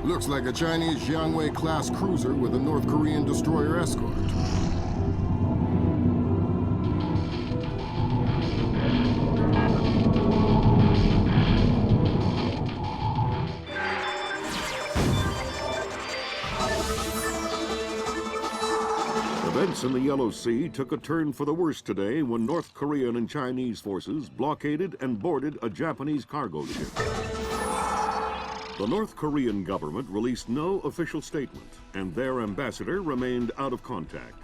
Looks like a Chinese Jiangwei-class cruiser with a North Korean destroyer escort. Events in the Yellow Sea took a turn for the worse today when North Korean and Chinese forces blockaded and boarded a Japanese cargo ship. The North Korean government released no official statement, and their ambassador remained out of contact.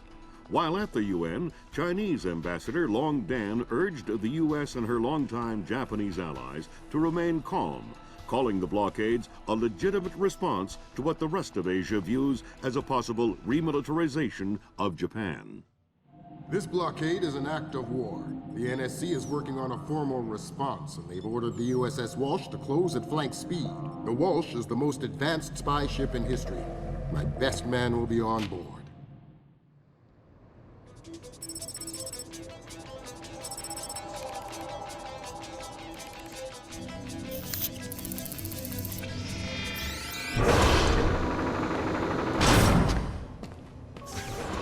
While at the UN, Chinese Ambassador Long Dan urged the U.S. and her longtime Japanese allies to remain calm, calling the blockades a legitimate response to what the rest of Asia views as a possible remilitarization of Japan. This blockade is an act of war. The NSC is working on a formal response, and they've ordered the USS Walsh to close at flank speed. The Walsh is the most advanced spy ship in history. My best man will be on board.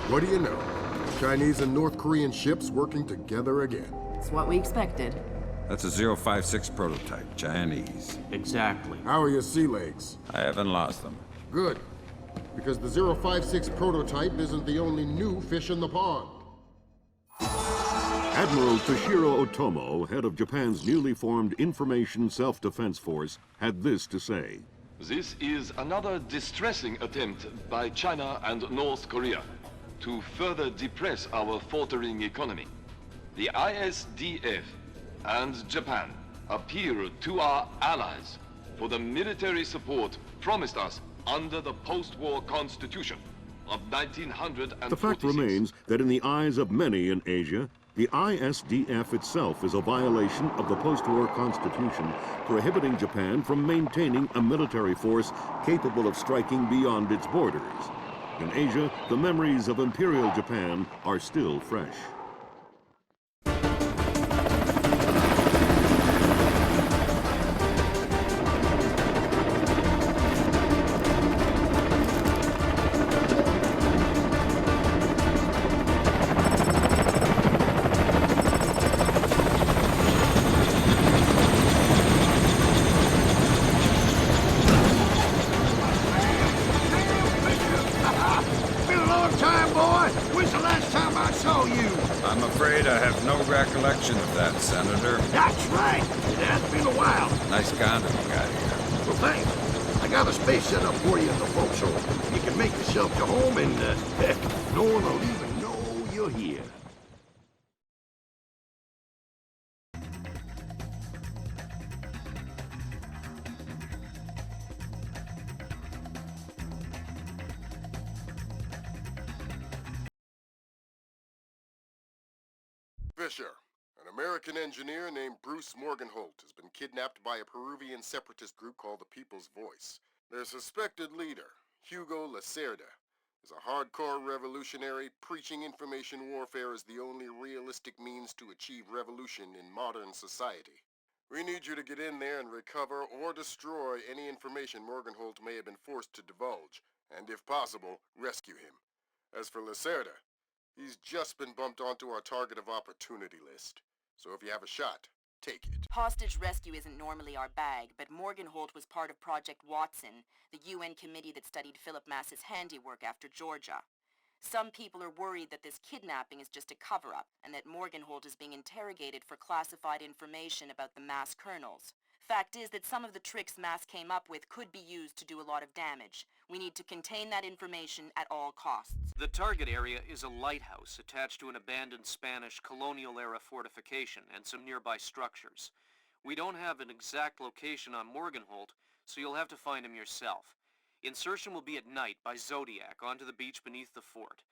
What do you know? Chinese and North Korean ships working together again. It's what we expected. That's a 056 prototype, Chinese. Exactly. How are your sea legs? I haven't lost them. Good. Because the 056 prototype isn't the only new fish in the pond. Admiral Toshiro Otomo, head of Japan's newly formed Information Self-Defense Force, had this to say. This is another distressing attempt by China and North Korea to further depress our faltering economy. The ISDF and Japan appeal to our allies for the military support promised us under the post-war constitution of 1946. The fact remains that in the eyes of many in Asia, the ISDF itself is a violation of the post-war constitution, prohibiting Japan from maintaining a military force capable of striking beyond its borders. In Asia, the memories of Imperial Japan are still fresh. I'm afraid I have no recollection of that, Senator. That's right. It has been a while. Nice condo you got here. Well, thanks. I got a space set up for you in the forecastle. You can make yourself to home and, heck, no one will even know you're here. Fisher, an American engineer named Bruce Morgenholt, has been kidnapped by a Peruvian separatist group called the People's Voice. Their suspected leader, Hugo Lacerda, is a hardcore revolutionary preaching information warfare as the only realistic means to achieve revolution in modern society. We need you to get in there and recover or destroy any information Morgenholt may have been forced to divulge, and if possible, rescue him. As for Lacerda, he's just been bumped onto our target of opportunity list. So if you have a shot, take it. Hostage rescue isn't normally our bag, but Morgenholt was part of Project Watson, the UN committee that studied Philip Mass's handiwork after Georgia. Some people are worried that this kidnapping is just a cover-up, and that Morgenholt is being interrogated for classified information about the Mass kernels. Fact is that some of the tricks Mass came up with could be used to do a lot of damage. We need to contain that information at all costs. The target area is a lighthouse attached to an abandoned Spanish colonial-era fortification and some nearby structures. We don't have an exact location on Morgenholt, so you'll have to find him yourself. Insertion will be at night by Zodiac onto the beach beneath the fort.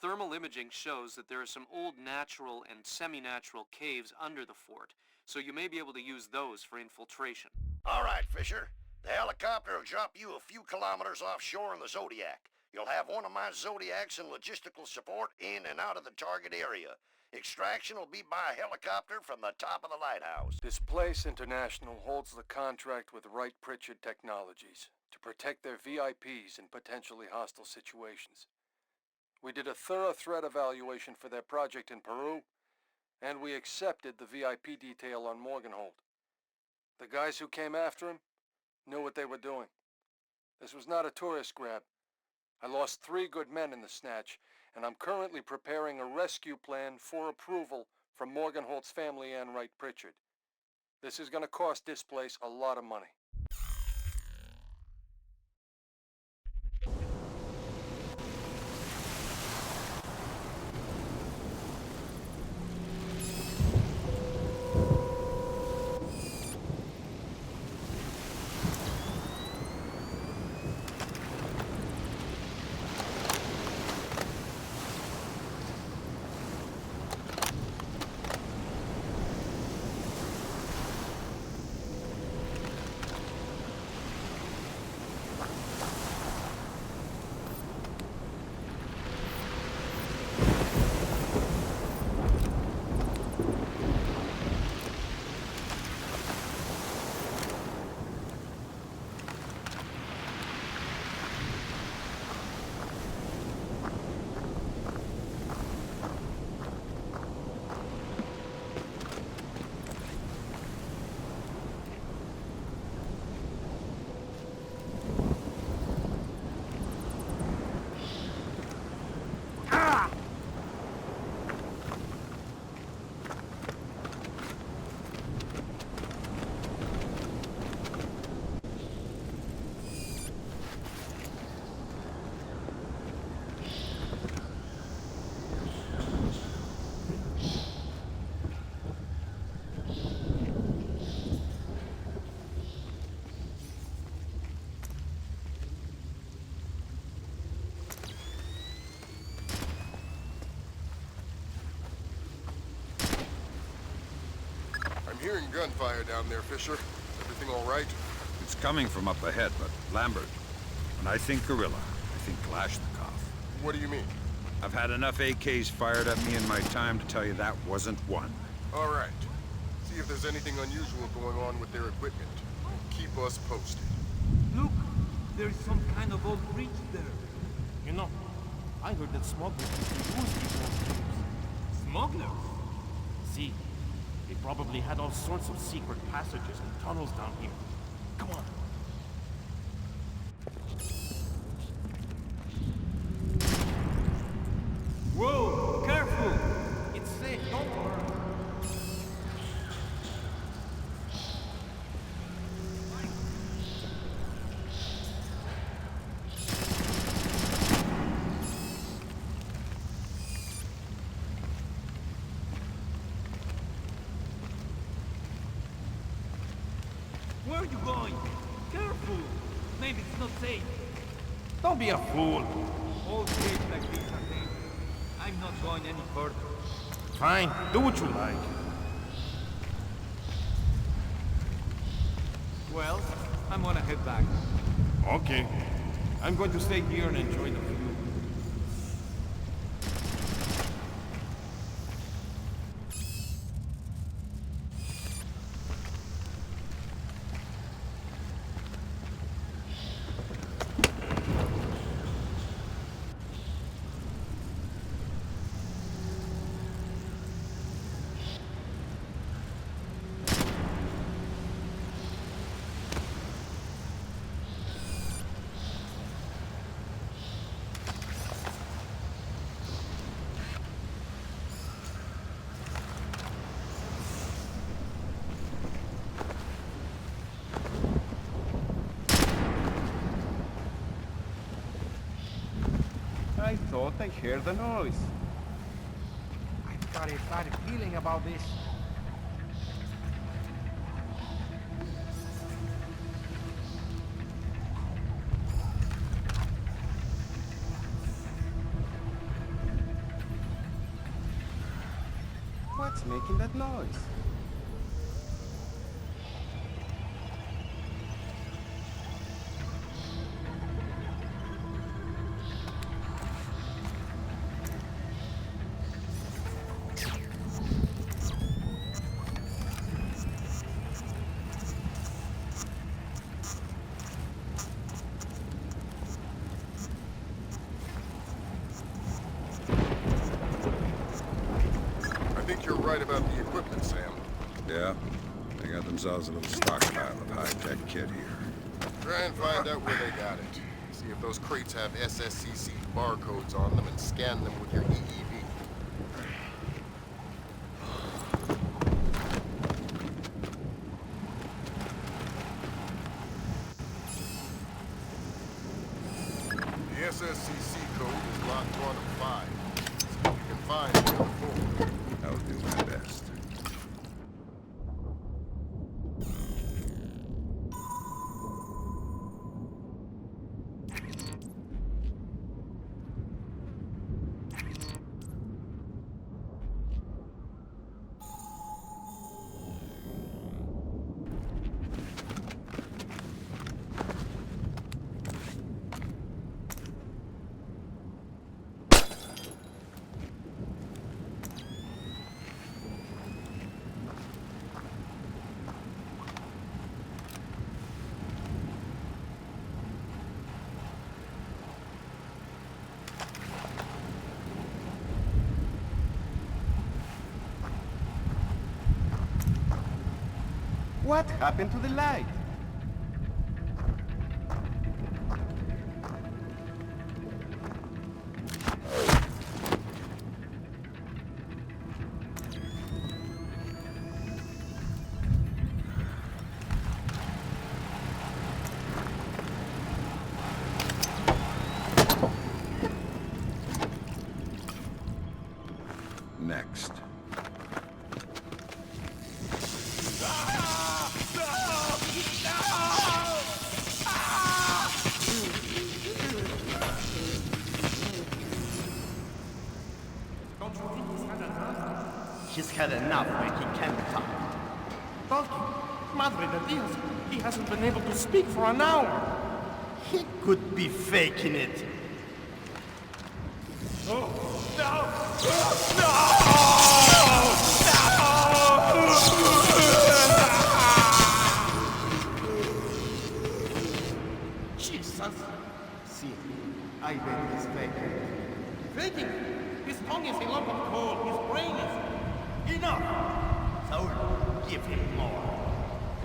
Thermal imaging shows that there are some old natural and semi-natural caves under the fort, so you may be able to use those for infiltration. All right, Fisher. The helicopter will drop you a few kilometers offshore in the Zodiac. You'll have one of my Zodiacs and logistical support in and out of the target area. Extraction will be by helicopter from the top of the lighthouse. Displace International holds the contract with Wright Pritchard Technologies to protect their VIPs in potentially hostile situations. We did a thorough threat evaluation for their project in Peru, and we accepted the VIP detail on Morgenholt. The guys who came after him knew what they were doing. This was not a tourist grab. I lost 3 good men in the snatch, and I'm currently preparing a rescue plan for approval from Morgenholt's family and Wright Pritchard. This is going to cost Displace a lot of money. I'm hearing gunfire down there, Fisher. Everything all right? It's coming from up ahead, but Lambert, when I think gorilla, I think Kalashnikov. What do you mean? I've had enough AKs fired at me in my time to tell you that wasn't one. All right. See if there's anything unusual going on with their equipment. Keep us posted. Look, there's some kind of old bridge there. You know, I heard that smugglers used to use these old bridges. Smugglers? See, they probably had all sorts of secret passages and tunnels down here. Come on. Whoa! Careful! It's safe, don't worry. Where are you going? Careful! Maybe it's not safe. Don't be a fool. All caves like these are dangerous. I'm not going any further. Fine, do what you like. Well, I'm gonna head back. Okay. I'm going to stay here and enjoy the view. thought I heard the noise. I've got a bad feeling about this. What's making that noise? I think you're right about the equipment, Sam. Yeah, they got themselves a little stockpile of high-tech kit here. Try and find out where they got it. See if those crates have SSCC barcodes on them and scan them with your EEV. The SSCC code is lot 1 of 5. See if you can find the other 4. I'll do my best. What happened to the light? Next. He's had enough when he can't talk. Donkey, Madre de Dios, he hasn't been able to speak for an hour. He could be faking it. Jesus! See, I bet he's faking it. Faking? His tongue is a lump of coal. His brain is... Enough! Saul, give him more.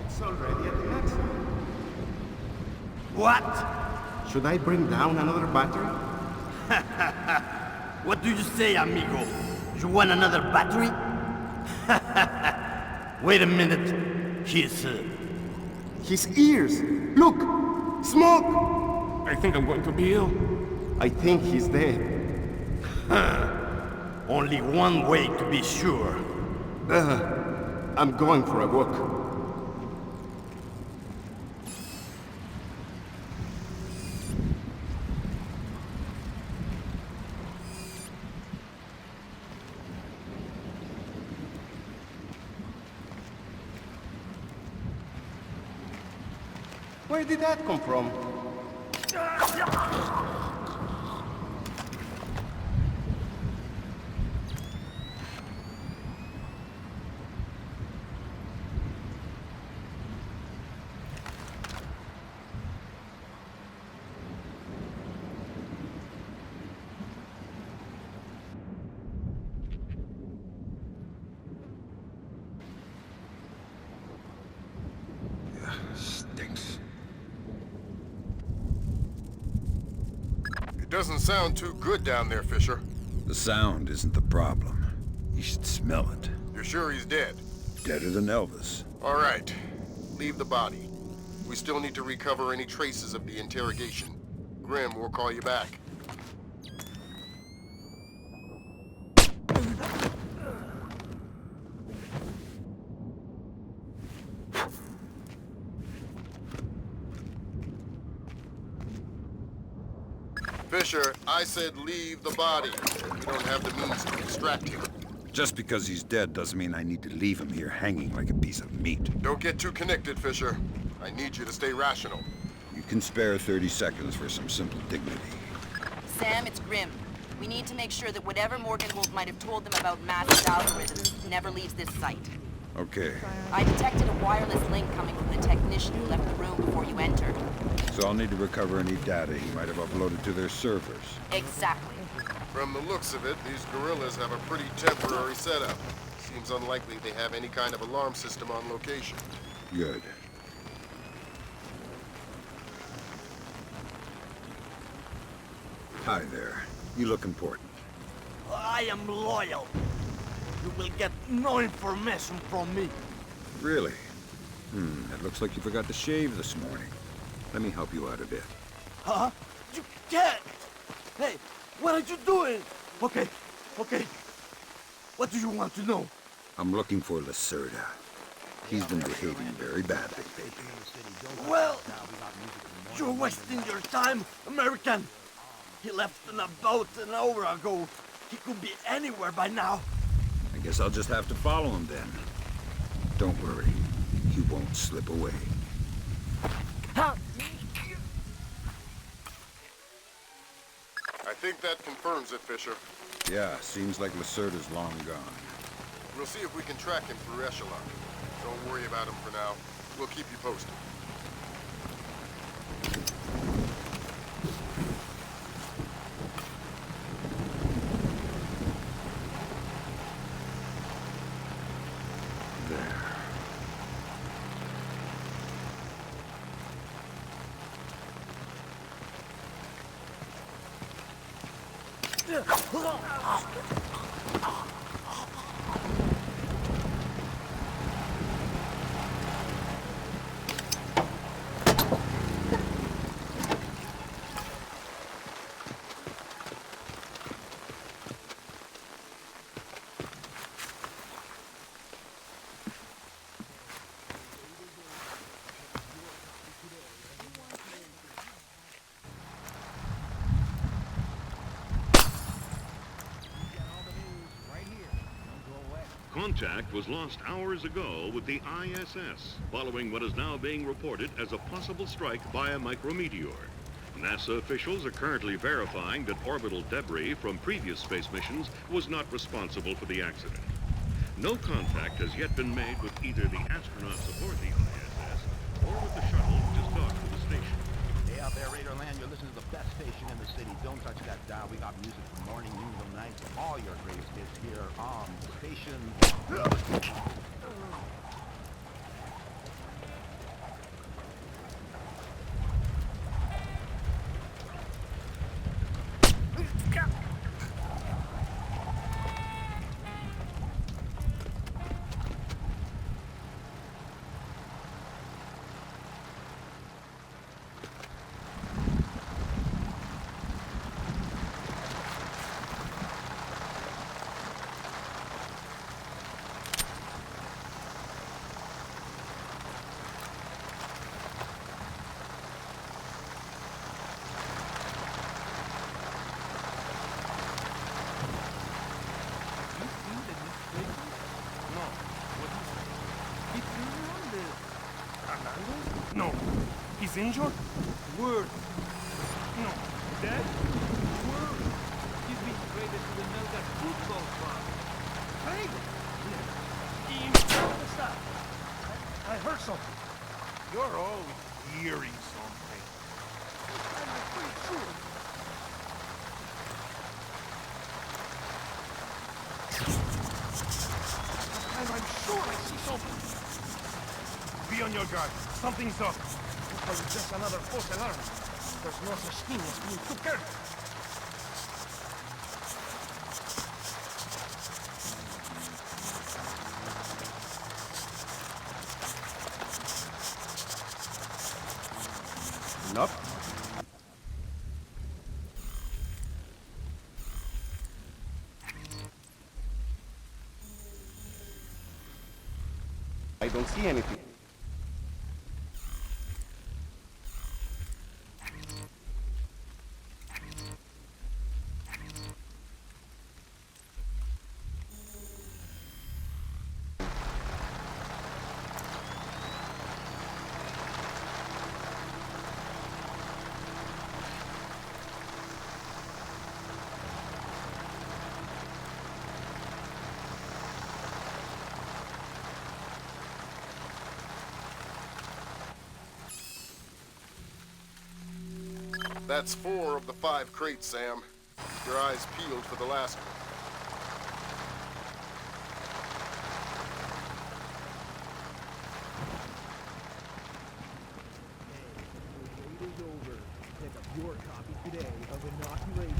It's already at the maximum. What? Should I bring down another battery? What do you say, amigo? You want another battery? Wait a minute. His ears! Look! Smoke! I think I'm going to be ill. I think he's dead. Only one way to be sure. I'm going for a walk. Where did that come from? Stinks. It doesn't sound too good down there, Fisher. The sound isn't the problem. You should smell it. You're sure he's dead? Deader than Elvis. All right. Leave the body. We still need to recover any traces of the interrogation. Grim will call you back. Fisher, I said leave the body. We don't have the means to extract him. Just because he's dead doesn't mean I need to leave him here hanging like a piece of meat. Don't get too connected, Fisher. I need you to stay rational. You can spare 30 seconds for some simple dignity. Sam, it's Grim. We need to make sure that whatever Morgenhold might have told them about Mass's algorithms never leaves this site. Okay, I detected a wireless link coming from the technician who left the room before you entered. so I'll need to recover any data he might have uploaded to their servers. Exactly. From the looks of it, these guerrillas have a pretty temporary setup. Seems unlikely they have any kind of alarm system on location. Good. Hi there. You look important. I am loyal. You will get no information from me. Really? It looks like you forgot to shave this morning. Let me help you out a bit. Huh? You can't! Hey, what are you doing? Okay. What do you want to know? I'm looking for Lacerda. He's been behaving very badly lately. Well, you're wasting your time, American. He left in a boat an hour ago. He could be anywhere by now. I guess I'll just have to follow him then. Don't worry. He won't slip away. I think that confirms it, Fisher. Yeah, seems like Lacerda's long gone. We'll see if we can track him through Echelon. Don't worry about him for now. We'll keep you posted. There. Contact was lost hours ago with the ISS, following what is now being reported as a possible strike by a micrometeor. NASA officials are currently verifying that orbital debris from previous space missions was not responsible for the accident. No contact has yet been made with either the astronauts aboard the ISS or with the shuttle which is docked with the station. Hey out there, Raiderland, you're listening to the best station in the city. Don't touch that dial. We got music from morning, noon, till night. All your greatest hits here on the station. No. He's injured? Word. No. Dead? Word. He's been traded to the Melgar football club. Traded? What's that? I heard something. You're always hearing something. I'm pretty sure. I'm sure I see something. Be on your guard. Something's up. Because it's just another false alarm. There's no such thing as being too careful. Nope. I don't see anything. That's 4 of the 5 crates, Sam. Keep your eyes peeled for the last one. The wait is over. Pick up your copy today of Inauguration.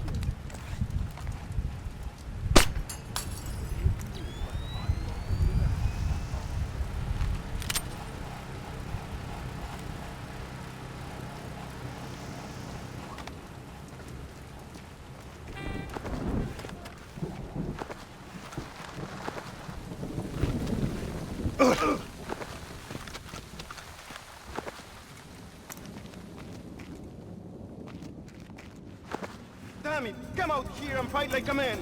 Damn it! Come out here and fight like a man!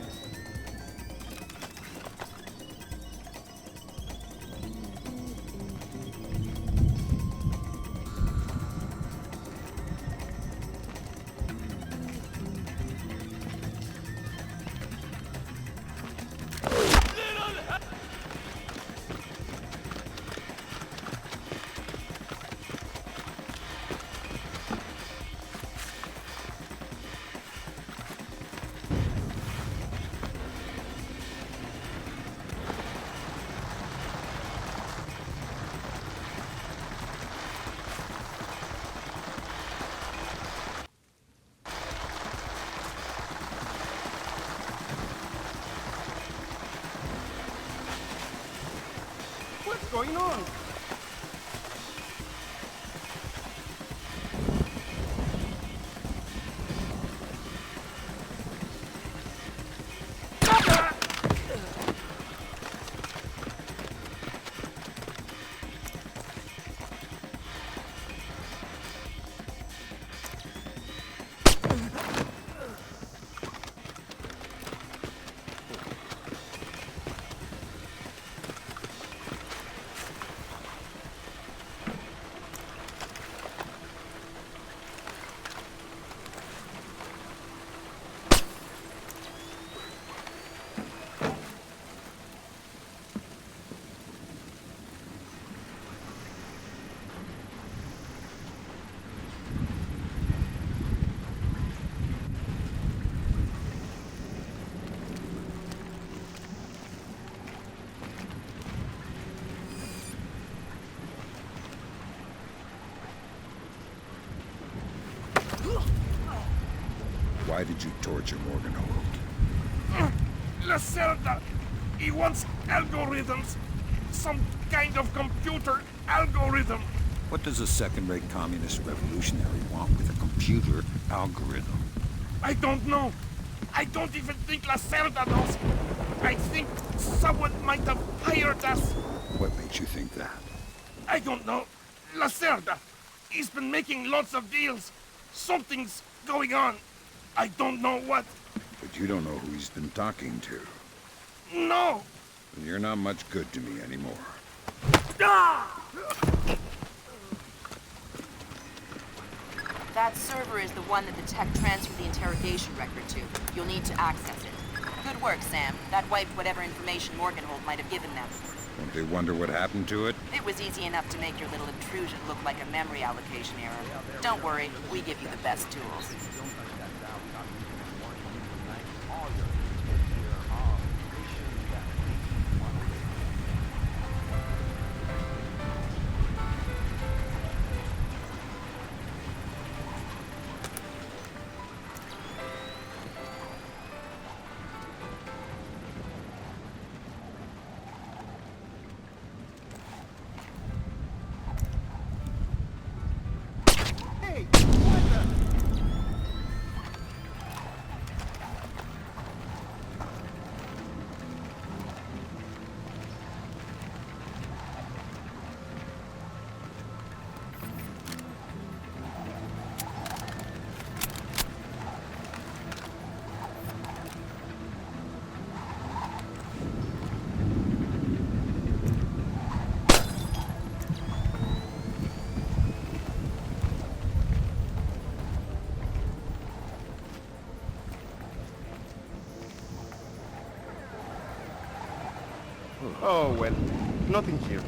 What's going on? Why did you torture Morgenhold? Lacerda! He wants algorithms! Some kind of computer algorithm! What does a second-rate communist revolutionary want with a computer algorithm? I don't know! I don't even think Lacerda knows! I think someone might have hired us! What makes you think that? I don't know. Lacerda! He's been making lots of deals! Something's going on! I don't know what. But you don't know who he's been talking to. No! Then you're not much good to me anymore. Ah! That server is the one that the tech transferred the interrogation record to. You'll need to access it. Good work, Sam. That wiped whatever information Morgenhold might have given them. Won't they wonder what happened to it? It was easy enough to make your little intrusion look like a memory allocation error. Don't worry, we give you the best tools. Oh, well, nothing here.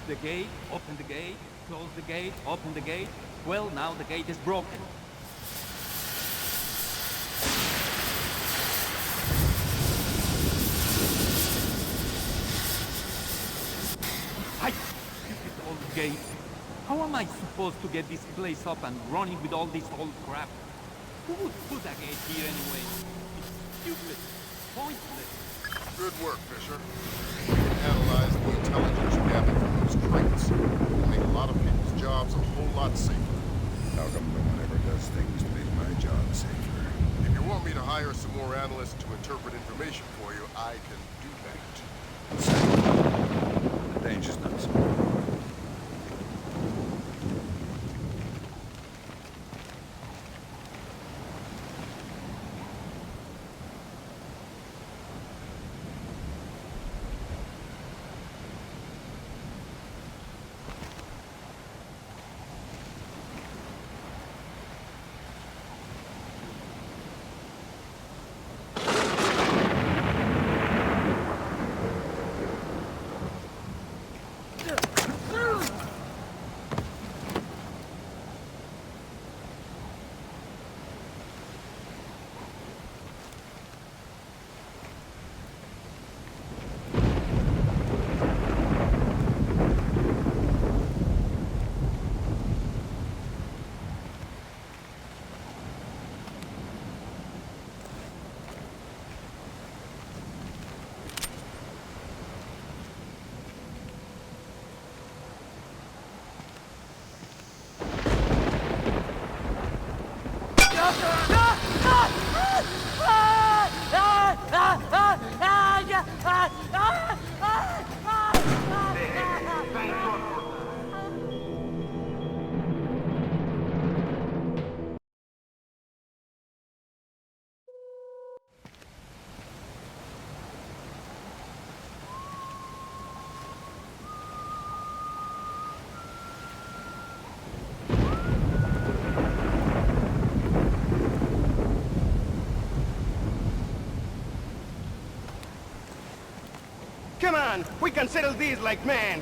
the gate, open the gate, close the gate, open the gate. Well, now the gate is broken. I stupid old gate. How am I supposed to get this place up and running with all this old crap? Who would put a gate here anyway? It's stupid, pointless. Good work, Fisher. You can analyze the intelligence you gathered from those crates. It'll make a lot of people's jobs a whole lot safer. How come no one ever does things to make my job safer? If you want me to hire some more analysts to interpret information for you, I can do that. The danger's not so. Come on, we can settle this like men.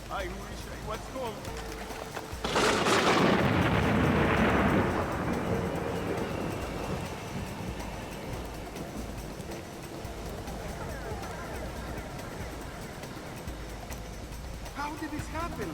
I wish I was home. How did this happen?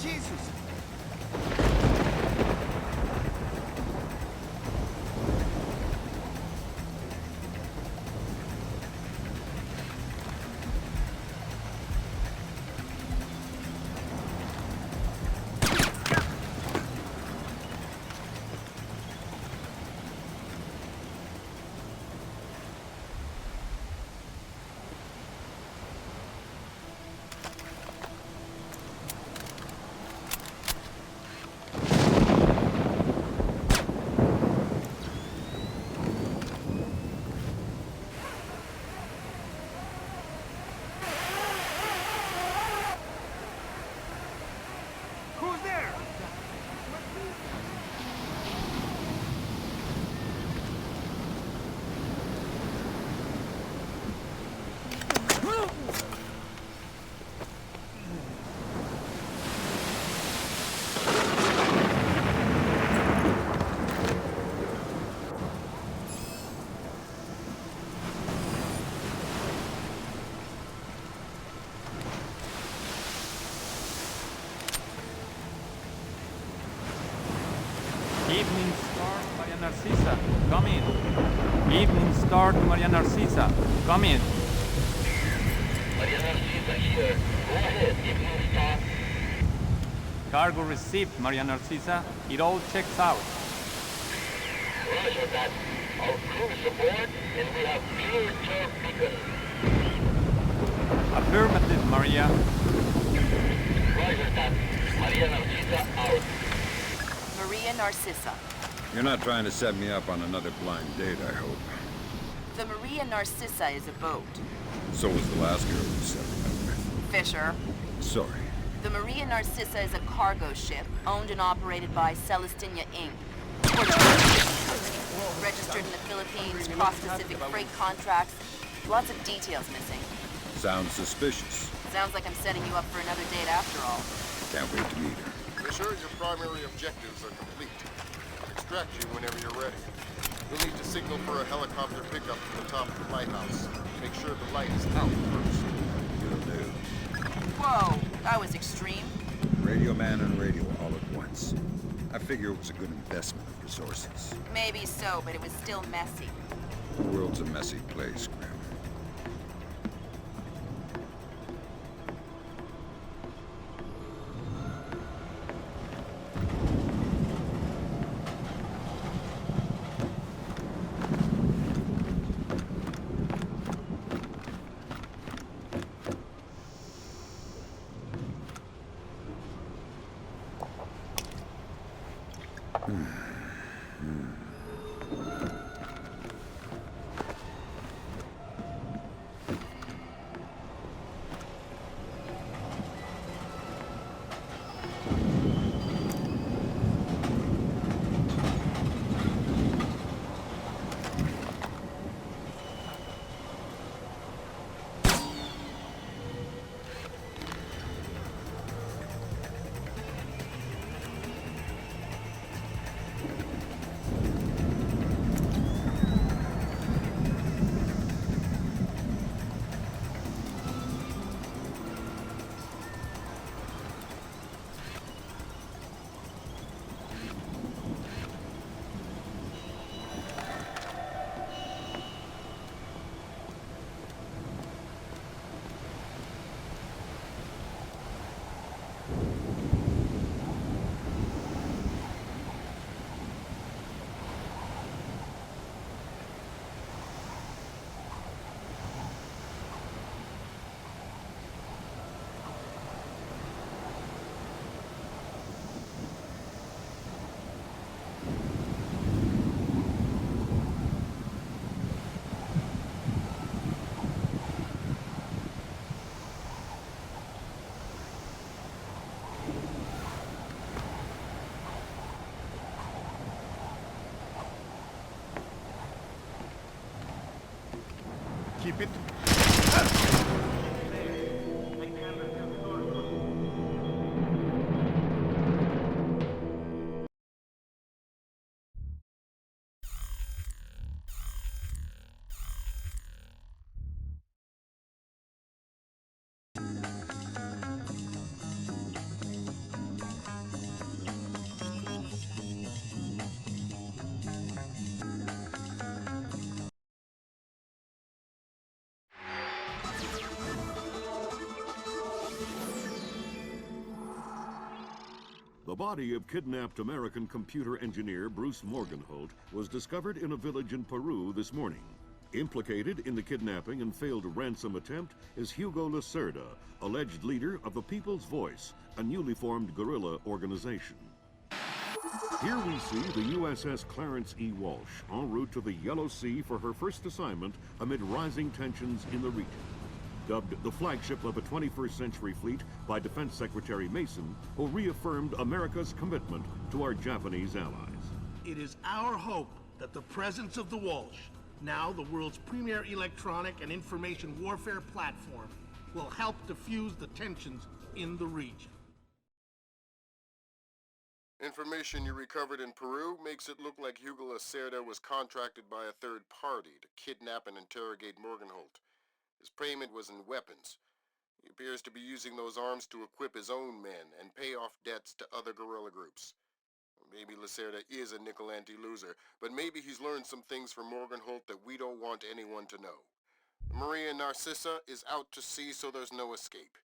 Jesus! Who's there? Evening Star to Maria Narcisa, come in. Evening Star to Maria Narcisa, come in. Maria Narcisa here. Go ahead, Evening Star. Cargo received, Maria Narcisa. It all checks out. Roger that. Our crew is aboard, and we have pure turf beacon. Affirmative, Maria. Roger that. Maria Narcisa out. Maria Narcissa. You're not trying to set me up on another blind date, I hope. The Maria Narcissa is a boat. So was the last girl you set me up with. Fisher. Sorry. The Maria Narcissa is a cargo ship owned and operated by Celestina Inc. Registered in the Philippines, cross-Pacific freight contracts. Lots of details missing. Sounds suspicious. Sounds like I'm setting you up for another date after all. Can't wait to meet her. Fisher, your primary objectives are complete. I'll extract you whenever you're ready. You'll need to signal for a helicopter pickup to the top of the lighthouse. Make sure the light is out first. You'll do. Whoa, that was extreme. Radio man and radio all at once. I figure it was a good investment of resources. Maybe so, but it was still messy. The world's a messy place, Grim. Keep it. The body of kidnapped American computer engineer Bruce Morgenholt was discovered in a village in Peru this morning. Implicated in the kidnapping and failed ransom attempt is Hugo Lacerda, alleged leader of the People's Voice, a newly formed guerrilla organization. Here we see the USS Clarence E. Walsh en route to the Yellow Sea for her first assignment amid rising tensions in the region. Dubbed the flagship of a 21st century fleet by Defense Secretary Mason, who reaffirmed America's commitment to our Japanese allies. It is our hope that the presence of the Walsh, now the world's premier electronic and information warfare platform, will help diffuse the tensions in the region. Information you recovered in Peru makes it look like Hugo Lacerda was contracted by a third party to kidnap and interrogate Morgenholt. His payment was in weapons. He appears to be using those arms to equip his own men and pay off debts to other guerrilla groups. Maybe Lacerda is a nickel-ante loser, but maybe he's learned some things from Morgenholt that we don't want anyone to know. Maria Narcissa is out to sea, so there's no escape.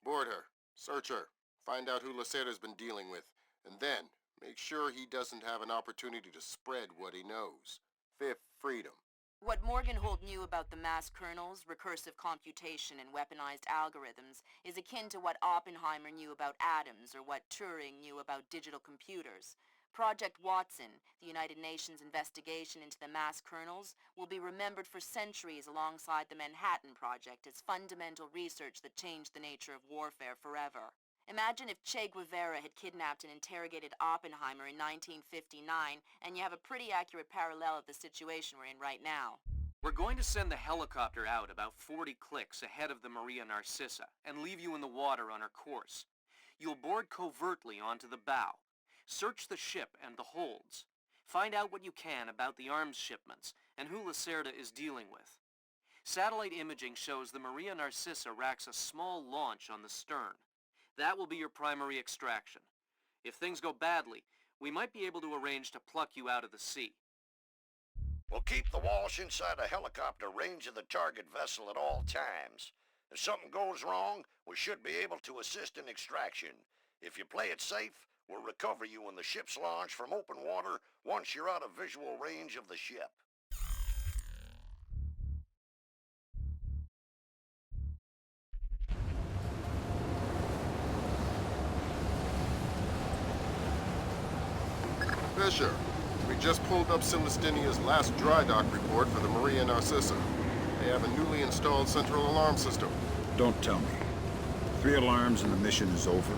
Board her, search her, Find out who Lacerda's been dealing with, and then make sure he doesn't have an opportunity to spread what he knows. Fifth freedom. What Morgenholt knew about the mass kernels, recursive computation, and weaponized algorithms is akin to what Oppenheimer knew about atoms or what Turing knew about digital computers. Project Watson, the United Nations investigation into the mass kernels, will be remembered for centuries alongside the Manhattan Project as fundamental research that changed the nature of warfare forever. Imagine if Che Guevara had kidnapped and interrogated Oppenheimer in 1959, and you have a pretty accurate parallel of the situation we're in right now. We're going to send the helicopter out about 40 clicks ahead of the Maria Narcissa and leave you in the water on her course. You'll board covertly onto the bow. Search the ship and the holds. Find out what you can about the arms shipments and who Lacerda is dealing with. Satellite imaging shows the Maria Narcissa racks a small launch on the stern. That will be your primary extraction. If things go badly, we might be able to arrange to pluck you out of the sea. We'll keep the Walsh inside a helicopter range of the target vessel at all times. If something goes wrong, we should be able to assist in extraction. If you play it safe, we'll recover you when the ship's launched from open water once you're out of visual range of the ship. Fisher, we just pulled up Celestinia's last dry dock report for the Maria Narcissa. They have a newly installed central alarm system. Don't tell me. 3 alarms and the mission is over?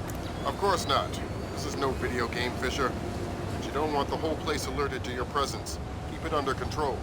Of course not. This is no video game, Fisher. But you don't want the whole place alerted to your presence. Keep it under control.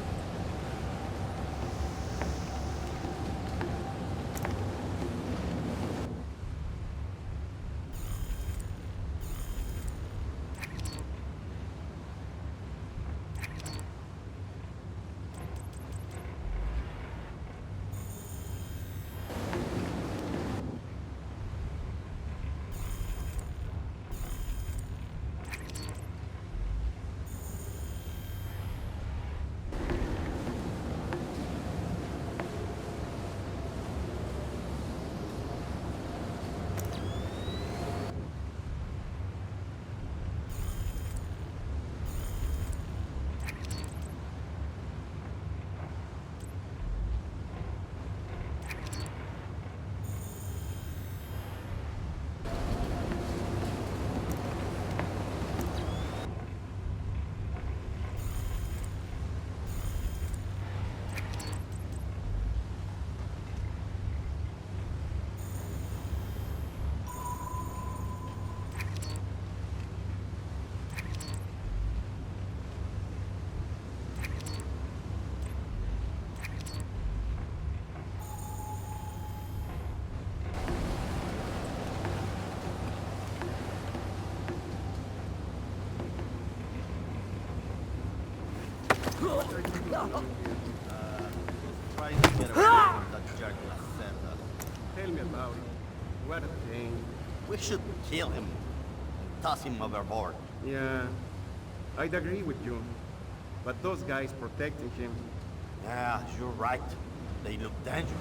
Try to get away from that jerk Lacerda. Tell me about it. What a thing. We should kill him and toss him overboard. Yeah, I'd agree with you. But those guys protecting him... Yeah, you're right. They look dangerous.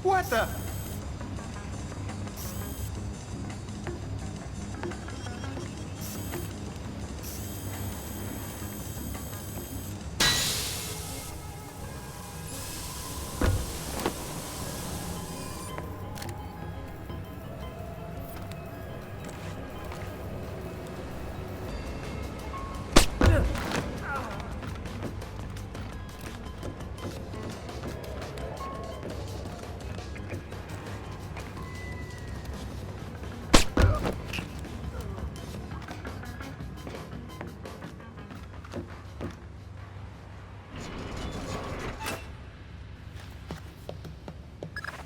What the?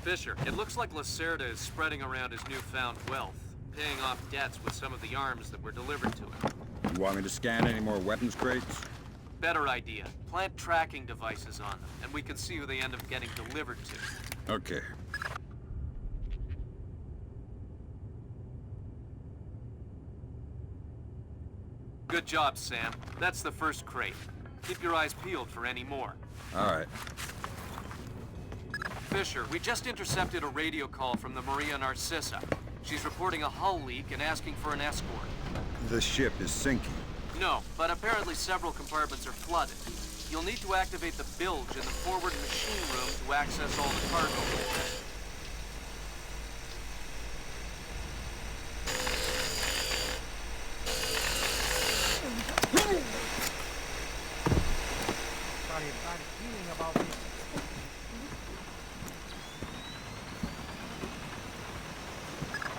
Fisher, it looks like Lacerda is spreading around his newfound wealth, paying off debts with some of the arms that were delivered to him. You want me to scan any more weapons crates? Better idea. Plant tracking devices on them, and we can see who they end up getting delivered to. Okay. Good job, Sam. That's the first crate. Keep your eyes peeled for any more. All right. Fisher, we just intercepted a radio call from the Maria Narcissa. She's reporting a hull leak and asking for an escort. The ship is sinking. No, but apparently several compartments are flooded. You'll need to activate the bilge in the forward machine room to access all the cargo holds.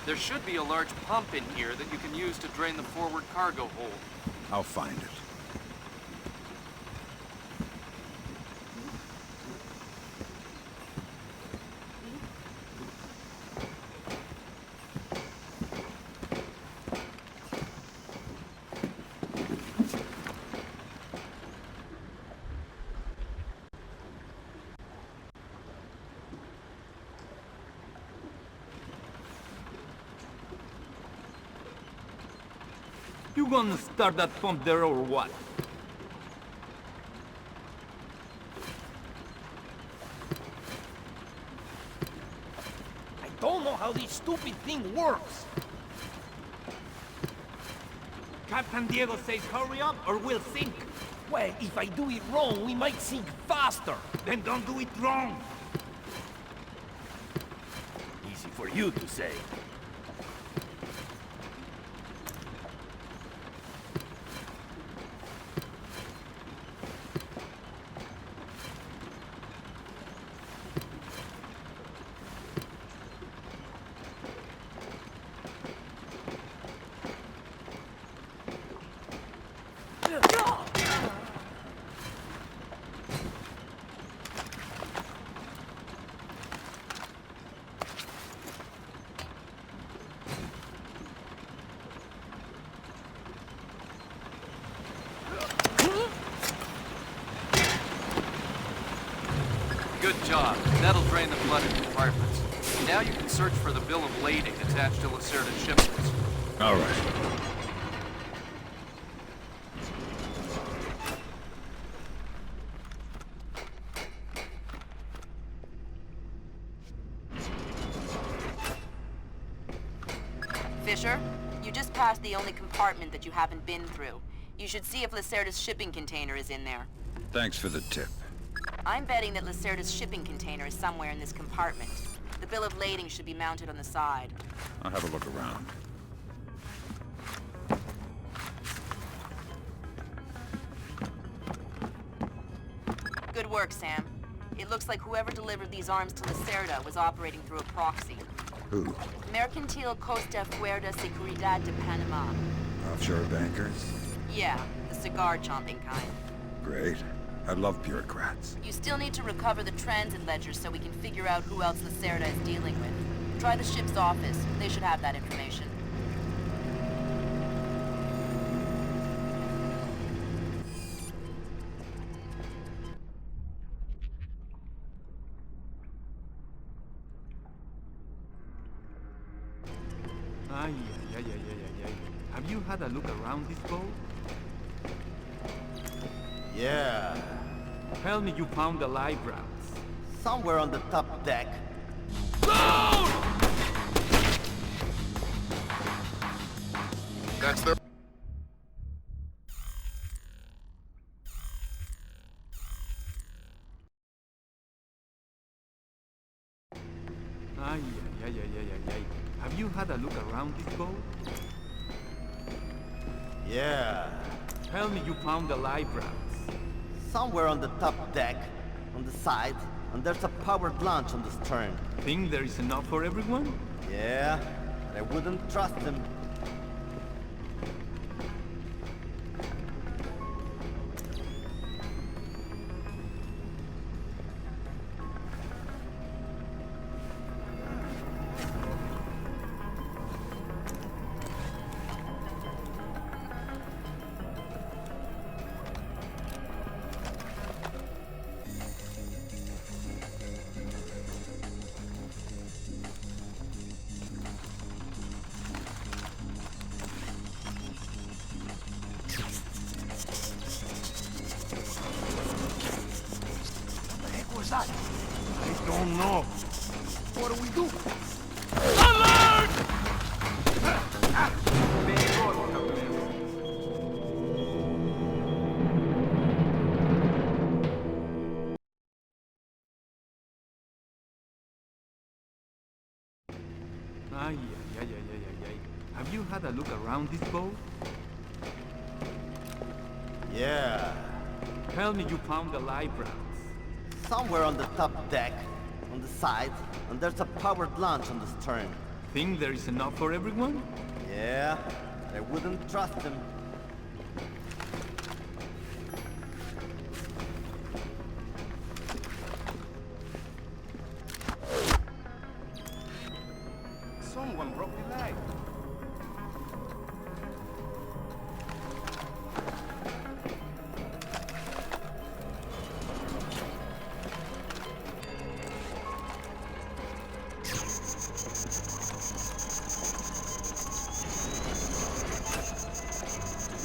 There should be a large pump in here that you can use to drain the forward cargo hold. I'll find it. You gonna start that pump there or what? I don't know how this stupid thing works. Captain Diego says hurry up or we'll sink. Well, if I do it wrong, we might sink faster. Then don't do it wrong. Easy for you to say. Good job. That'll drain the flooded compartments. Now you can search for the bill of lading attached to Lacerda's shipments. All right. Fisher, you just passed the only compartment that you haven't been through. You should see if Lacerda's shipping container is in there. Thanks for the tip. I'm betting that Lacerda's shipping container is somewhere in this compartment. The bill of lading should be mounted on the side. I'll have a look around. Good work, Sam. It looks like whoever delivered these arms to Lacerda was operating through a proxy. Who? Mercantil Costa Fuerza Seguridad de Panama. Offshore bankers? Yeah, the cigar-chomping kind. Great. I love bureaucrats. You still need to recover the transit ledgers so we can figure out who else Lacerda is dealing with. Try the ship's office. They should have that information. Ay. Have you had a look around this boat? Yeah. Tell me you found the live routes. Somewhere on the top deck. That's their... Ay, ay, ay, ay, ay, ay. Have you had a look around this boat? Yeah. Tell me you found the live routes. Somewhere on the top deck, on the side, and there's a powered launch on the stern. Think there is enough for everyone? Yeah, but I wouldn't trust them. I don't know. What do we do? Ay, ay, ay, ay, ay, ay. Have you had a look around this boat? Yeah. Tell me you found the live routes. Somewhere on the top deck, on the side, and there's a powered launch on the stern. Think there is enough for everyone? Yeah, but I wouldn't trust them. Someone broke the light.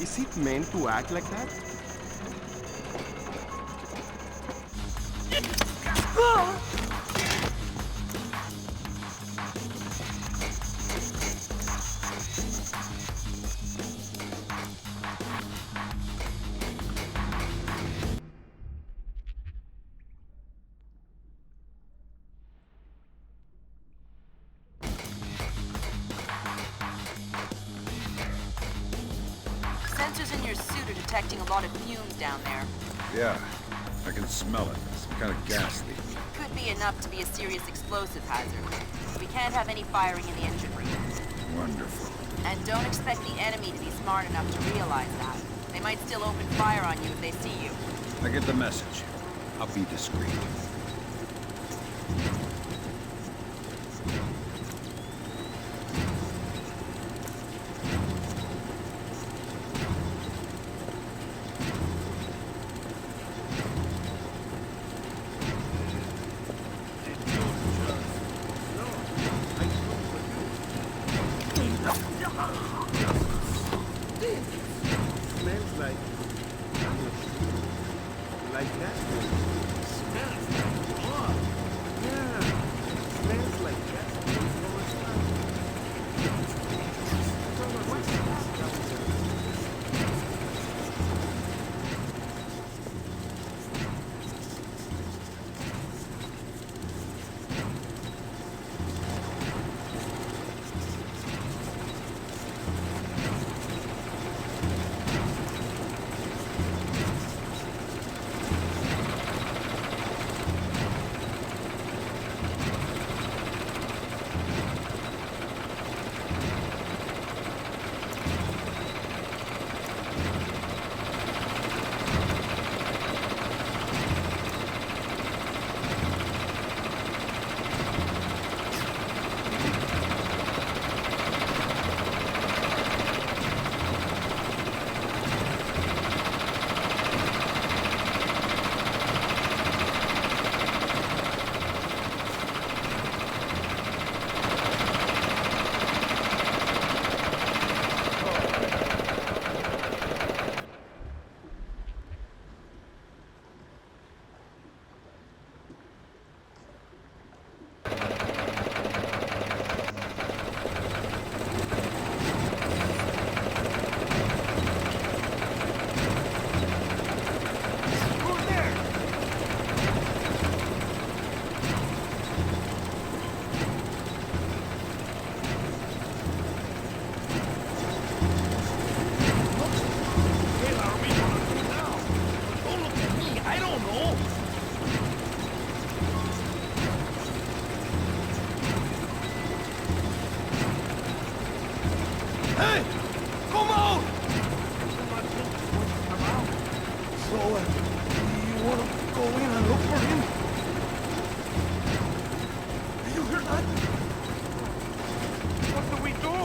Is it meant to act like that? Sensors in your suit are detecting a lot of fumes down there. Yeah, I can smell it. Some kind of gas leak. Could be enough to be a serious explosive hazard. We can't have any firing in the engine room. Wonderful. And don't expect the enemy to be smart enough to realize that. They might still open fire on you if they see you. I get the message. I'll be discreet. Smells like that. Smells like what? Yeah, smells like that. So, you wanna go in and look for him? You hear that? What do we do?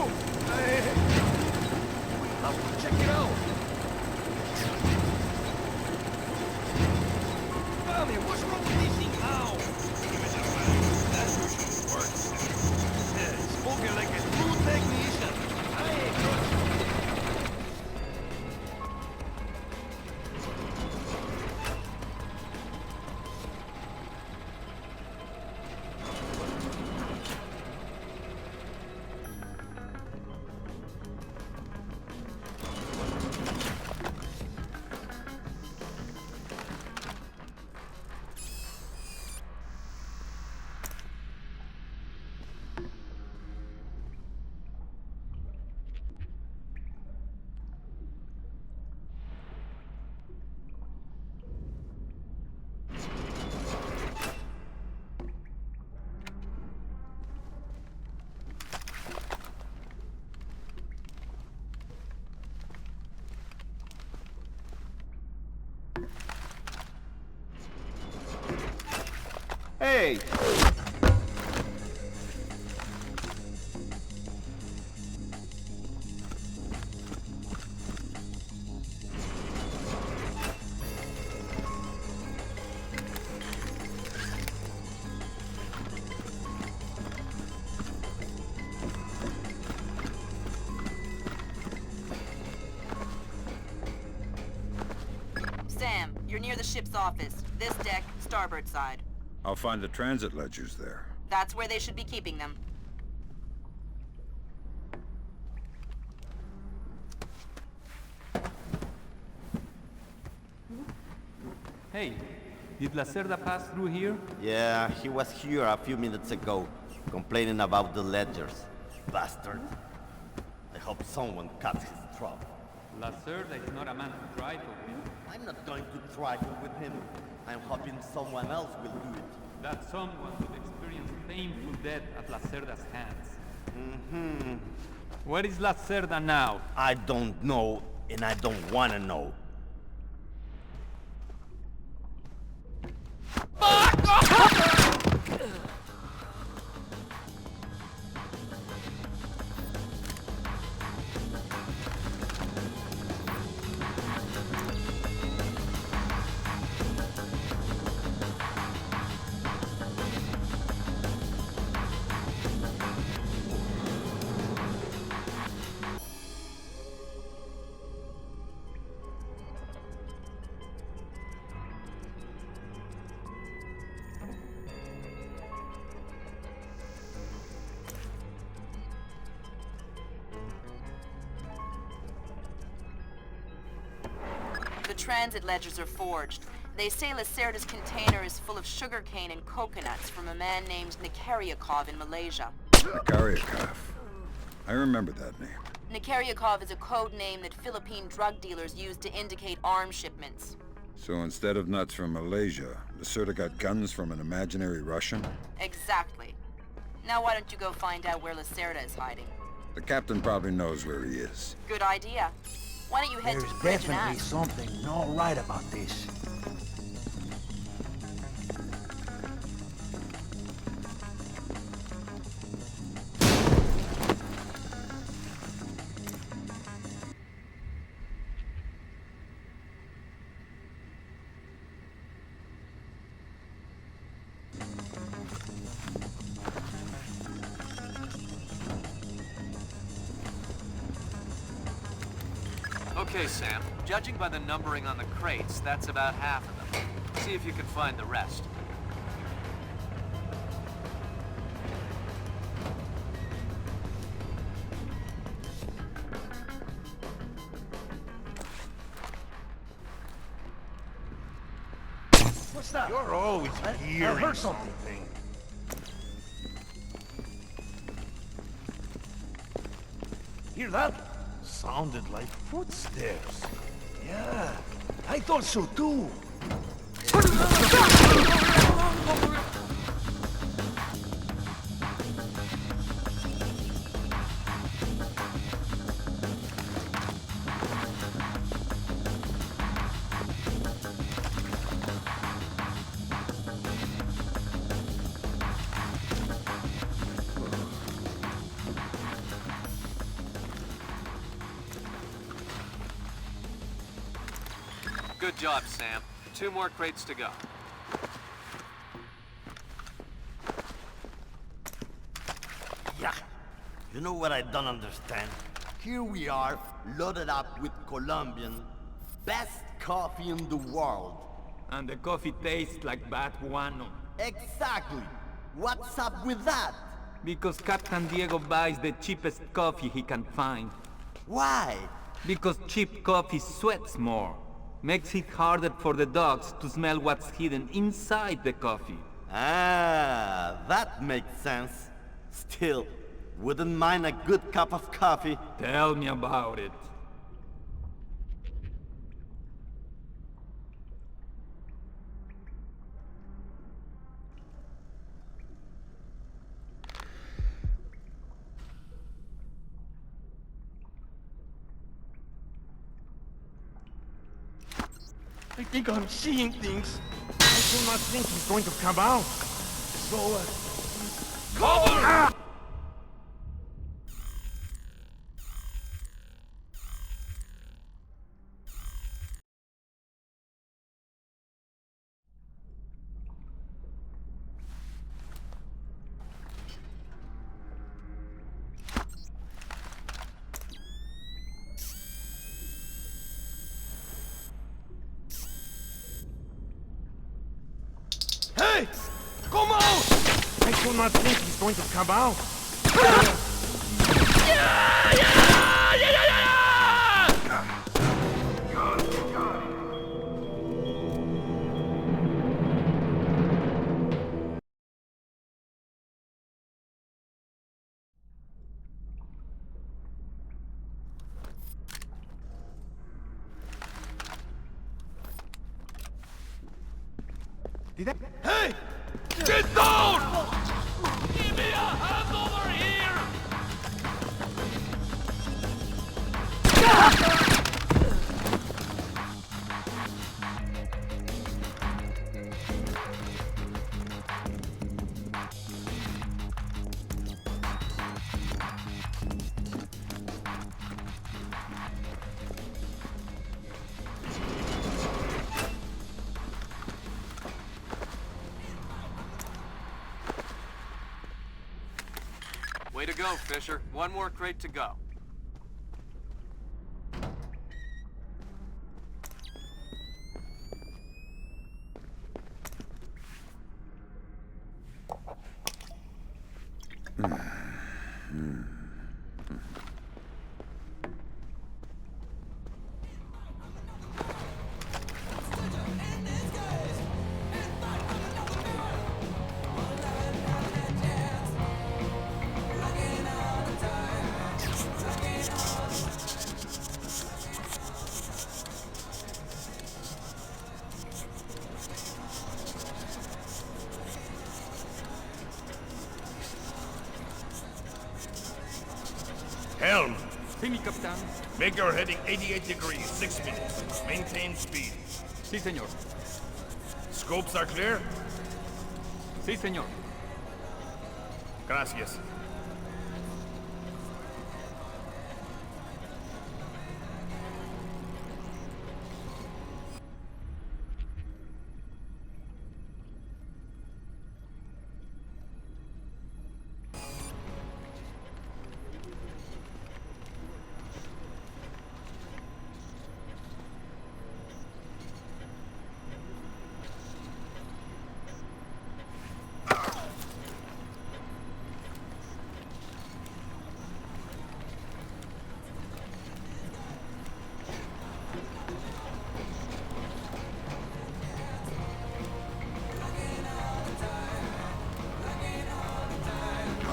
We have to check it out. Tommy, what's wrong with this thing now? That's usually works. Yeah, spoken like a true technician. I ain't good. Hey! Sam, you're near the ship's office. This deck, starboard side. I'll find the transit ledgers there. That's where they should be keeping them. Hey, did Lacerda pass through here? Yeah, he was here a few minutes ago, complaining about the ledgers. Bastard. I hope someone cuts his throat. Lacerda is not a man to trifle with. I'm not going to trifle with him. I'm hoping someone else will do it. That someone will experience painful death at Lacerda's hands. Mm-hmm. Where is Lacerda now? I don't know, and I don't want to know. The transit ledgers are forged. They say Lacerda's container is full of sugarcane and coconuts from a man named Nikaryakov in Malaysia. Nikaryakov. I remember that name. Nikaryakov is a code name that Philippine drug dealers use to indicate arms shipments. So instead of nuts from Malaysia, Lacerda got guns from an imaginary Russian? Exactly. Now why don't you go find out where Lacerda is hiding? The captain probably knows where he is. Good idea. Why don't you head to the bridge and ask? Something not right about this. Okay, Sam. Judging by the numbering on the crates, that's about half of them. See if you can find the rest. What's that? You're always I hearing heard something. Hear that? Sounded like footsteps. Yeah, I thought so too. Good job, Sam. 2 more crates to go. Yeah. You know what I don't understand? Here we are, loaded up with Colombian, best coffee in the world. And the coffee tastes like bad guano. Exactly. What's up with that? Because Captain Diego buys the cheapest coffee he can find. Why? Because cheap coffee sweats more. Makes it harder for the dogs to smell what's hidden inside the coffee. Ah, that makes sense. Still, wouldn't mind a good cup of coffee. Tell me about it. I think I'm seeing things. I do not think he's going to come out. So, cover! Ah! Hey! Come out! I do not think he's going to come out. Hey! Get down! Give me a hand over here! Way to go, Fisher. 1 more crate to go. Helm, See me, Captain. make your heading 88 degrees, 6 minutes. Maintain speed. Sí, señor. Scopes are clear? Sí, señor. Gracias.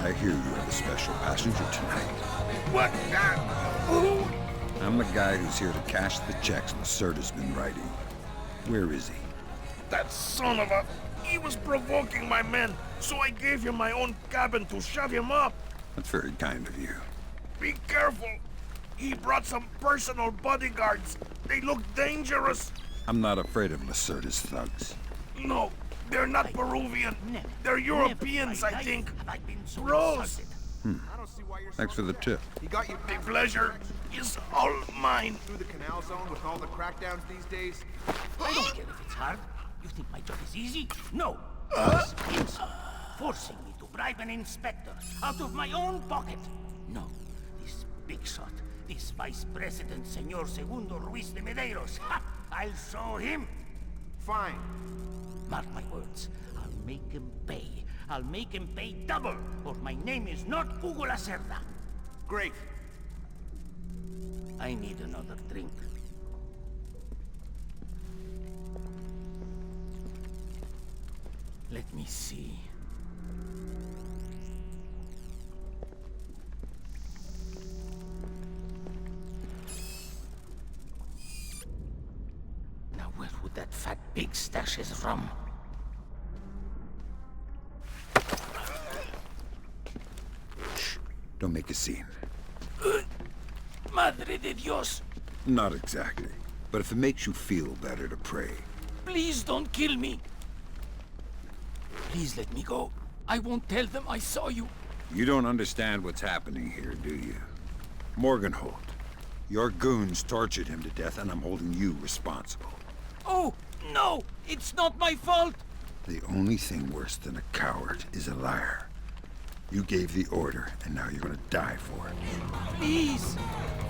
I hear you have a special passenger tonight. What? Who? I'm the guy who's here to cash the checks Lacerda's been writing. Where is he? That son of a... He was provoking my men, so I gave him my own cabin to shove him up. That's very kind of you. Be careful. He brought some personal bodyguards. They look dangerous. I'm not afraid of Lacerda's thugs. No, they're not Peruvian. They're Europeans, I think. Rose! Thanks for the tip. You got your The pleasure is all mine. through the canal zone with all the crackdowns these days? I don't care if it's hard. You think my job is easy? No. It's forcing me to bribe an inspector out of my own pocket. No. This big shot, this Vice President, Senor Segundo Ruiz de Medeiros. Ha! I'll show him. Fine. Mark my words. I'll make him pay. I'll make him pay double, or my name is not Hugo Lacerda. Great. I need another drink. Let me see. Now where would that fat pig stash his rum? Don't make a scene. Madre de Dios! Not exactly. But if it makes you feel better to pray. Please don't kill me! Please let me go. I won't tell them I saw you. You don't understand what's happening here, do you? Morgenholt. Your goons tortured him to death, and I'm holding you responsible. Oh, no! It's not my fault! The only thing worse than a coward is a liar. You gave the order, and now you're gonna die for it. Please!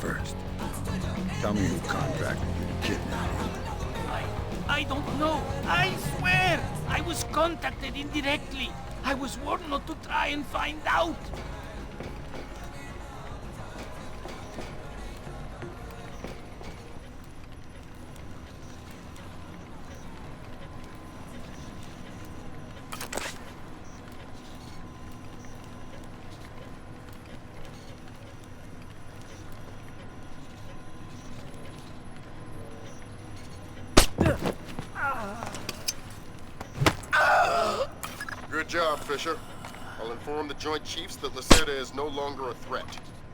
First, tell me who contracted you to kidnap him. I don't know. I swear! I was contacted indirectly. I was warned not to try and find out. Good job, Fisher. I'll inform the Joint Chiefs that Lacerda is no longer a threat.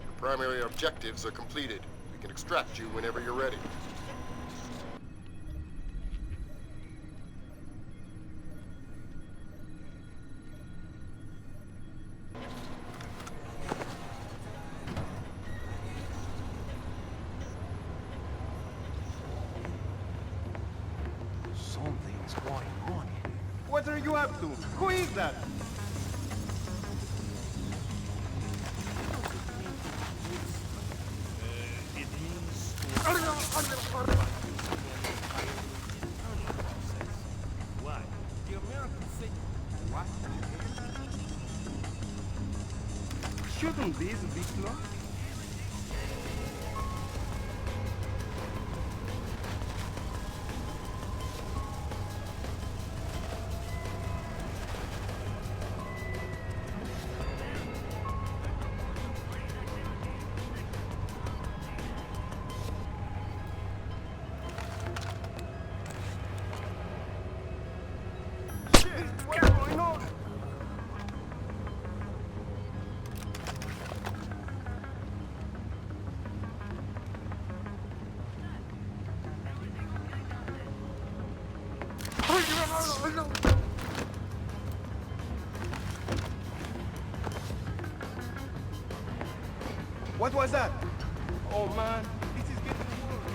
Your primary objectives are completed. We can extract you whenever you're ready. Something's going on here. What are you up to? Who is that? It means Why? The Americans say what? Shouldn't this be closed? What was that? Oh man, this is getting worse.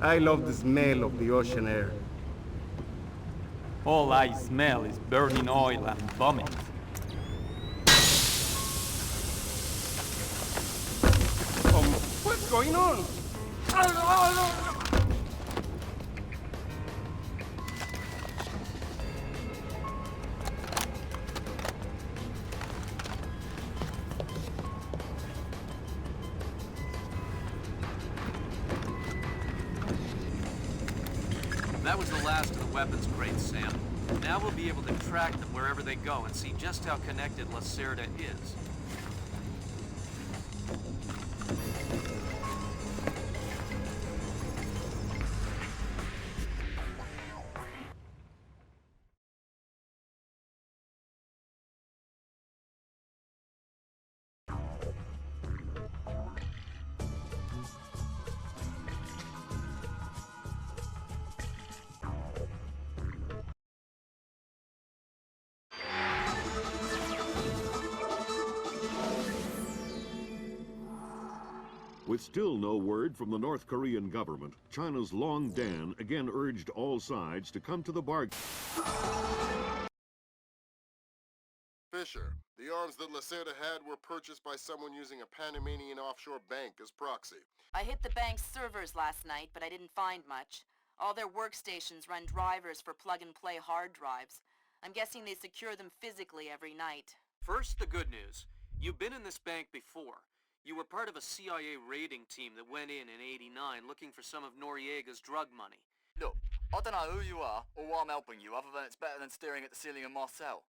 I love the smell of the ocean air. All I smell is burning oil and vomit. What's going on? That was the last of the weapons crates, Sam. Now we'll be able to track them wherever they go and see just how connected Lacerda is. With still no word from the North Korean government, China's Long Dan again urged all sides to come to the bargain. Fisher, the arms that Lacerda had were purchased by someone using a Panamanian offshore bank as proxy. I hit the bank's servers last night, but I didn't find much. All their workstations run drivers for plug-and-play hard drives. I'm guessing they secure them physically every night. First, the good news. You've been in this bank before. You were part of a CIA raiding team that went in '89 looking for some of Noriega's drug money. Look, I don't know who you are or why I'm helping you, other than it's better than staring at the ceiling of my cell.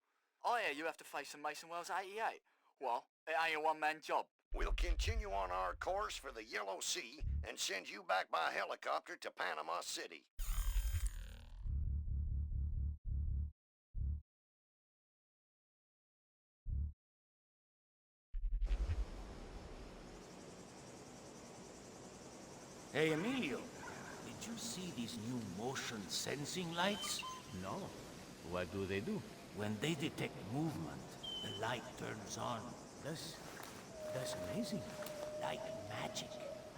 I hear you have to face some Mason Wells 88. Well, it ain't a one-man job. We'll continue on our course for the Yellow Sea and send you back by helicopter to Panama City. Hey, Emilio, did you see these new motion sensing lights? No. What do they do? When they detect movement, the light turns on. That's amazing. Like magic.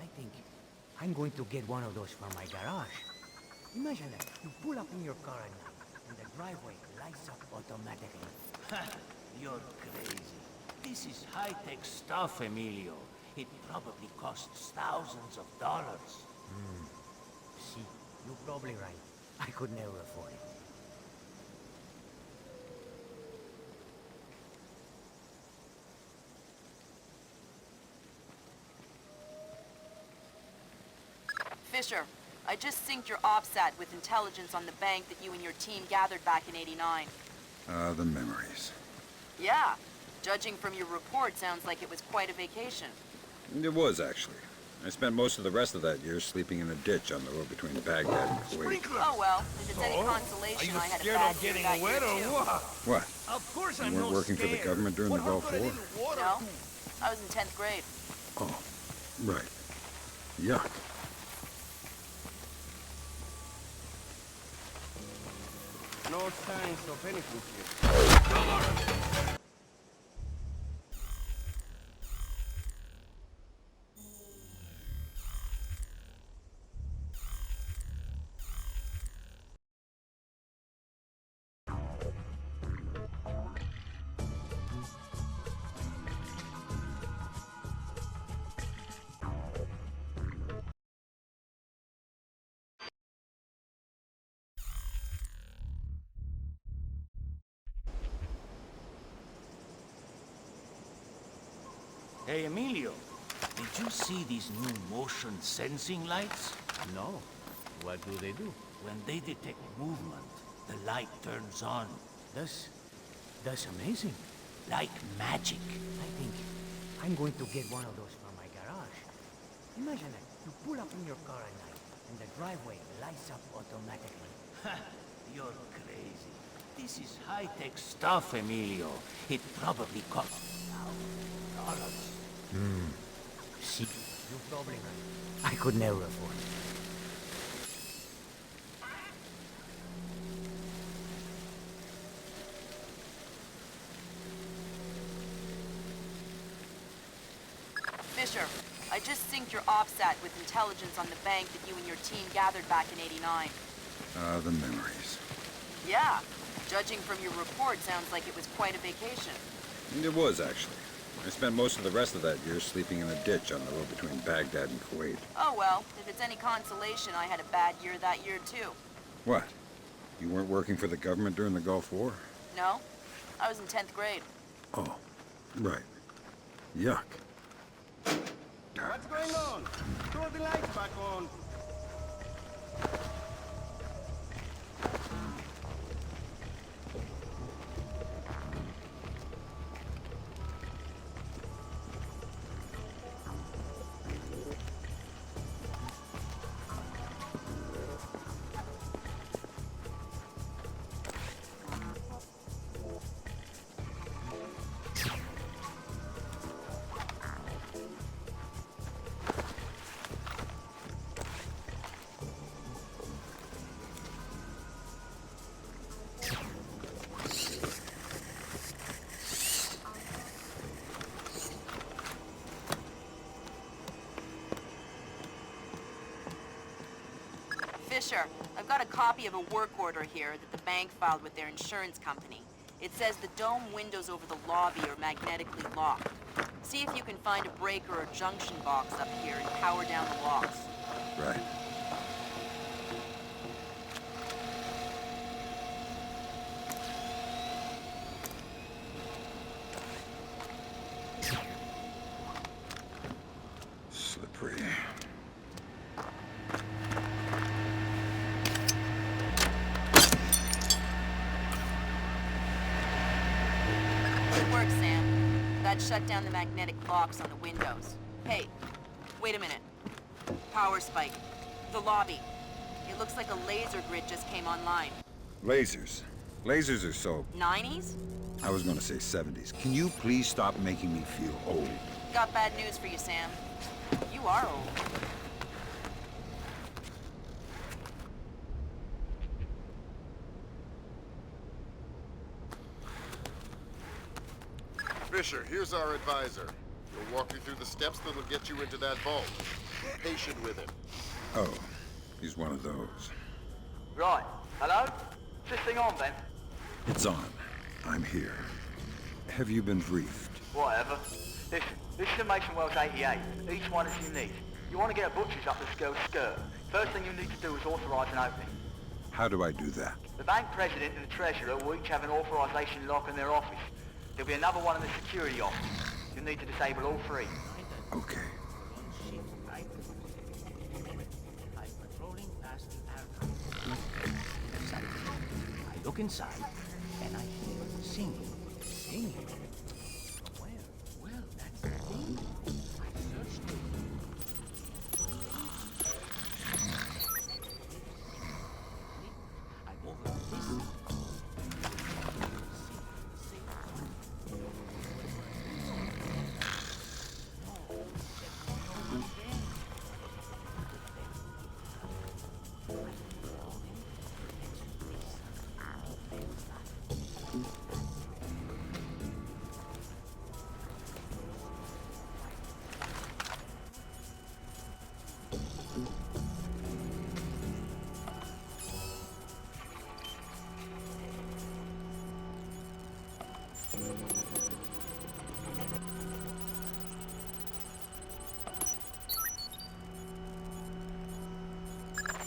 I think I'm going to get one of those for my garage. Imagine that. You pull up in your car at night, and the driveway lights up automatically. You're crazy. This is high-tech stuff, Emilio. It probably costs thousands of dollars. See, you're probably right. I could never afford it. Fisher, I just synced your OPSAT with intelligence on the bank that you and your team gathered back in '89. The memories. Yeah. Judging from your report, sounds like it was quite a vacation. It was, actually. I spent most of the rest of that year sleeping in a ditch on the road between Baghdad and Kuwait. Oh well, if it's any consolation, I had a bad year that year too. What? Of course You I'm weren't not working for the scared. government during the Gulf War? No, I was in 10th grade. Oh, right. Yuck. No signs of anything here. Hey, Emilio, did you see these new motion sensing lights? No. What do they do? When they detect movement, the light turns on. That's amazing. like magic. I think I'm going to get one of those from my garage. Imagine that. You pull up in your car at night, and the driveway lights up automatically. Ha! You're crazy. This is high-tech stuff, Emilio. It probably costs $1,000. See, you probably right. I could never afford it. Fisher, I just synced your OPSAT with intelligence on the bank that you and your team gathered back in '89. The memories. Yeah. Judging from your report, sounds like it was quite a vacation. It was, actually. I spent most of the rest of that year sleeping in a ditch on the road between Baghdad and Kuwait. Oh well, if it's any consolation, I had a bad year that year too. What? You weren't working for the government during the Gulf War? No? I was in 10th grade. Oh, right. Yuck. What's going on? Throw the lights back on. Fisher, I've got a copy of a work order here that the bank filed with their insurance company. It says the dome windows over the lobby are magnetically locked. See if you can find a breaker or junction box up here and power down the locks. Right. Slippery. Good work, Sam. That shut down the magnetic locks on the windows. Hey, wait a minute. Power spike. The lobby. It looks like a laser grid just came online. Lasers. Lasers are so... 90s? I was gonna say 70s. Can you please stop making me feel old? Got bad news for you, Sam. You are old. Fisher, here's our advisor. He'll walk you through the steps that'll get you into that vault. Be patient with him. Oh, he's one of those. Right. Hello? Is this thing on, then? It's on. I'm here. Have you been briefed? Whatever. Listen, this is the Mason Wells 88. Each one is unique. You want to get a butcher's up the girl's skirt. First thing you need to do is authorize an opening. How do I do that? The bank president and the treasurer will each have an authorization lock in their office. There'll be another one in the security office. You'll need to disable all three. Okay. I look inside, and I hear singing. Singing? Where? Well, that's the thing. I searched it. I'm over this.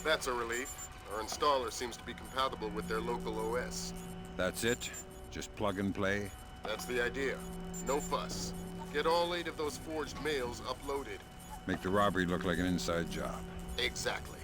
That's a relief. Our installer seems to be compatible with their local OS. That's it? Just plug and play? That's the idea. No fuss. Get all 8 of those forged mails uploaded. Make the robbery look like an inside job. Exactly.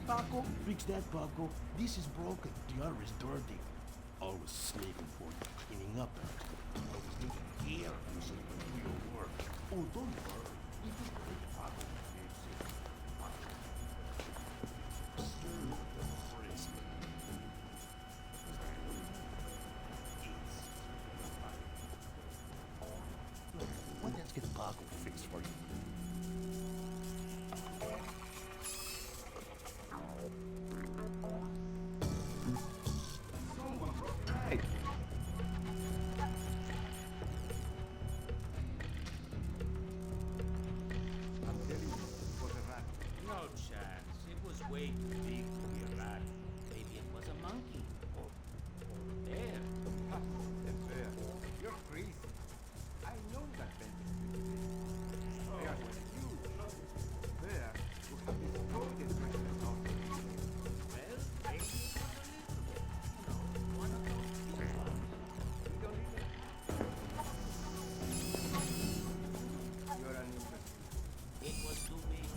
Paco? Fix that, Paco. This is broken. The other is dirty. Always slaving for you, cleaning up after. Always needing gear for some real work. Oh, don't worry. If you break Paco to fix it. Look, let's get Paco fixed for you. No chance. It was way too big to be a rat. Maybe it was a monkey. Or a bear. A bear. You're crazy. I know that bear. Bear was huge. Bear would have destroyed the president's office. Well, maybe it was a little bit. You know, one of those big ones. You don't even... You're an imbecile. It was too big.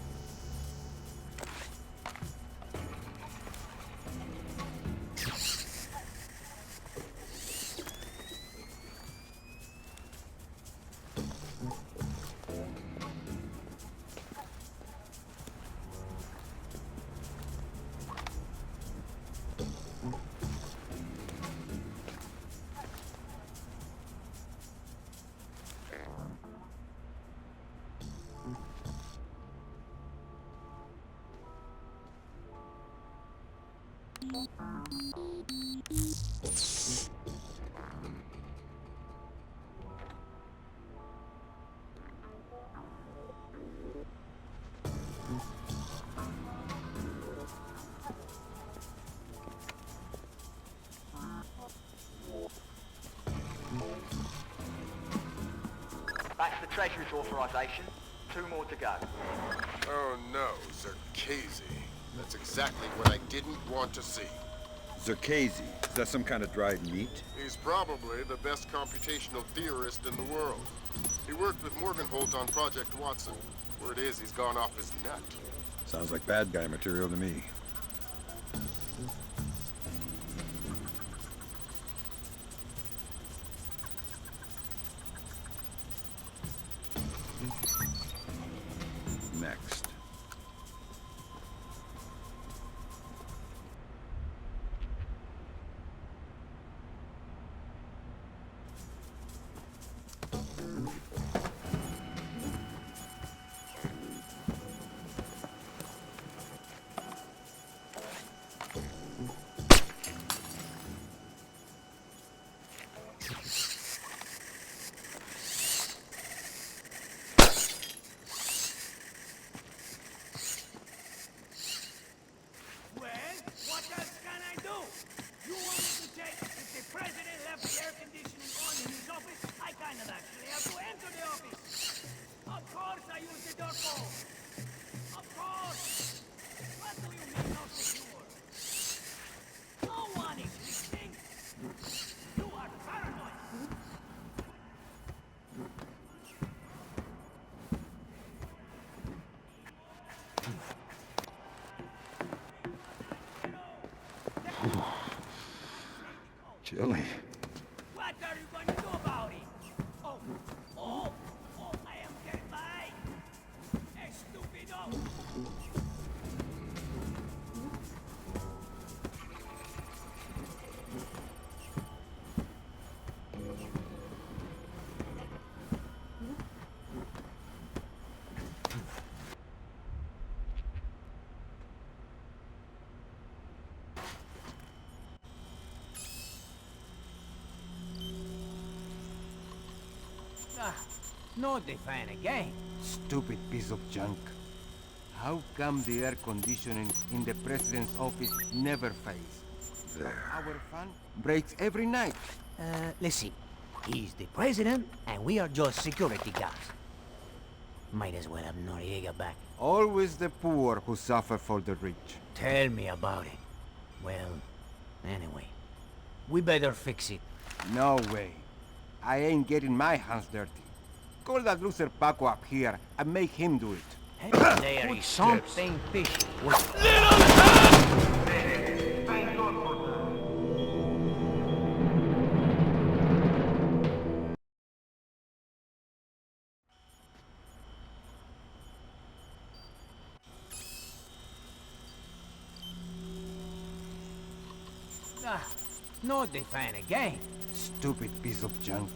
That's the Treasury's authorization. 2 more to go. Oh no, Zerkezi. That's exactly what I didn't want to see. Zerkezi, is that some kind of dried meat? He's probably the best computational theorist in the world. He worked with Morgenholt on Project Watson. Word is, he's gone off his nut. Sounds like bad guy material to me. Next. Chilly. What are you going to do about it? Oh, I am getting by. Stupido. Not the fan again. Stupid piece of junk. How come the air conditioning in the president's office never fails? There. Our fan breaks every night. Let's see. He's the president, and we are just security guards. Might as well have Noriega back. Always the poor who suffer for the rich. Tell me about it. Well, anyway, we better fix it. No way. I ain't getting my hands dirty. Call that loser Paco up here and make him do it. Hey, there is something fishy. Little Not the fan again. Stupid piece of junk.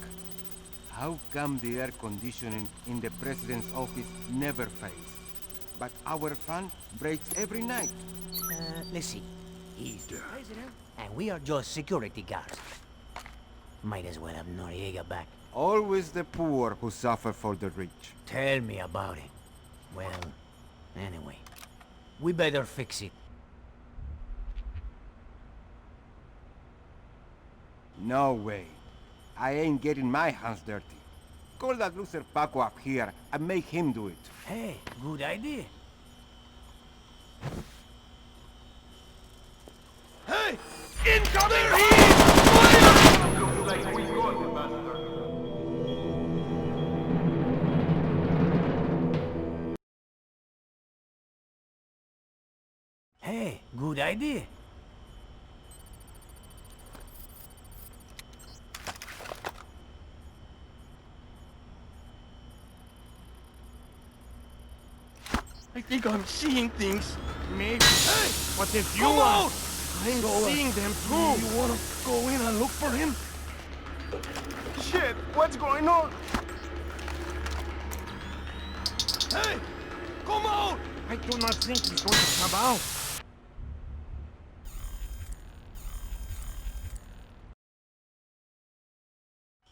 How come the air conditioning in the president's office never fails? But our fan breaks every night. Let's see. He's the president, and we are just security guards. Might as well have Noriega back. Always the poor who suffer for the rich. Tell me about it. Well, anyway, we better fix it. No way. I ain't getting my hands dirty. Call that loser Paco up here and make him do it. Hey, good idea. Hey! Incoming heat! Looks like we got the bastard. Hey, good idea. I think I'm seeing things. Maybe. Hey! What if you are? I'm seeing them too. You wanna go in and look for him? Shit! What's going on? Hey! Come out! I do not think he's going to come out.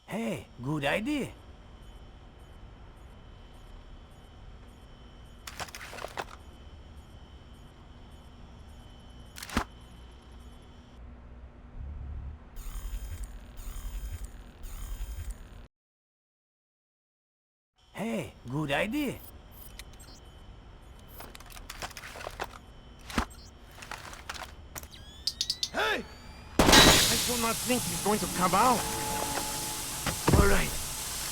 Hey, good idea. Hey, good idea. Hey! I do not think he's going to come out. All right.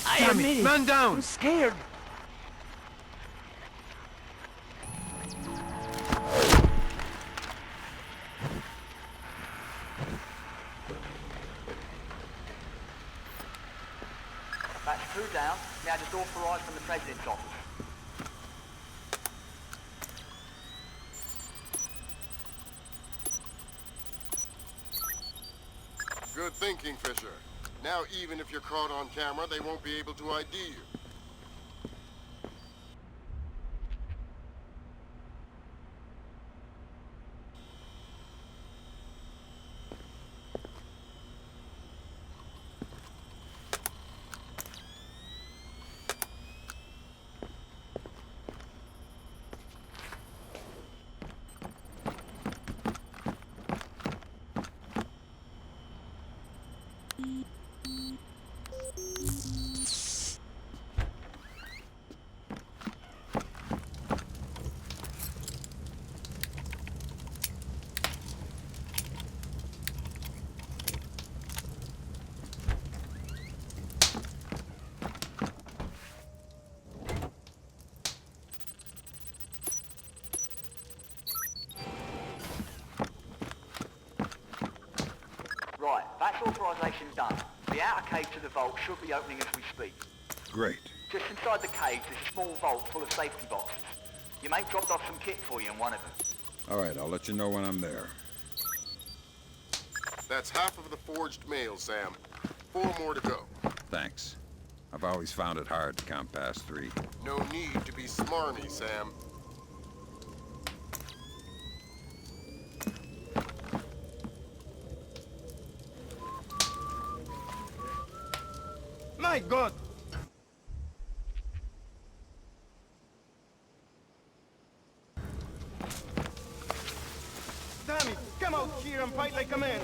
I admit it. Man down. I'm scared. That's 2 down. Now just authorised from the President's office. Good thinking, Fisher. Now, even if you're caught on camera, they won't be able to ID you. Right, that's authorisation done. The outer cage to the vault should be opening as we speak. Great. Just inside the cage, there's a small vault full of safety boxes. Your mate dropped off some kit for you in one of them. All right, I'll let you know when I'm there. That's half of the forged mail, Sam. 4 more to go. Thanks. I've always found it hard to count past 3. No need to be smarmy, Sam. My God! Damn it! Come out here and fight like a man!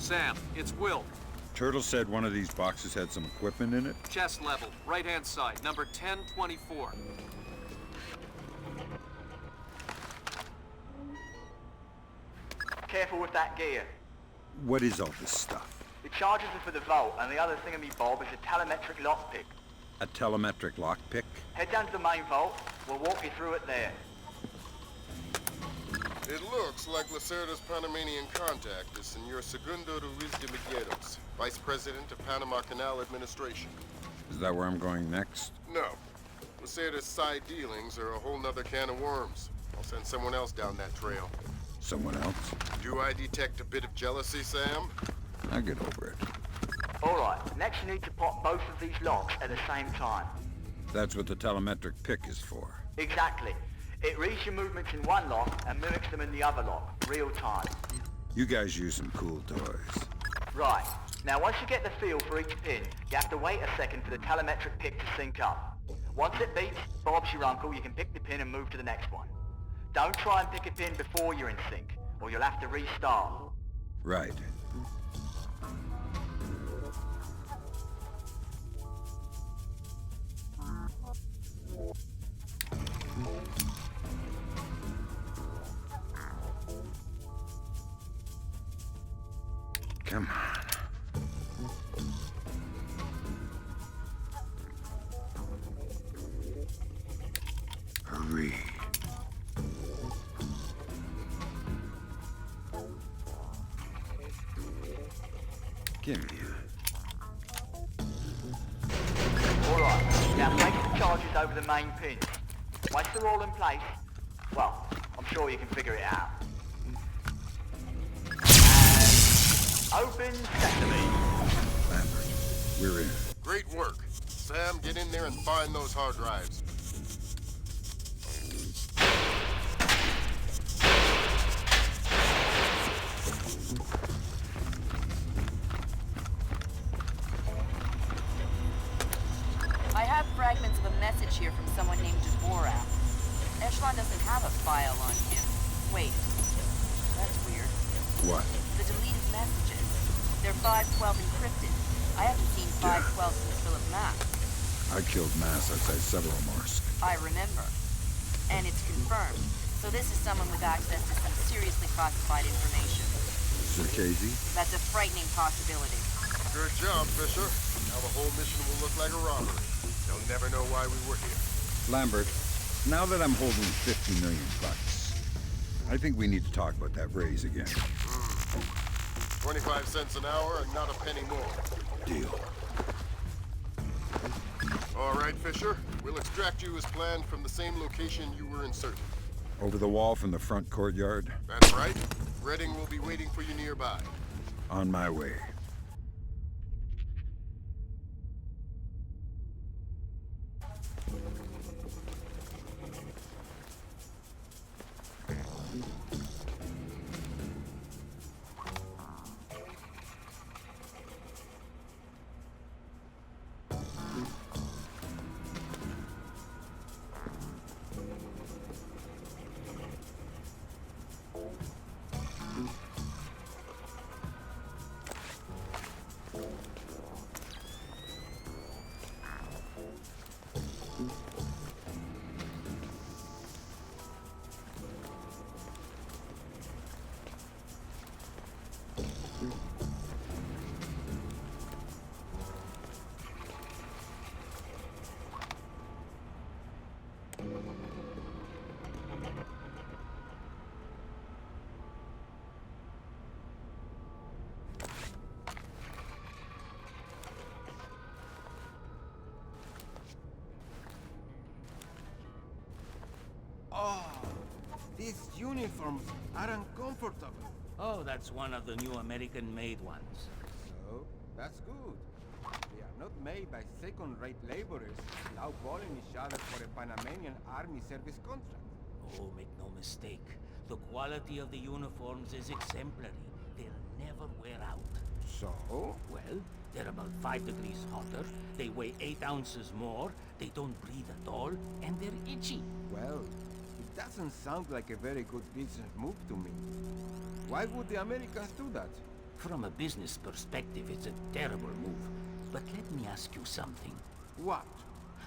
Sam, it's Will. Turtle said one of these boxes had some equipment in it. Chest level, right-hand side, number 1024. Careful with that gear. What is all this stuff? The charges are for the vault, and the other thingamy-bob is a telemetric lockpick. A telemetric lockpick? Head down to the main vault. We'll walk you through it there. It looks like Lacerda's Panamanian contact is Senor Segundo Ruiz de Miguelos, Vice President of Panama Canal Administration. Is that where I'm going next? No. Lacerda's side dealings are a whole nother can of worms. I'll send someone else down that trail. Someone else? Do I detect a bit of jealousy, Sam? I'll get over it. Alright, next you need to pop both of these locks at the same time. That's what the telemetric pick is for. Exactly. It reads your movements in one lock and mimics them in the other lock, real time. You guys use some cool toys. Right. Now once you get the feel for each pin, you have to wait a second for the telemetric pick to sync up. Once it beeps, Bob's your uncle, you can pick the pin and move to the next one. Don't try and pick a pin before you're in sync, or you'll have to restart. Right. Come on. Hurry. Give me Alright, now place the charges over the main pins. Once they're all in place, well, I'm sure you can figure it out. And open sesame. Lambert, we're in. Great work. Sam, get in there and find those hard drives. I have fragments of a message here from someone named Dvorak. Echelon doesn't have a file on him. Wait, that's weird. What? The deleted messages. They're 512 encrypted. I haven't seen 512 since Philip Mass. I killed Mass outside Severomorsk. I remember. And it's confirmed. So this is someone with access to some seriously classified information. Circazy? That's a frightening possibility. Good job, Fisher. Now the whole mission will look like a robbery. They'll never know why we were here. Lambert, now that I'm holding 50 million bucks, I think we need to talk about that raise again. 25 cents an hour and not a penny more. Deal. All right, Fisher. We'll extract you as planned from the same location you were inserted. Over the wall from the front courtyard? That's right. Redding will be waiting for you nearby. On my way. Oh, these uniforms are uncomfortable. Oh, that's one of the new American-made ones. So, that's good. They are not made by second-rate laborers lowballing each other for a Panamanian army service contract. Oh, make no mistake. The quality of the uniforms is exemplary. They'll never wear out. So? Well, they're about 5 degrees hotter, they weigh 8 ounces more, they don't breathe at all, and they're itchy. Well, it doesn't sound like a very good business move to me. Why would the Americans do that? From a business perspective, it's a terrible move. But let me ask you something. What?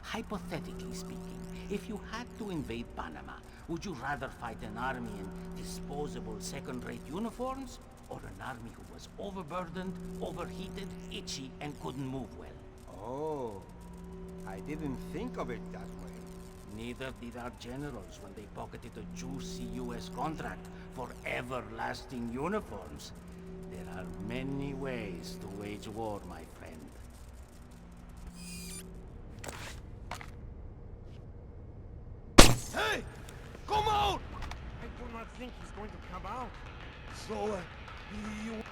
Hypothetically speaking, if you had to invade Panama, would you rather fight an army in disposable second-rate uniforms, or an army who was overburdened, overheated, itchy, and couldn't move well? Oh, I didn't think of it that way. Neither did our generals when they pocketed a juicy US contract for everlasting uniforms. There are many ways to wage war, my friend. Hey! Come out! I do not think he's going to come out. So, you...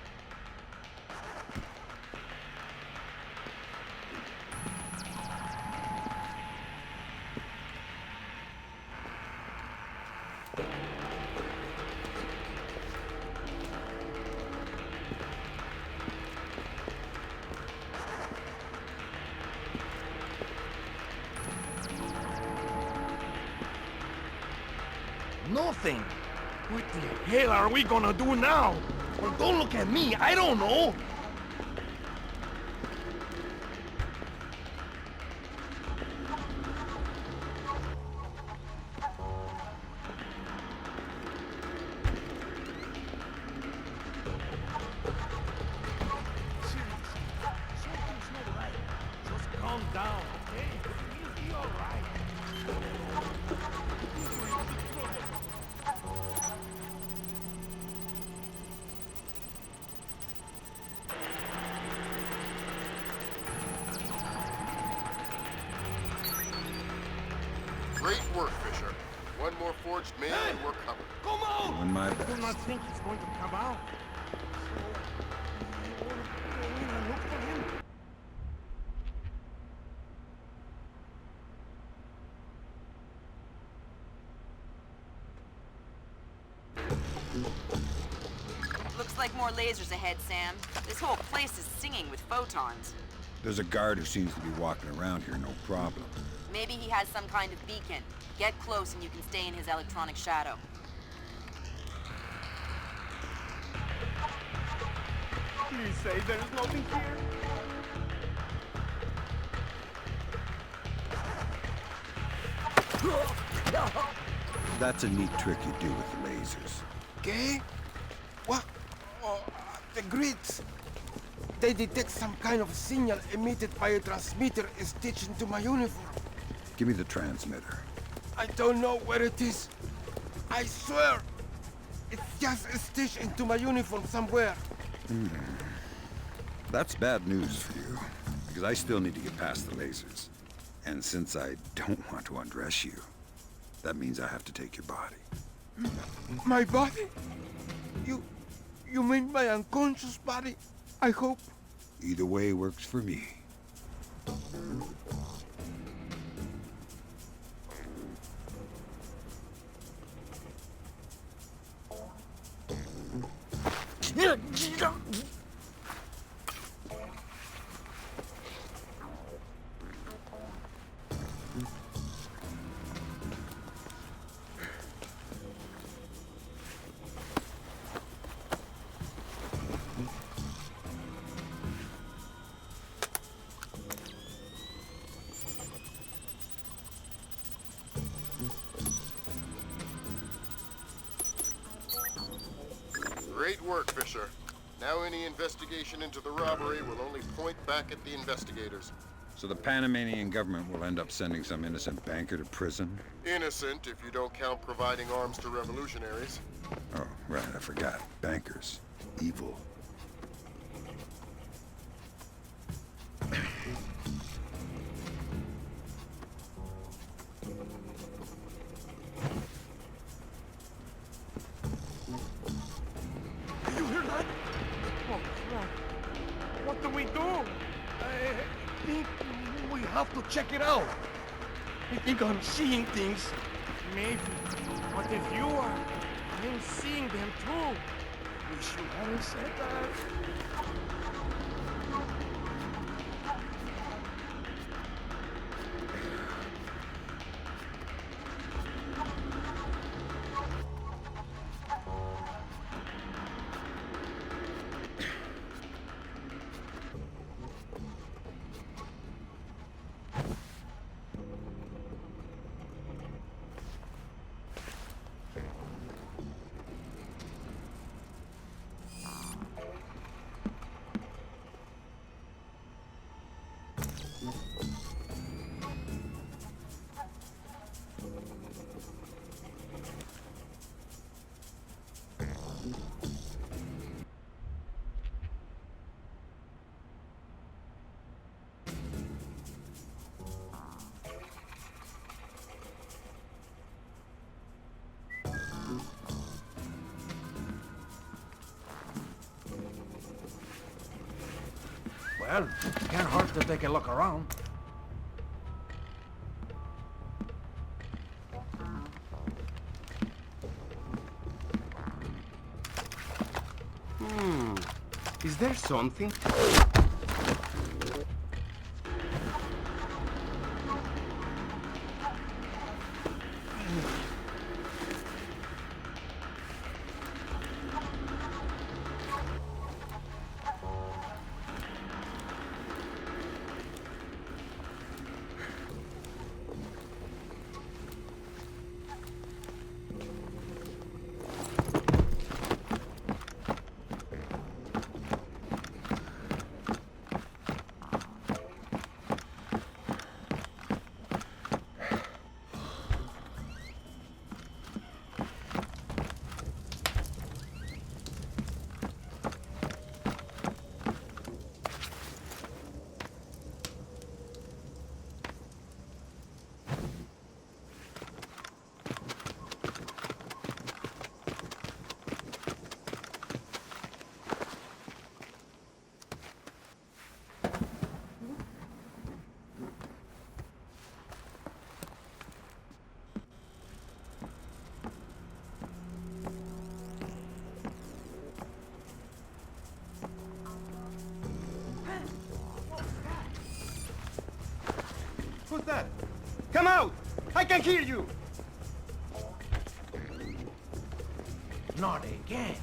Nothing. What the hell are we gonna do now? Well, don't look at me. I don't know. Something's not right. Just calm down, okay? You'll be all right. Great work, Fisher. One more forged mail and we're covered. Come on! Doing my I do best. not think he's going to come out. So, you want to go in and look for him? Looks like more lasers ahead, Sam. This whole place is singing with photons. There's a guard who seems to be walking around here, no problem. Maybe he has some kind of beacon. Get close and you can stay in his electronic shadow. Please say there's nothing here. That's a neat trick you do with the lasers. Okay? What? Oh, the grids. They detect some kind of signal emitted by a transmitter stitched into my uniform. Give me the transmitter. I don't know where it is. I swear. It's just stitched into my uniform somewhere. That's bad news for you, because I still need to get past the lasers. And since I don't want to undress you, that means I have to take your body. My body? You mean my unconscious body? I hope. Either way works for me. Great work, Fisher. Now any investigation into the robbery will only point back at the investigators. So the Panamanian government will end up sending some innocent banker to prison? Innocent, if you don't count providing arms to revolutionaries. Oh, right, I forgot. Bankers. Evil. You hear that? Oh, crap. What do we do? I think we have to check it out. I think I'm seeing things. Maybe. But if you are, I'm seeing them too. Wish you hadn't said that. Well, can't hurt to take a look around. Is there something? Who's that? Come out! I can hear you! Not again.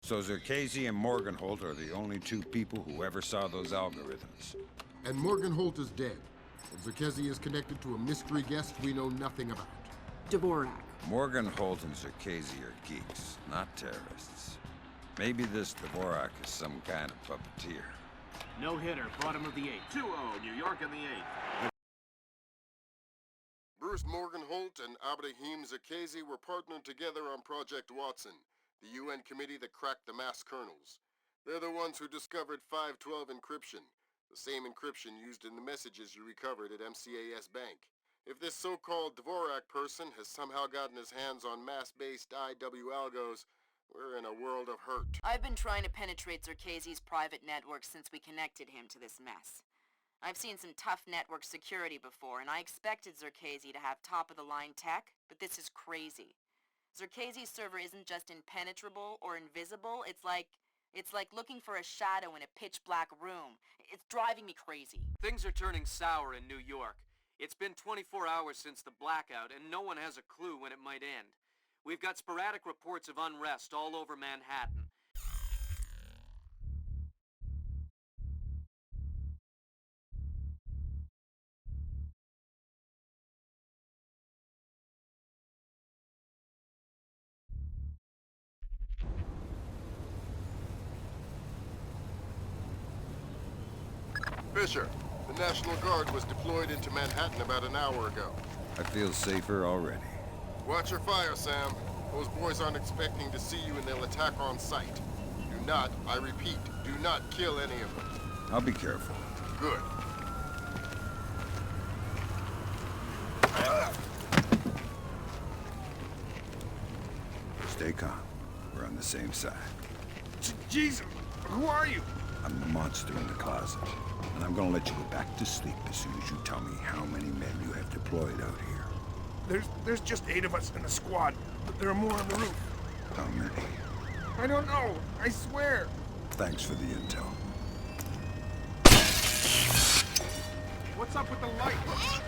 So Zerkezi and Morgenholt are the only two people who ever saw those algorithms. And Morgenholt is dead. And Zerkezi is connected to a mystery guest we know nothing about. Dvorak. Morgenholt and Zerkezi are geeks, not terrorists. Maybe this Dvorak is some kind of puppeteer. No hitter, bottom of the 8th. 2-0, New York in the 8th. Bruce Morgenholt and Abraham Zerkezi were partnered together on Project Watson, the UN committee that cracked the mass kernels. They're the ones who discovered 512 encryption, the same encryption used in the messages you recovered at MCAS Bank. If this so-called Dvorak person has somehow gotten his hands on mass-based IW algos, we're in a world of hurt. I've been trying to penetrate Zerkezi's private network since we connected him to this mess. I've seen some tough network security before, and I expected Zerkezi to have top-of-the-line tech, but this is crazy. Zerkezi's server isn't just impenetrable or invisible, it's like looking for a shadow in a pitch-black room. It's driving me crazy. Things are turning sour in New York. It's been 24 hours since the blackout, and no one has a clue when it might end. We've got sporadic reports of unrest all over Manhattan. Fisher, the National Guard was deployed into Manhattan about an hour ago. I feel safer already. Watch your fire, Sam. Those boys aren't expecting to see you and they'll attack on sight. Do not, I repeat, do not kill any of them. I'll be careful. Good. Stay calm. We're on the same side. Jesus, who are you? I'm the monster in the closet. And I'm gonna let you go back to sleep as soon as you tell me how many men you have deployed out here. There's just 8 of us in the squad, but there are more on the roof. How many? I don't know, I swear. Thanks for the intel. What's up with the light?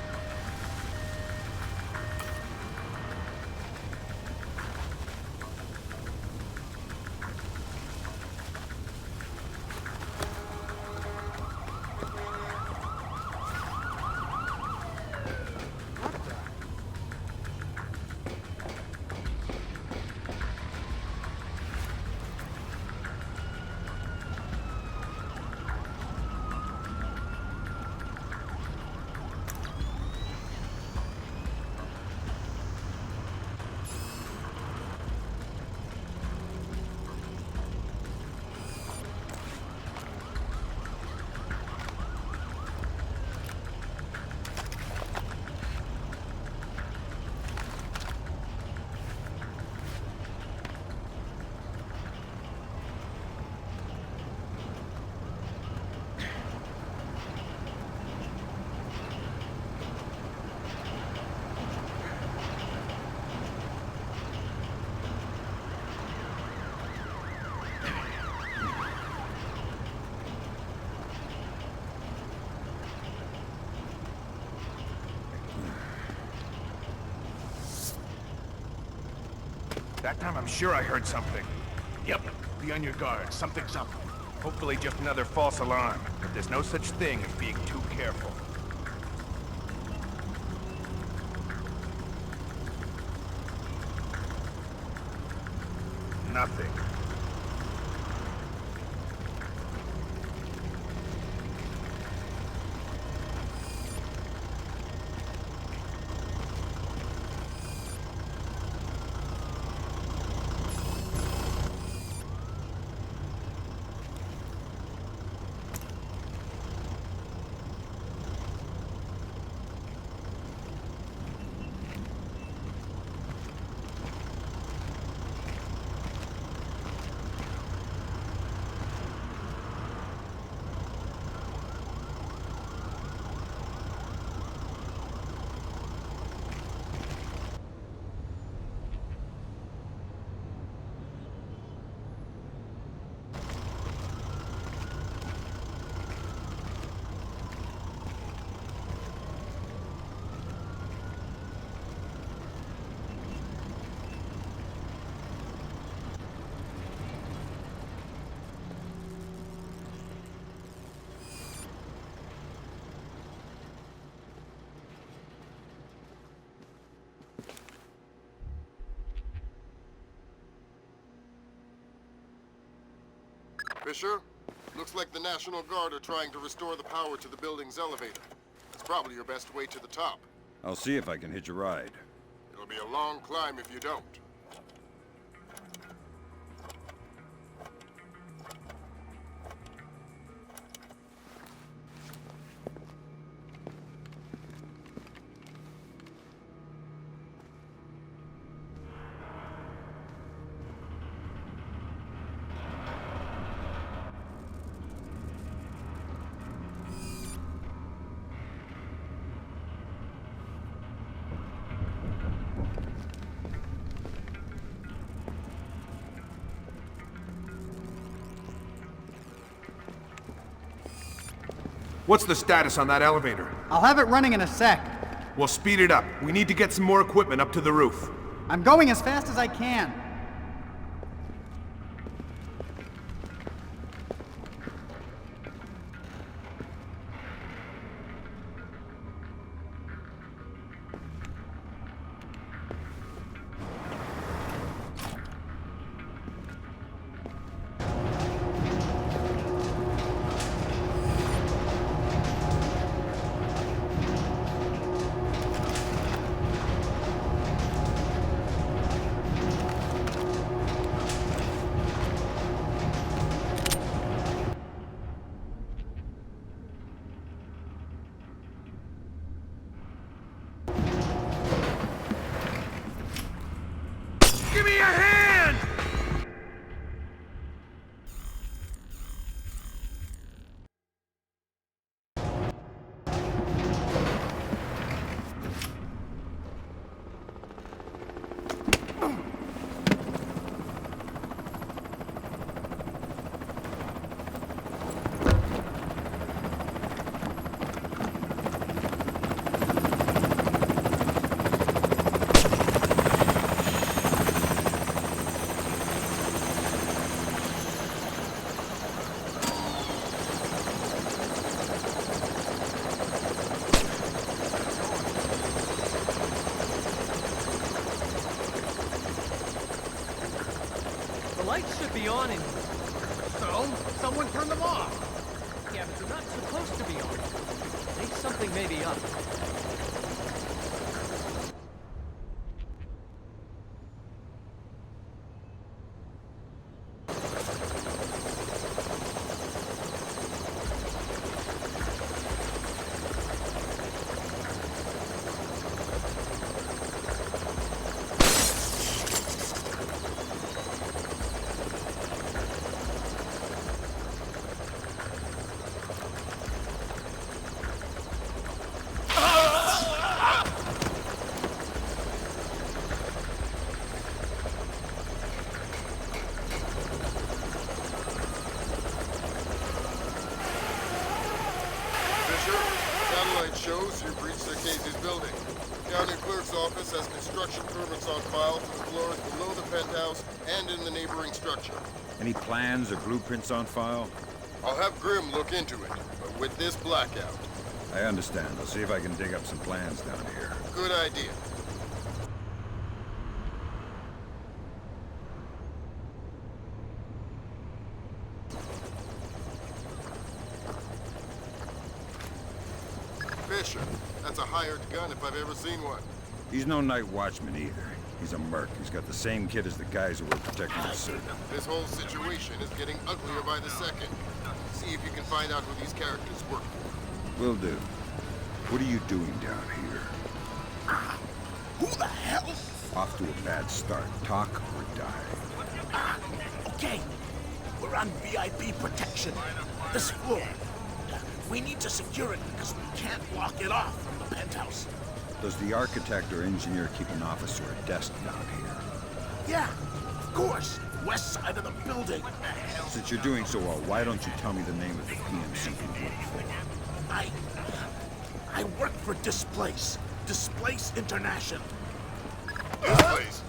That time I'm sure I heard something. Yep, be on your guard. Something's up. Hopefully just another false alarm. But there's no such thing as being too careful. Nothing. Fisher, looks like the National Guard are trying to restore the power to the building's elevator. It's probably your best way to the top. I'll see if I can hitch a ride. It'll be a long climb if you don't. What's the status on that elevator? I'll have it running in a sec. We'll speed it up. We need to get some more equipment up to the roof. I'm going as fast as I can. lights should be on in here. So? Someone turned them off. Yeah, but they're not supposed to be on. I think something may be up. Shows you breached the Casey's building. County Clerk's office has construction permits on file for the floors below the penthouse and in the neighboring structure. Any plans or blueprints on file? I'll have Grim look into it, but with this blackout. I understand. I'll see if I can dig up some plans down here. Good idea. Fisher, that's a hired gun if I've ever seen one. He's no night watchman either. He's a merc. He's got the same kit as the guys who were protecting the circuit. This whole situation is getting uglier by the second. See if you can find out who these characters work for. Will do. What are you doing down here? Who the hell? Off to a bad start. Talk or die. Okay. We're on VIP protection. This floor. We need to secure it because we can't lock it off from the penthouse. Does the architect or engineer keep an office or a desk down here? Yeah, of course. West side of the building. Since you're doing so well, why don't you tell me the name of the PMC you work for? I work for Displace. Displace International. Displace?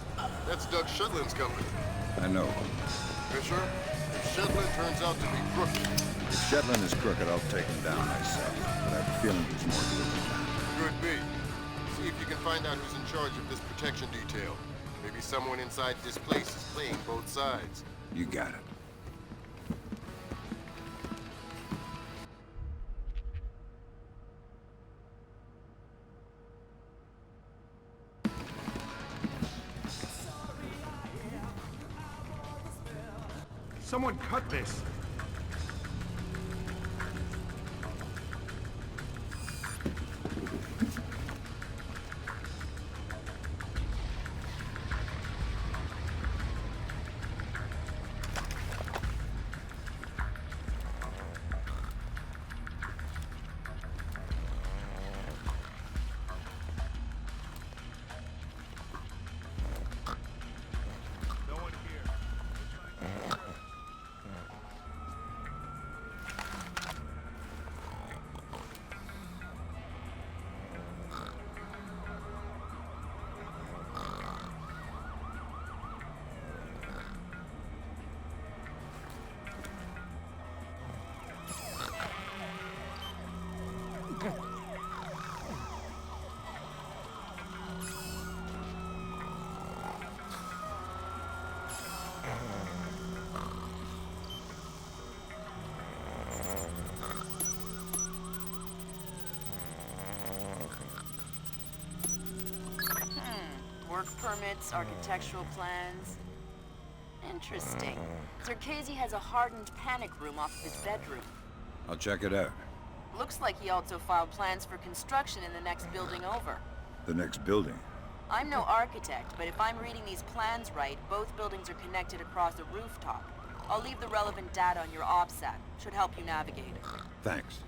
That's Doug Shetland's company. I know. Fisher, if Shetland turns out to be crooked... If Shetland is crooked, I'll take him down myself. But I have a feeling he's more good than that. Could be. See if you can find out who's in charge of this protection detail. Maybe someone inside this place is playing both sides. You got it. Someone cut this. Work permits, architectural plans. Interesting. Sirkesi has a hardened panic room off of his bedroom. I'll check it out. Looks like he also filed plans for construction in the next building over. The next building? I'm no architect, but if I'm reading these plans right, both buildings are connected across a rooftop. I'll leave the relevant data on your OPSAT. Should help you navigate it. Thanks.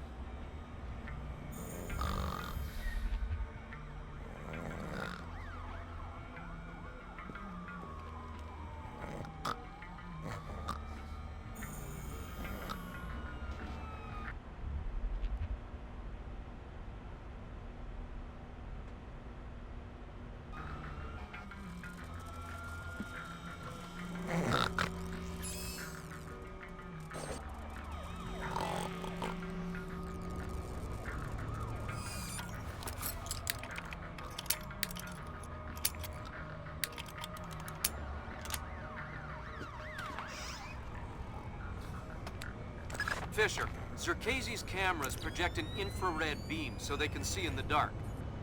Fisher, Zerkezi's cameras project an infrared beam so they can see in the dark.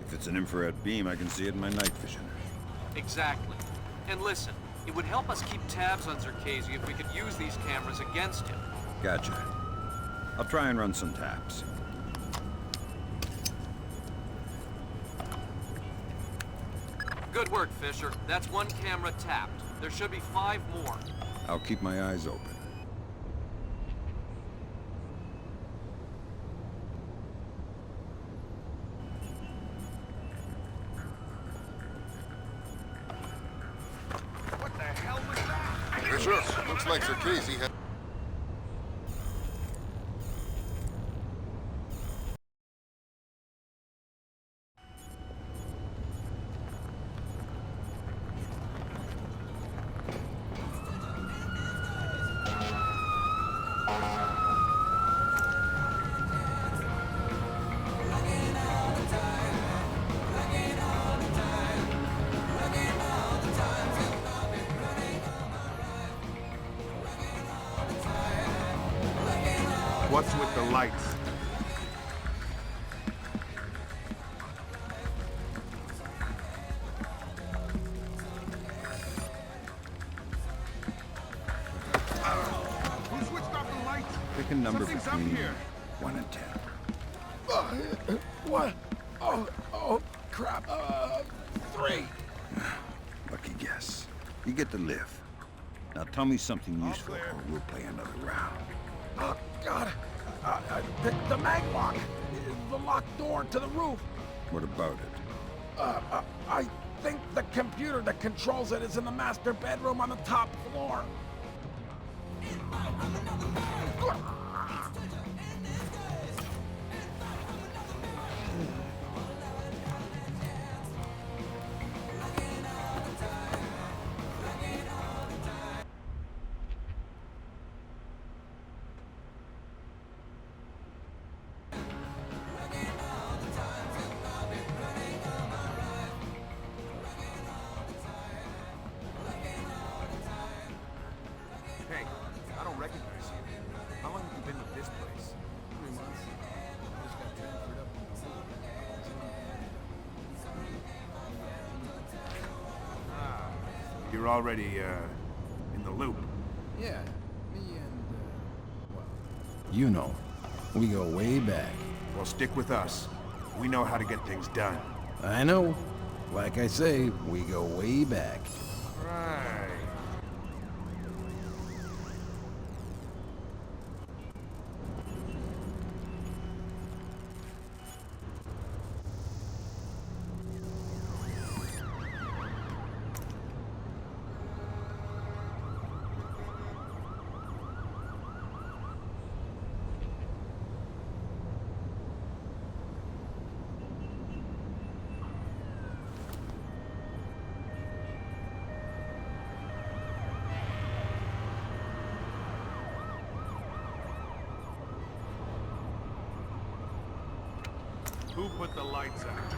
If it's an infrared beam, I can see it in my night vision. Exactly. And listen, it would help us keep tabs on Zerkezi if we could use these cameras against him. Gotcha. I'll try and run some taps. Good work, Fisher. That's one camera tapped. There should be 5 more. I'll keep my eyes open. What the hell was that? Fisher, looks like Zerkezi had... What's with the lights? Who switched off the lights? Pick a number Something's up between here. 1 and 10. What? Oh, crap. 3. Lucky guess. You get to live. Now tell me something useful, or we'll play another round. Oh, God. The mag lock. The locked door to the roof. What about it? I think the computer that controls it is in the master bedroom on the top floor. Hey, I don't recognize you. How long have you been with this place? 3 months. Just got transferred up from the You're already, in the loop. Yeah, me and, well... You know, we go way back. Well, stick with us. We know how to get things done. I know. Like I say, we go way back. Right. Who put the lights out?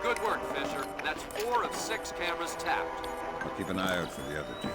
Good work, Fisher. That's 4 of 6 cameras tapped. I'll keep an eye out for the other 2.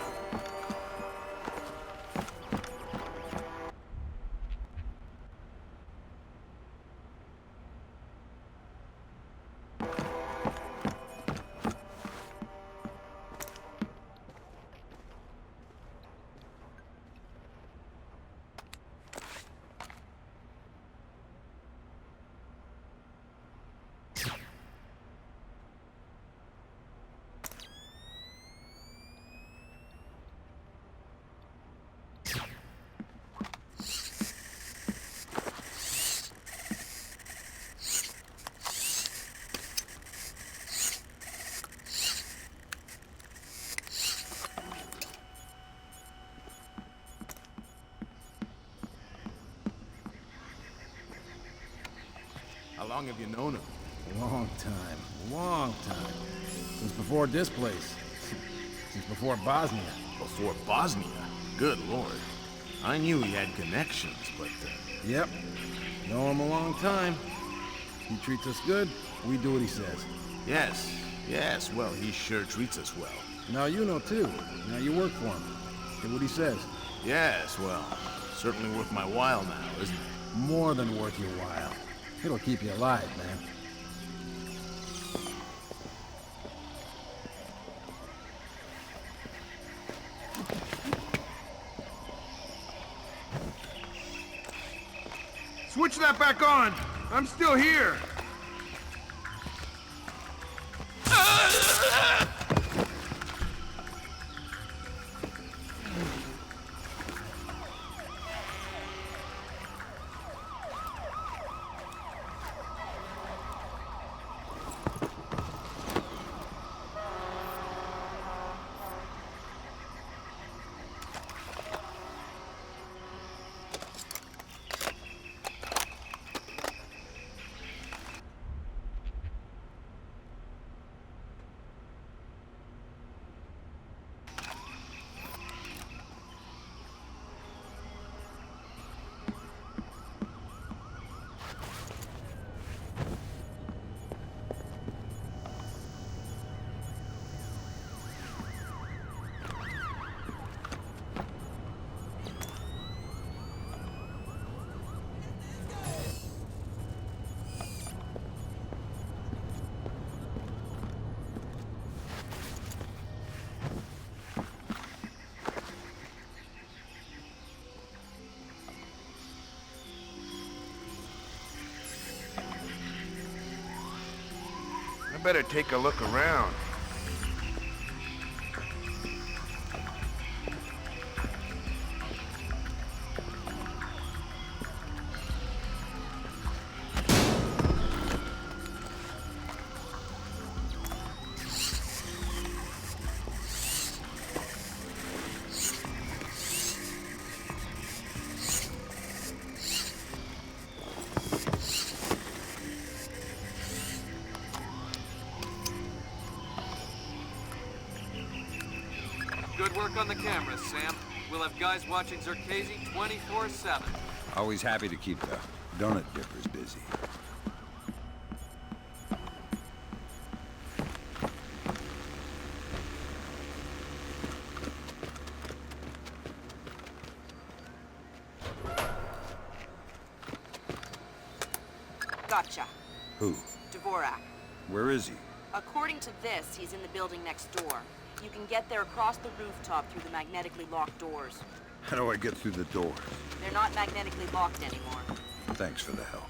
How long have you known him? A long time. Since before this place. Since before Bosnia. Before Bosnia? Good lord. I knew he had connections, but... Yep. Know him a long time. He treats us good, we do what he says. Yes, well, he sure treats us well. Now you know too. Now you work for him. Do what he says. Yes, well, certainly worth my while now, isn't it? More than worth your while. It'll keep you alive, man. Switch that back on! I'm still here! I better take a look around. Good work on the cameras, Sam. We'll have guys watching Zherkezhi 24/7. Always happy to keep the donut dippers busy. Gotcha. Who? Dvorak. Where is he? According to this, he's in the building next door. You can get there across the rooftop through the magnetically locked doors. How do I get through the door? They're not magnetically locked anymore. Thanks for the help.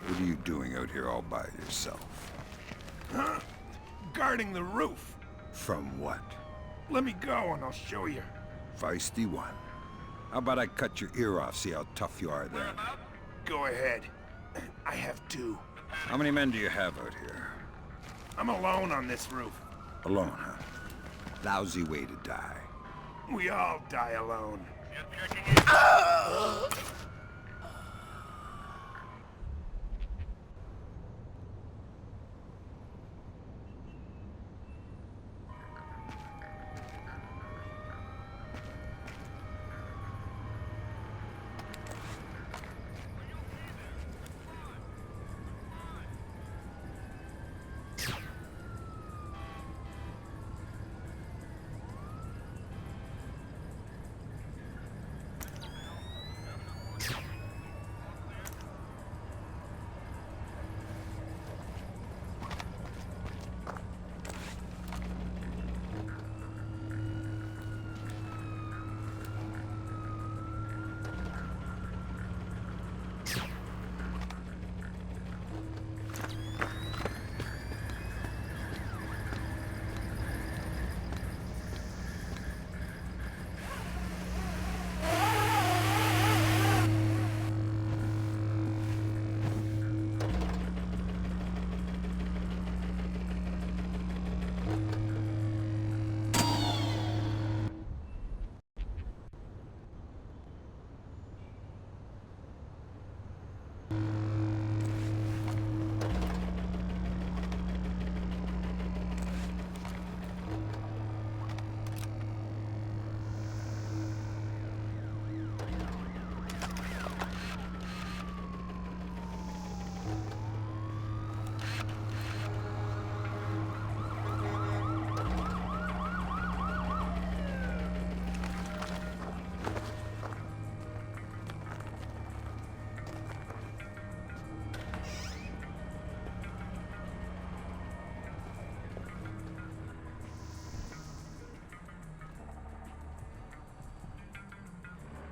What are you doing out here all by yourself? Huh? Guarding the roof. From what? Let me go and I'll show you. Feisty one. How about I cut your ear off, see how tough you are then? Go ahead. I have two. How many men do you have out here? I'm alone on this roof. Alone, huh? Lousy way to die. We all die alone.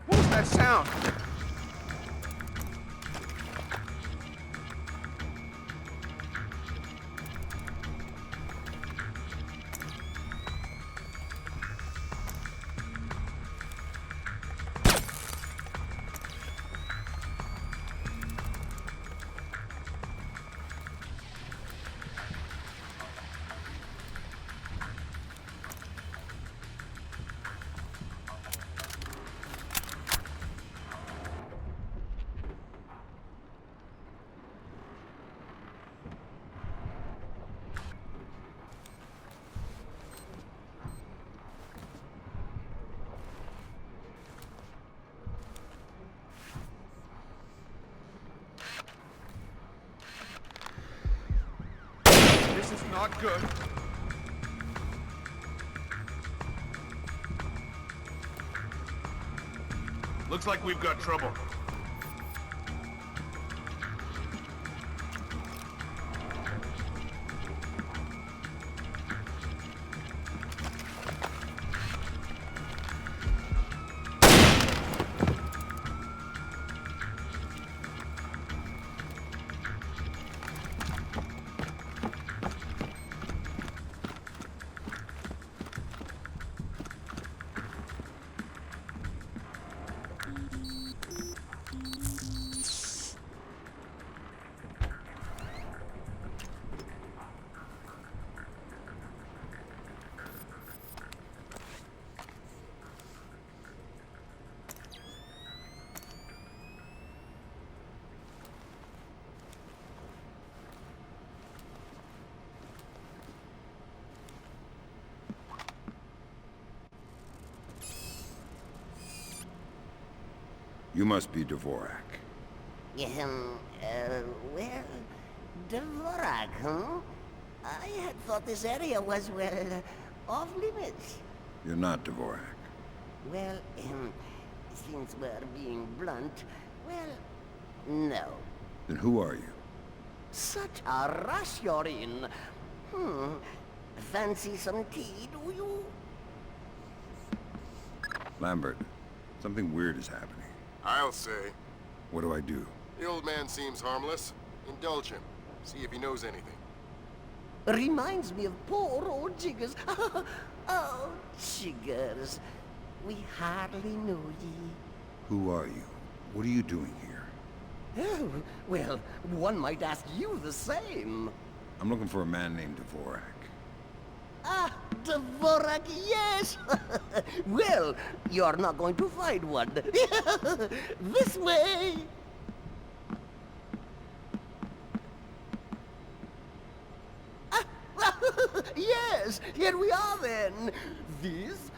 What was that sound? not good. Looks like we've got trouble. You must be Dvorak. Well, Dvorak, huh? I had thought this area was, well, off limits. You're not Dvorak. Well, since we're being blunt, well, no. Then who are you? Such a rush you're in. Fancy some tea, do you? Lambert, something weird is happening. I'll say. What do I do? The old man seems harmless. Indulge him. See if he knows anything. Reminds me of poor old Jiggers. Oh, Jiggers. We hardly knew ye. Who are you? What are you doing here? Oh, well, one might ask you the same. I'm looking for a man named Dvorak. Ah, Dvorak, yes! Well, you're not going to find one. This way! Yes, here we are then. This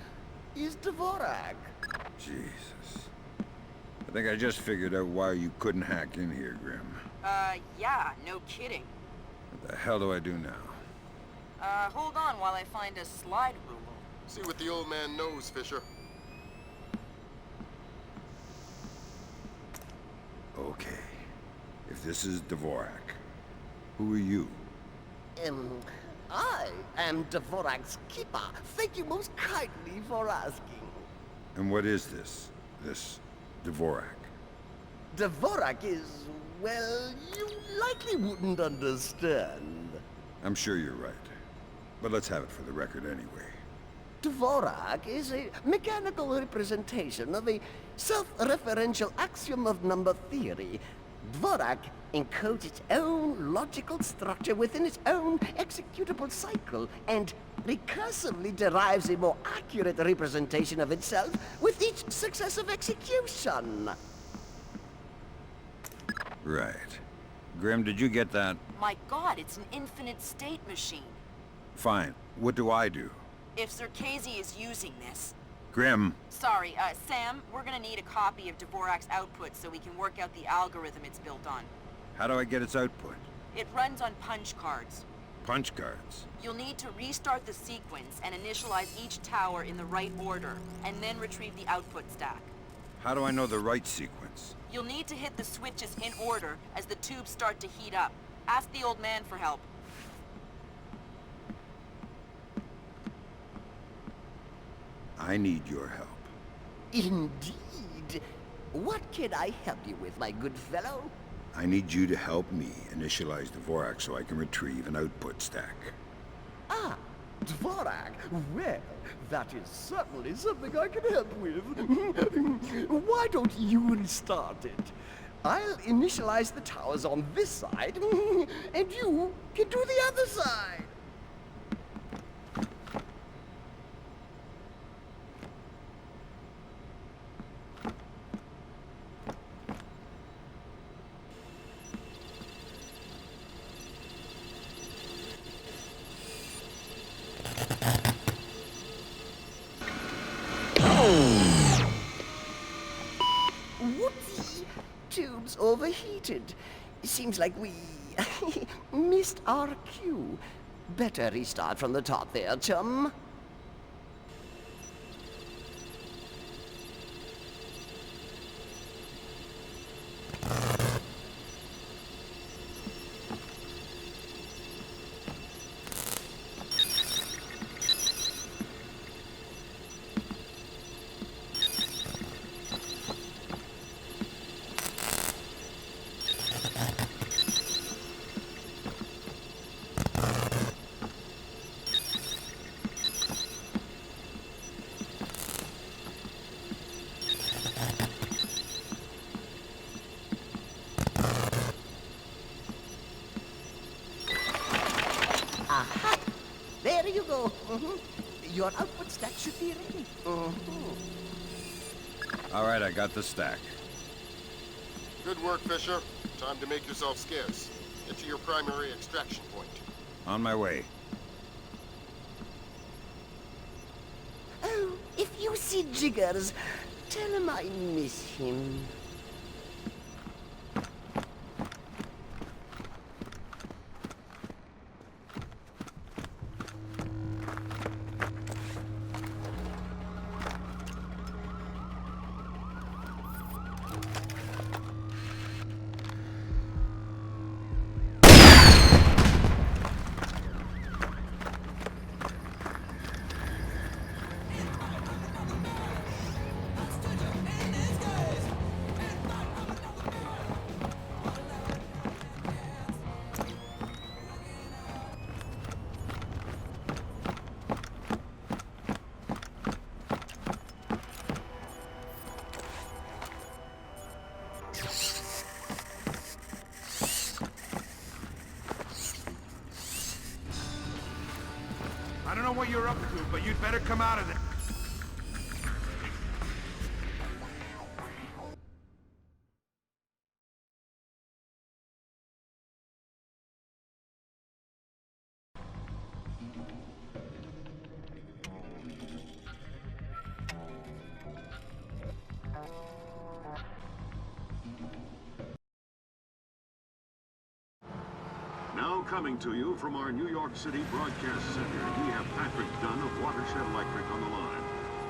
is Dvorak. Jesus. I think I just figured out why you couldn't hack in here, Grim. Yeah, no kidding. What the hell do I do now? Hold on while I find a slide rule. See what the old man knows, Fisher. Okay. If this is Dvorak, who are you? I am Dvorak's keeper. Thank you most kindly for asking. And what is this Dvorak? Dvorak is, well, you likely wouldn't understand. I'm sure you're right. But let's have it for the record anyway. Dvorak is a mechanical representation of a self-referential axiom of number theory. Dvorak encodes its own logical structure within its own executable cycle, and recursively derives a more accurate representation of itself with each successive execution. Right. Grim, did you get that? My god, it's an infinite state machine. Fine. What do I do? If Circazi is using this... Grim. Sorry, Sam, we're gonna need a copy of Dvorak's output so we can work out the algorithm it's built on. How do I get its output? It runs on punch cards. Punch cards? You'll need to restart the sequence and initialize each tower in the right order, and then retrieve the output stack. How do I know the right sequence? You'll need to hit the switches in order as the tubes start to heat up. Ask the old man for help. I need your help. Indeed. What can I help you with, my good fellow? I need you to help me initialize Dvorak so I can retrieve an output stack. Ah, Dvorak. Well, that is certainly something I can help with. Why don't you restart it? I'll initialize the towers on this side, and you can do the other side. Whoopsie! Tube's overheated. Seems like we missed our cue. Better restart from the top there, chum. Aha! There you go. Your output stack should be ready. All right, I got the stack. Good work, Fisher. Time to make yourself scarce. Get to your primary extraction point. On my way. Oh, if you see Jiggers, tell him I miss him. I don't know what you're up to, but you'd better come out of there. Now coming to you from our New York City broadcast center, we have Patrick Dunn of Watershed Electric on the line.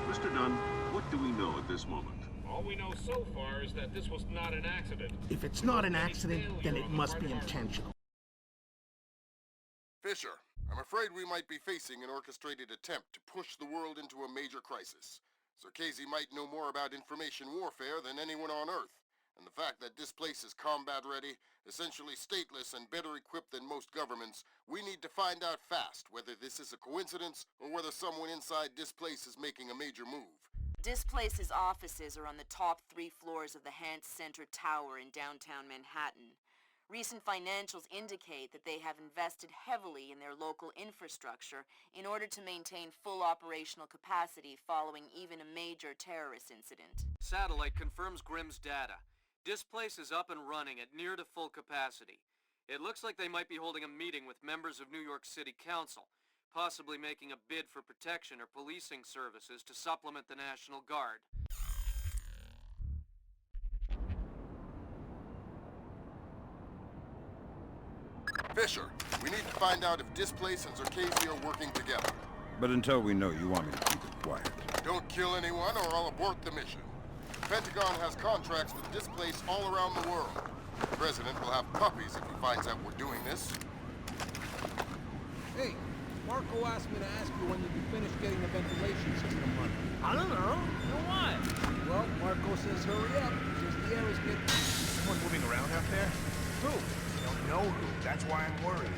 Mr. Dunn, what do we know at this moment? All we know so far is that this was not an accident. If it's not an accident, then it must be intentional. Fisher, I'm afraid we might be facing an orchestrated attempt to push the world into a major crisis. Zarkesi might know more about information warfare than anyone on Earth. And the fact that this place is combat-ready, essentially stateless and better equipped than most governments, we need to find out fast whether this is a coincidence or whether someone inside this place is making a major move. Displace's offices are on the top 3 floors of the Hance Center Tower in downtown Manhattan. Recent financials indicate that they have invested heavily in their local infrastructure in order to maintain full operational capacity following even a major terrorist incident. Satellite confirms Grimm's data. Displace is up and running at near to full capacity. It looks like they might be holding a meeting with members of New York City Council, possibly making a bid for protection or policing services to supplement the National Guard. Fisher, we need to find out if Displace and Zarkesi are working together. But until we know, you want me to keep it quiet. Don't kill anyone or I'll abort the mission. The Pentagon has contracts with Displace all around the world. The President will have puppies if he finds out we're doing this. Hey, Marco asked me to ask you when you'd be finished getting the ventilation system running. I don't know. You know why? Well, Marco says hurry up, since the air is getting... Someone moving around out there? Who? I don't know who. That's why I'm worried.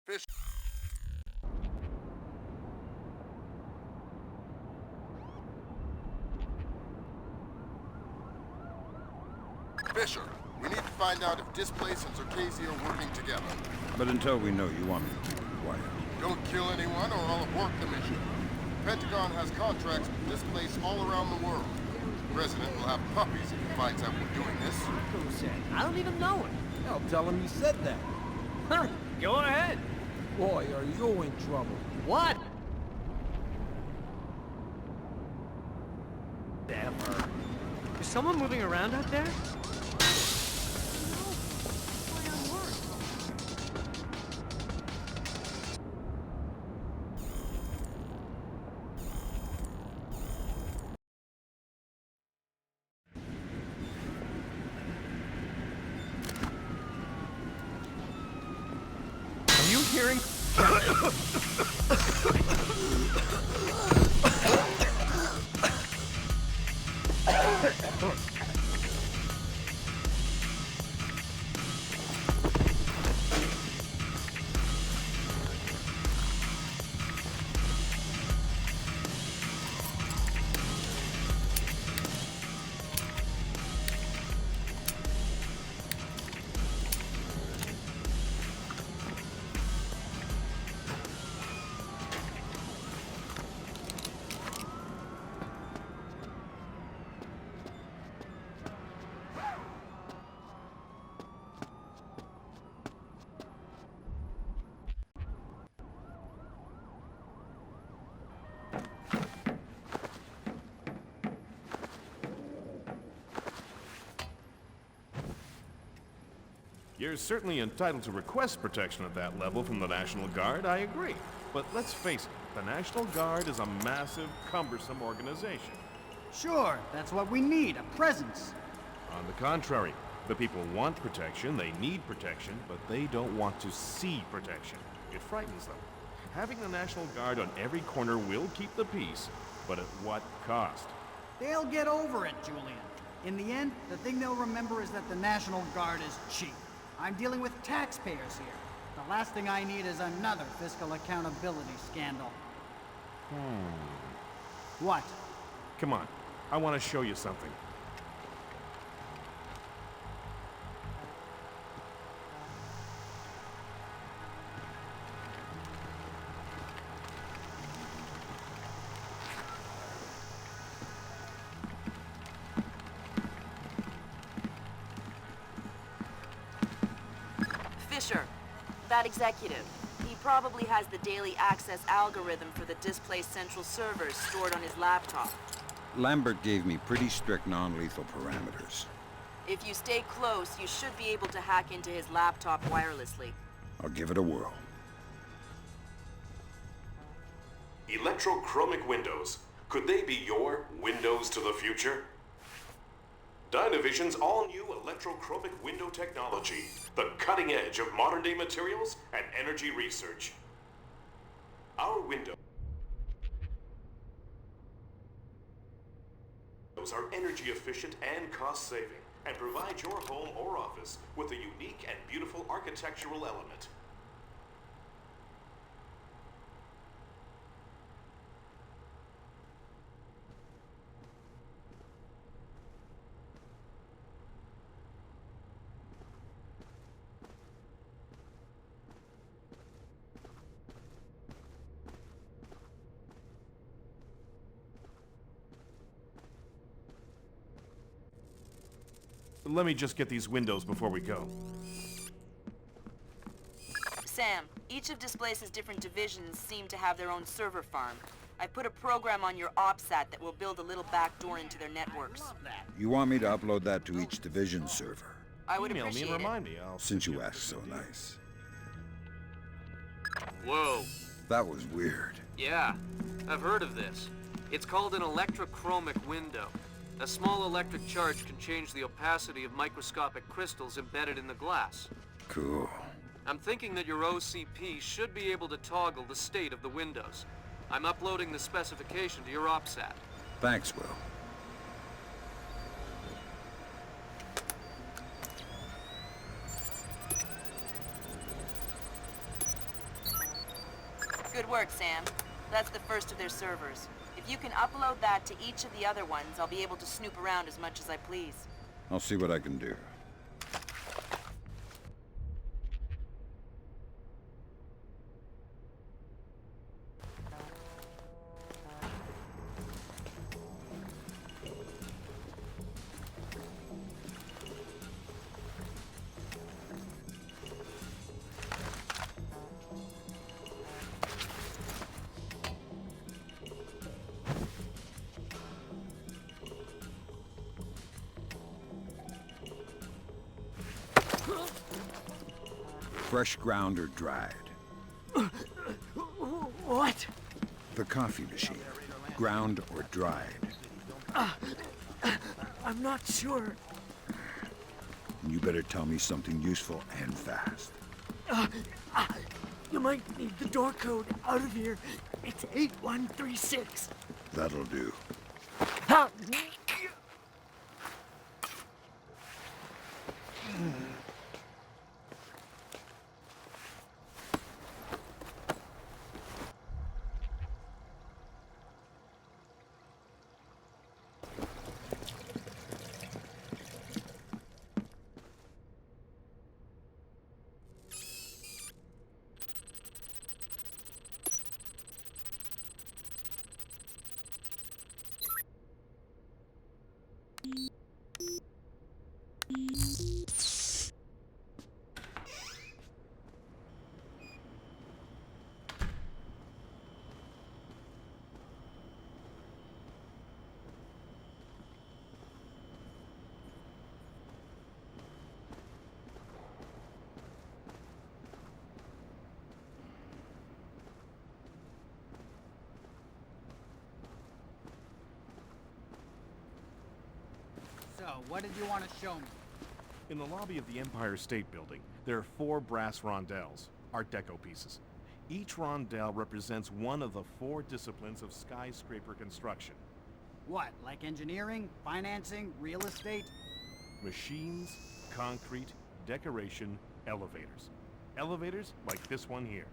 Fish. Fisher, we need to find out if Displace and Zarkesi are working together. But until we know, you want me to keep it quiet. Don't kill anyone or I'll abort the mission. Pentagon has contracts with this place all around the world. The President will have puppies if he finds out we're doing this. Who said? I don't even know him. I'll tell him you said that. Huh, go ahead. Boy, are you in trouble. What? Ever. Is someone moving around out there? Are you hearing? You're certainly entitled to request protection at that level from the National Guard, I agree. But let's face it, the National Guard is a massive, cumbersome organization. Sure, that's what we need, a presence. On the contrary, the people want protection, they need protection, but they don't want to see protection. It frightens them. Having the National Guard on every corner will keep the peace, but at what cost? They'll get over it, Julian. In the end, the thing they'll remember is that the National Guard is cheap. I'm dealing with taxpayers here. The last thing I need is another fiscal accountability scandal. What? Come on, I want to show you something. Fisher, that executive. He probably has the daily access algorithm for the displaced central servers stored on his laptop. Lambert gave me pretty strict non-lethal parameters. If you stay close, you should be able to hack into his laptop wirelessly. I'll give it a whirl. Electrochromic windows. Could they be your windows to the future? Dynavision's all-new electrochromic window technology, the cutting edge of modern-day materials and energy research. Our windows are energy efficient and cost-saving, and provide your home or office with a unique and beautiful architectural element. Let me just get these windows before we go. Sam, each of Displace's different divisions seem to have their own server farm. I put a program on your OPSAT that will build a little backdoor into their networks. You want me to upload that to each division server? I would Email me appreciate and it. remind me. Since you asked so nice. Whoa. That was weird. Yeah, I've heard of this. It's called an electrochromic window. A small electric charge can change the opacity of microscopic crystals embedded in the glass. Cool. I'm thinking that your OCP should be able to toggle the state of the windows. I'm uploading the specification to your OPSAT. Thanks, Will. Good work, Sam. That's the first of their servers. If you can upload that to each of the other ones, I'll be able to snoop around as much as I please. I'll see what I can do. fresh ground or dried? What? The coffee machine. Ground or dried? I'm not sure. You better tell me something useful and fast. You might need the door code out of here. It's 8136. That'll do. Ah! So, what did you want to show me? In the lobby of the Empire State Building, there are 4 brass rondelles, Art Deco pieces. Each rondelle represents one of the 4 disciplines of skyscraper construction. What, like engineering, financing, real estate? Machines, concrete, decoration, elevators. Elevators like this one here.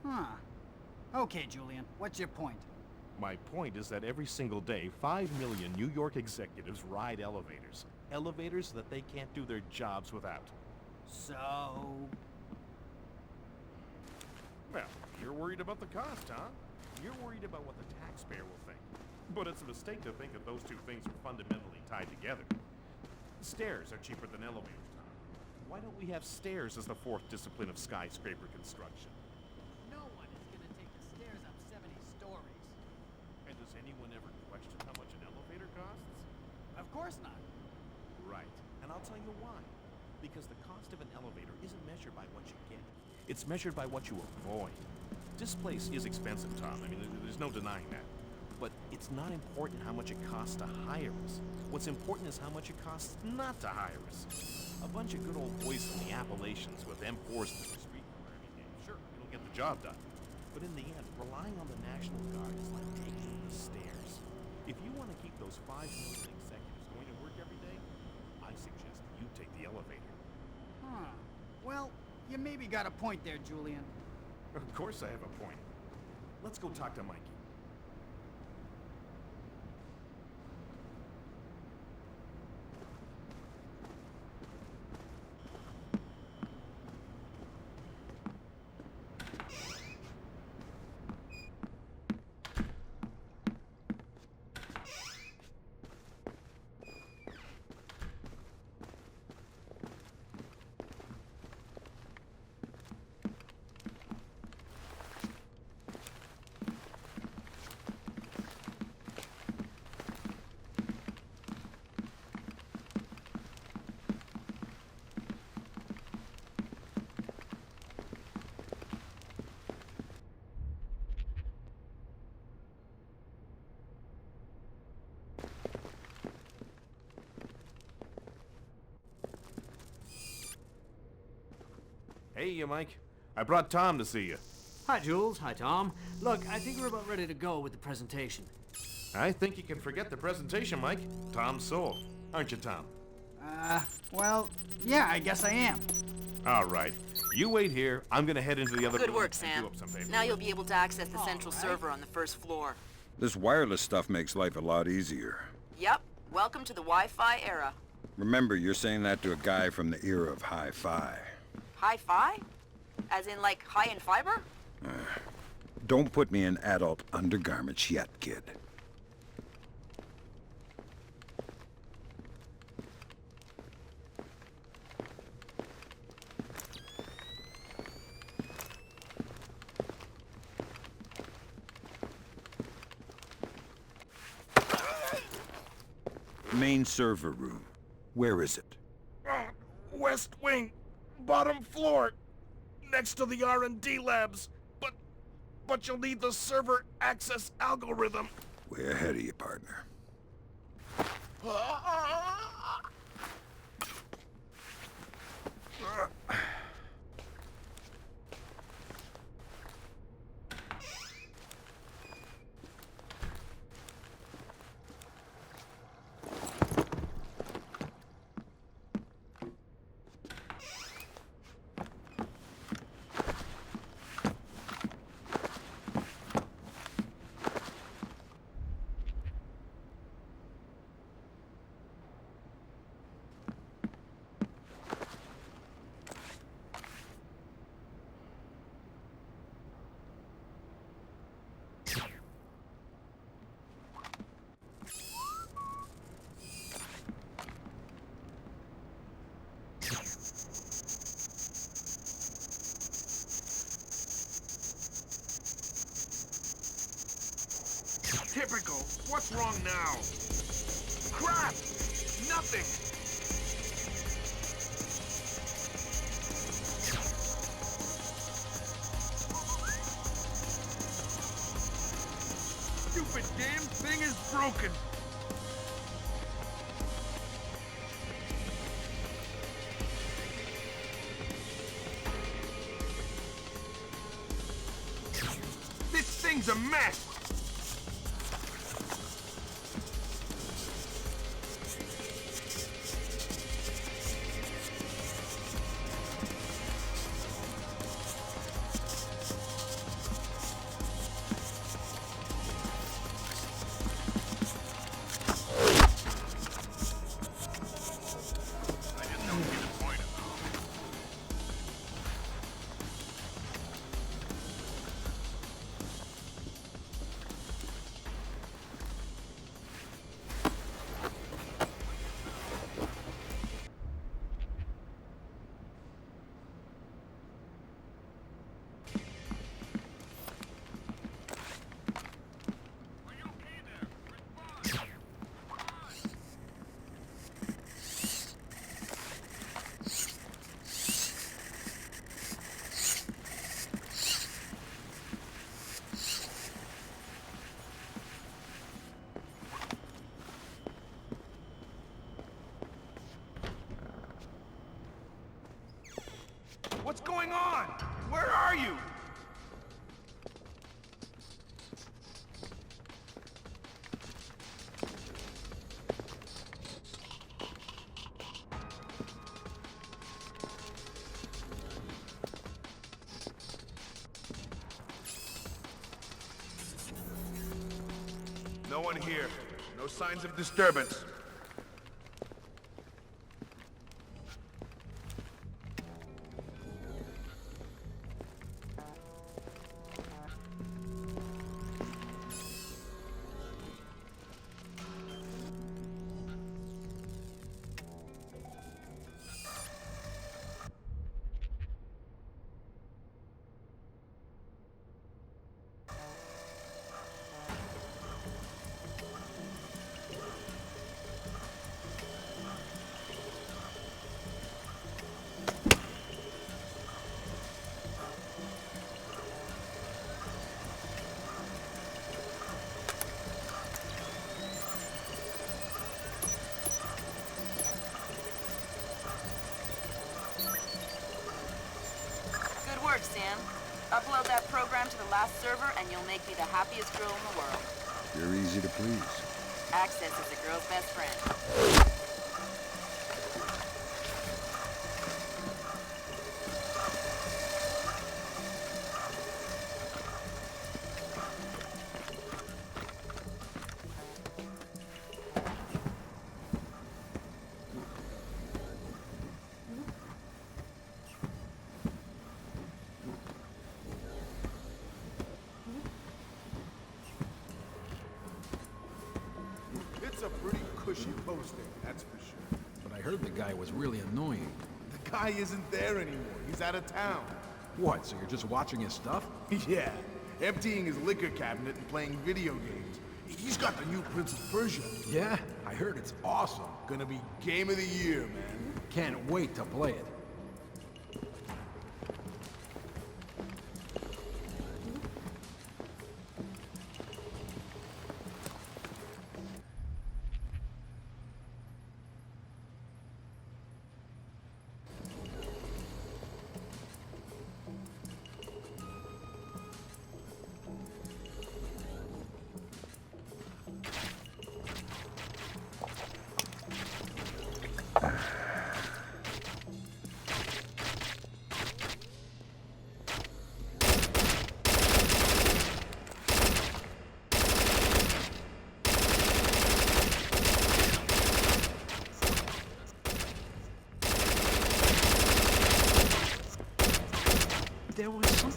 Huh. Okay, Julian, what's your point? My point is that every single day, 5 million New York executives ride elevators. Elevators that they can't do their jobs without. So... Well, you're worried about the cost, huh? You're worried about what the taxpayer will think. But it's a mistake to think that those two things are fundamentally tied together. Stairs are cheaper than elevators, Tom. Why don't we have stairs as the 4th discipline of skyscraper construction? No one is gonna take the stairs up 70 stories. And does anyone ever question how much an elevator costs? Of course not. Right. And I'll tell you why. Because the cost of an elevator isn't measured by what you get. It's measured by what you avoid. This place is expensive, Tom. I mean, there's no denying that. But it's not important how much it costs to hire us. What's important is how much it costs not to hire us. A bunch of good old boys from the Appalachians with M4s to the street corner. I mean, sure, it'll get the job done. But in the end, relying on the National Guard is like taking the stairs. If you want to keep those 5 million executives going to work every day, I suggest you take the elevator. Huh. Well, you maybe got a point there, Julian. Of course I have a point. Let's go talk to Mikey. Hey, you Mike. I brought Tom to see you. Hi, Jules. Hi, Tom. Look, I think we're about ready to go with the presentation. I think you can forget the presentation, Mike. Tom's sold. Aren't you, Tom? Well, yeah, I guess I am. All right. You wait here. I'm gonna head into the other Good room work, and Sam. do up some papers. Now you'll be able to access the central server on the first floor. This wireless stuff makes life a lot easier. Yep. Welcome to the Wi-Fi era. Remember, you're saying that to a guy from the era of hi-fi. Hi-fi? As in, like, high in fiber? Don't put me in adult undergarments yet, kid. Main server room. Where is it? West wing, bottom floor. next to the R&D labs. But you'll need the server access algorithm. Way ahead of you, partner. Typical. What's wrong now? Crap! Nothing! Stupid damn thing is broken! This thing's a mess! What's going on? Where are you? No one here. No signs of disturbance. Sam. Upload that program to the last server and you'll make me the happiest girl in the world. You're easy to please. Access is a girl's best friend. It's a pretty cushy posting, that's for sure. But I heard the guy was really annoying. The guy isn't there anymore. He's out of town. What, so you're just watching his stuff? Yeah, emptying his liquor cabinet and playing video games. He's got the new Prince of Persia. Yeah, I heard it's awesome. Gonna be game of the year, man. Can't wait to play it.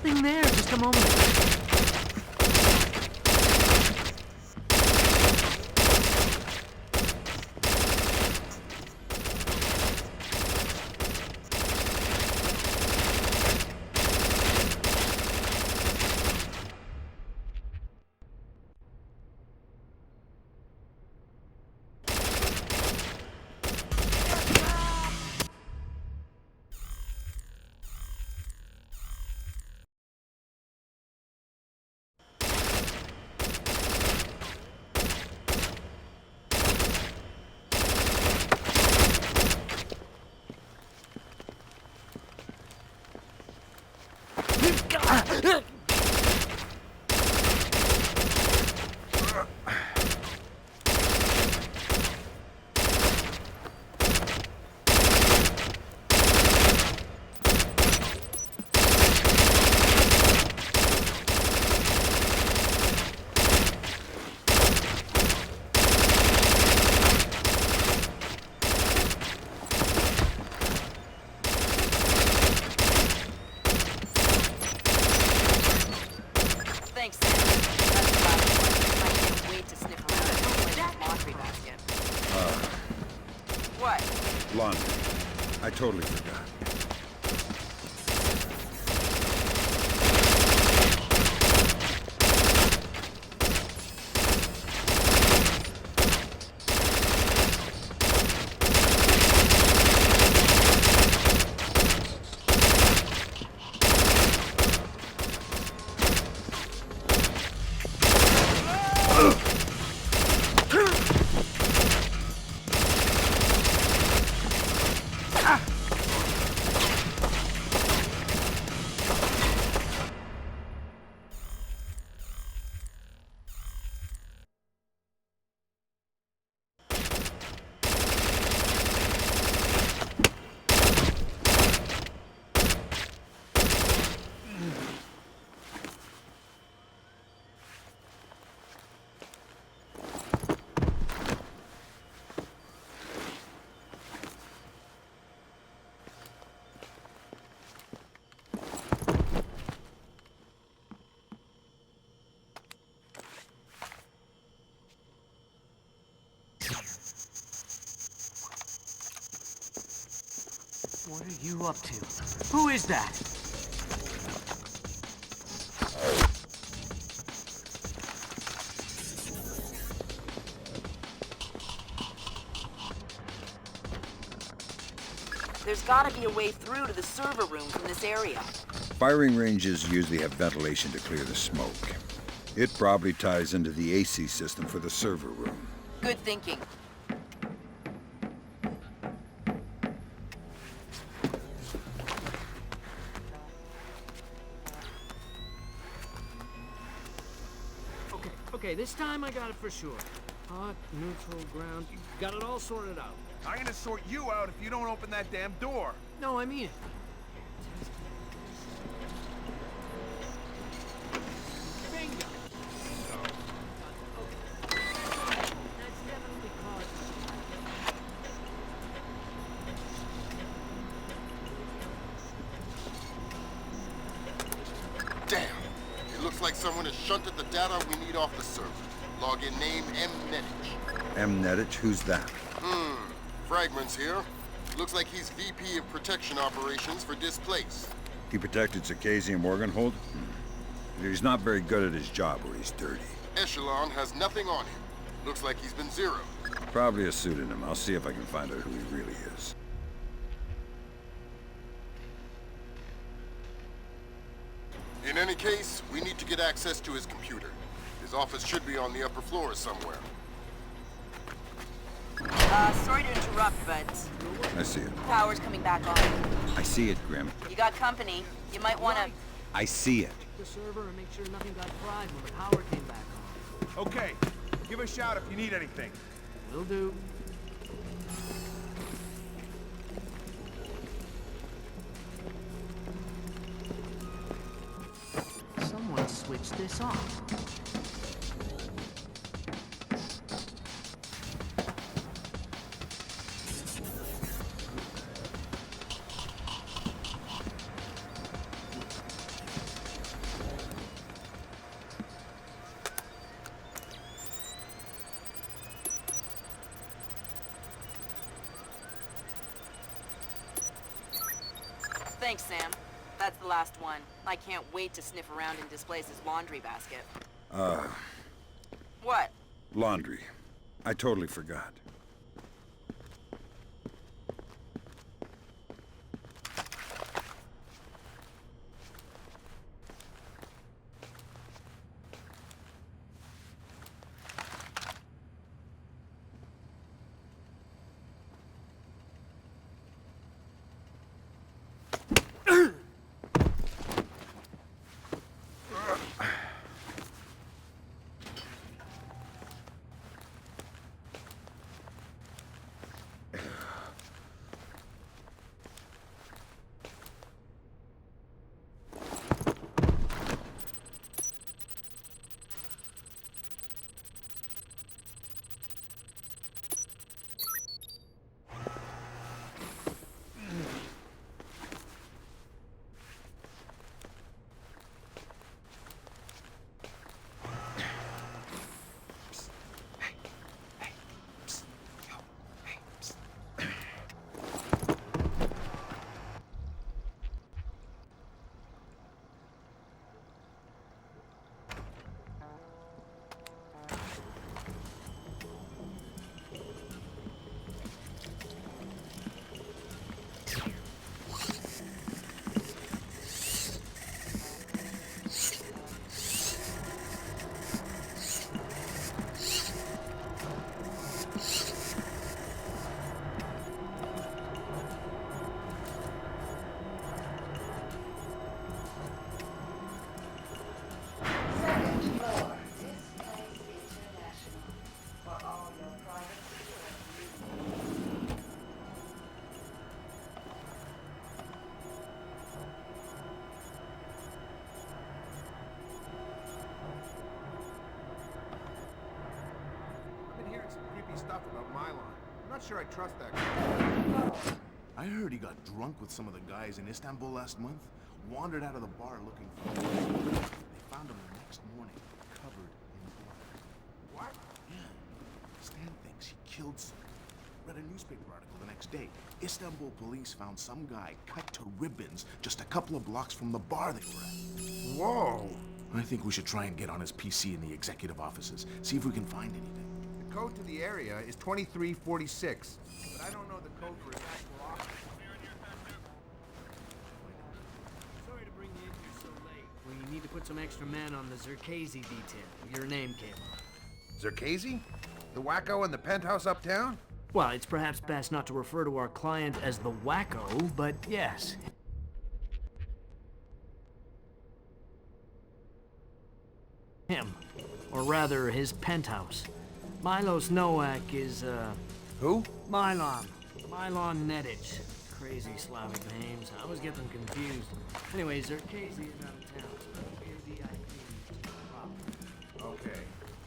nothing there just a moment ago. Thanks, Sam. That's the last one. I can't wait to sniff around and open that laundry basket. What? Laundry. I totally forgot. What are you up to? Who is that? There's gotta be a way through to the server room from this area. Firing ranges usually have ventilation to clear the smoke. It probably ties into the AC system for the server room. Good thinking. Okay, this time I got it for sure. Hot, neutral, ground. You got it all sorted out. I'm gonna sort you out if you don't open that damn door. No, I mean it. Bingo. Okay. That's definitely caused. Damn. It looks like someone has shunted the data we need off the server. Login name M. Netich. M. Netich? Who's that? Fragments here. Looks like he's VP of Protection Operations for Displaced. He protected Circassian and Morganholt? He's not very good at his job or he's dirty. Echelon has nothing on him. Looks like he's been zeroed. Probably a pseudonym. I'll see if I can find out who he really is. In any case, we need to get access to his computer. His office should be on the upper floor somewhere. Sorry to interrupt, but I see it. power's coming back on. I see it, Grim. You got company. You might wanna... I see it. The server and make sure nothing got fried when the power came back on. Okay, give a shout if you need anything. Will do. Someone switched this off. Thanks, Sam. That's the last one. I can't wait to sniff around in Displace's laundry basket. What? Laundry. I totally forgot. Stuff about Mylon. I'm not sure I trust that guy. I heard he got drunk with some of the guys in Istanbul last month, wandered out of the bar looking for him. They found him the next morning, covered in blood. What? Yeah. Stan thinks he killed someone. Read a newspaper article the next day. Istanbul police found some guy cut to ribbons just a couple of blocks from the bar they were at. Whoa! I think we should try and get on his PC in the executive offices, see if we can find anything. The code to the area is 2346, but I don't know the code for his actual office. Sorry to bring you in here so late. Well, you need to put some extra men on the Zerkazy detail. Your name came up. Zerkazy? The wacko in the penthouse uptown? Well, it's perhaps best not to refer to our client as the wacko, but yes. Him. Or rather, his penthouse. Milos Nowak is, Who? Mylon. Mylon Nedic. Crazy Slavic names. I always get them confused. Anyway, Zerkazy is out of town, so that'll be a VIP. Okay.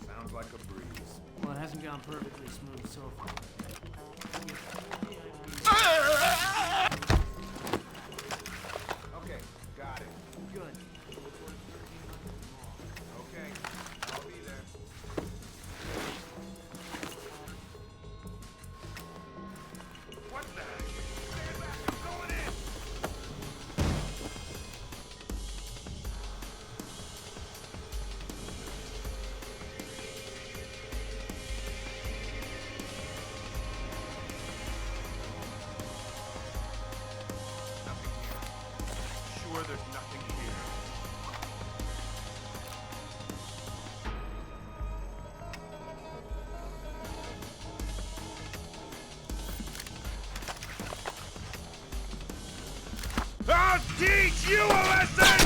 Sounds like a breeze. Well, it hasn't gone perfectly smooth so far. Okay, got it. Good. Okay, I'll be there. What the heck? Stand back, I'm going in! Nothing here. Sure there's nothing here. I'll teach you a lesson!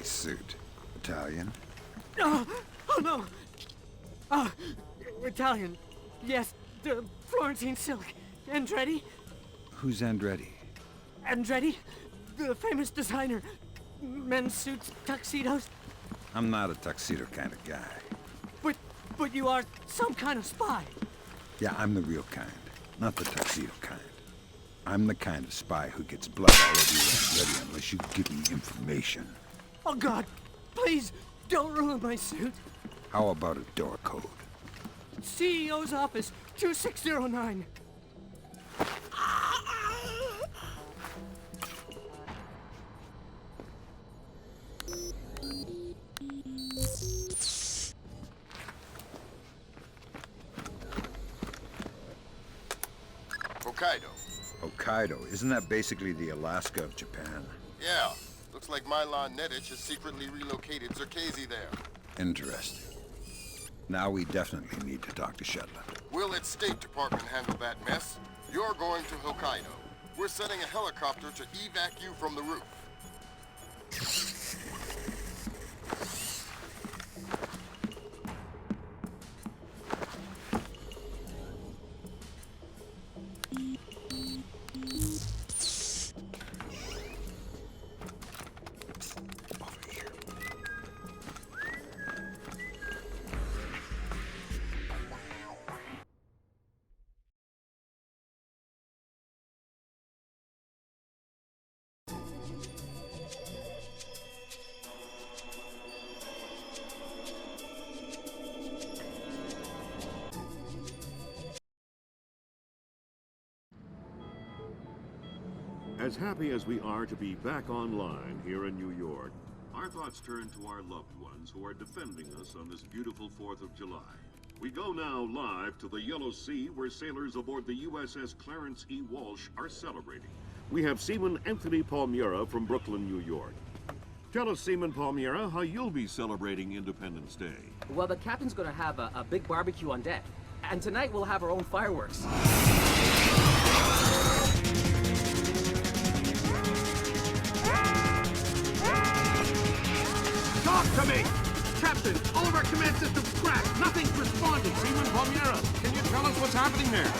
Nice suit. Italian? Oh no! Italian. Yes, the Florentine silk. Andretti? Who's Andretti? Andretti? The famous designer. Men's suits, tuxedos. I'm not a tuxedo kind of guy. But you are some kind of spy. Yeah, I'm the real kind, not the tuxedo kind. I'm the kind of spy who gets blood all over you, Andretti, unless you give me information. Oh God, please, don't ruin my suit. How about a door code? CEO's office, 2609. Hokkaido. Hokkaido, isn't that basically the Alaska of Japan? Yeah. Looks like Milan Nedich has secretly relocated Zerkezi there. Interesting. Now we definitely need to talk to Shetland. We'll let State Department handle that mess. You're going to Hokkaido. We're sending a helicopter to evac you from the roof. As happy as we are to be back online here in New York, our thoughts turn to our loved ones who are defending us on this beautiful 4th of July. We go now live to the Yellow Sea, where sailors aboard the USS Clarence E. Walsh are celebrating. We have Seaman Anthony Palmiera from Brooklyn, New York. Tell us, Seaman Palmiera, how you'll be celebrating Independence Day. Well, the captain's gonna have a big barbecue on deck. And tonight we'll have our own fireworks. Talk to me! Captain, all of our command systems crashed. Nothing's responding. Seaman Palmiera, can you tell us what's happening there?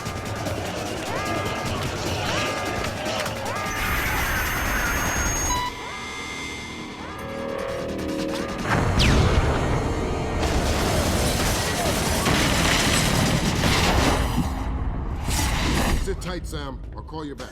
Sit tight, Sam. I'll call you back.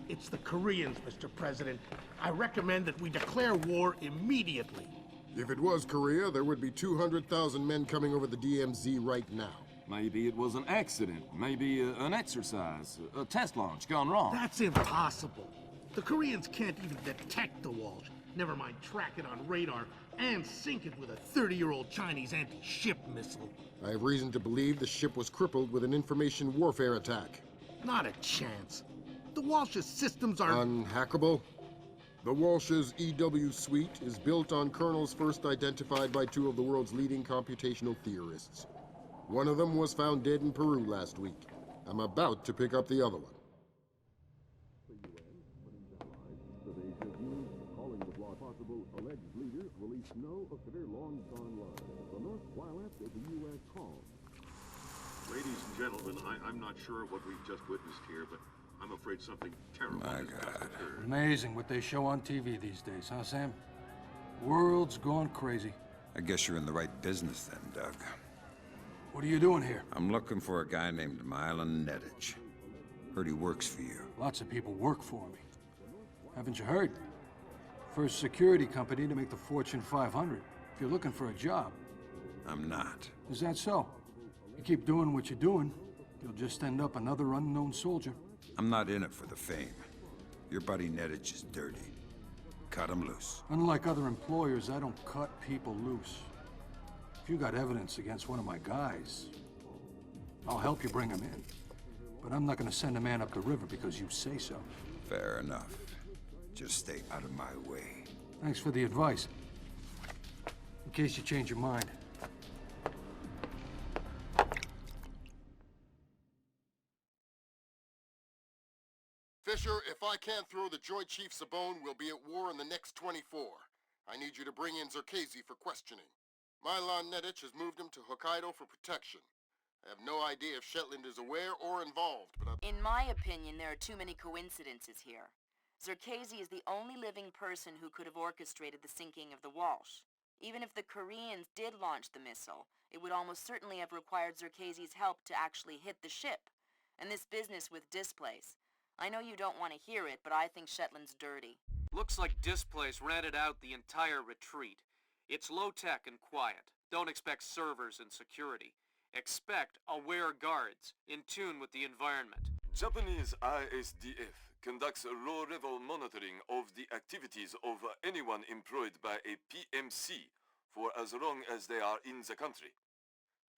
It's the Koreans, Mr. President. I recommend that we declare war immediately. If it was Korea, there would be 200,000 men coming over the DMZ right now. Maybe it was an accident. Maybe an exercise. A test launch gone wrong. That's impossible. The Koreans can't even detect the Walsh. Never mind track it on radar and sink it with a 30-year-old Chinese anti-ship missile. I have reason to believe the ship was crippled with an information warfare attack. Not a chance. The Walsh's systems are... Unhackable? The Walsh's EW suite is built on kernels first identified by two of the world's leading computational theorists. One of them was found dead in Peru last week. I'm about to pick up the other one. Possible alleged leader released no of their long-gone lives. The North while after the U.S. calm. Ladies and gentlemen, I'm not sure what we've just witnessed here, but I'm afraid something terrible has occurred. Amazing what they show on TV these days, huh, Sam? World's gone crazy. I guess you're in the right business then, Doug. What are you doing here? I'm looking for a guy named Milan Nedich. Heard he works for you. Lots of people work for me. Haven't you heard? First security company to make the Fortune 500. If you're looking for a job. I'm not. Is that so? You keep doing what you're doing, you'll just end up another unknown soldier. I'm not in it for the fame. Your buddy Nedich is dirty. Cut him loose. Unlike other employers, I don't cut people loose. If you got evidence against one of my guys, I'll help you bring him in. But I'm not gonna send a man up the river because you say so. Fair enough. Just stay out of my way. Thanks for the advice. In case you change your mind. Fisher, if I can't throw the Joint Chiefs a bone, we'll be at war in the next 24. I need you to bring in Zerkezi for questioning. Mylon Nedich has moved him to Hokkaido for protection. I have no idea if Shetland is aware or involved, but In my opinion, there are too many coincidences here. Zerkezi is the only living person who could have orchestrated the sinking of the Walsh. Even if the Koreans did launch the missile, it would almost certainly have required Zerkezi's help to actually hit the ship. And this business with Displace. I know you don't want to hear it, but I think Shetland's dirty. Looks like Displace rented out the entire retreat. It's low-tech and quiet. Don't expect servers and security. Expect aware guards, in tune with the environment. Japanese ISDF conducts low-level monitoring of the activities of anyone employed by a PMC for as long as they are in the country.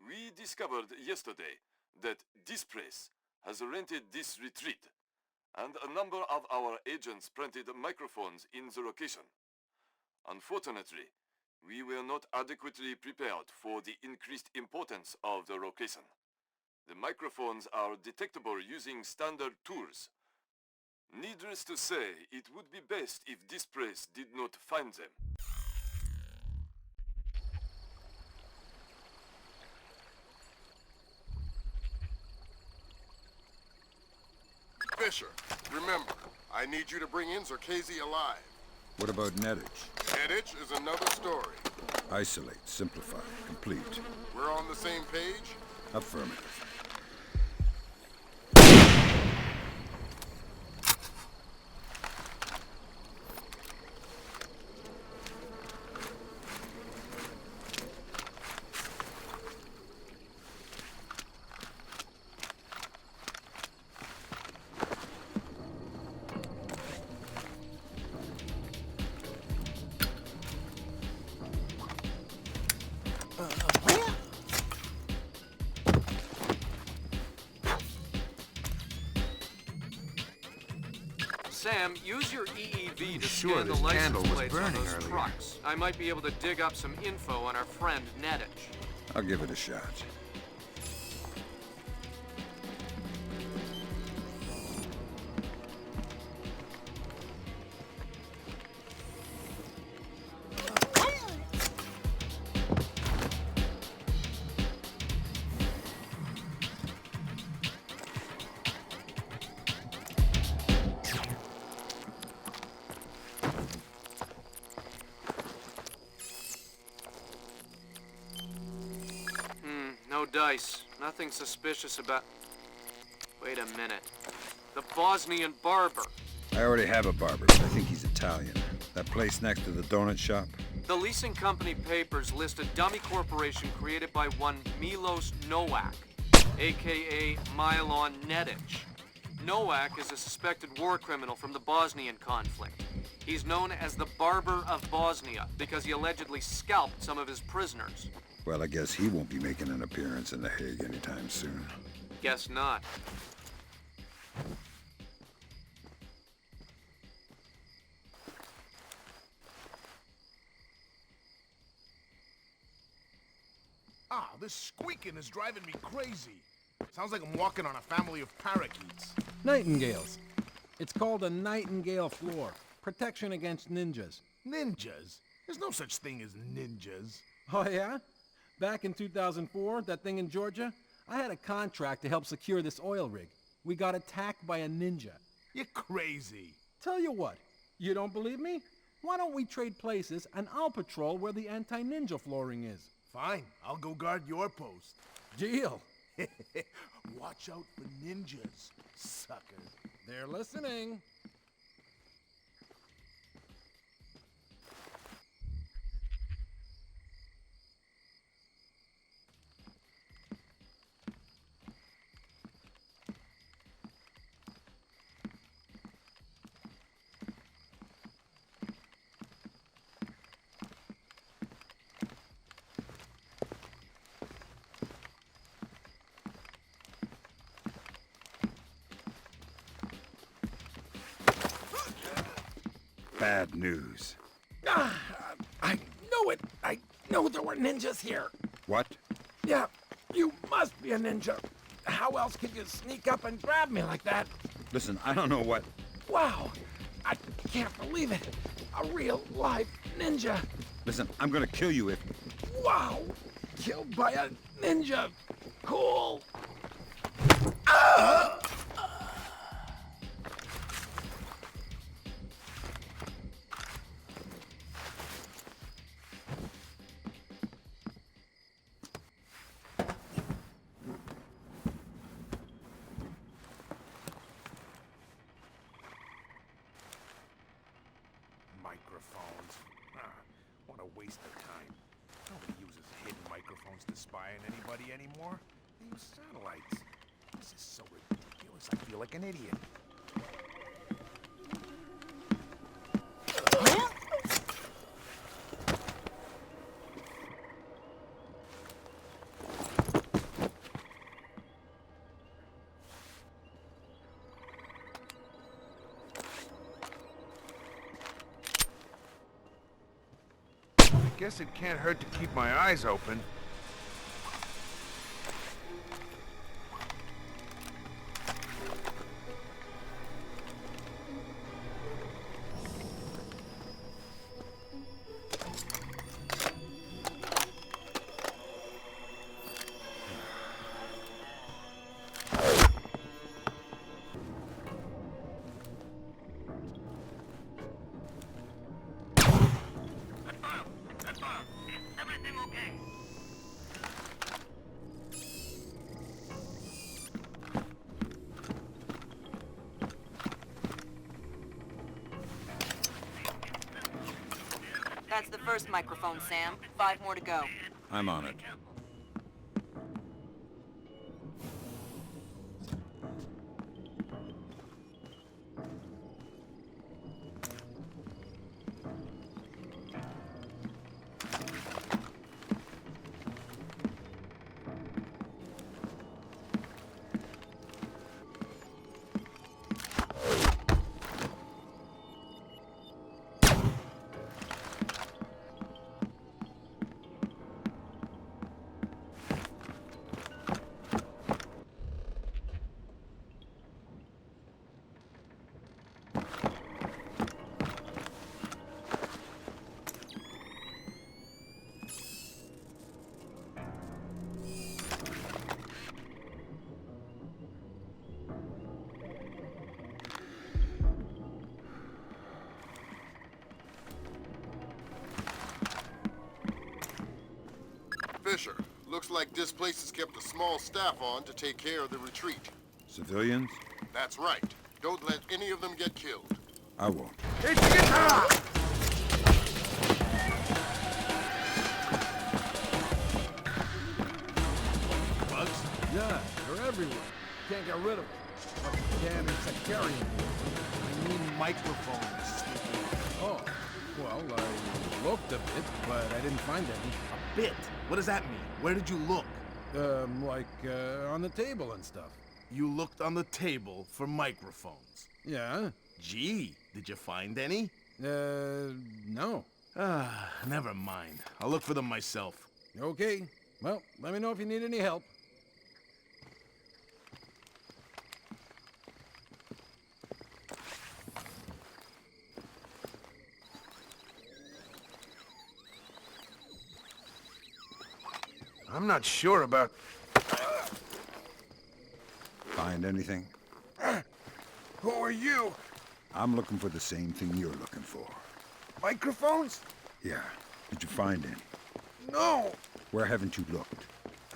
We discovered yesterday that Displace has rented this retreat, and a number of our agents planted microphones in the location. Unfortunately, we were not adequately prepared for the increased importance of the location. The microphones are detectable using standard tools. Needless to say, it would be best if Displace did not find them. Fisher, remember, I need you to bring in Zerkezi alive. What about Nedich? Nedich is another story. Isolate, simplify, complete. We're on the same page? Affirmative. Sam, use your EEV to Sure, scan the this license candle was plates on burning those earlier. trucks. I might be able to dig up some info on our friend Nedich. I'll give it a shot. No dice. Nothing suspicious about... Wait a minute. The Bosnian barber. I already have a barber, but I think he's Italian. That place next to the donut shop? The leasing company papers list a dummy corporation created by one Milos Nowak, a.k.a. Mylon Nedich. Nowak is a suspected war criminal from the Bosnian conflict. He's known as the Barber of Bosnia because he allegedly scalped some of his prisoners. Well, I guess he won't be making an appearance in The Hague anytime soon. Guess not. Ah, this squeaking is driving me crazy. Sounds like I'm walking on a family of parakeets. Nightingales. It's called a nightingale floor. Protection against ninjas. Ninjas? There's no such thing as ninjas. Oh, yeah? Back in 2004, that thing in Georgia, I had a contract to help secure this oil rig. We got attacked by a ninja. You're crazy. Tell you what, you don't believe me? Why don't we trade places and I'll patrol where the anti-ninja flooring is? Fine, I'll go guard your post. Deal. Watch out for ninjas, sucker. They're listening. Bad news. I know it. I know there were ninjas here. What? Yeah, you must be a ninja. How else could you sneak up and grab me like that? Listen, I don't know what... Wow, I can't believe it. A real live ninja. Listen, I'm gonna kill you if... Wow. Killed by a ninja. Cool. Microphones. What a waste of time. Nobody uses hidden microphones to spy on anybody anymore. They use satellites. This is so ridiculous. I feel like an idiot. I guess it can't hurt to keep my eyes open. That's the first microphone, Sam. 5 more to go. I'm on it. Fisher, looks like this place has kept a small staff on to take care of the retreat. Civilians? That's right. Don't let any of them get killed. I won't. Bugs? Yeah, they're everywhere. Can't get rid of them. Fucking damn insectarian. I need microphones. Oh, well, I looked a bit, but I didn't find any. A bit? What does that mean? Where did you look? On the table and stuff. You looked on the table for microphones. Yeah. Gee, did you find any? No. Never mind. I'll look for them myself. Okay. Well, let me know if you need any help. I'm not sure about... Find anything? Who are you? I'm looking for the same thing you're looking for. Microphones? Yeah. Did you find any? No. Where haven't you looked?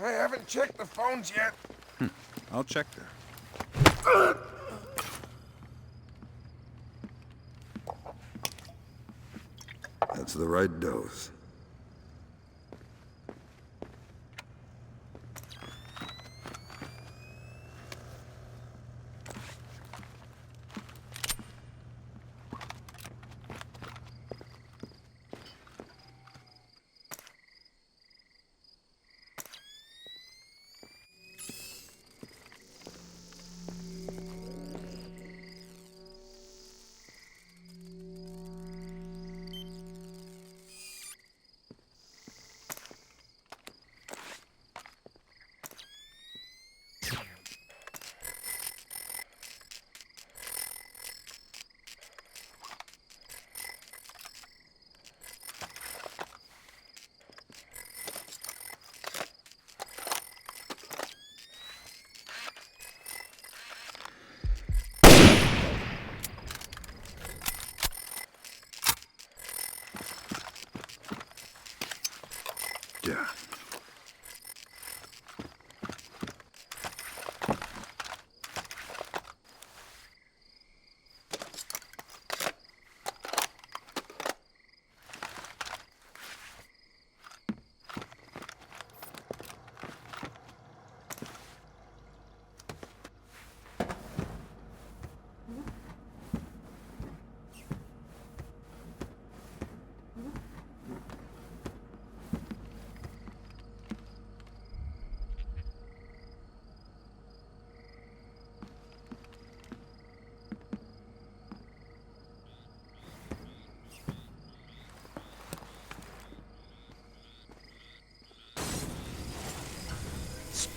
I haven't checked the phones yet. I'll check there. That's the right dose.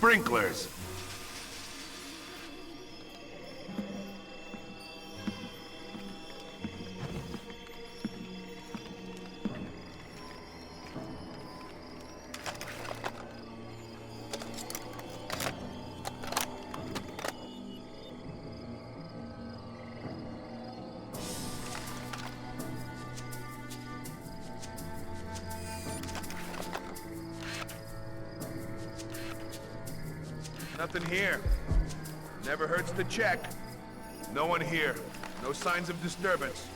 sprinklers. Nothing here. Never hurts to check. No one here. No signs of disturbance.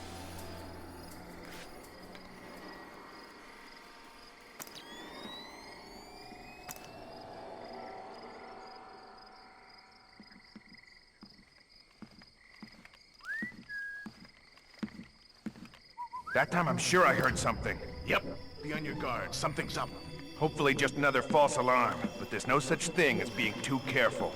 That time I'm sure I heard something. Yep. Be on your guard. Something's up. Hopefully just another false alarm, but there's no such thing as being too careful.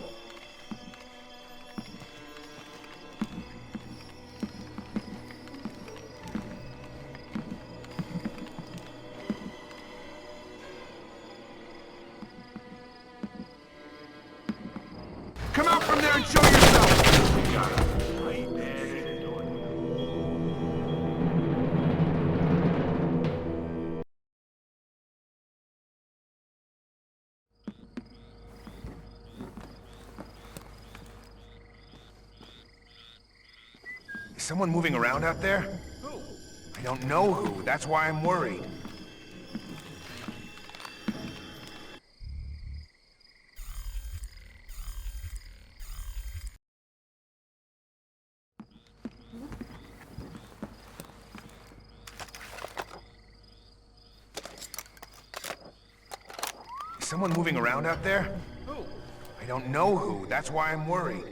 Come out from there and show yourself! We got him. Right there. Is someone moving around out there? Who? I don't know who. That's why I'm worried. Is someone moving around out there? Who? I don't know who. That's why I'm worried.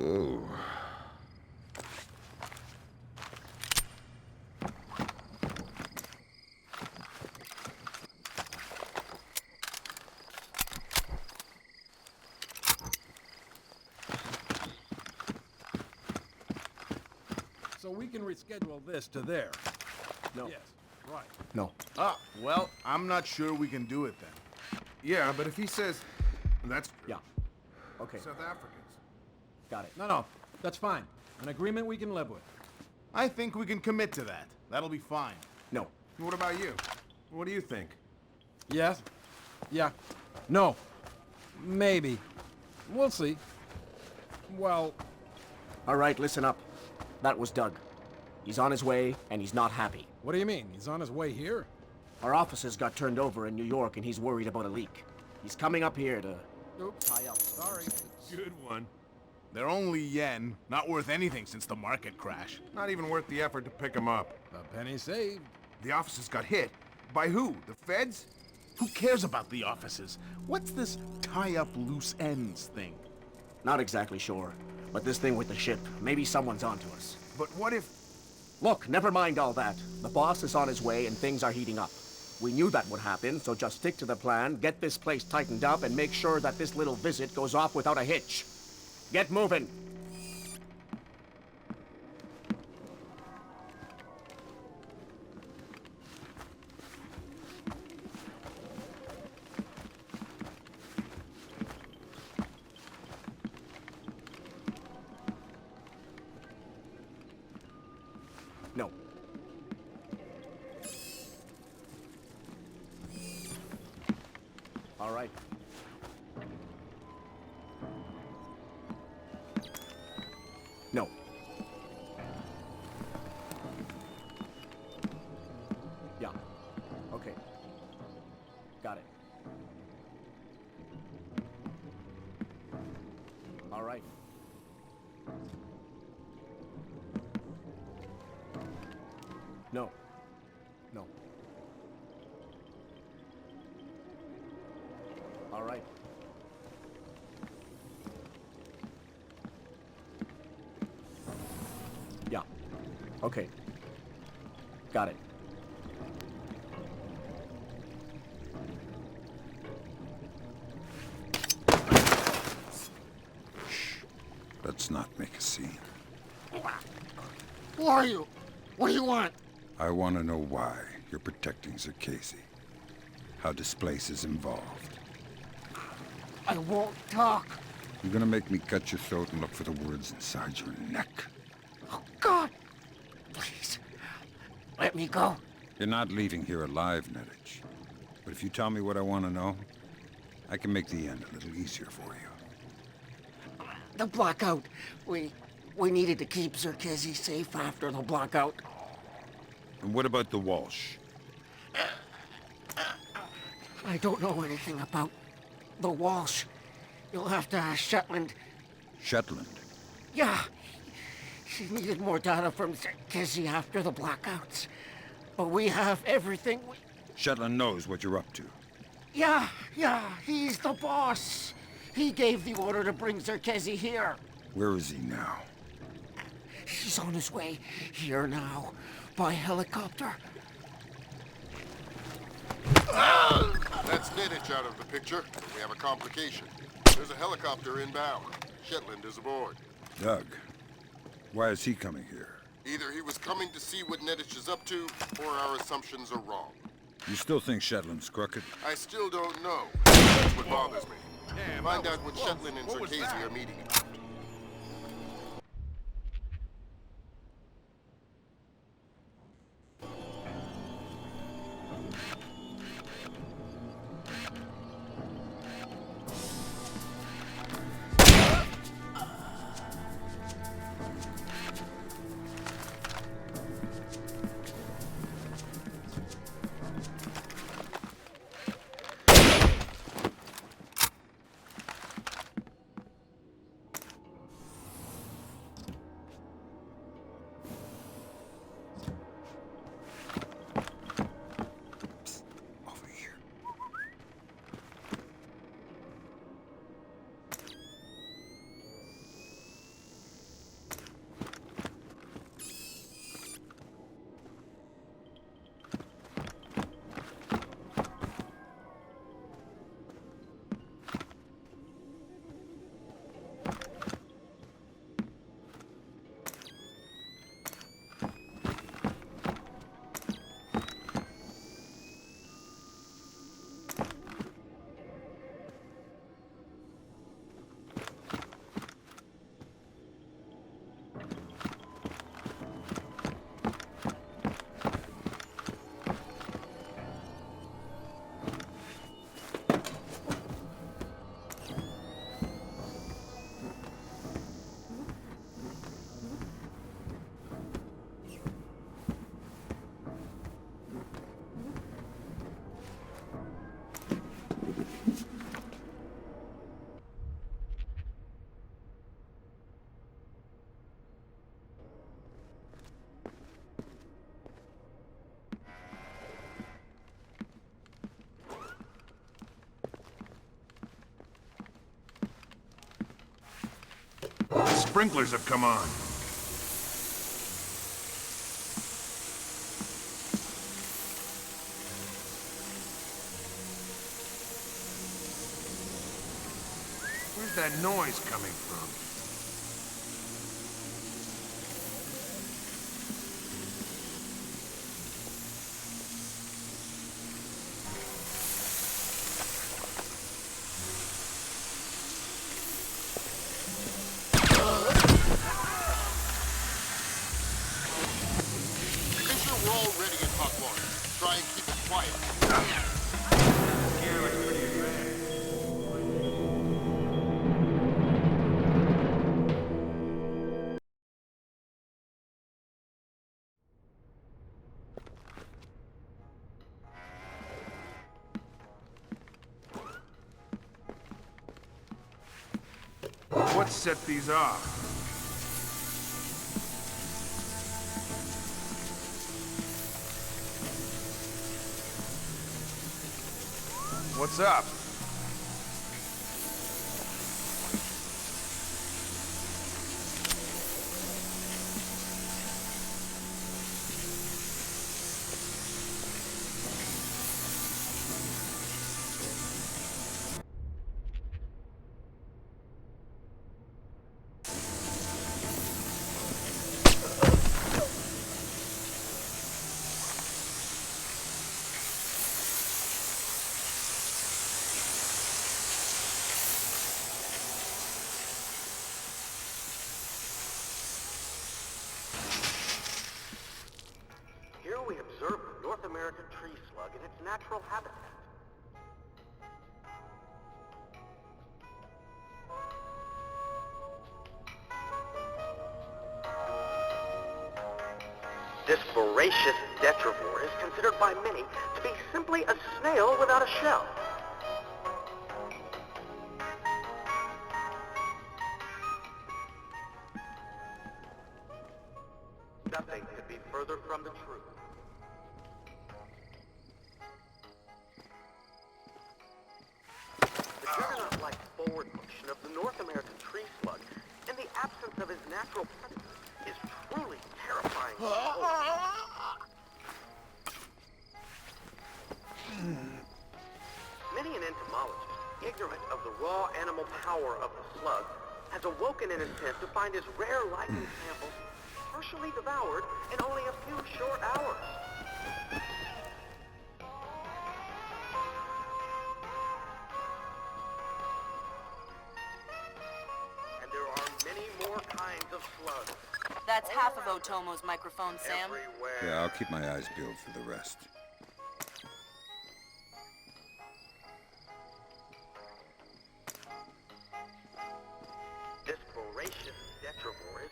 Oh. So we can reschedule this to there. No. Yes, right. No. Ah, well, I'm not sure we can do it then. Yeah, but if he says... That's true. Yeah. Okay. South Africans. Got it. No, that's fine. An agreement we can live with. I think we can commit to that. That'll be fine. No. What about you? What do you think? Yes. Yeah. No. Maybe. We'll see. Well... All right, listen up. That was Doug. He's on his way, and he's not happy. What do you mean? He's on his way here? Our offices got turned over in New York, and he's worried about a leak. He's coming up here to... Oops. Tie up. Sorry. Good one. They're only yen. Not worth anything since the market crash. Not even worth the effort to pick them up. A penny saved. The offices got hit. By who? The feds? Who cares about the offices? What's this tie-up loose ends thing? Not exactly sure. But this thing with the ship, maybe someone's onto us. But what if... Look, never mind all that. The boss is on his way and things are heating up. We knew that would happen, so just stick to the plan, get this place tightened up, and make sure that this little visit goes off without a hitch. Get moving! No. All right. No. Yeah. Okay. Got it. All right. All right. Yeah. Okay. Got it. Let's not make a scene. Who are you? What do you want? I want to know why you're protecting Zerkezi. How this place is involved. I won't talk. You're gonna make me cut your throat and look for the words inside your neck. Oh, God. Please. Let me go. You're not leaving here alive, Nedich. But if you tell me what I want to know, I can make the end a little easier for you. The blackout. We needed to keep Zerkezi safe after the blackout. And what about the Walsh? I don't know anything about the Walsh. You'll have to ask Shetland. Shetland? Yeah. She needed more data from Zerkezi after the blackouts. But we have everything we... Shetland knows what you're up to. Yeah, he's the boss. He gave the order to bring Zerkezi here. Where is he now? He's on his way here now, by helicopter. That's Nedich out of the picture. We have a complication. There's a helicopter inbound. Shetland is aboard. Doug, why is he coming here? Either he was coming to see what Nedich is up to, or our assumptions are wrong. You still think Shetland's crooked? I still don't know. That's what bothers me. Find out what Shetland and Zerkezi are meeting about. The sprinklers have come on. Where's that noise coming from? We're already in hot water. Try and keep it quiet. What set these off? What's up? slug in its natural habitat. This voracious detrivore is considered by many to be simply a snail without a shell. Nothing could be further from the truth. The juggernaut-like forward motion of the North American tree slug, in the absence of his natural predator, is truly terrifying. Many an entomologist, ignorant of the raw animal power of the slug, has awoken an intent to find his rare lichen samples partially devoured in only a few short hours. And there are many more kinds of slugs. That's half of Otomo's microphone, Sam. Yeah, I'll keep my eyes peeled for the rest. This voracious detrivore is...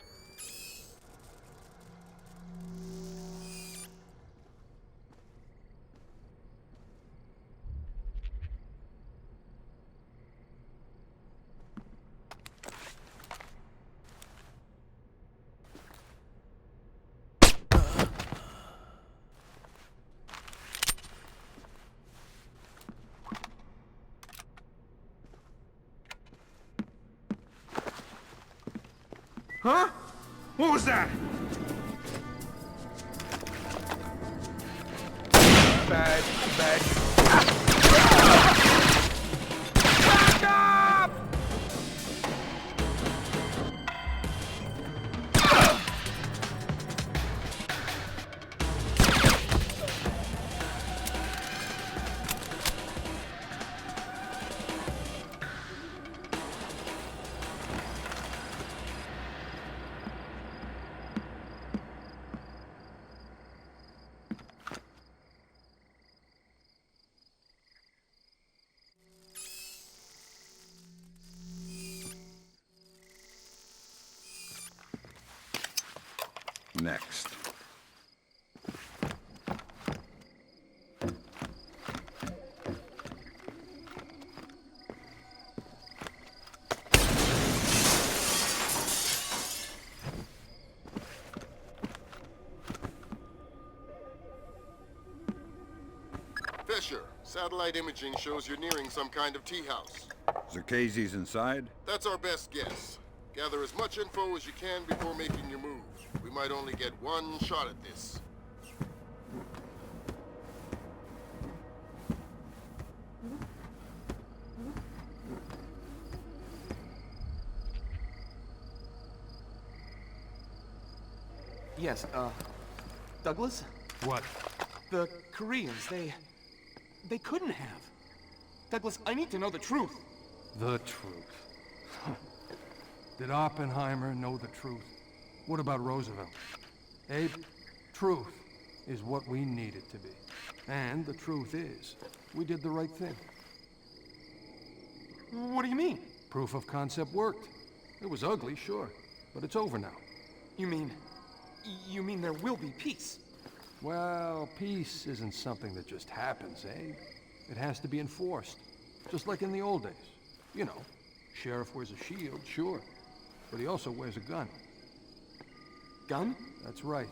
Huh? What was that? Bad. Back up! Next. Fisher, satellite imaging shows you're nearing some kind of tea house. Zerkezes inside? That's our best guess. Gather as much info as you can before making your move. We might only get one shot at this. Yes, Douglas? What? The Koreans, they couldn't have. Douglas, I need to know the truth. The truth. Did Oppenheimer know the truth? What about Roosevelt? Abe, truth is what we need it to be. And the truth is, we did the right thing. What do you mean? Proof of concept worked. It was ugly, sure, but it's over now. You mean there will be peace? Well, peace isn't something that just happens, Abe. It has to be enforced, just like in the old days. You know, sheriff wears a shield, sure, but he also wears a gun. Gun? That's right.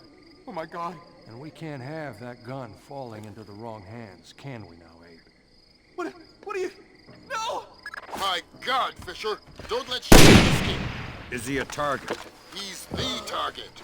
Oh my God. And we can't have that gun falling into the wrong hands, can we now, Abe? What do you... No! My God, Fisher! Don't let shit escape! Is he a target? He's the target!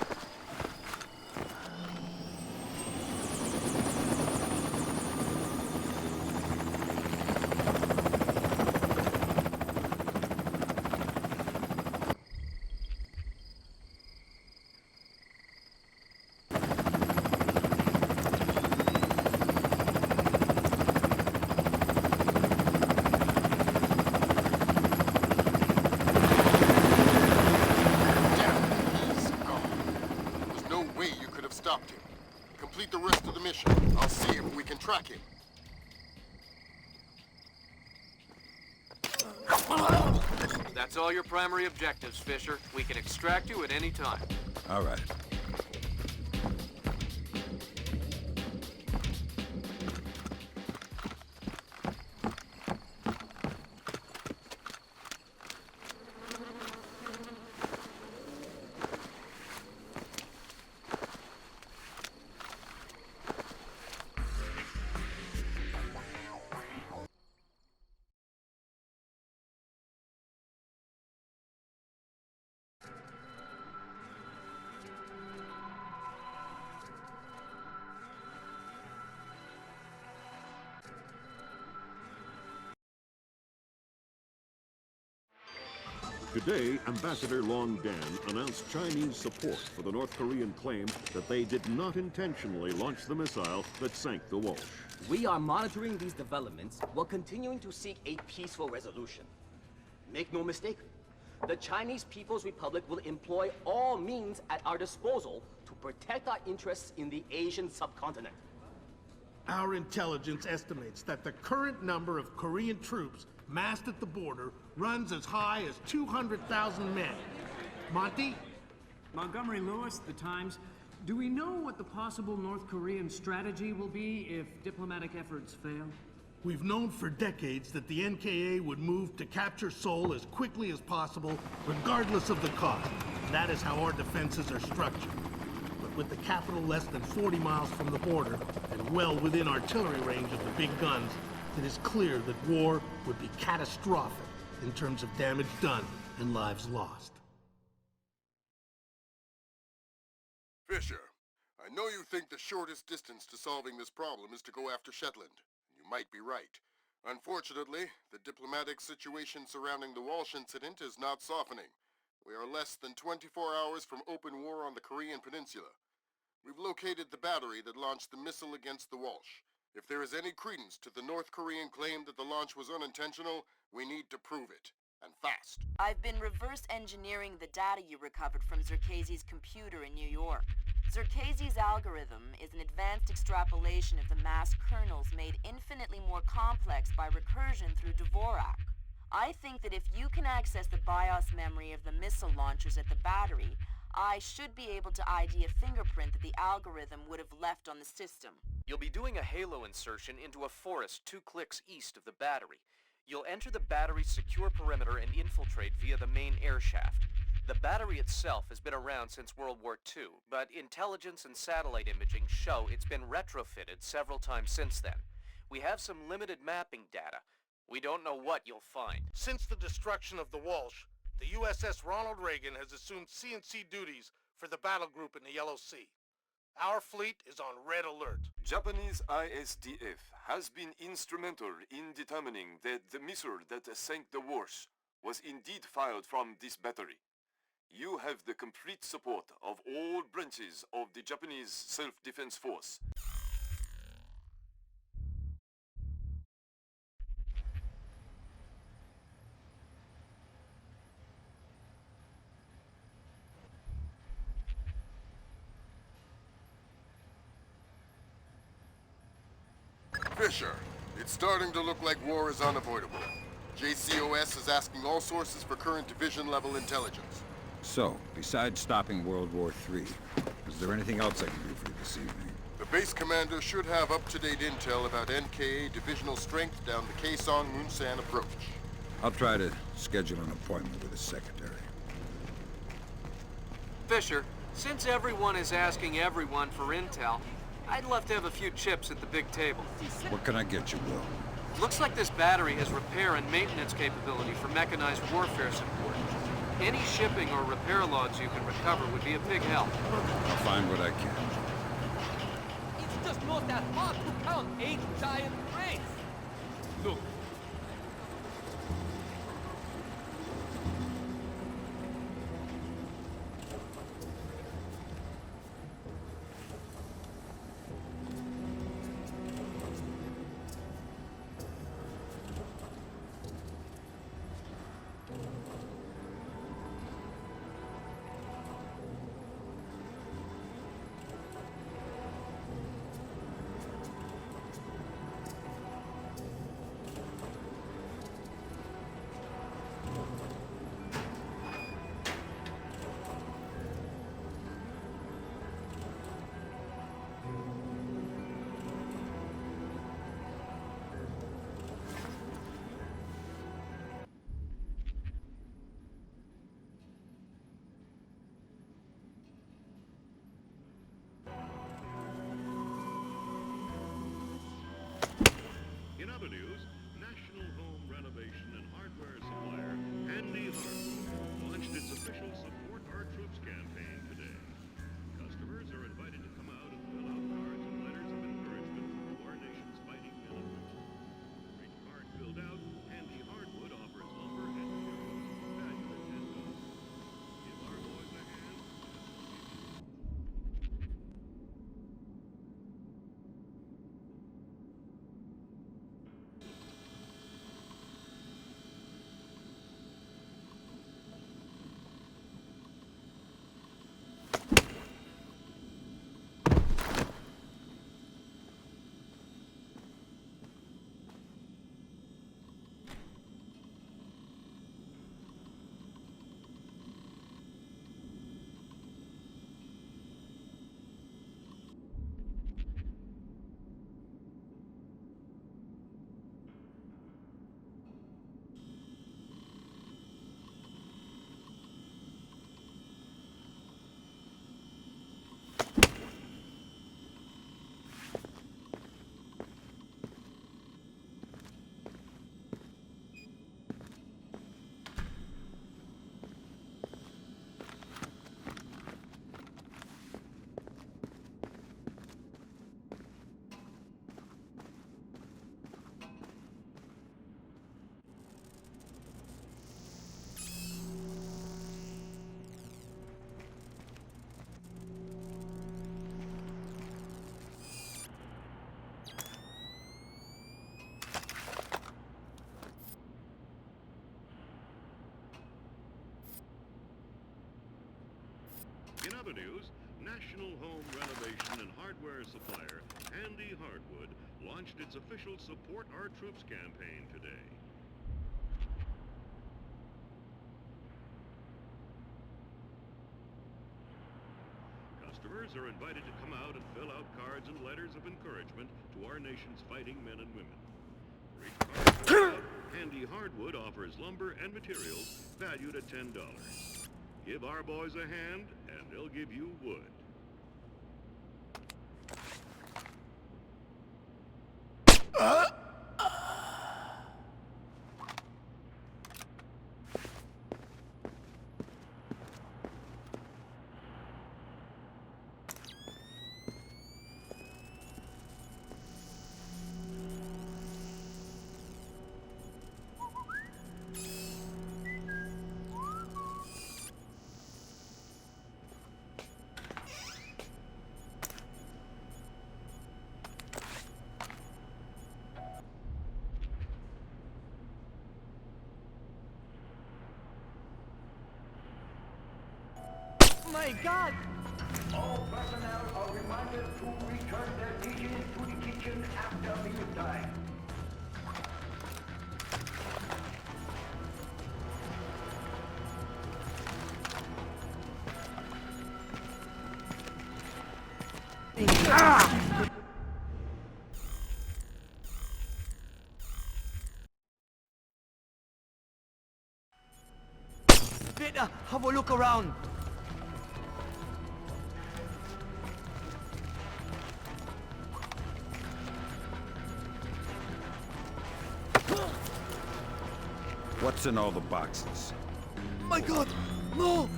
track him. That's all your primary objectives, Fisher. We can extract you at any time. All right. Today, Ambassador Long Dan announced Chinese support for the North Korean claim that they did not intentionally launch the missile that sank the Walsh. We are monitoring these developments while continuing to seek a peaceful resolution. Make no mistake, the Chinese People's Republic will employ all means at our disposal to protect our interests in the Asian subcontinent. Our intelligence estimates that the current number of Korean troops massed at the border runs as high as 200,000 men. Monty? Montgomery Lewis, The Times. Do we know what the possible North Korean strategy will be if diplomatic efforts fail? We've known for decades that the NKA would move to capture Seoul as quickly as possible, regardless of the cost. That is how our defenses are structured. But with the capital less than 40 miles from the border, and well within artillery range of the big guns, it is clear that war would be catastrophic in terms of damage done and lives lost. Fisher, I know you think the shortest distance to solving this problem is to go after Shetland. You might be right. Unfortunately, the diplomatic situation surrounding the Walsh incident is not softening. We are less than 24 hours from open war on the Korean Peninsula. We've located the battery that launched the missile against the Walsh. If there is any credence to the North Korean claim that the launch was unintentional, we need to prove it, and fast. I've been reverse engineering the data you recovered from Zerkezi's computer in New York. Zerkezi's algorithm is an advanced extrapolation of the mass kernels made infinitely more complex by recursion through Dvorak. I think that if you can access the BIOS memory of the missile launchers at the battery, I should be able to ID a fingerprint that the algorithm would have left on the system. You'll be doing a halo insertion into a forest 2 clicks east of the battery. You'll enter the battery's secure perimeter and infiltrate via the main air shaft. The battery itself has been around since World War II, but intelligence and satellite imaging show it's been retrofitted several times since then. We have some limited mapping data. We don't know what you'll find. Since the destruction of the Walsh, the USS Ronald Reagan has assumed CNC duties for the battle group in the Yellow Sea. Our fleet is on red alert. Japanese ISDF has been instrumental in determining that the missile that sank the Walsh was indeed fired from this battery. You have the complete support of all branches of the Japanese Self-Defense Force. Fisher, it's starting to look like war is unavoidable. JCOS is asking all sources for current division-level intelligence. So, besides stopping World War III, is there anything else I can do for you this evening? The base commander should have up-to-date intel about NKA divisional strength down the Kaesong-Munsan approach. I'll try to schedule an appointment with his secretary. Fisher, since everyone is asking everyone for intel, I'd love to have a few chips at the big table. What can I get you, Will? Looks like this battery has repair and maintenance capability for mechanized warfare support. Any shipping or repair logs you can recover would be a big help. I'll find what I can. It's just not that hard to count 8 giant cranes. Look. national home renovation and hardware supplier, Handy Hardwood, launched its official Support Our Troops campaign today. Customers are invited to come out and fill out cards and letters of encouragement to our nation's fighting men and women. For each card filled out, Handy Hardwood offers lumber and materials valued at $10. Give our boys a hand, and they'll give you wood. My God! All personnel are reminded to return their dishes to the kitchen after mealtime. Better have a look around. What's in all the boxes? My God, no!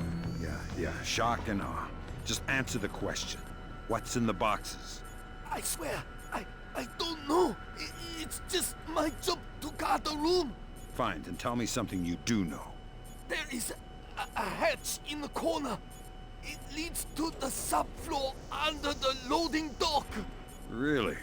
Yeah, shock and awe. Just answer the question. What's in the boxes? I swear, I don't know. It's just my job to guard the room. Fine, then tell me something you do know. There is a hatch in the corner. It leads to the subfloor under the loading dock. Really?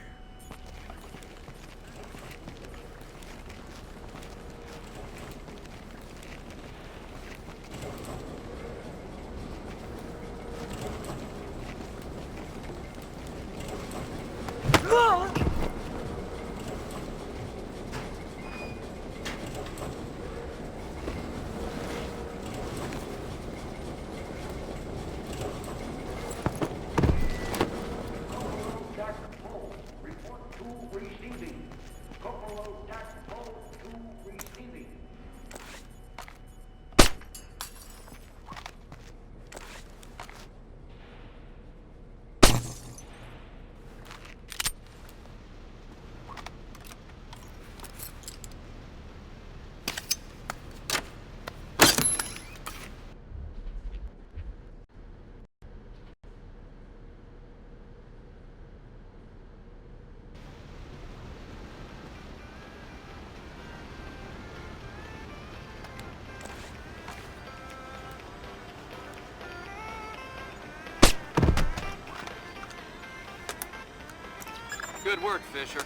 Good work, Fisher.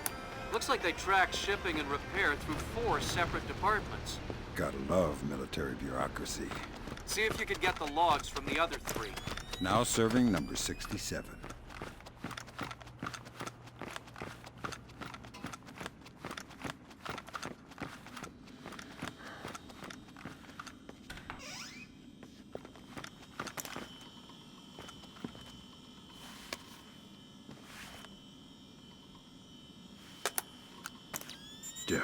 Looks like they tracked shipping and repair through 4 separate departments. Gotta love military bureaucracy. See if you could get the logs from the other 3. Now serving number 67. Done.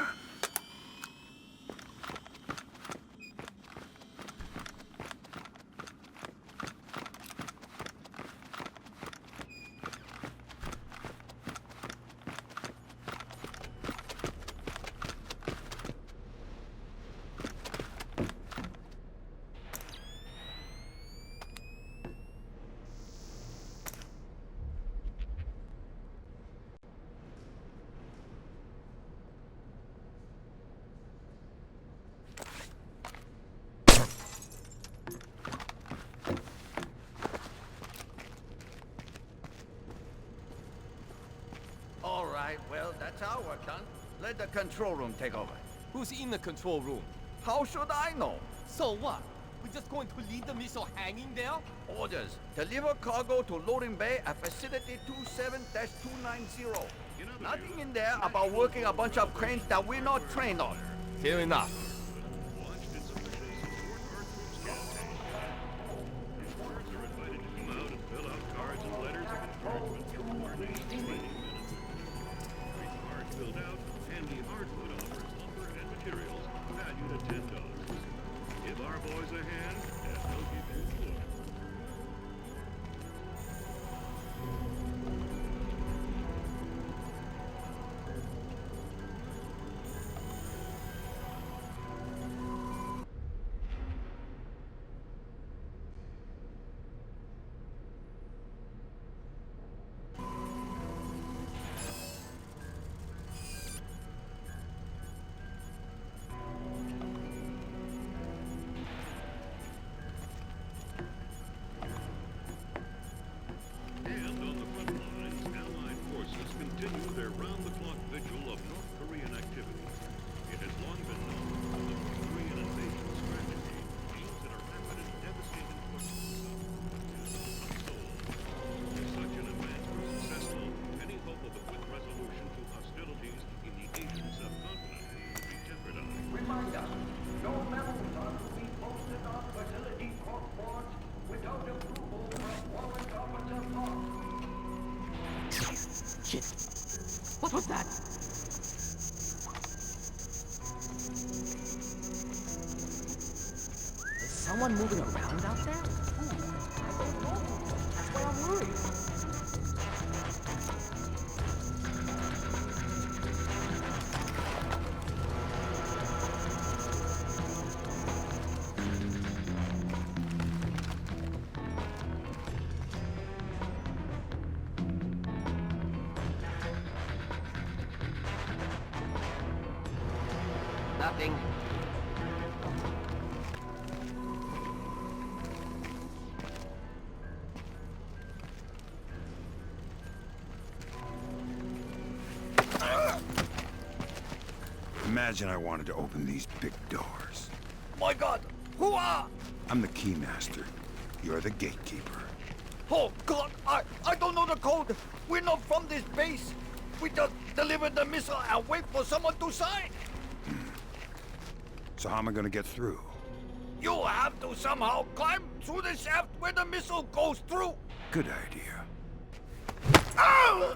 All right, well, that's our work done. Let the control room take over. Who's in the control room? How should I know? So what? We're just going to leave the missile hanging there? Orders. Deliver cargo to loading bay at facility 27-290. Nothing in there about working a bunch of cranes that we're not trained on. Fair enough. Filled out, Handy Hardwood offers lumber and materials valued at $10. Give our boys a hand, and they'll give you a look. And on the front lines, Allied forces continue their round-the-clock vigil of North Korean activity. It has long been known that the North Korean invasion strategy aims at a rapid and devastating push to the south. If such an advance were successful, any hope of a quick resolution to hostilities in the Asian subcontinent would be jeopardized. Reminder, no memos are to be posted on facility corp boards without approval from warrant officer Fox. Shit. What was that? Is someone moving around out there? I don't know. That's why I'm worried. Nothing. Imagine I wanted to open these big doors. My God! Who are? I'm the keymaster. You're the gatekeeper. Oh God! I don't know the code. We're not from this base. We just deliver the missile and wait for someone to sign. So how am I gonna get through? You have to somehow climb through the shaft where the missile goes through. Good idea. Ow!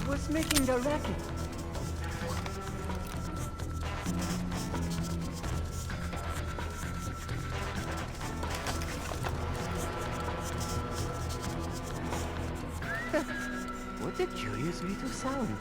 What's making the racket? What a curious little sound.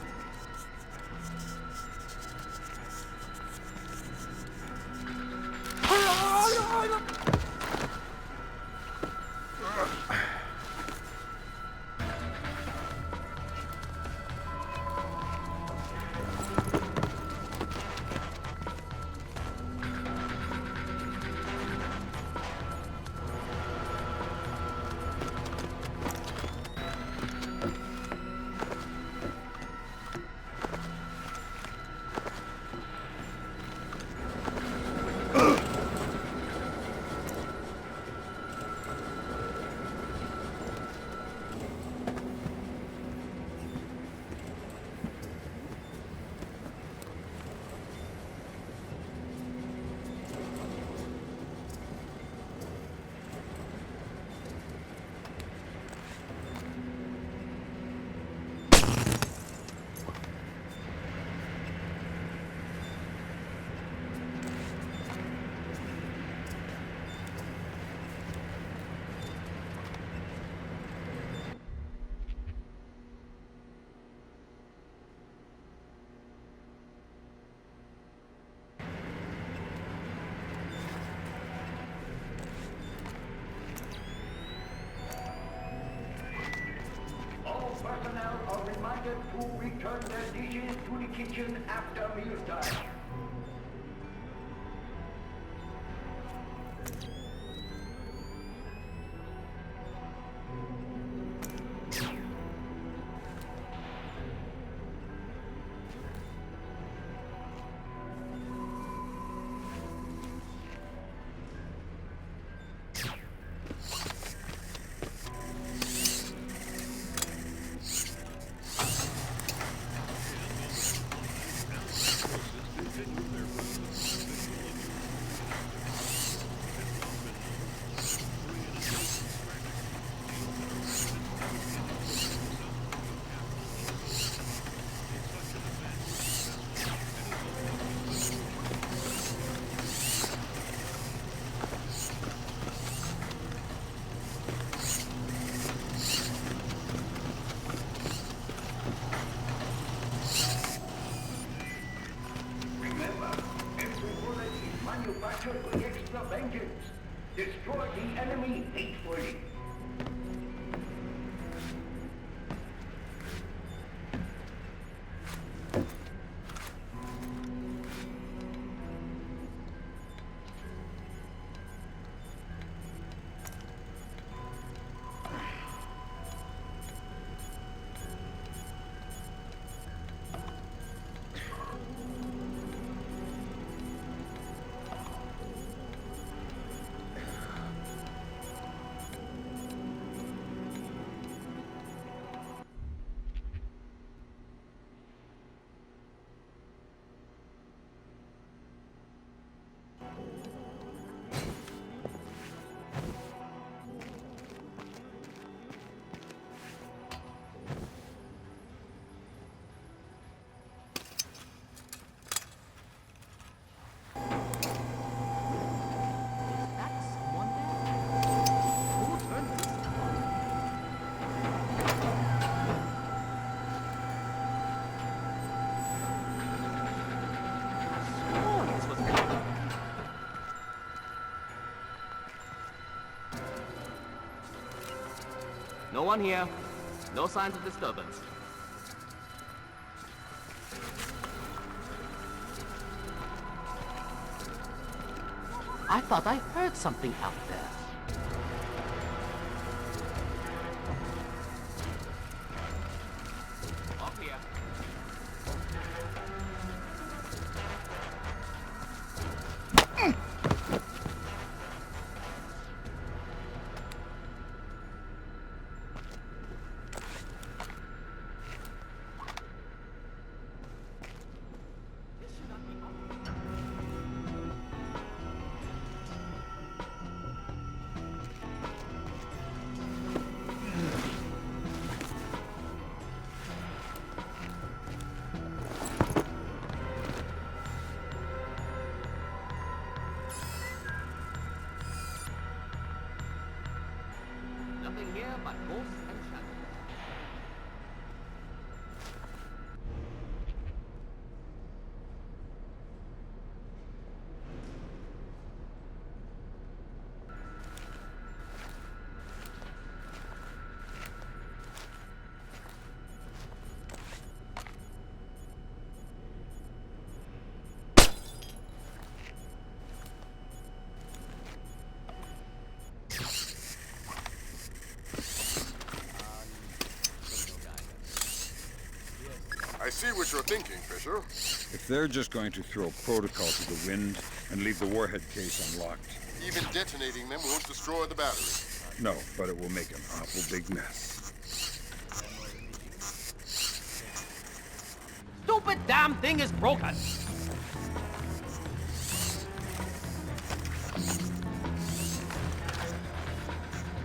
are reminded to return their dishes to the kitchen after mealtime. Manufactured with extra vengeance. Destroy the enemy hatefully. No one here. No signs of disturbance. I thought I heard something out there. Up here. Nothing here but ghosts and shadows. I see what you're thinking, Fisher. If they're just going to throw protocol to the wind and leave the warhead case unlocked. Even detonating them won't destroy the battery. No, but it will make an awful big mess. Stupid damn thing is broken!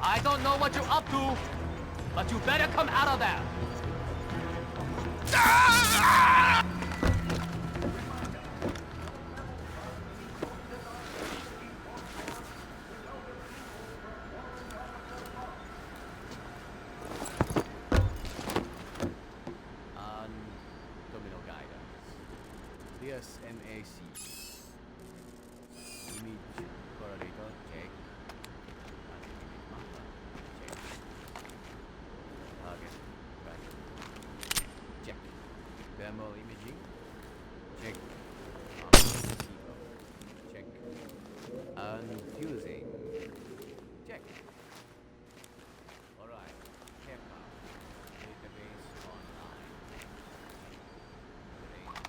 I don't know what you're up to, but you better come out of there! Terminal guidance. DSNAC. Image correlator check. Image marker check. Target right. Thermal imaging. Check. Check. Unfusing. Check. Alright. Kepler. Database online. Radar.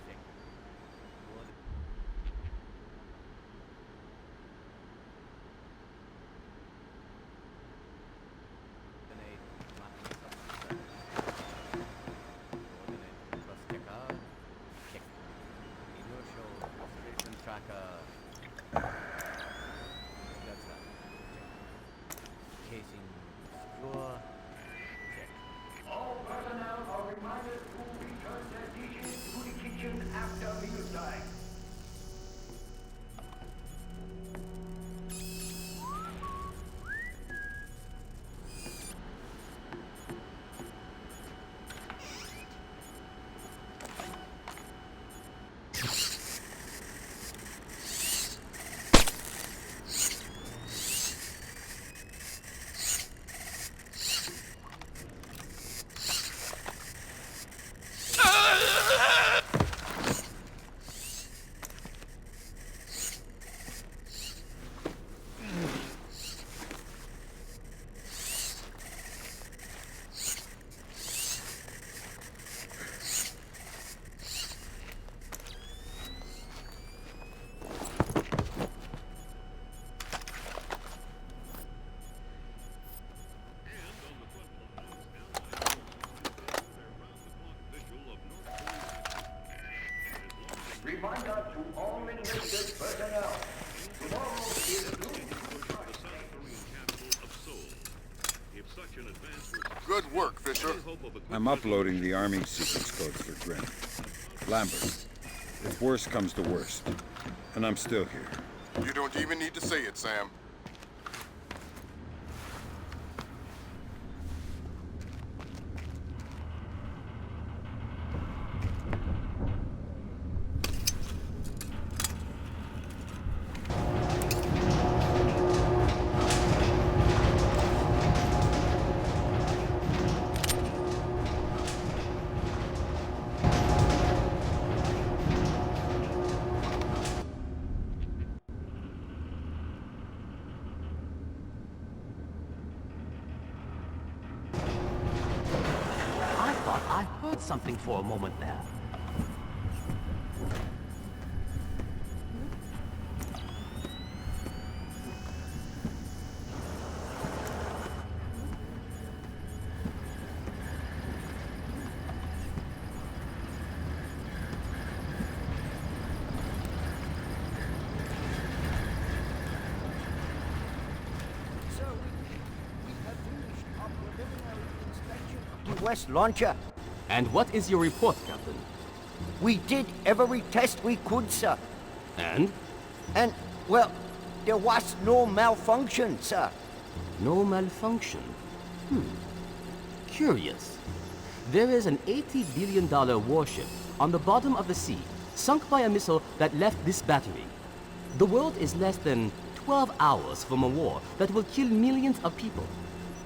Check. Good. Coordinate mapping subsystem. Coordinate bus checker. Check. Inertial acceleration tracker. That's that. Check. Casing secure. Check. All personnel are reminded to return their dishes to the kitchen after mealtime. Reminder to all enlisted personnel. Tomorrow is noon. If such an advance were Good work, Fisher. I'm uploading the arming sequence codes for Grim. Lambert, if worst comes to worst, and I'm still here. You don't even need to say it, Sam. I thought I heard something for a moment there. Sir, we have finished our preliminary inspection of the West launcher. And what is your report, Captain? We did every test we could, sir. And? And, well, there was no malfunction, sir. No malfunction? Curious. There is an $80 billion warship on the bottom of the sea, sunk by a missile that left this battery. The world is less than 12 hours from a war that will kill millions of people.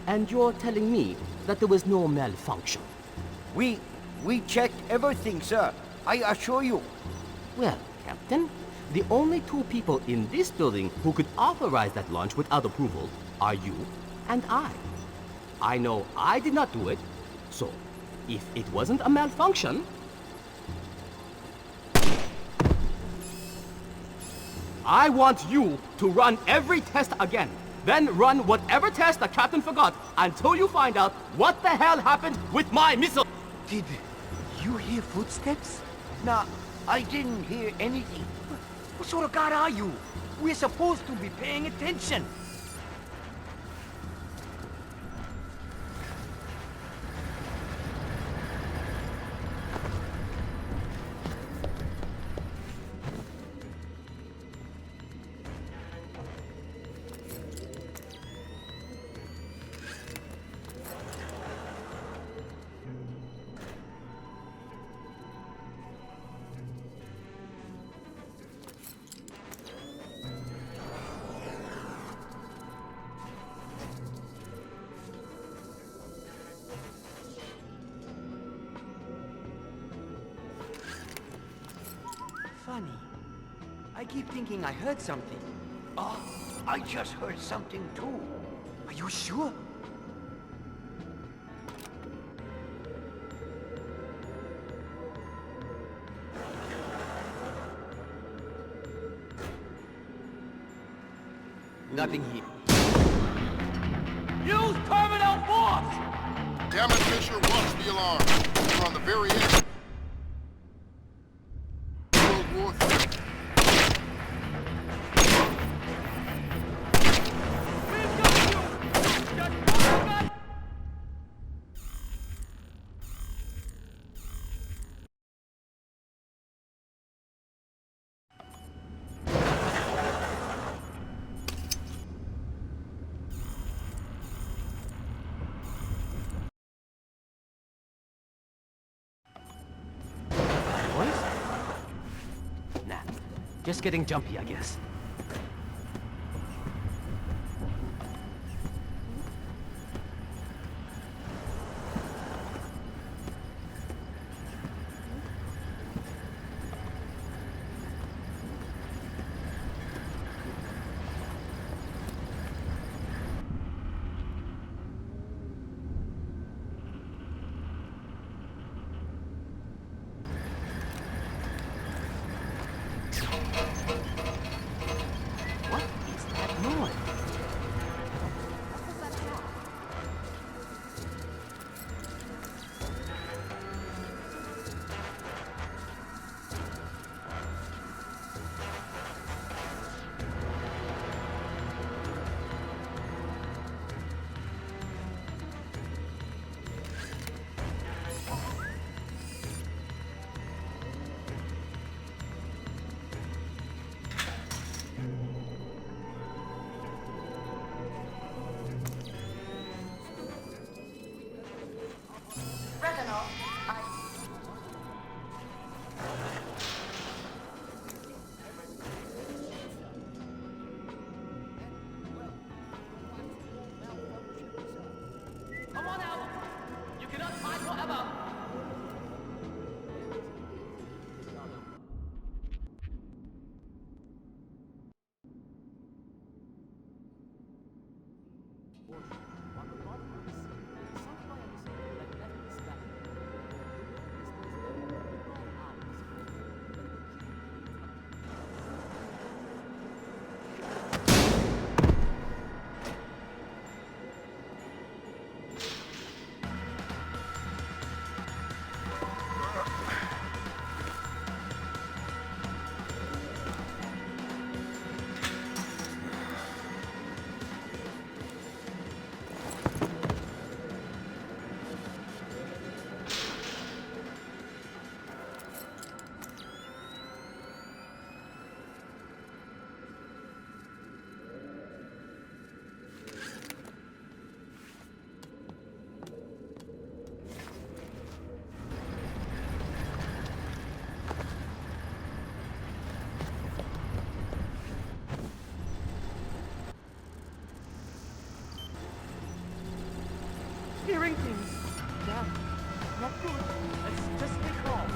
And you're telling me that there was no malfunction? We checked everything, sir. I assure you. Well, Captain, the only two people in this building who could authorize that launch without approval are you and I. I know I did not do it, so if it wasn't a malfunction, I want you to run every test again. Then run whatever test the captain forgot until you find out what the hell happened with my missile. Did you hear footsteps? Nah, I didn't hear anything. What sort of god are you? We're supposed to be paying attention. keep thinking I heard something. Oh, I just heard something too. Are you sure? Nothing here. Use terminal force! Damn it, Fisher, watch the alarm. We're on the very edge. World War III. Nah, just getting jumpy, I guess. What is that noise? Come on out! You cannot hide forever! Hearing things. Damn. Not good. Let's just stay calm.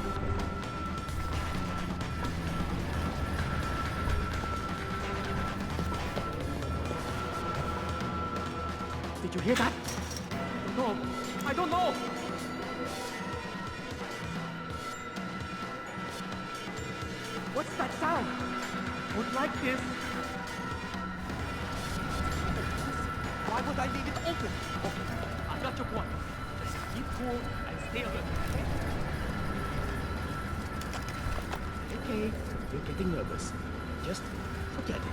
Did you hear that? No, I don't know. What's that sound? Would like this. Why would I leave it open? Okay, I got your point. Just keep cool and stay alert. Okay, you're getting nervous. Just forget it.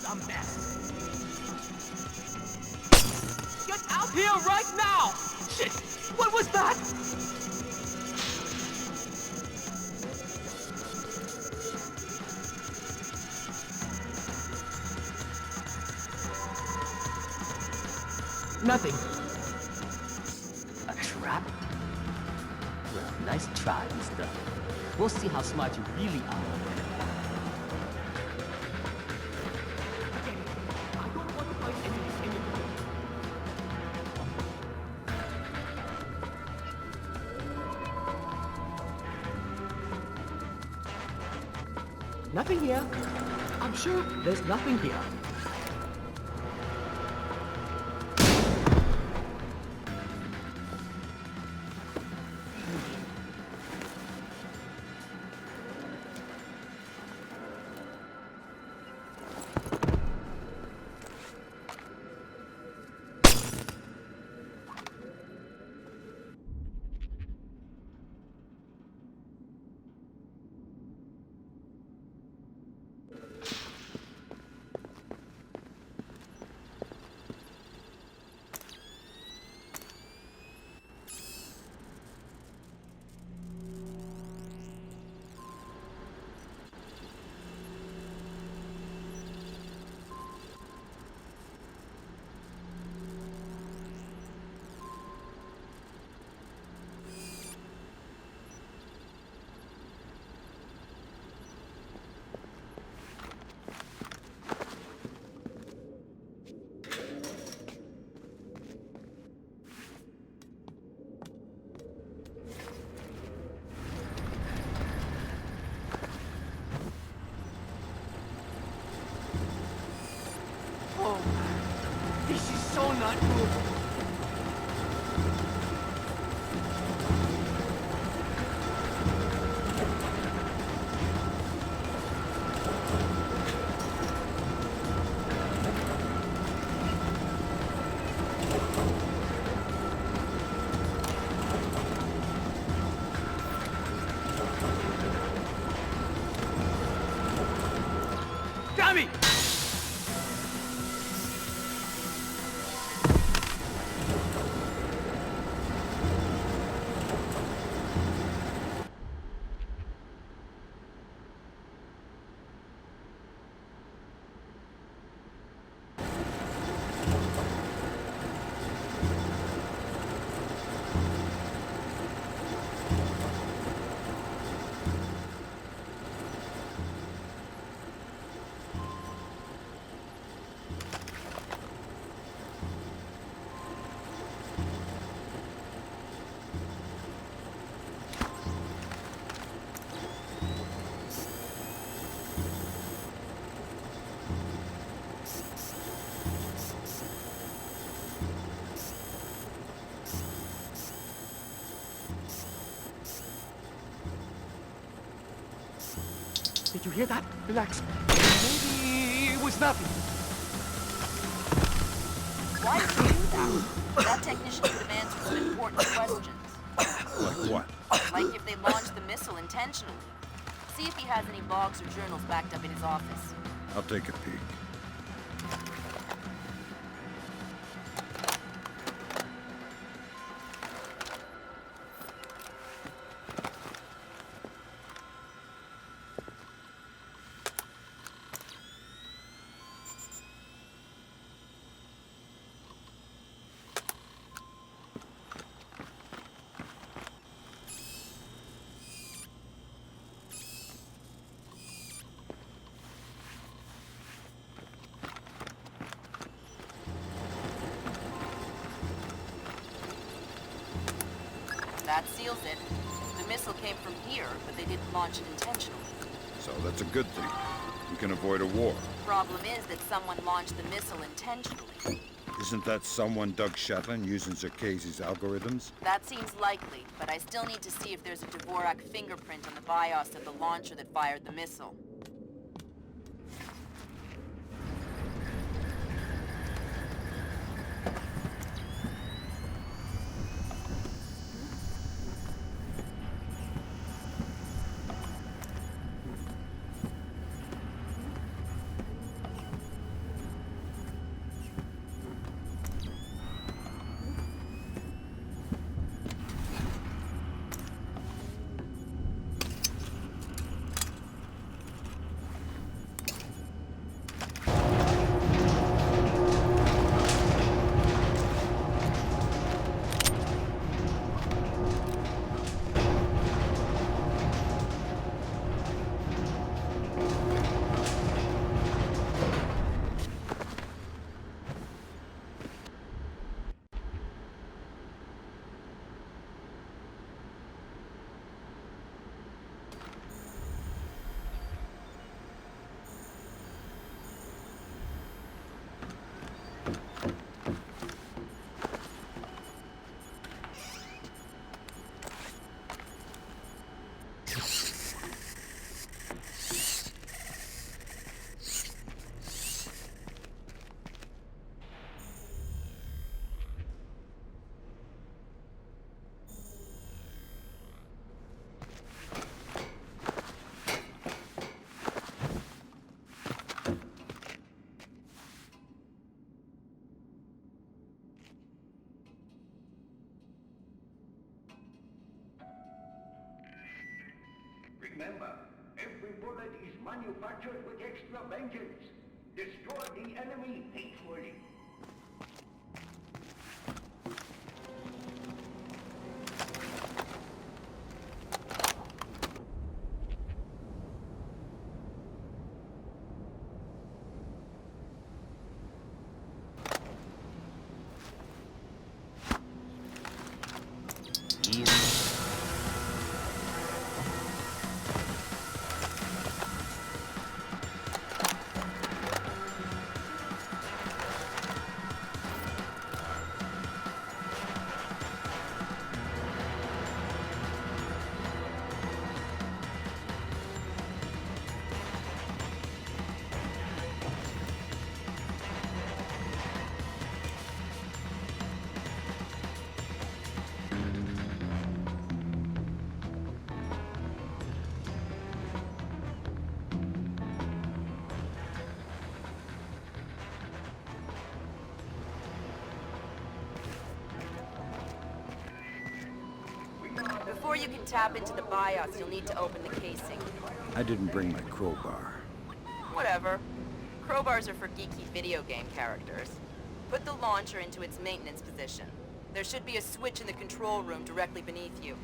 a mess. Get out here right now! Shit! What was that? Nothing. A trap? Well, nice try, mister. We'll see how smart you really are. I don't want to fight enemies anymore. Nothing here. I'm sure there's nothing here. This is so not good. Tommy! Did you hear that? Relax. Maybe it was nothing. Why did you do that? That technician could have answered some important questions. Like what? Like if they launched the missile intentionally. See if he has any logs or journals backed up in his office. I'll take a peek. That seals it. The missile came from here, but they didn't launch it intentionally. So that's a good thing. We can avoid a war. Problem is that someone launched the missile intentionally. Isn't that someone Doug Shetland using Zerkezi's algorithms? That seems likely, but I still need to see if there's a Dvorak fingerprint on the BIOS of the launcher that fired the missile. Remember, every bullet is manufactured with extra vengeance. Destroy the enemy faithfully. Before you can tap into the BIOS, you'll need to open the casing. I didn't bring my crowbar. Whatever. Crowbars are for geeky video game characters. Put the launcher into its maintenance position. There should be a switch in the control room directly beneath you.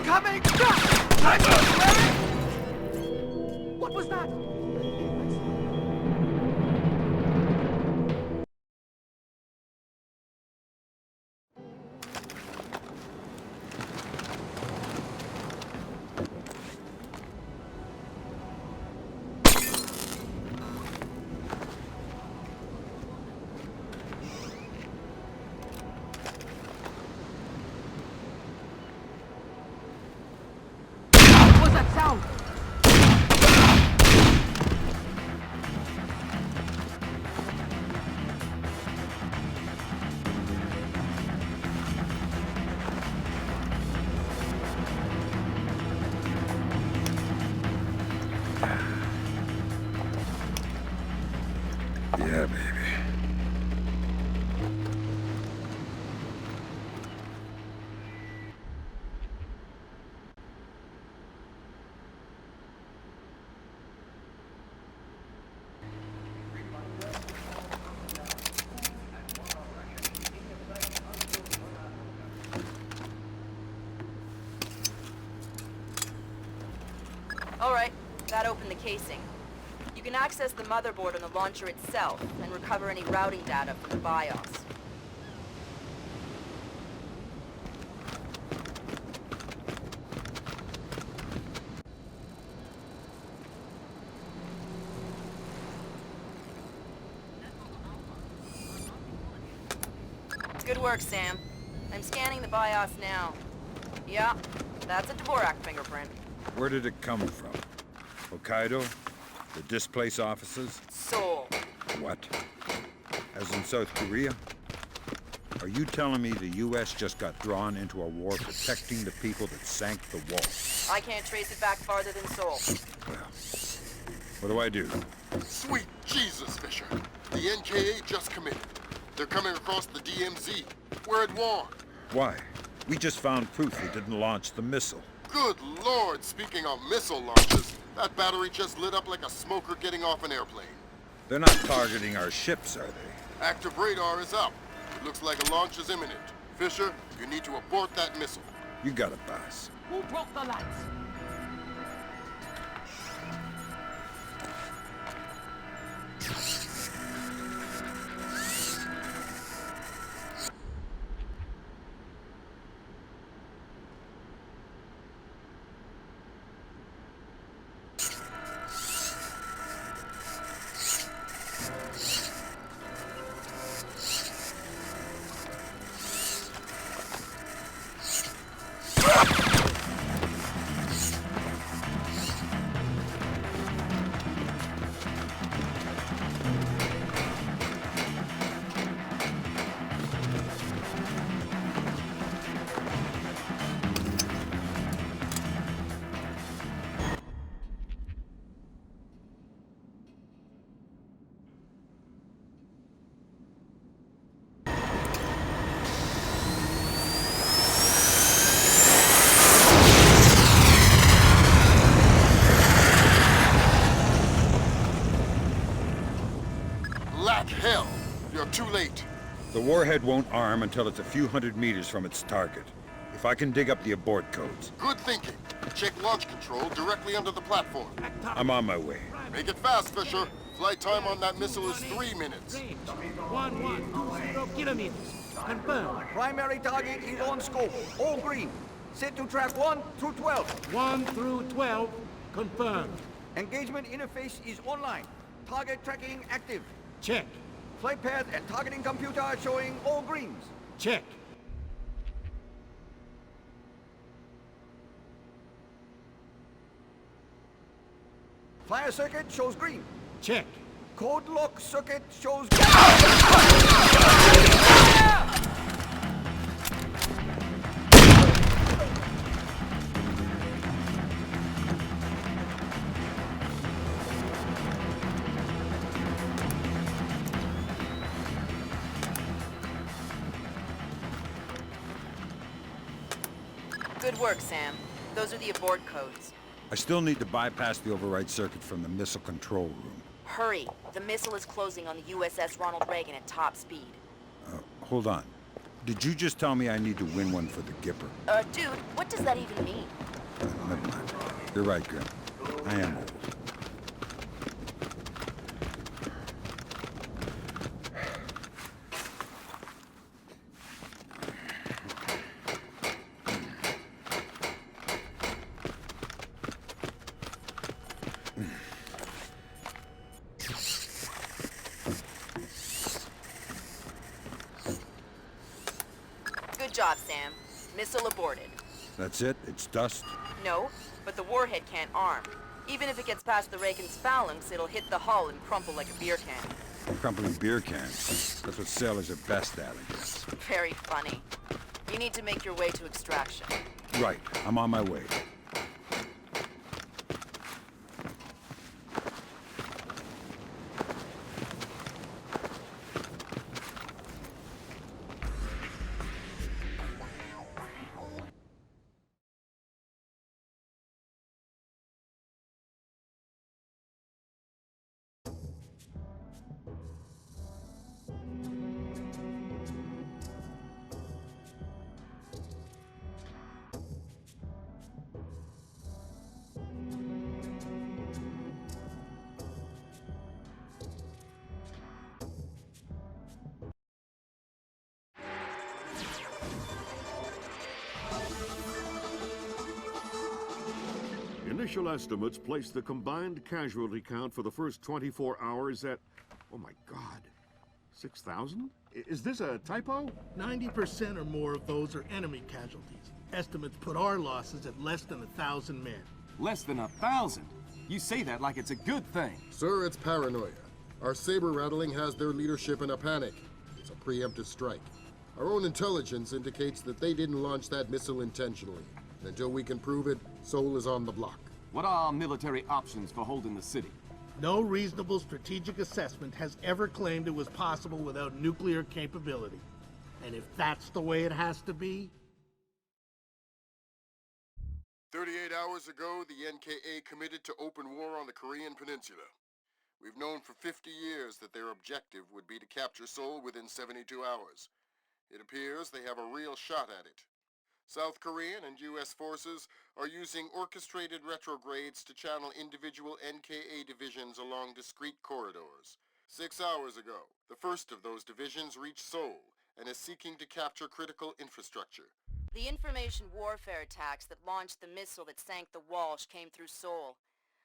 Coming! What was that? Sound! Yeah, baby. Alright, that opened the casing. You can access the motherboard on the launcher itself and recover any routing data from the BIOS. Good work, Sam. I'm scanning the BIOS now. Yeah, that's a Dvorak fingerprint. Where did it come from? Hokkaido? The displaced officers? Seoul. What? As in South Korea? Are you telling me the U.S. just got drawn into a war protecting the people that sank the wall? I can't trace it back farther than Seoul. Well, what do I do? Sweet Jesus, Fisher. The NKA just committed. They're coming across the DMZ. We're at war. Why? We just found proof they didn't launch the missile. Good Lord, speaking of missile launches, that battery just lit up like a smoker getting off an airplane. They're not targeting our ships, are they? Active radar is up. It looks like a launch is imminent. Fisher, you need to abort that missile. You got it, boss. Who broke the lights? You're too late. The warhead won't arm until it's a few hundred meters from its target. If I can dig up the abort codes. Good thinking. Check launch control directly under the platform. I'm on my way. Make it fast, Fisher. Flight time on that missile is 3 minutes. 1120 kilometers. Confirm. Primary target is on scope. All green. Set to track 1 through 12. 1 through 12. Confirmed. Engagement interface is online. Target tracking active. Check. Flight path and targeting computer are showing all greens. Check. Flyer circuit shows green. Check. Code lock circuit shows Good work, Sam. Those are the abort codes. I still need to bypass the override circuit from the missile control room. Hurry. The missile is closing on the USS Ronald Reagan at top speed. Hold on. Did you just tell me I need to win one for the Gipper? Dude, what does that even mean? Never mind. You're right, Grim. I am old. Good job, Sam. Missile aborted. That's it? It's dust? No, but the warhead can't arm. Even if it gets past the Reagan's phalanx, it'll hit the hull and crumple like a beer can. Crumpling beer cans. That's what sailors are best at, I guess. Very funny. You need to make your way to extraction. Right. I'm on my way. Initial estimates place the combined casualty count for the first 24 hours at, oh my God, 6,000? Is this a typo? 90% or more of those are enemy casualties. Estimates put our losses at less than 1,000 men. Less than 1,000? You say that like it's a good thing. Sir, it's paranoia. Our saber rattling has their leadership in a panic. It's a preemptive strike. Our own intelligence indicates that they didn't launch that missile intentionally. And until we can prove it, Seoul is on the block. What are our military options for holding the city? No reasonable strategic assessment has ever claimed it was possible without nuclear capability. And if that's the way it has to be... 38 hours ago, the NKA committed to open war on the Korean Peninsula. We've known for 50 years that their objective would be to capture Seoul within 72 hours. It appears they have a real shot at it. South Korean and U.S. forces are using orchestrated retrogrades to channel individual NKA divisions along discrete corridors. 6 hours ago, the first of those divisions reached Seoul and is seeking to capture critical infrastructure. The information warfare attacks that launched the missile that sank the Walsh came through Seoul.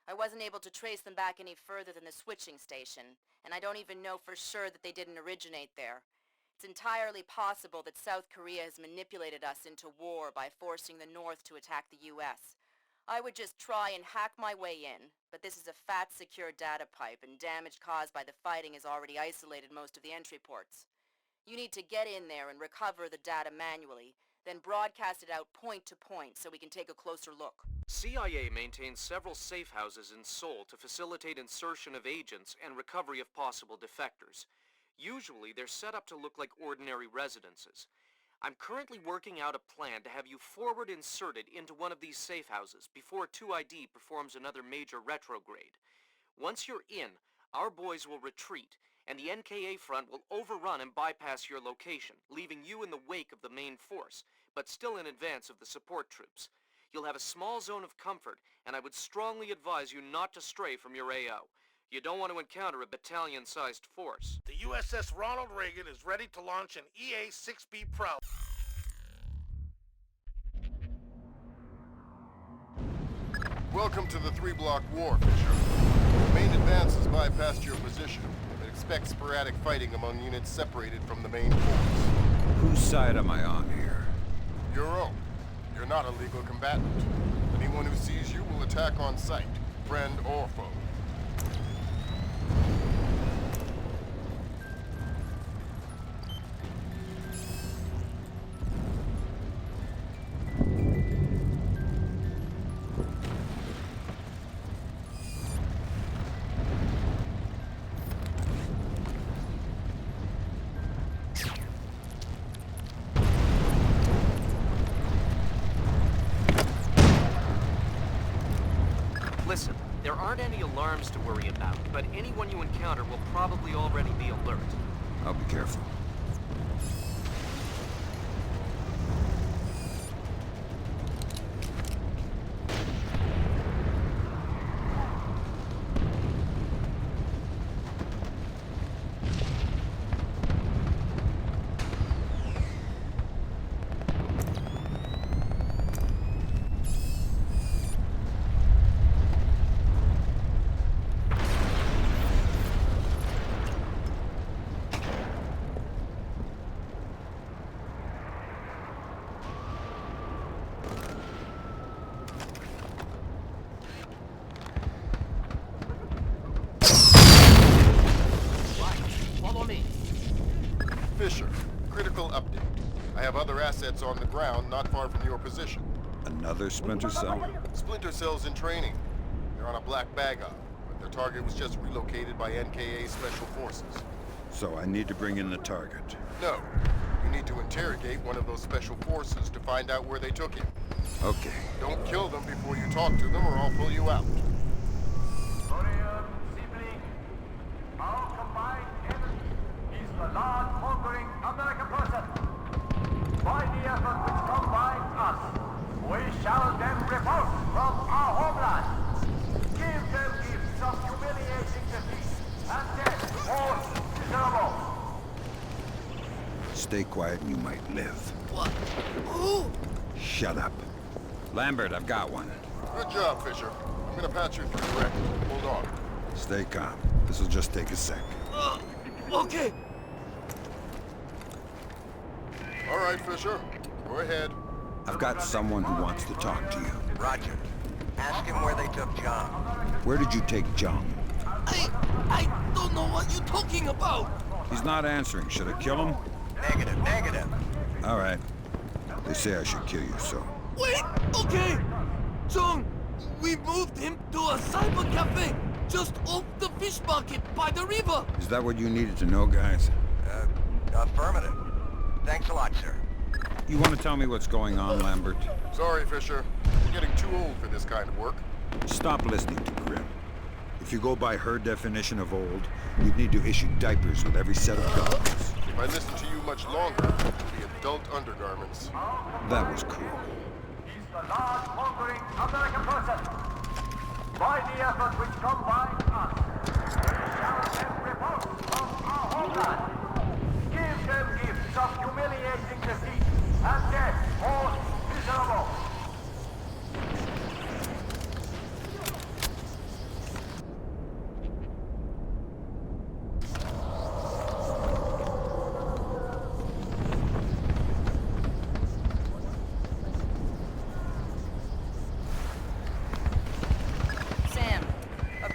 I wasn't able to trace them back any further than the switching station, and I don't even know for sure that they didn't originate there. It's entirely possible that South Korea has manipulated us into war by forcing the North to attack the U.S. I would just try and hack my way in, but this is a fat secure data pipe, and damage caused by the fighting has already isolated most of the entry ports. You need to get in there and recover the data manually, then broadcast it out point to point so we can take a closer look. CIA maintains several safe houses in Seoul to facilitate insertion of agents and recovery of possible defectors. Usually, they're set up to look like ordinary residences. I'm currently working out a plan to have you forward inserted into one of these safe houses before 2ID performs another major retrograde. Once you're in, our boys will retreat, and the NKA front will overrun and bypass your location, leaving you in the wake of the main force, but still in advance of the support troops. You'll have a small zone of comfort, and I would strongly advise you not to stray from your AO. You don't want to encounter a battalion-sized force. The USS Ronald Reagan is ready to launch an EA-6B Prowl. Welcome to the 3-block war, Fisher. The main advance has bypassed your position, but expect sporadic fighting among units separated from the main force. Whose side am I on here? Your own. You're not a legal combatant. Anyone who sees you will attack on sight, friend or foe. Listen, there aren't any alarms to worry about, but anyone you encounter will probably already be alert. I'll be careful. Fisher, critical update. I have other assets on the ground not far from your position. Another Splinter Cell? Splinter Cell's in training. They're on a black bag op, but their target was just relocated by NKA Special Forces. So I need to bring in the target. No. You need to interrogate one of those Special Forces to find out where they took him. Okay. Don't kill them before you talk to them or I'll pull you out. Our combined energy is the large conquering American person. By the effort which combines us, we shall then revolt from our homeland. Give them gifts of humiliating defeat and death most miserable. Stay quiet and you might live. What? Who? Shut up. Lambert, I've got one. Good job, Fisher. I'm gonna patch you through wreck. Hold on. Stay calm. This'll just take a sec. Okay. All right, Fisher. Go ahead. I've got someone who wants to talk to you. Roger. Ask him where they took John. Where did you take Jung? I don't know what you're talking about. He's not answering. Should I kill him? Negative, negative. All right. They say I should kill you, so... Wait, okay. John, we moved him to a cyber cafe just off the fish market by the river. Is that what you needed to know, guys? Affirmative. Thanks a lot, sir. You want to tell me what's going on, Lambert? Sorry, Fisher. You're getting too old for this kind of work. Stop listening to Grim. If you go by her definition of old, you'd need to issue diapers with every set of goggles. If I listen to you much longer, it'll be adult undergarments. That was cool. Is the large conquering American person. By the effort which combines us, we shall then revolt from our homeland. Give them gifts of humiliating defeat and death most miserable.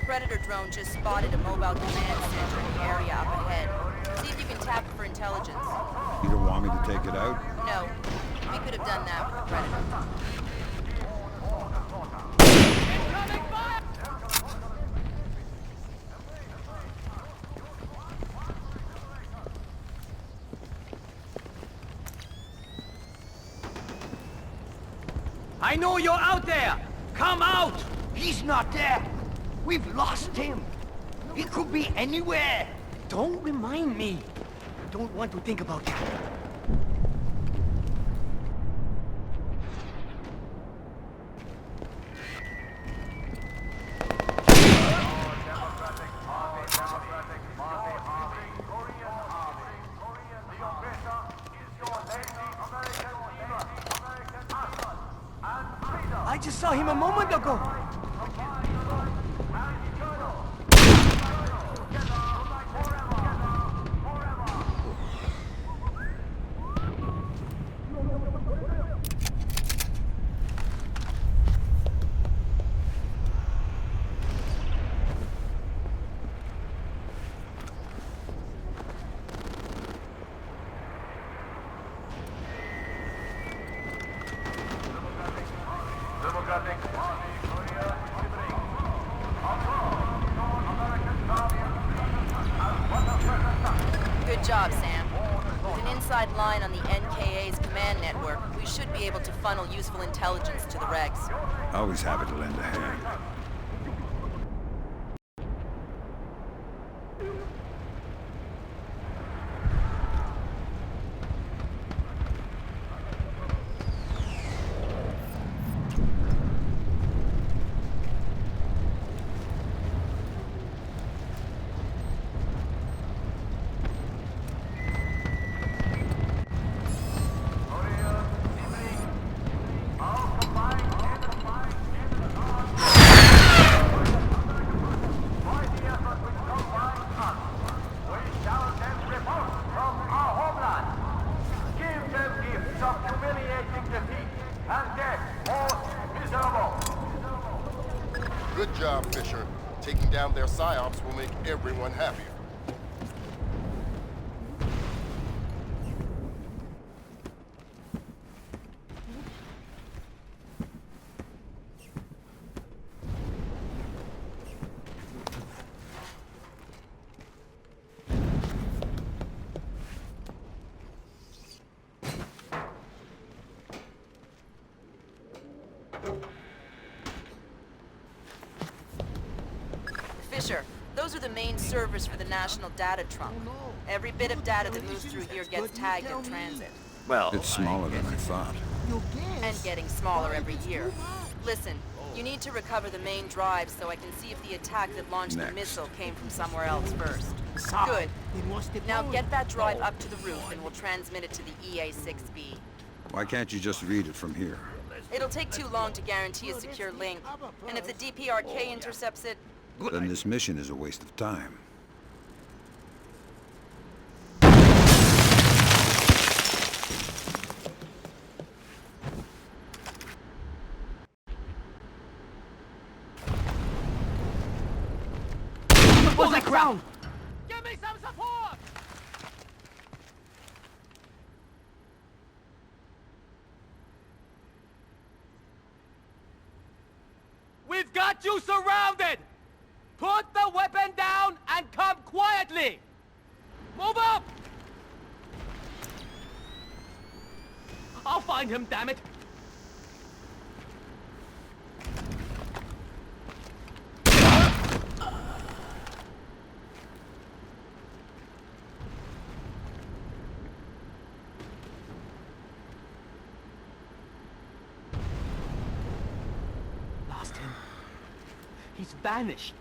Predator drone just spotted a mobile command center in the area up ahead. See if you can tap it for intelligence. You don't want me to take it out? No. We could have done that with the Predator. I know you're out there! Come out! He's not there! We've lost him! He could be anywhere! Don't remind me. Don't want to think about that. I just saw him a moment ago. Good job, Sam. With an inside line on the NKA's command network, we should be able to funnel useful intelligence to the regs. Always happy to lend a hand. Good job, Fisher. Taking down their psyops will make everyone happier. Fisher, those are the main servers for the National Data Trunk. Every bit of data that moves through here gets tagged in transit. Well, it's smaller than I thought. And getting smaller every year. Listen, you need to recover the main drive so I can see if the attack that launched the missile came from somewhere else first. Good. Now get that drive up to the roof and we'll transmit it to the EA-6B. Why can't you just read it from here? It'll take too long to guarantee a secure link, and if the DPRK intercepts it... Then this mission is a waste of time. What was that ground? Give me some support! We've got you surrounded! Put the weapon down and come quietly! Move up! I'll find him, damn it! Lost him. He's vanished.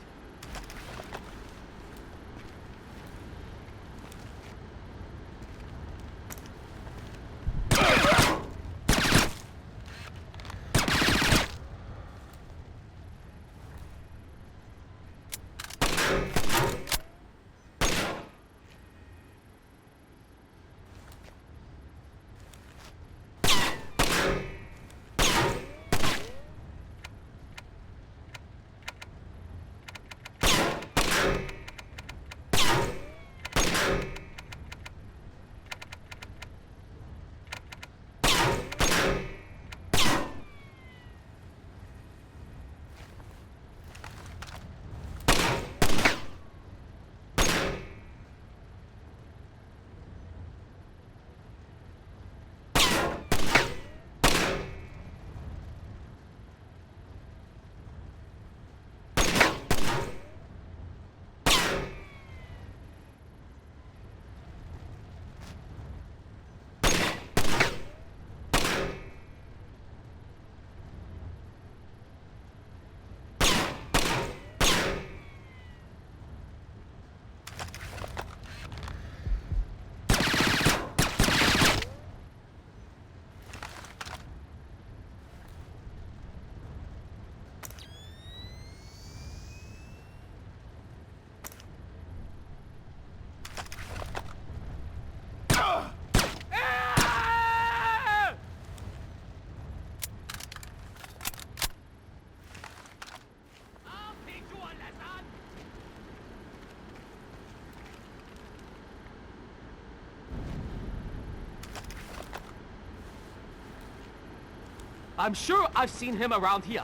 I'm sure I've seen him around here.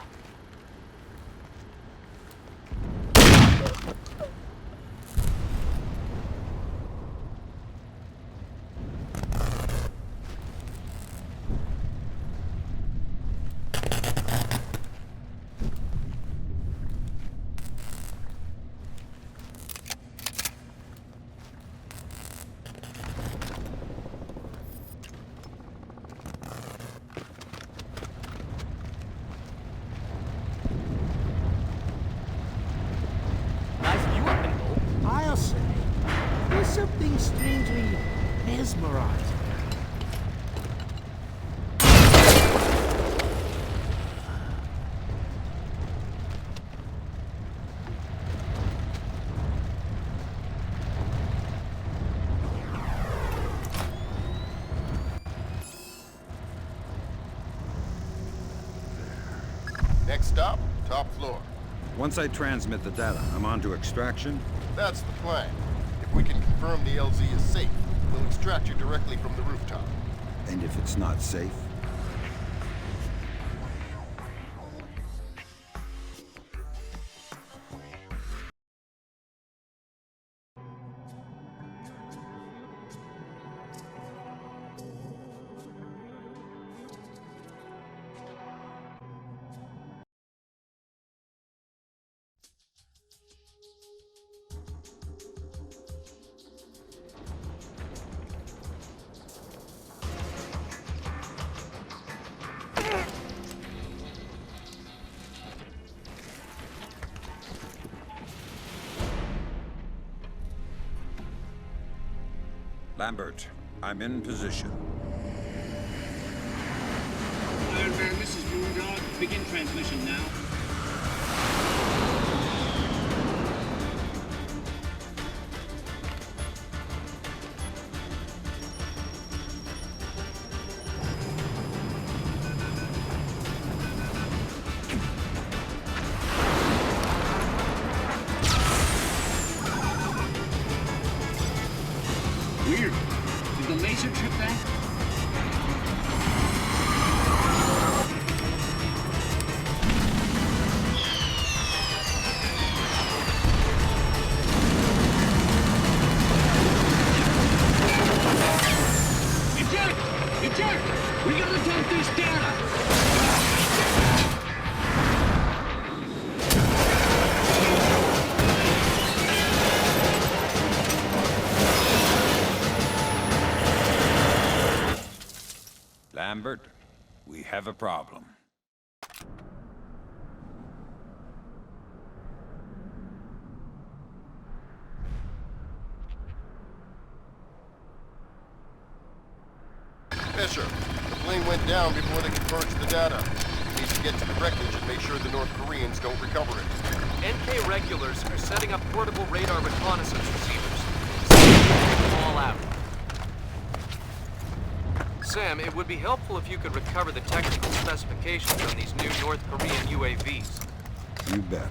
I'll say, there's something strangely mesmerizing. Next stop, top floor. Once I transmit the data, I'm on to extraction? That's the plan. If we can confirm the LZ is safe, we'll extract you directly from the rooftop. And if it's not safe? Lambert, I'm in position. Iron Man, this is Moondog. Begin transmission now. Weird. Did the laser trip that? Eject! Eject! We gotta dump this data! Lambert, we have a problem. Fisher, the plane went down before they could purge the data. We need to get to the wreckage and make sure the North Koreans don't recover it. NK regulars are setting up portable radar reconnaissance receivers. Take them all out. Sam, it would be helpful if you could recover the technical specifications on these new North Korean UAVs. You bet.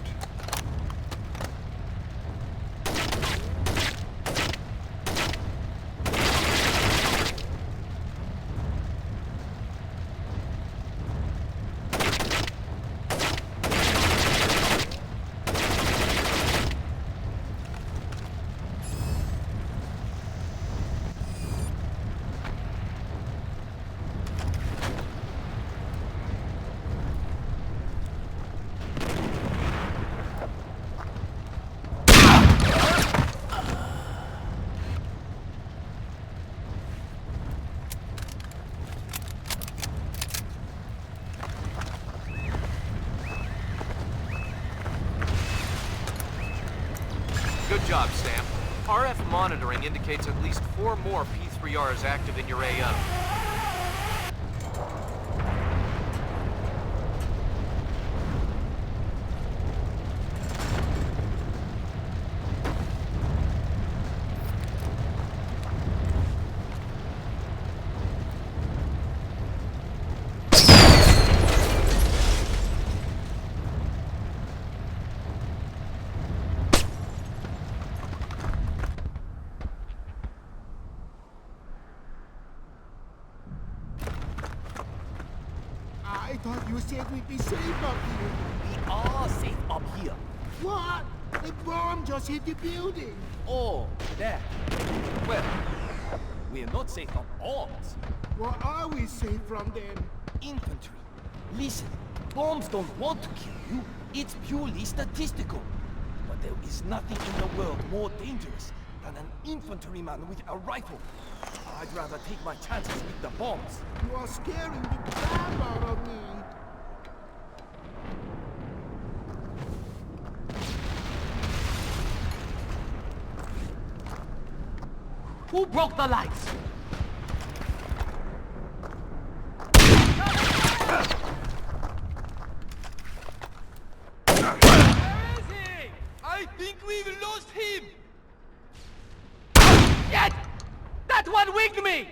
Good job, Sam. RF monitoring indicates at least 4 more P3Rs active in your AO. said we'd be safe up here. We are safe up here. What? The bomb just hit the building. Oh, that. Well, we're not safe from bombs. What are we safe from then? Infantry. Listen, bombs don't want to kill you. It's purely statistical. But there is nothing in the world more dangerous than an infantryman with a rifle. I'd rather take my chances with the bombs. You are scaring the crap out of me. Who broke the lights? I think we've lost him! Shit! That one wigged me!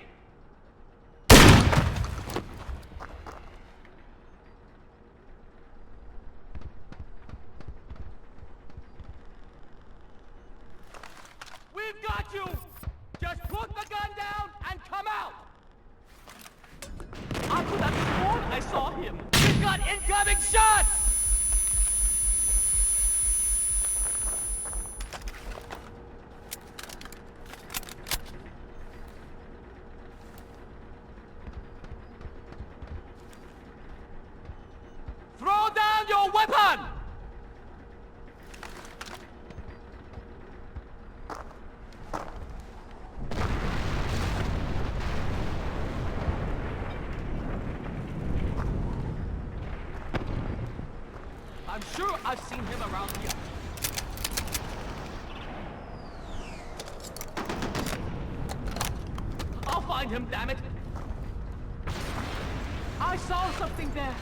We've got you! Just put the gun down and come out! I could have sworn I saw him! We've got incoming shots! Throw down your weapon! I'm sure I've seen him around here. I'll find him, damn it! I saw something there.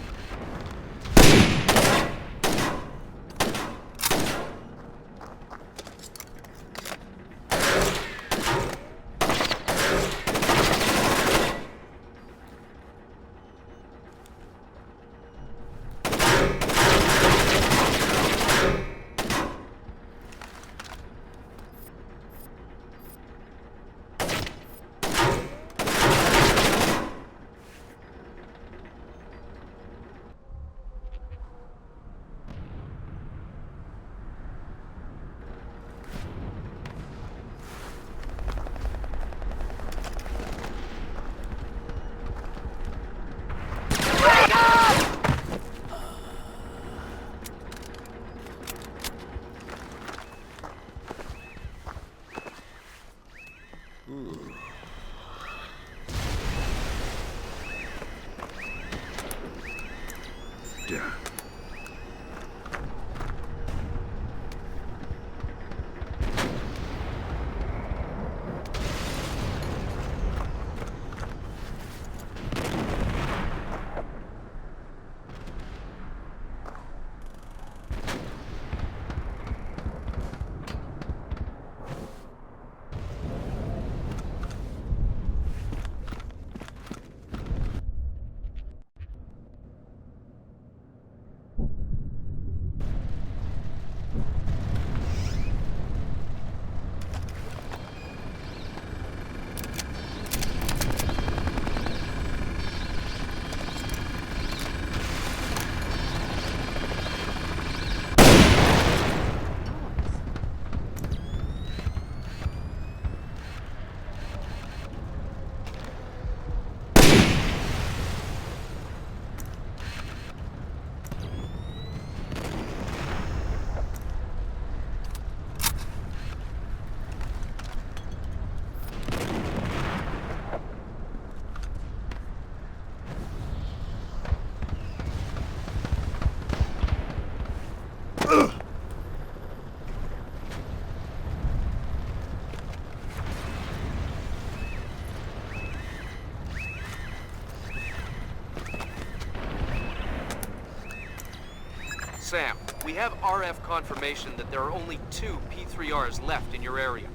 Sam, we have RF confirmation that there are only 2 P3Rs left in your area.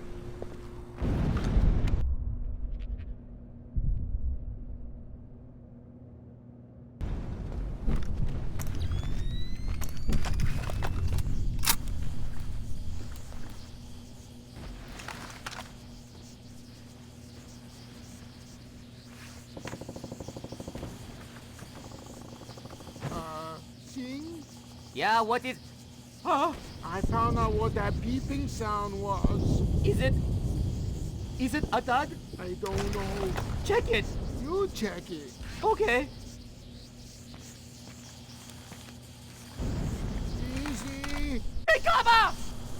Yeah, what is... Huh? I found out what that beeping sound was. Is it a dud? I don't know. Check it. You check it. Okay. Easy. Hey, cover!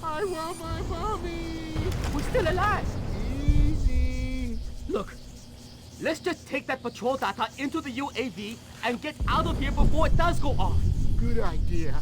I want my mommy. We're still alive. Easy. Look, let's just take that patrol data into the UAV and get out of here before it does go off. Good idea.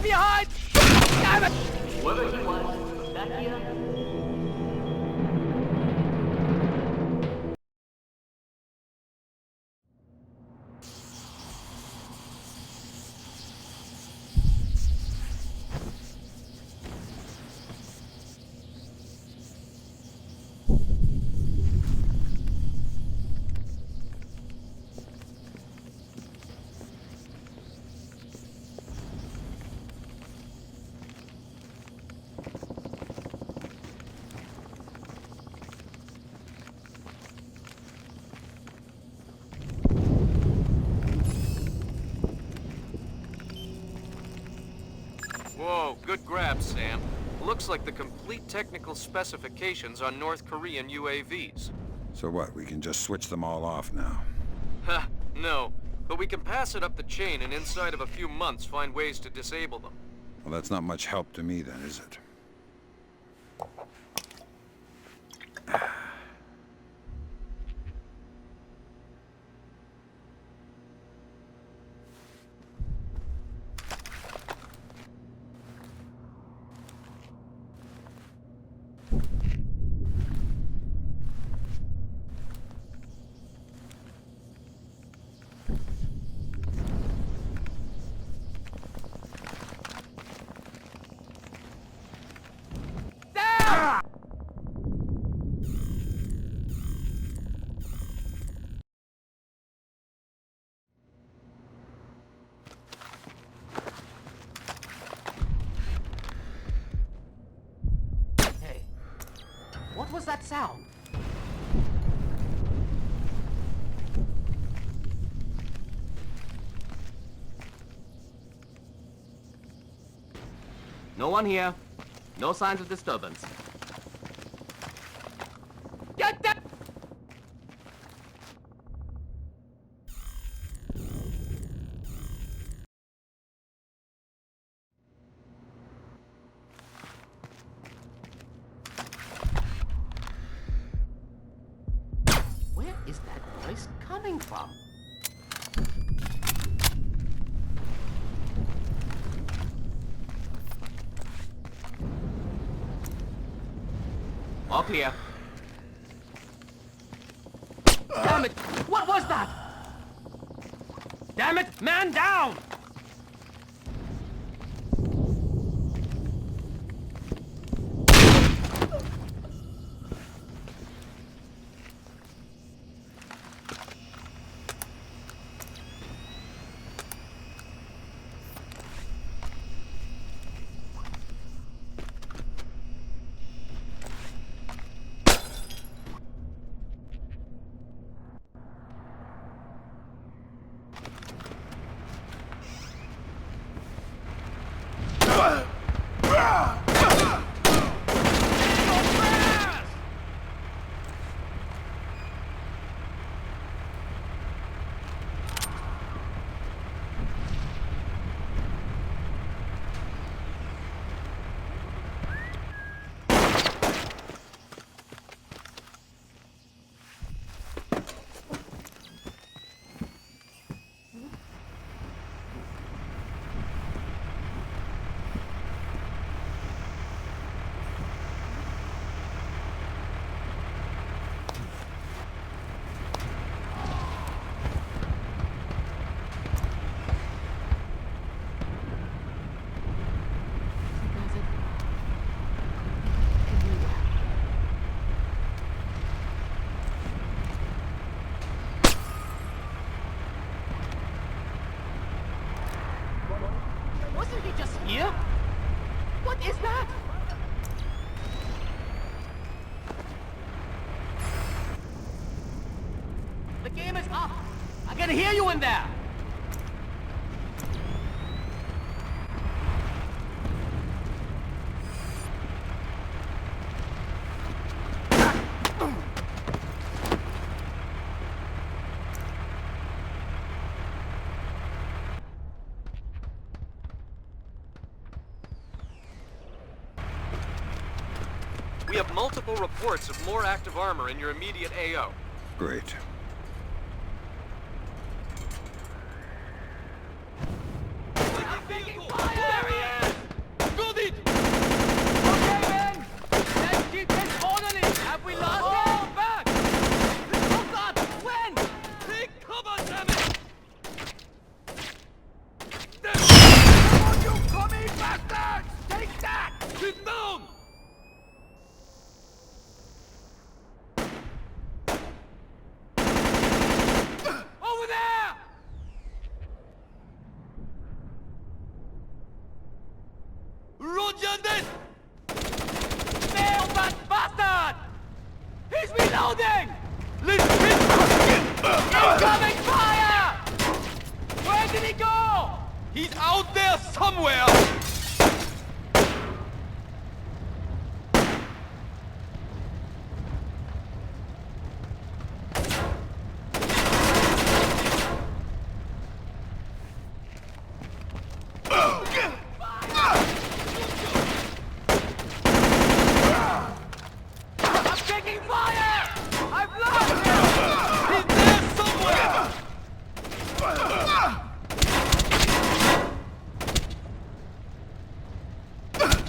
Behind! Damn it! Whoever he was, back here. Whoa, good grab, Sam. Looks like the complete technical specifications on North Korean UAVs. So what, we can just switch them all off now? Ha, no. But we can pass it up the chain and inside of a few months find ways to disable them. Well, that's not much help to me then, is it? What was that sound? No one here. No signs of disturbance. Get that! Where is that voice coming from? All clear. Damn it! What was that? Damn it! Man down! hear? What is that? The game is up. I can hear you in there. We have multiple reports of more active armor in your immediate AO. Great. Reloading! Incoming fire! Where did he go? He's out there somewhere!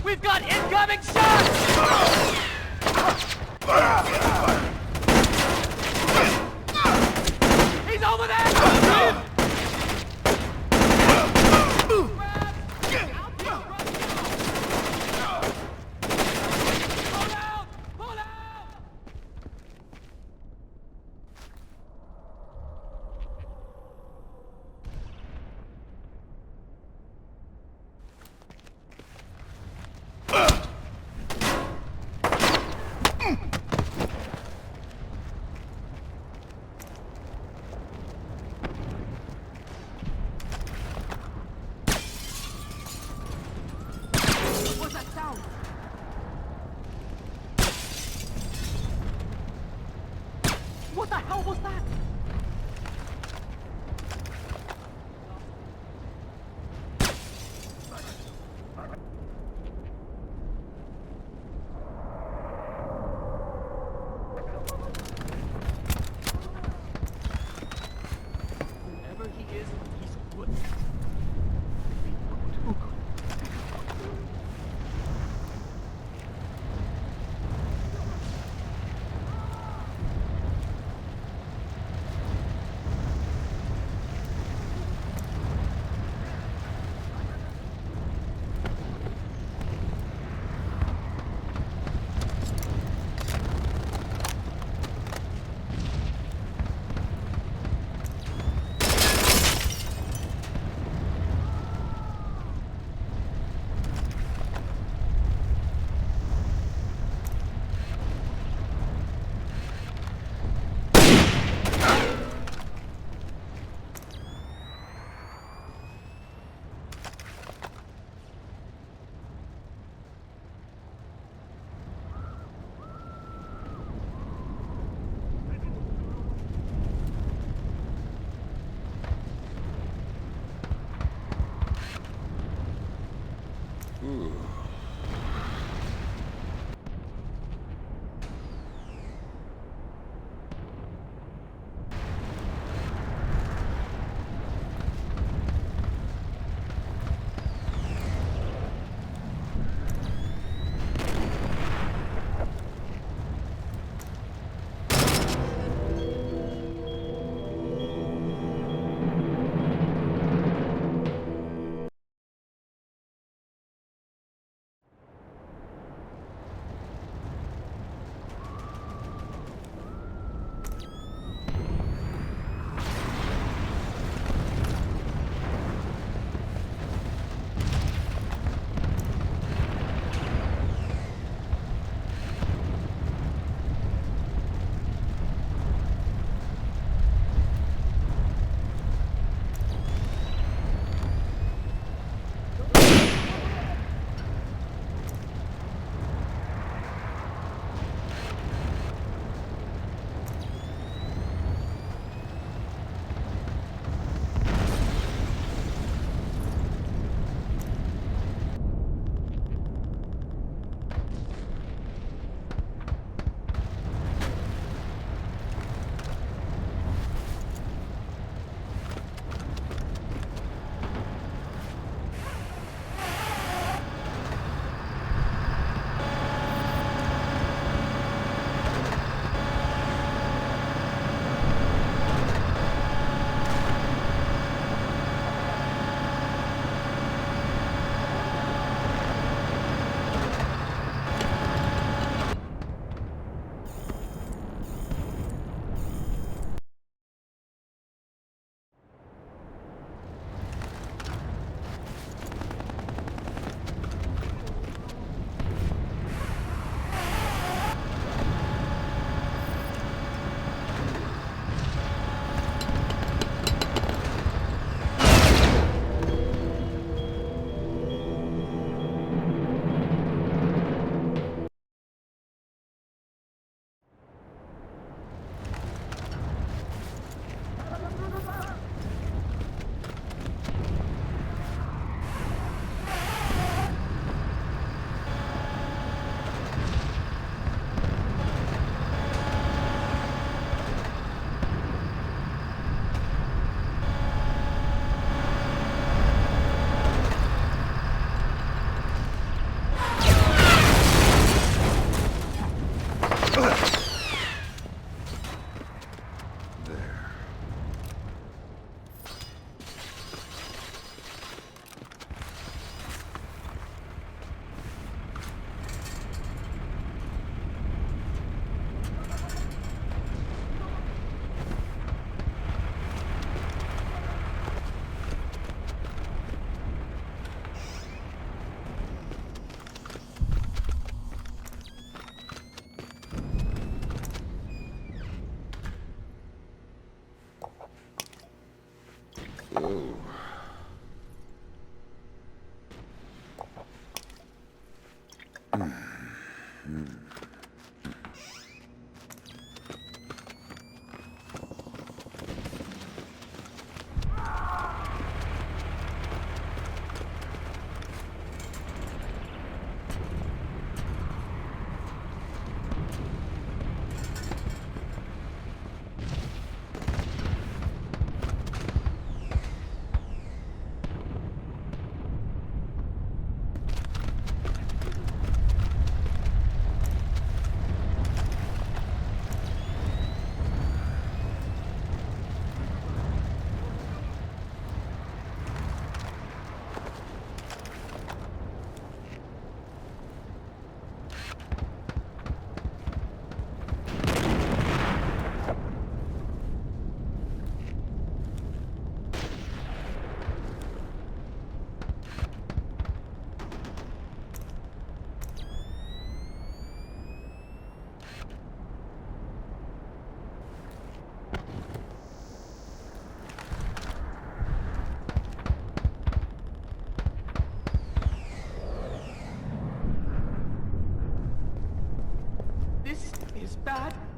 We've got incoming shots! He's over there! What's that sound? What the hell was that? Whoever he is, he's good.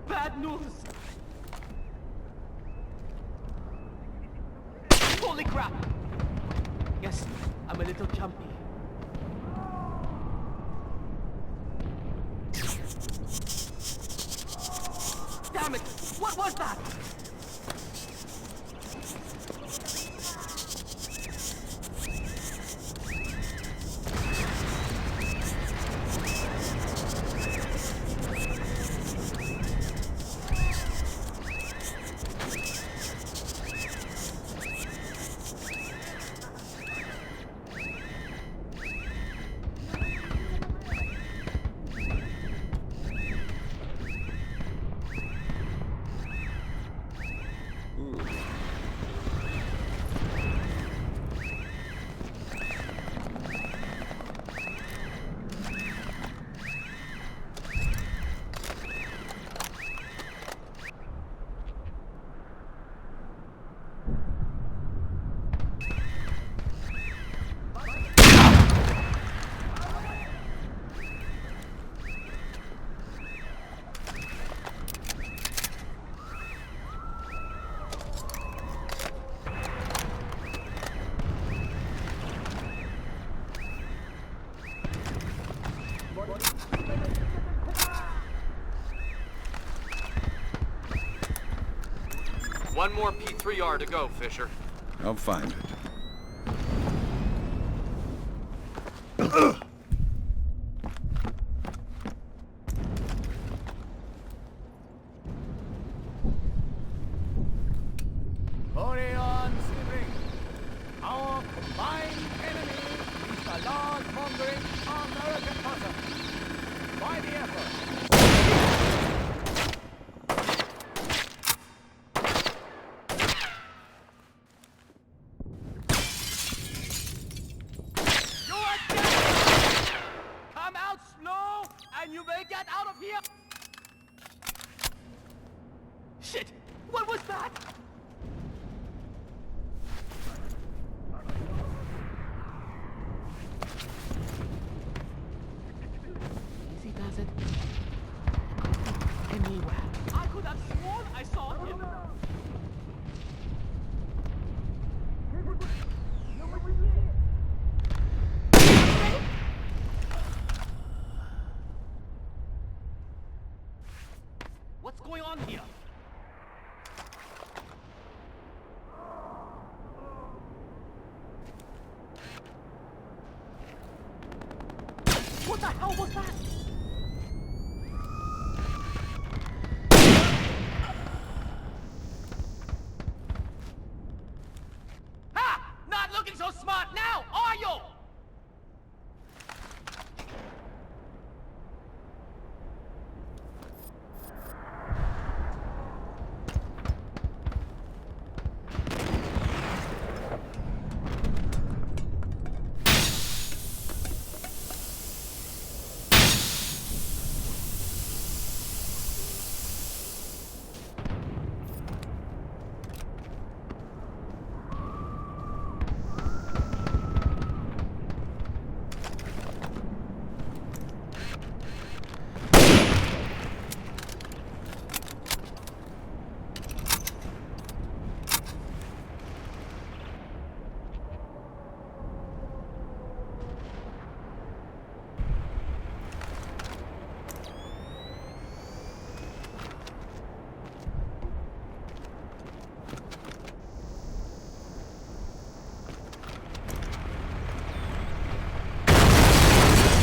Bad news! Holy crap! Yes, I'm a little jumpy. Damn it! What was that? One more P3R to go, Fisher. I'll find it. Orion Sibling, our combined enemy is the large-mongering American puzzle. By the effort. You are dead! Come out slow, and you may get out of here! Shit! What was that? Easy does it. Anywhere. I could have sworn I saw him. What's going on here? What the hell was that? Ha! Not looking so smart now, are you?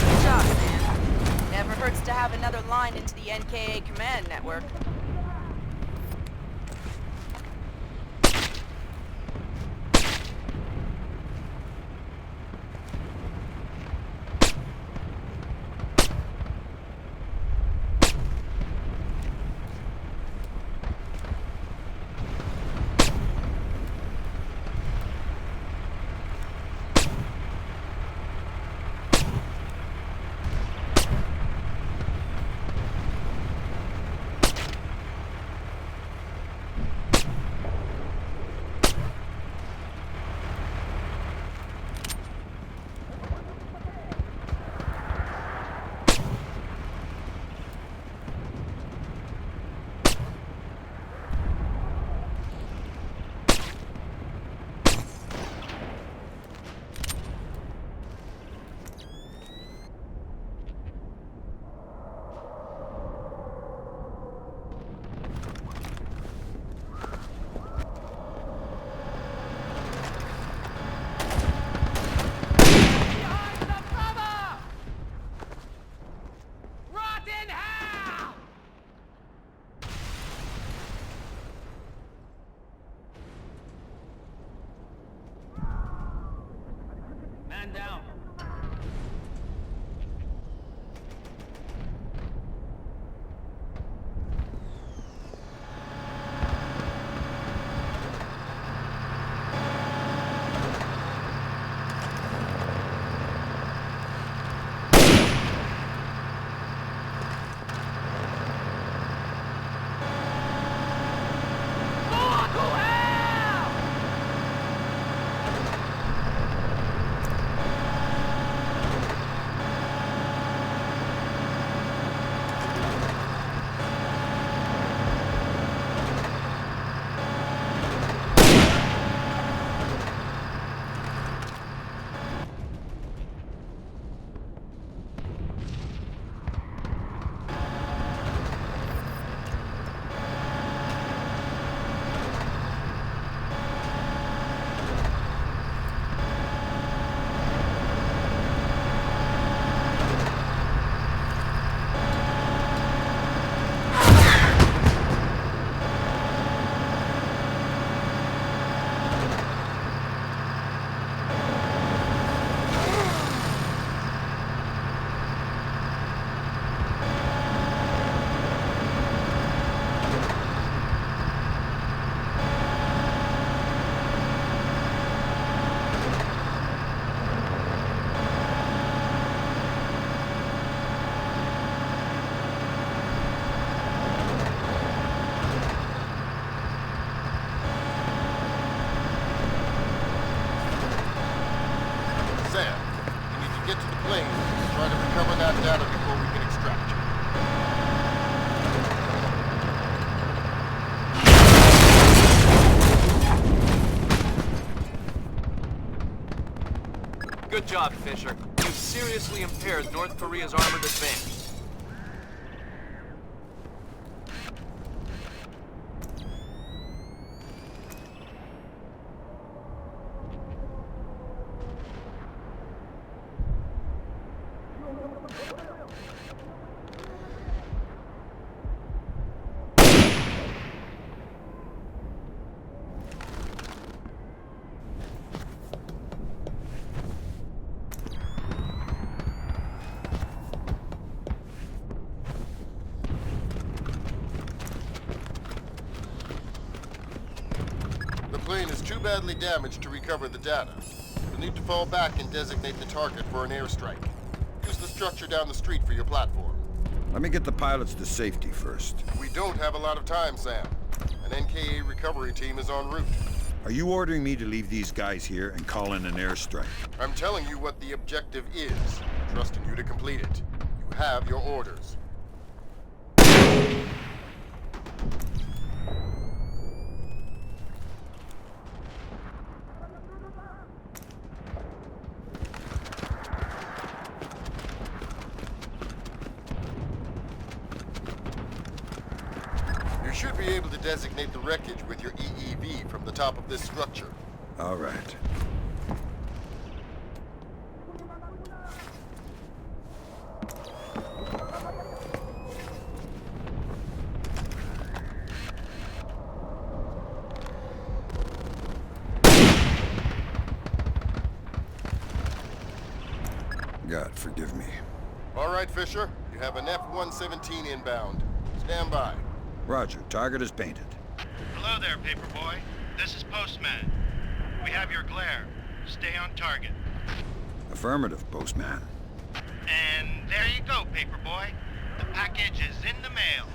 Good job, Sam. Never hurts to have another line into the NKA command network. plane. Try to recover that data before we can extract you. Good job, Fisher. You've seriously impaired North Korea's armored advance. The plane is too badly damaged to recover the data. You'll need to fall back and designate the target for an airstrike. Use the structure down the street for your platform. Let me get the pilots to safety first. We don't have a lot of time, Sam. An NKA recovery team is en route. Are you ordering me to leave these guys here and call in an airstrike? I'm telling you what the objective is, trusting you to complete it. You have your orders. You should be able to designate the wreckage with your EEV from the top of this structure. All right. God, forgive me. All right, Fisher. You have an F-117 inbound. Stand by. Roger, target is painted. Hello there, Paperboy. This is Postman. We have your glare. Stay on target. Affirmative, Postman. And there you go, Paperboy. The package is in the mail.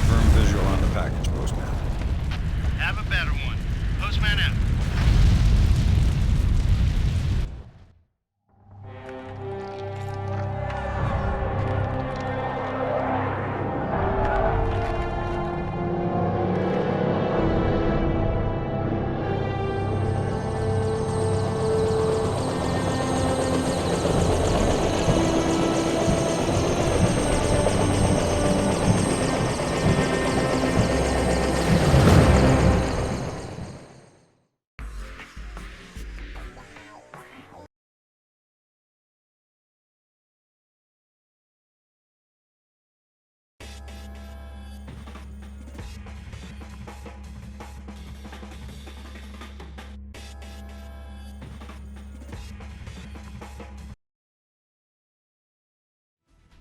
Firm visual on the package, Postman. Have a better one. Postman out.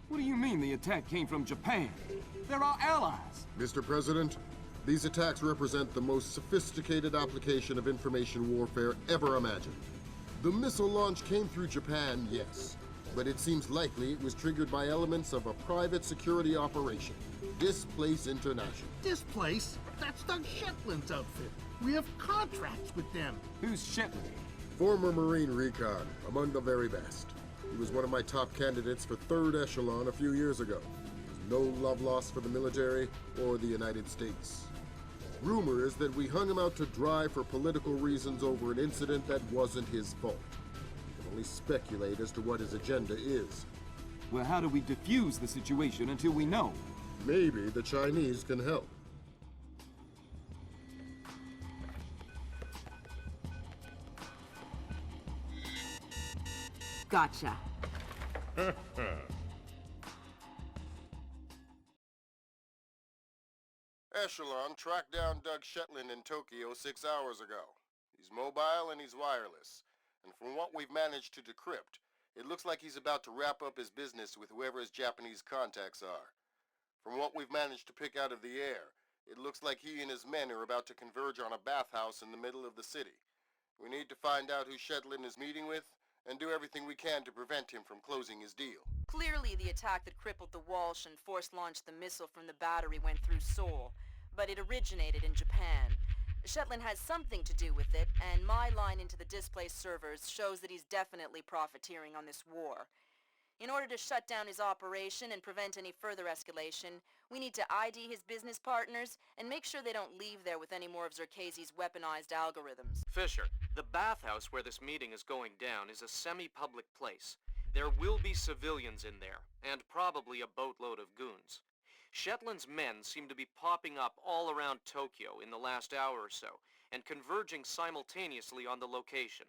What do you mean the attack came from Japan? They're our allies. Mr. President, these attacks represent the most sophisticated application of information warfare ever imagined. The missile launch came through Japan, yes, but it seems likely it was triggered by elements of a private security operation, Displace International. Displace? That's Doug Shetland's outfit. We have contracts with them. Who's Shetland? Former Marine recon, among the very best. He was one of my top candidates for 3rd Echelon a few years ago. No love lost for the military or the United States. Rumor is that we hung him out to dry for political reasons over an incident that wasn't his fault. We can only speculate as to what his agenda is. Well, how do we defuse the situation until we know? Maybe the Chinese can help. Gotcha. Echelon tracked down Doug Shetland in Tokyo 6 hours ago. He's mobile and he's wireless. And from what we've managed to decrypt, it looks like he's about to wrap up his business with whoever his Japanese contacts are. From what we've managed to pick out of the air, it looks like he and his men are about to converge on a bathhouse in the middle of the city. We need to find out who Shetland is meeting with, and do everything we can to prevent him from closing his deal. Clearly, the attack that crippled the Walsh and force-launched the missile from the battery went through Seoul, but it originated in Japan. Shetland has something to do with it, and my line into the displaced servers shows that he's definitely profiteering on this war. In order to shut down his operation and prevent any further escalation, we need to ID his business partners and make sure they don't leave there with any more of Zerkezi's weaponized algorithms. Fisher, the bathhouse where this meeting is going down is a semi-public place. There will be civilians in there, and probably a boatload of goons. Shetland's men seem to be popping up all around Tokyo in the last hour or so, and converging simultaneously on the location.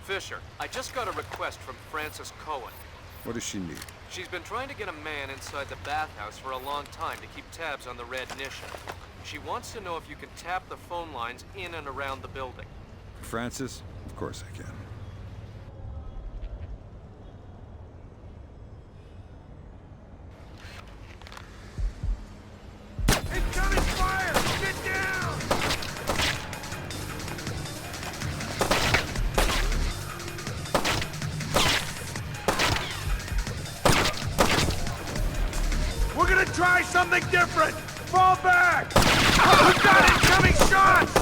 Fisher, I just got a request from Frances Cohen. What does she need? She's been trying to get a man inside the bathhouse for a long time to keep tabs on the Red Nisha. She wants to know if you can tap the phone lines in and around the building. Francis? Of course I can. Incoming fire! Get down! We're gonna try something different! Fall back! We've got incoming shots!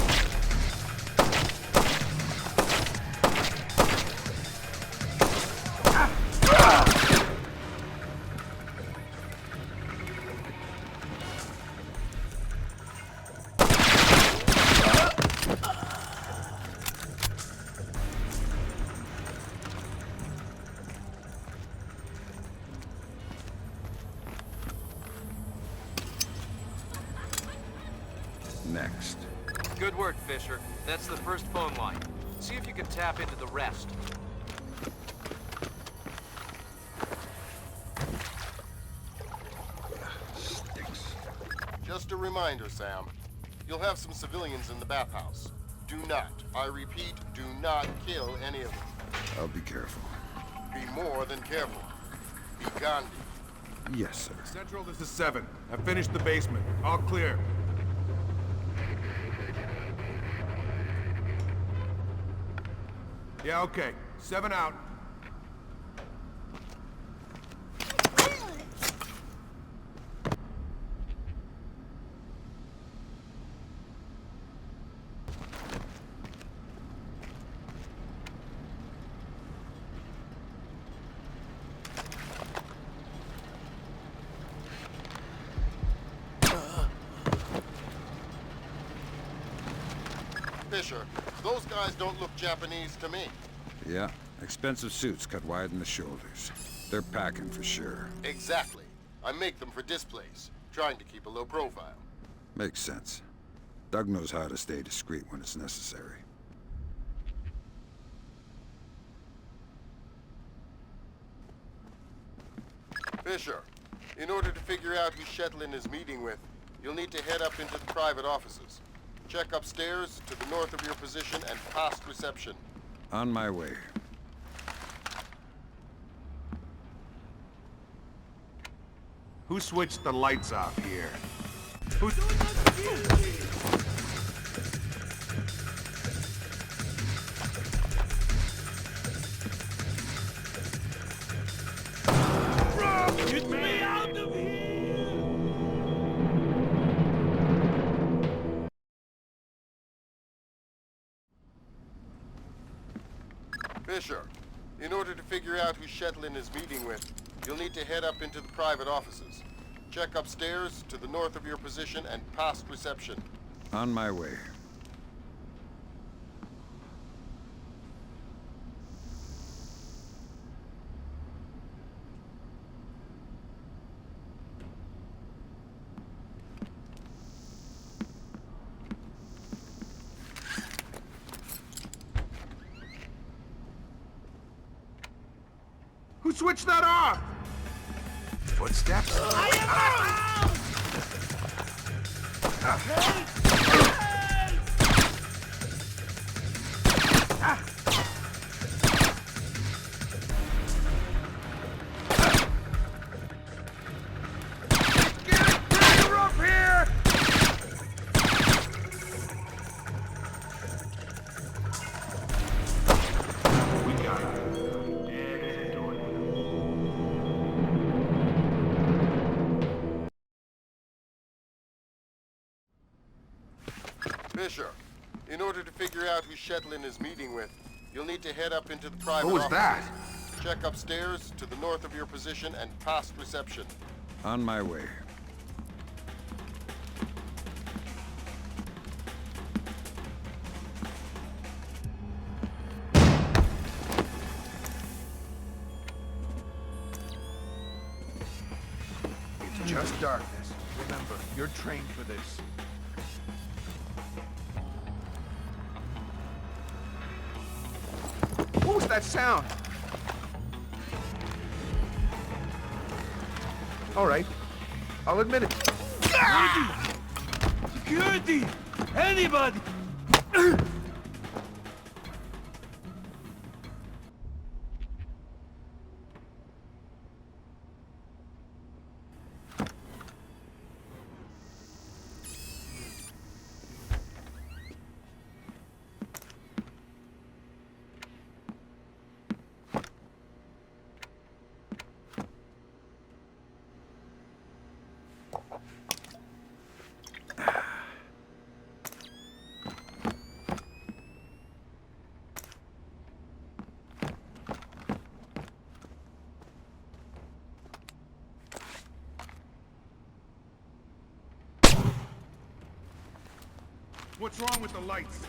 Next. Good work, Fisher. That's the first phone line. See if you can tap into the rest. Just a reminder, Sam. You'll have some civilians in the bathhouse. Do not, I repeat, do not kill any of them. I'll be careful. Be more than careful. Be Gandhi. Yes, sir. Central, this is 7. I've finished the basement. All clear. Yeah, okay. 7 out. Fisher, those guys don't look Japanese to me. Yeah, expensive suits cut wide in the shoulders. They're packing for sure. Exactly. I make them for displays, trying to keep a low profile. Makes sense. Doug knows how to stay discreet when it's necessary. Fisher, in order to figure out who Shetland is meeting with, you'll need to head up into the private offices. Check upstairs to the north of your position and past reception. On my way. Who switched the lights off here? Who... Get me out of here! Fisher, in order to figure out who Shetland is meeting with, you'll need to head up into the private offices. Check upstairs to the north of your position and past reception. On my way. Who switched that off? Footsteps? Fisher, in order to figure out who Shetland is meeting with, you'll need to head up into the private What was office. that? Check upstairs to the north of your position and past reception. On my way. It's just darkness. Remember, you're trained for this. What was that sound? All right, I'll admit it. Security! Anybody! What's wrong with the lights?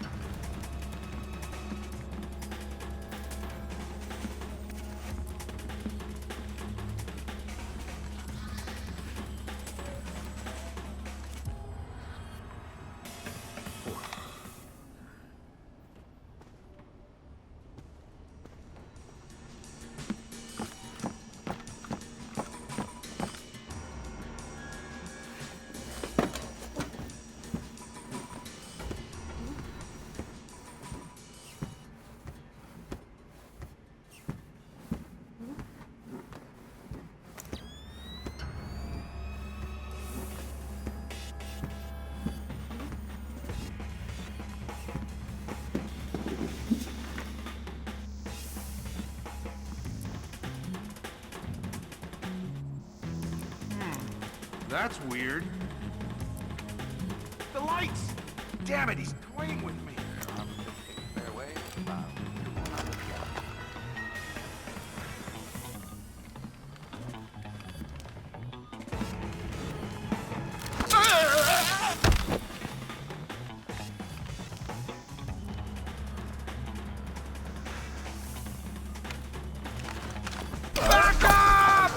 That's weird. The lights! Damn it, he's toying with me. Back up!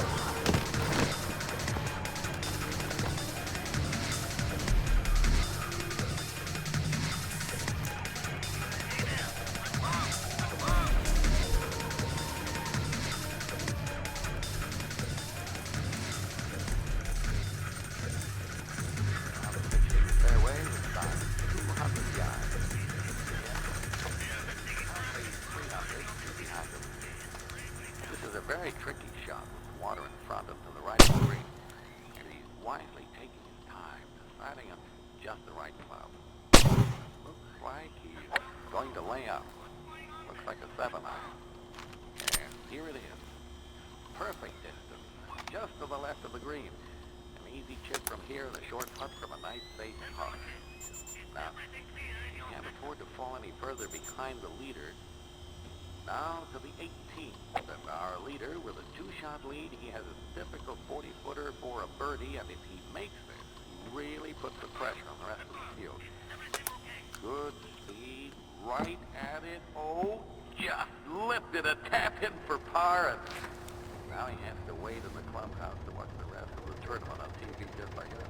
This is a very tricky shot with water in front of to the right of the green. And he's wisely taking his time, deciding on just the right club. Looks like he's going to lay up. Looks like a 7-iron. And here it is. Perfect distance. Just to the left of the green. An easy chip from here and a short putt from a nice safe putt. Now, he can't afford to fall any further behind the leader. Now to the 18th, and our leader with a 2-shot lead. He has a difficult 40-footer for a birdie, and if he makes this, he really puts the pressure on the rest of the field. Good speed, right at it. Oh, just lifted a tap in for par, and now he has to wait in the clubhouse to watch the rest of the tournament on TV just like that.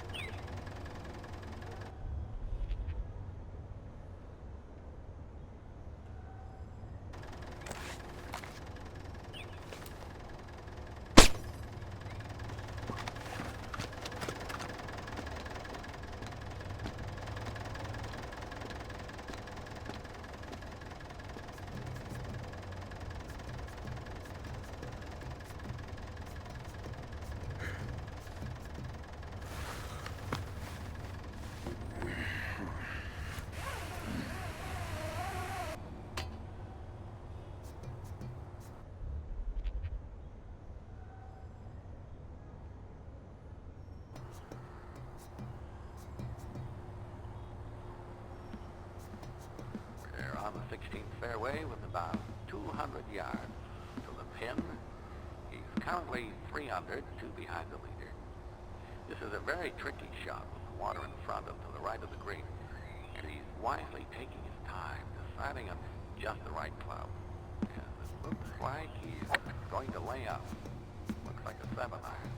16th fairway with about 200 yards to the pin. He's currently 3 under, 2 behind the leader. This is a very tricky shot with the water in front of to the right of the green, and he's wisely taking his time, deciding on just the right club. And it looks like he's going to lay up. Looks like a 7-iron.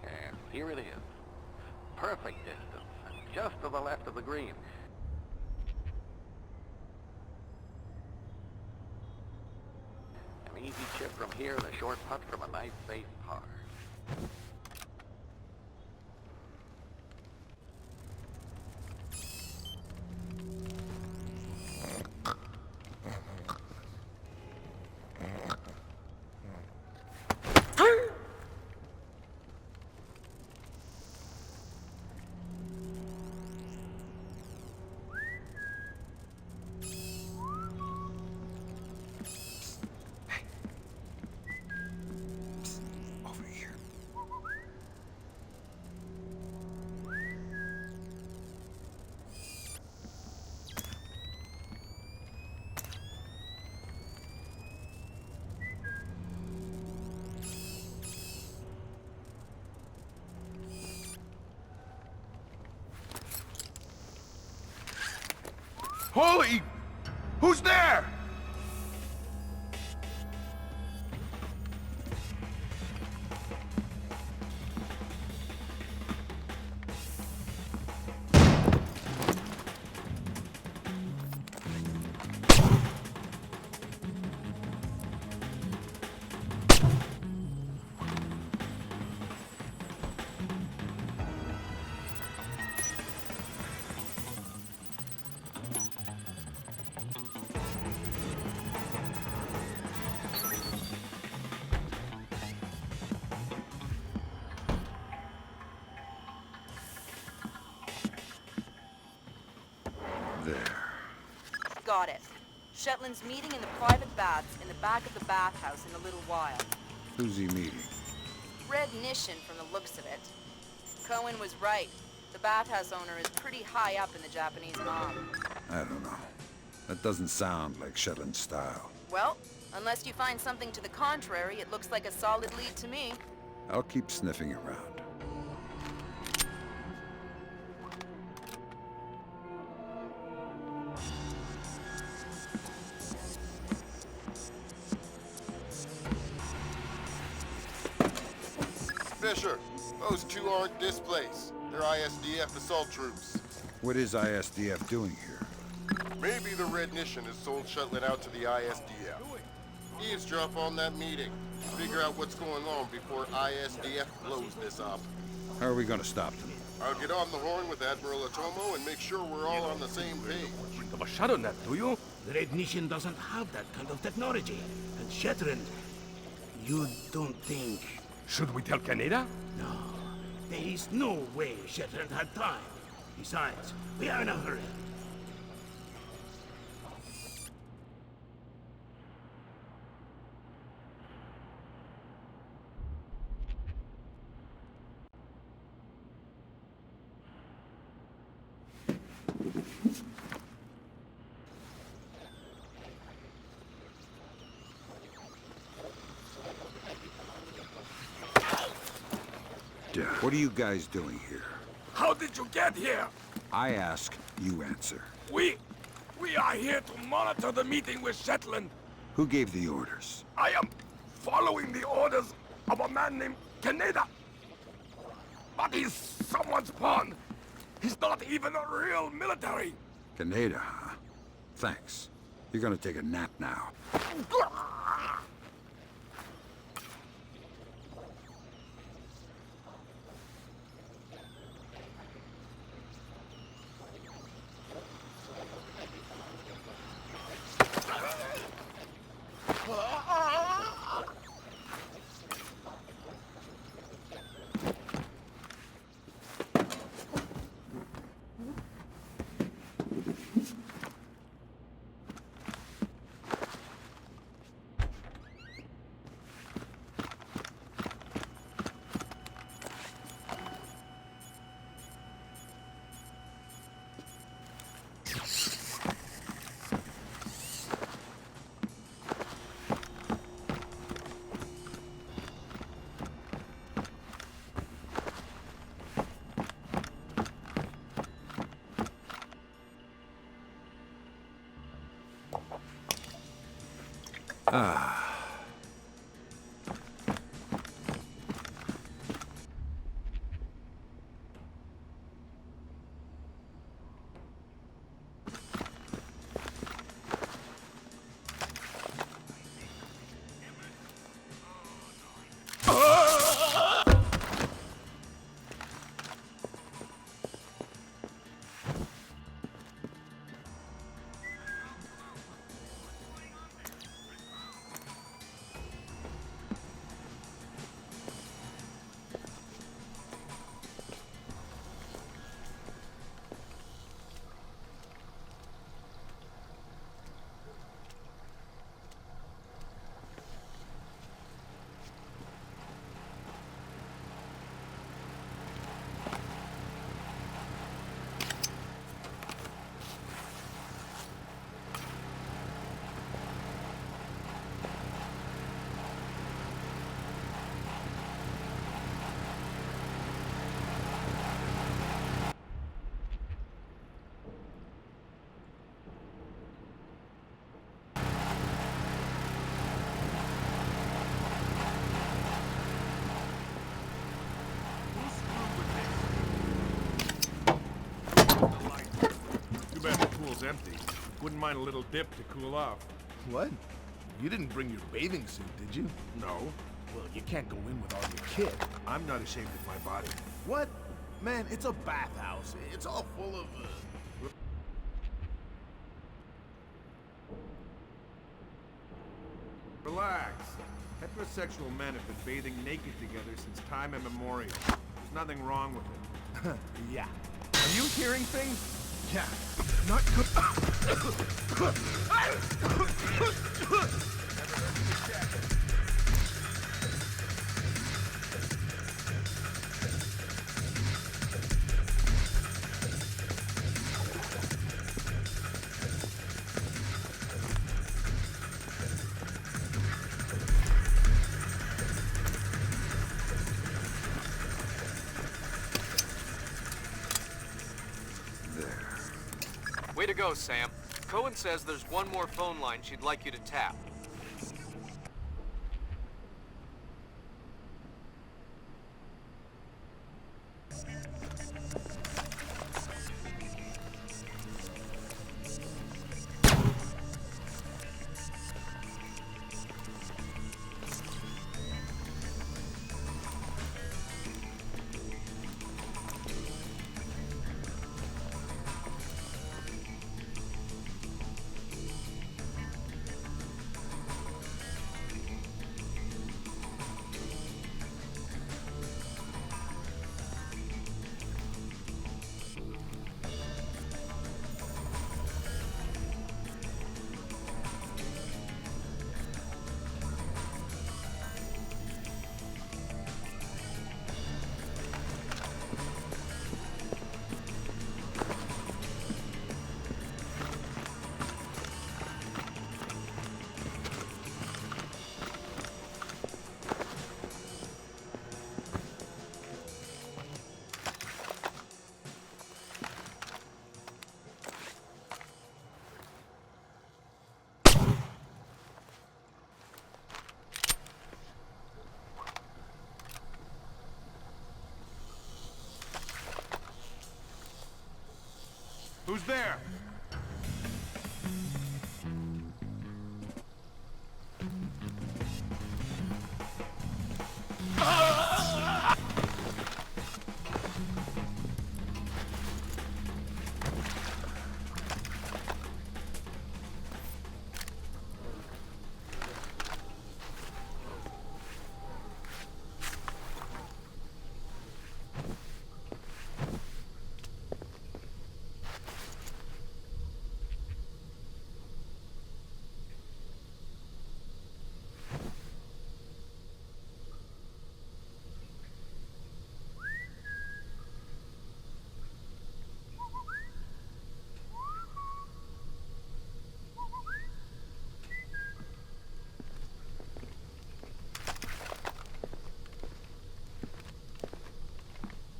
And here it is. Perfect distance, and just to the left of the green. An easy chip from here and a short putt from a nice safe par. Holy! Who's there? Got it. Shetland's meeting in the private baths in the back of the bathhouse in a little while. Who's he meeting? Red Nishin from the looks of it. Cohen was right. The bathhouse owner is pretty high up in the Japanese mob. I don't know. That doesn't sound like Shetland style. Well, unless you find something to the contrary, it looks like a solid lead to me. I'll keep sniffing around. Fisher, those two aren't displaced. They're ISDF assault troops. What is ISDF doing here? Maybe the Red Nishin has sold Shetland out to the ISDF. Eavesdrop on that meeting. Figure out what's going on before ISDF blows this up. How are we gonna stop them? I'll get on the horn with Admiral Otomo and make sure we're all on the same page. Of a shadow net, do you? The Red Nishin doesn't have that kind of technology. And Shetland, you don't think... Should we tell Canada? No. There is no way Shetland had time. Besides, we are in a hurry. What are you guys doing here? How did you get here? I ask, you answer. We are here to monitor the meeting with Shetland. Who gave the orders? I am following the orders of a man named Canada. But he's someone's pawn. He's not even a real military. Canada, huh? Thanks. You're gonna take a nap now. Too bad the pool's empty. Wouldn't mind a little dip to cool off. What? You didn't bring your bathing suit, did you? No. Well, you can't go in without your kit. I'm not ashamed of my body. What? Man, it's a bathhouse. It's all full of... Relax. Heterosexual men have been bathing naked together since time immemorial. There's nothing wrong with it. Yeah. Are you hearing things? Yeah. Not good. Way to go, Sam. Cohen says there's one more phone line she'd like you to tap. Who's there?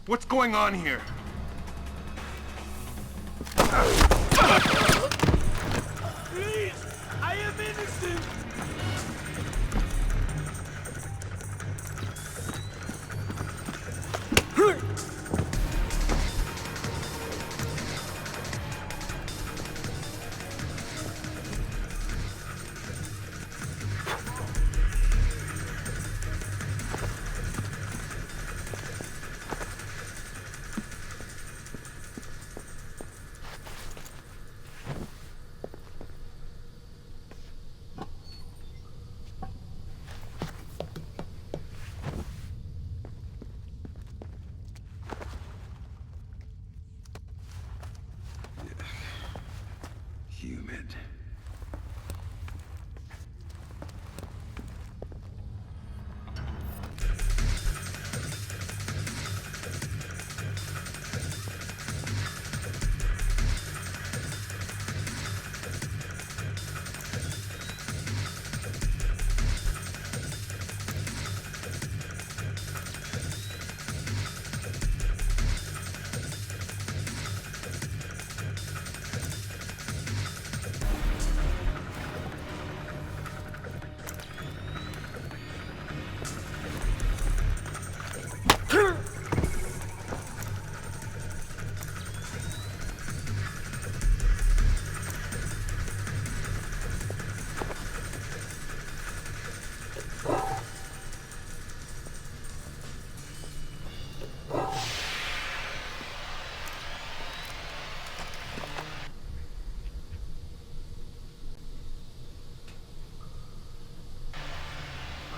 What's going on here? Please! I am innocent!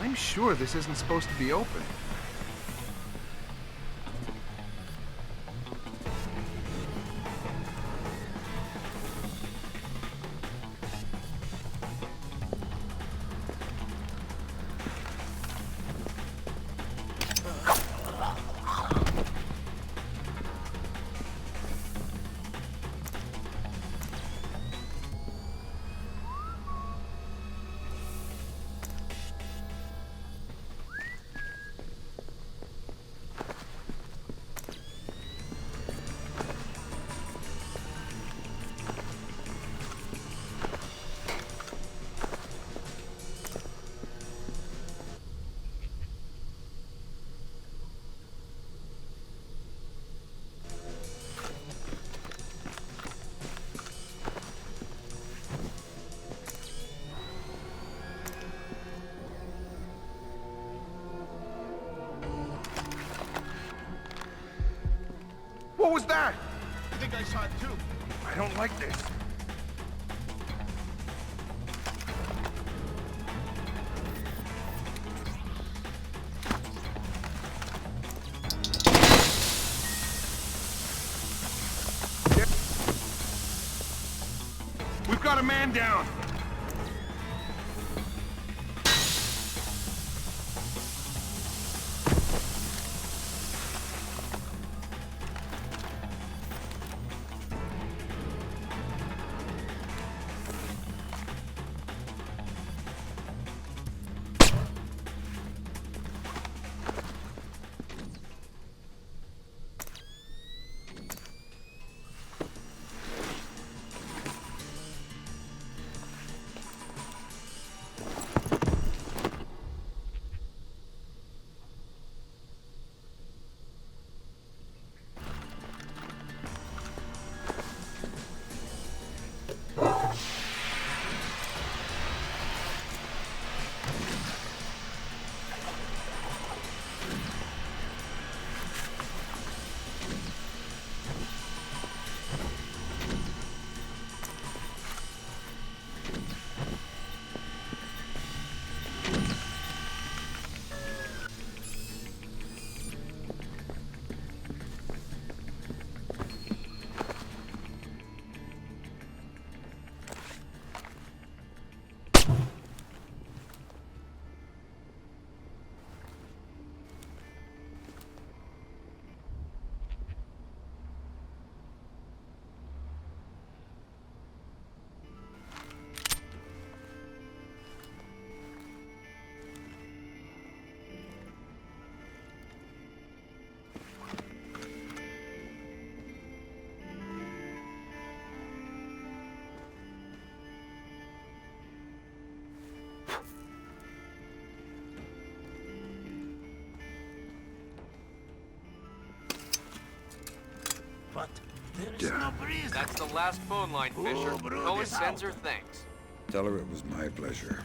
I'm sure this isn't supposed to be open. What was that? I think I saw it too. I don't like this. We've got a man down. But there is no breeze. That's the last phone line, Fisher. Cohen sends her thanks. Tell her it was my pleasure.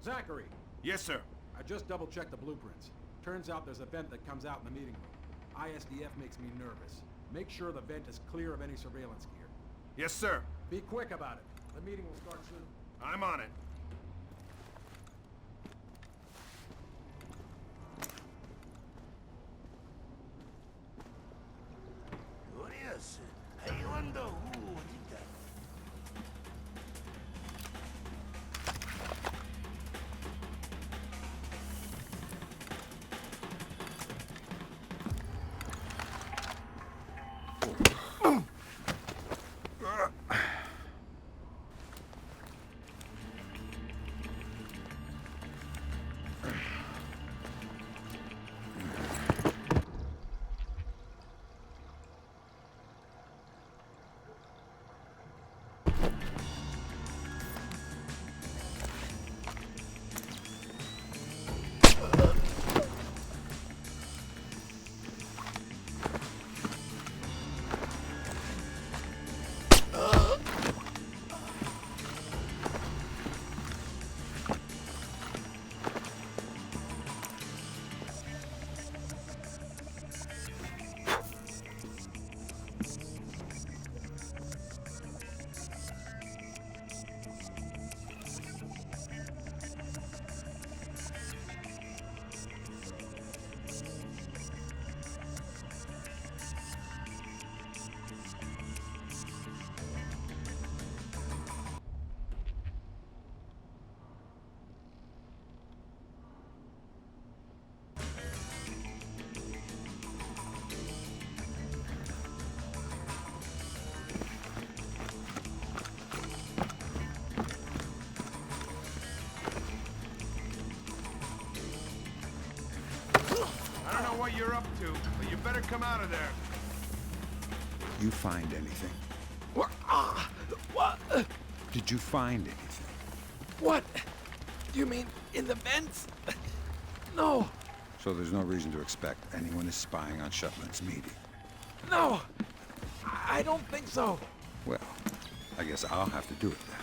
Zachary, Yes, sir. I just double-checked the blueprints. Turns out there's a vent that comes out in the meeting room. ISDF makes me nervous. Make sure the vent is clear of any surveillance gear. Yes, sir. Be quick about it. The meeting will start soon. I'm on it. Curious. boss. I wonder who did that. I don't know what you're up to, but you better come out of there. You find anything? What? Did you find anything? What? You mean in the vents? No, So there's no reason to expect anyone is spying on Shetland's meeting. no. I don't think so. Well, I guess I'll have to do it then.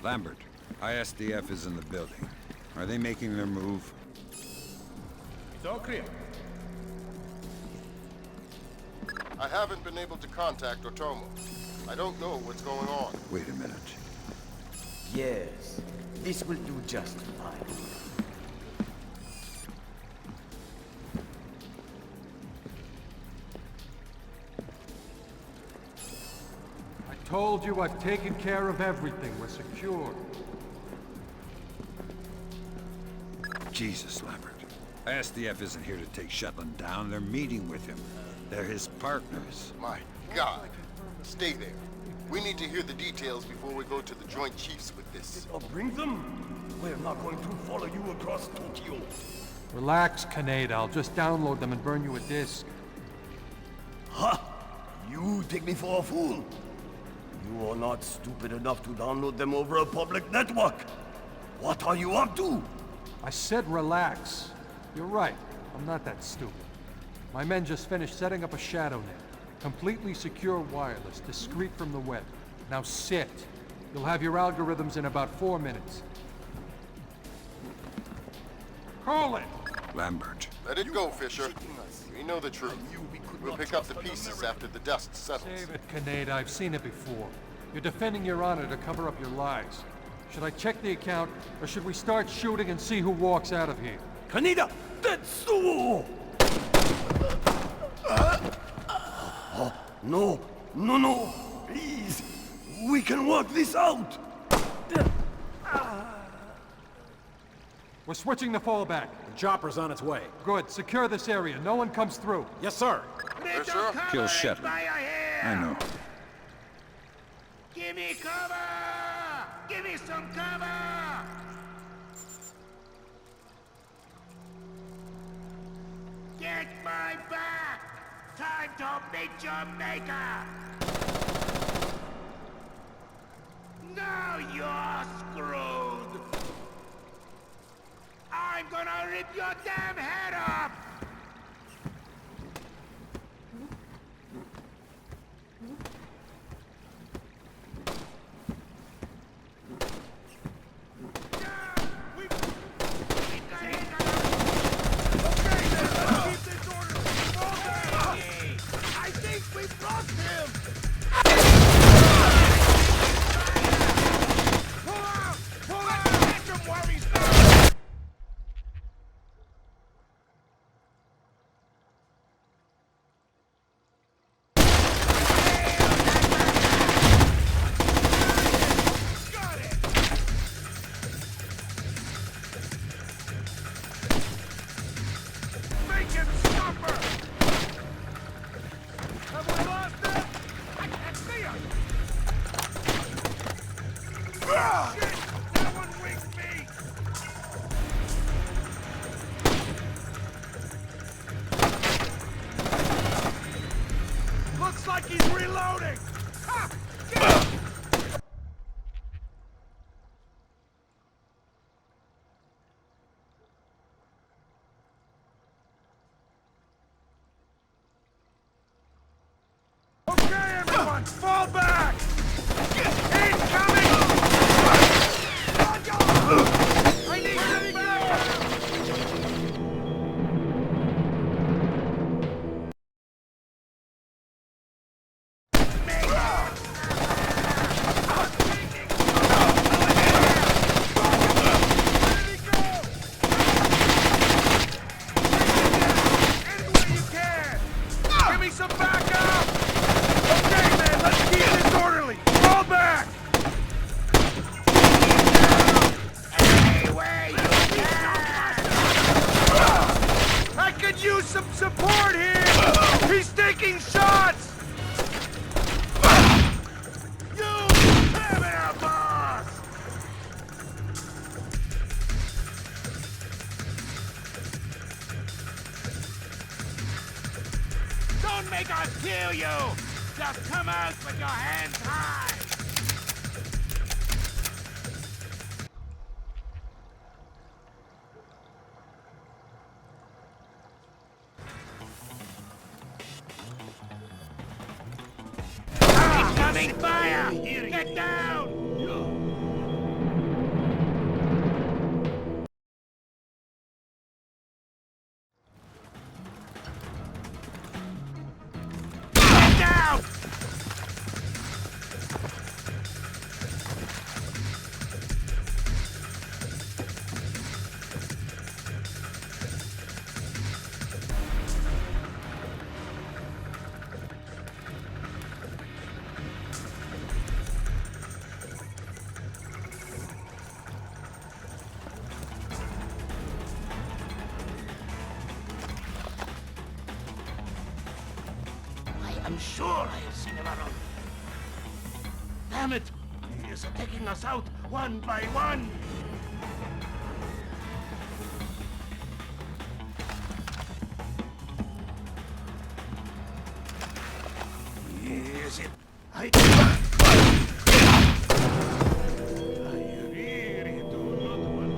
Lambert, ISDF is in the building. Are they making their move? It's all clear. I haven't been able to contact Otomo. I don't know what's going on. Wait a minute. Yes, this will do just fine. I told you I've taken care of everything. We're secure. Jesus, Lambert. ISDF isn't here to take Shetland down. They're meeting with him. They're his partners. My God. Stay there. We need to hear the details before we go to the Joint Chiefs with this. Bring them? We're not going to follow you across Tokyo. Relax, Kaneda. I'll just download them and burn you a disc. Ha! You take me for a fool. You are not stupid enough to download them over a public network. What are you up to? I said relax. You're right. I'm not that stupid. My men just finished setting up a shadow net. Completely secure wireless, discreet from the web. Now sit. You'll have your algorithms in about 4 minutes. Call it! Lambert. Let it go, Fisher. We know the truth. We'll pick up the pieces after the dust settles. Save it, Kaneda. I've seen it before. You're defending your honor to cover up your lies. Should I check the account, or should we start shooting and see who walks out of here? Kaneda! Tetsuo! No, no, no! Please! We can work this out! We're switching the fallback. chopper's on its way. Good. Secure this area. No one comes through. Yes, sir. Yes, sir. Kill Shetland. I know. Give me cover! Give me some cover! Get my back! Time to meet your maker! Now you're screwed! I'm gonna rip your damn head off! Looks like he's reloading! Ha! Get him! Okay, everyone, fall back! Incoming! I need to Give me some backup! Okay, man, let's keep this orderly! Fall back! Anyway, you can! I could use some support here! He's taking shots! You damn it, boss! Don't make us kill you! Just come out with your hands high! Incoming fire! Get down! Get down! I'm sure I have seen him around. Damn it! He is taking us out one by one! Is it? I really do not want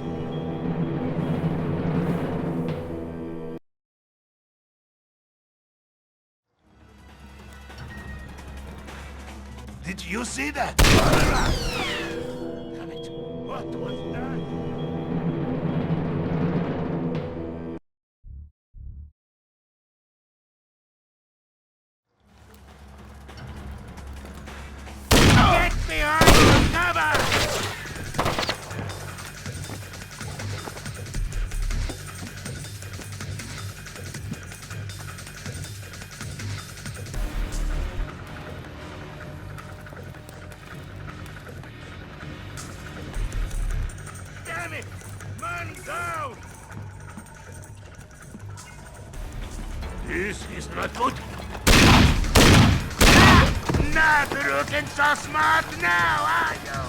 Did you see that? Damn it! What was that? Get behind the cover! This is not good. Not looking so smart now, are you?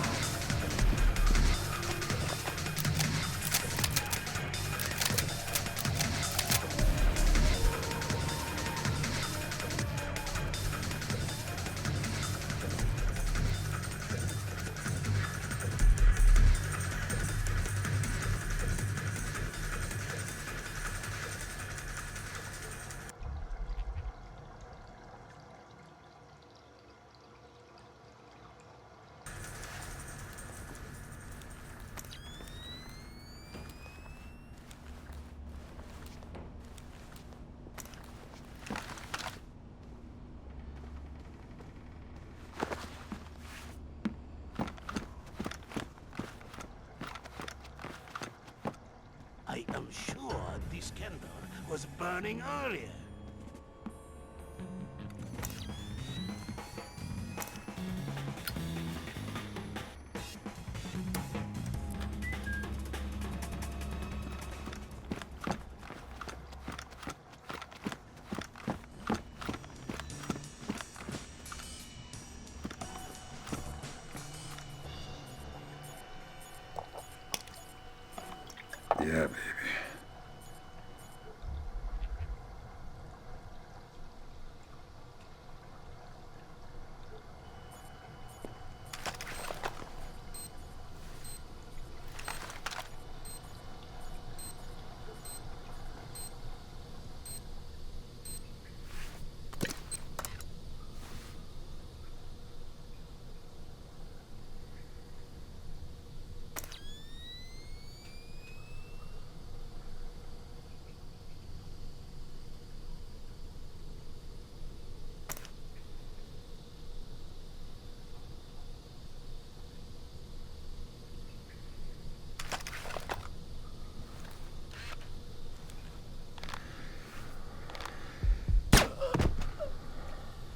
I am sure this candle was burning earlier. Yeah, baby.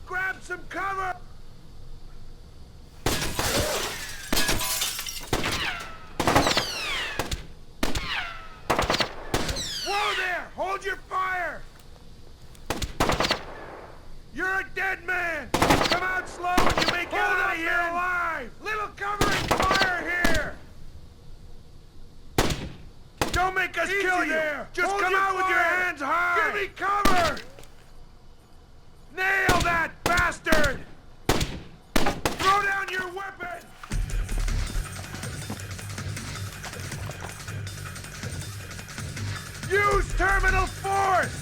Grab some cover! Whoa there! Hold your fire! You're a dead man! Come out slow and you make it out of here alive! Little covering fire here! Don't make us kill you! Just come out with your hands high! Give me cover! Nail that bastard! Throw down your weapon! Use terminal force!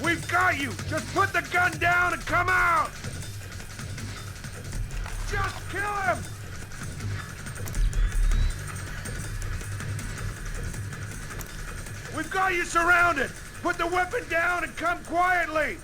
We've got you! Just put the gun down and come out! Just kill him! We've got you surrounded! Put the weapon down and come quietly!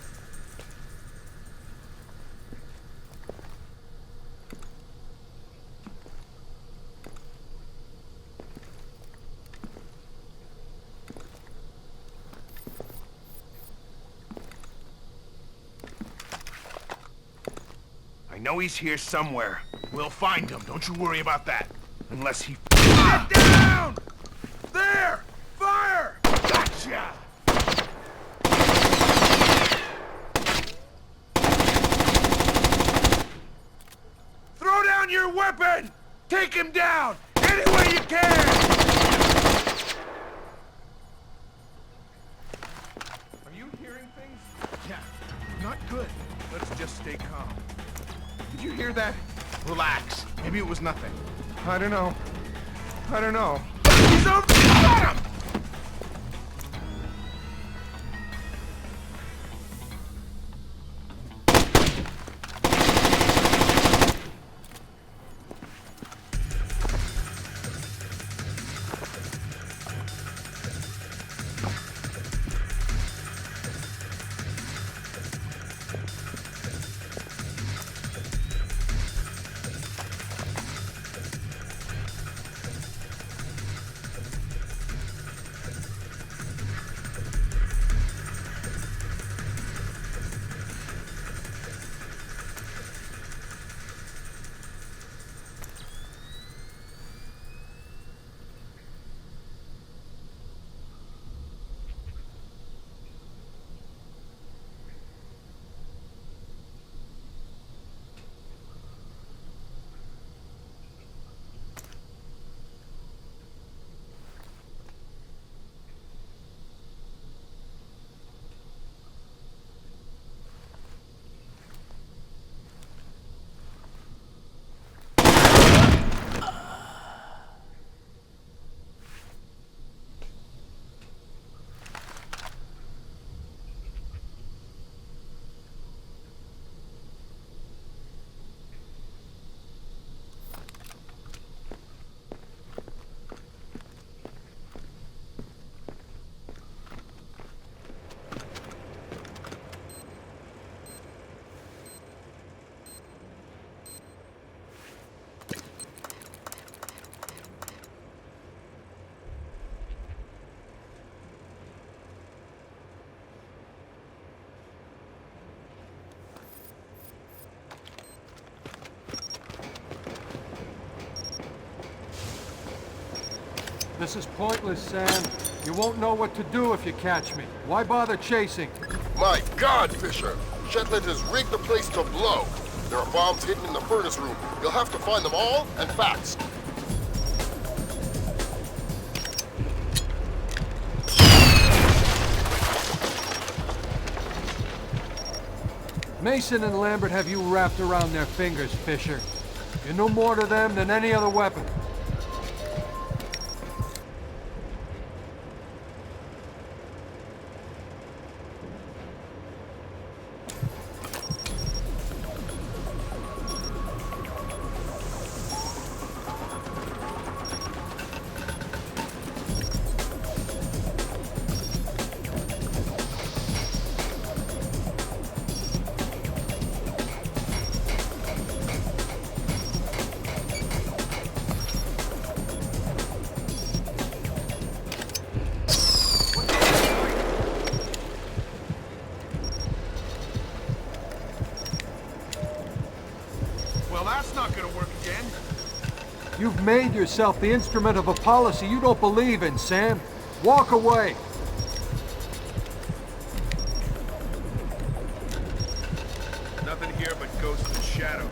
I know he's here somewhere. We'll find him, don't you worry about that. Unless he... Get down! There! Fire! Gotcha! Throw down your weapon! Take him down! Any way you can! Are you hearing things? Yeah, not good. Let's just stay calm. Did you hear that? Relax. Maybe it was nothing. I don't know. I don't know. He's over! Got him! This is pointless, Sam. You won't know what to do if you catch me. Why bother chasing? My God, Fisher! Shetland has rigged the place to blow. There are bombs hidden in the furnace room. You'll have to find them all, and fast. Mason and Lambert have you wrapped around their fingers, Fisher. You're no more to them than any other weapon. Well, that's not gonna work again. You've made yourself the instrument of a policy you don't believe in, Sam. Walk away. Nothing here but ghosts and shadow.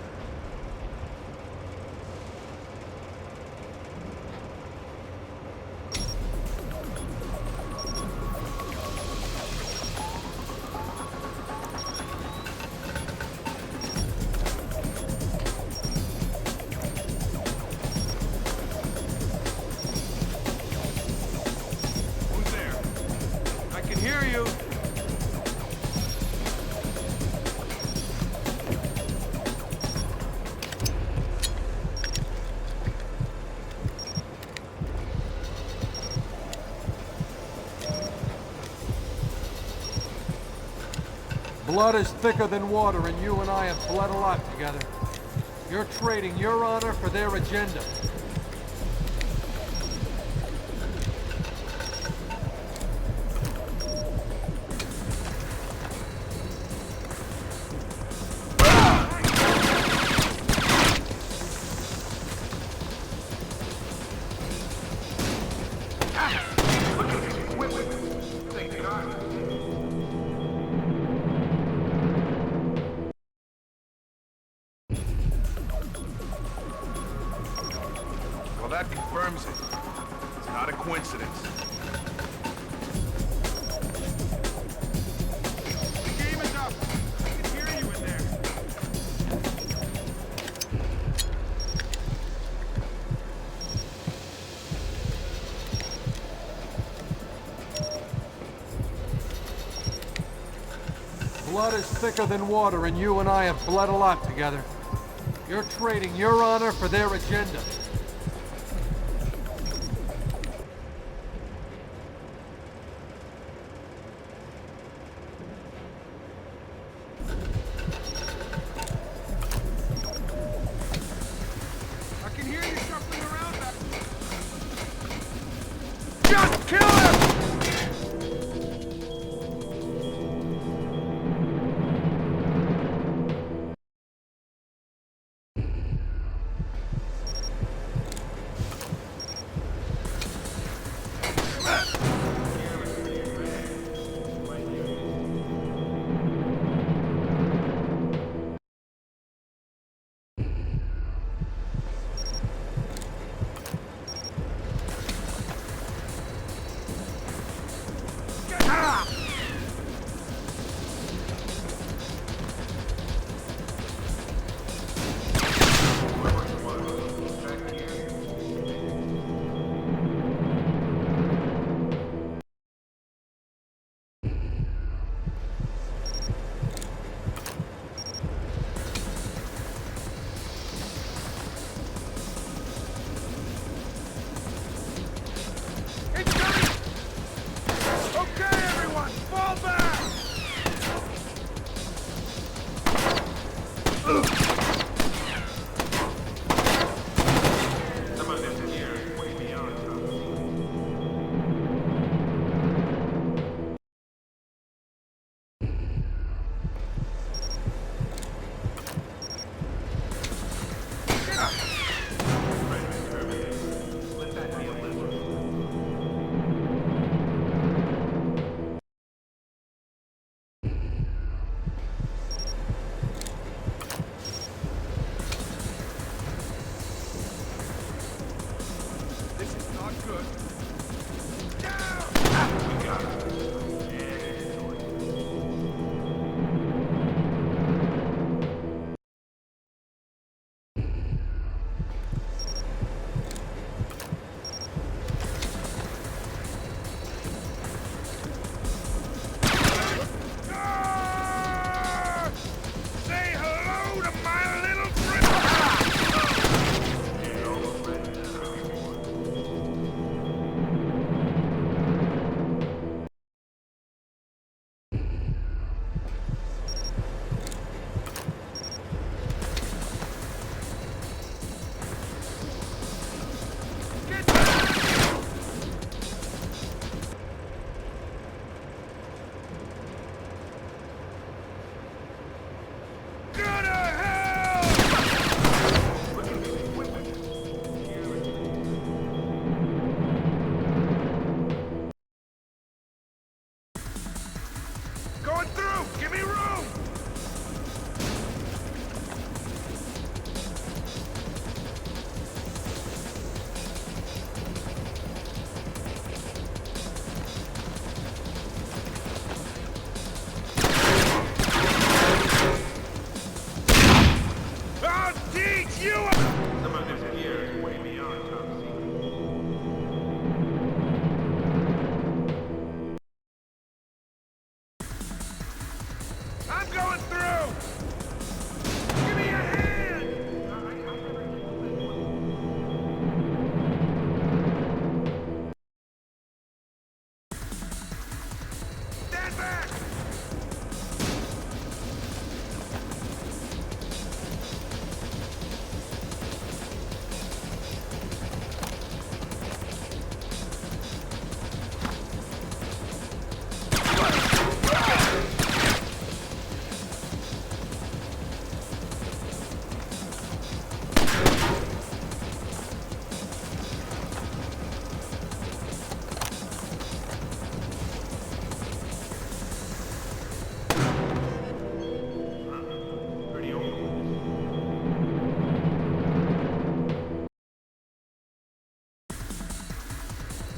Who's there? I can hear you. Blood is thicker than water, and you and I have bled a lot together. You're trading your honor for their agenda. Well, that confirms it. It's not a coincidence. The game is up. I can hear you in there. Blood is thicker than water, and you and I have bled a lot together. You're trading your honor for their agenda. I can hear you shuffling around back. Just kill him! good. Down! Ah, we got it. Going through! Give me room! I'll teach you! Some of this gear is way beyond top secret. I'm going through! Give me a hand! Stand back!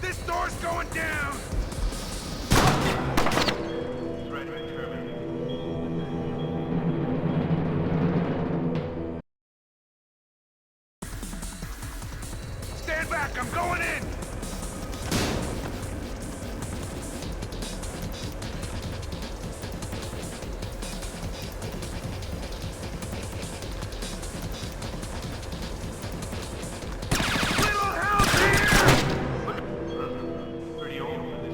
This door's going down! Stand back, I'm going in! Little help here! Pretty old.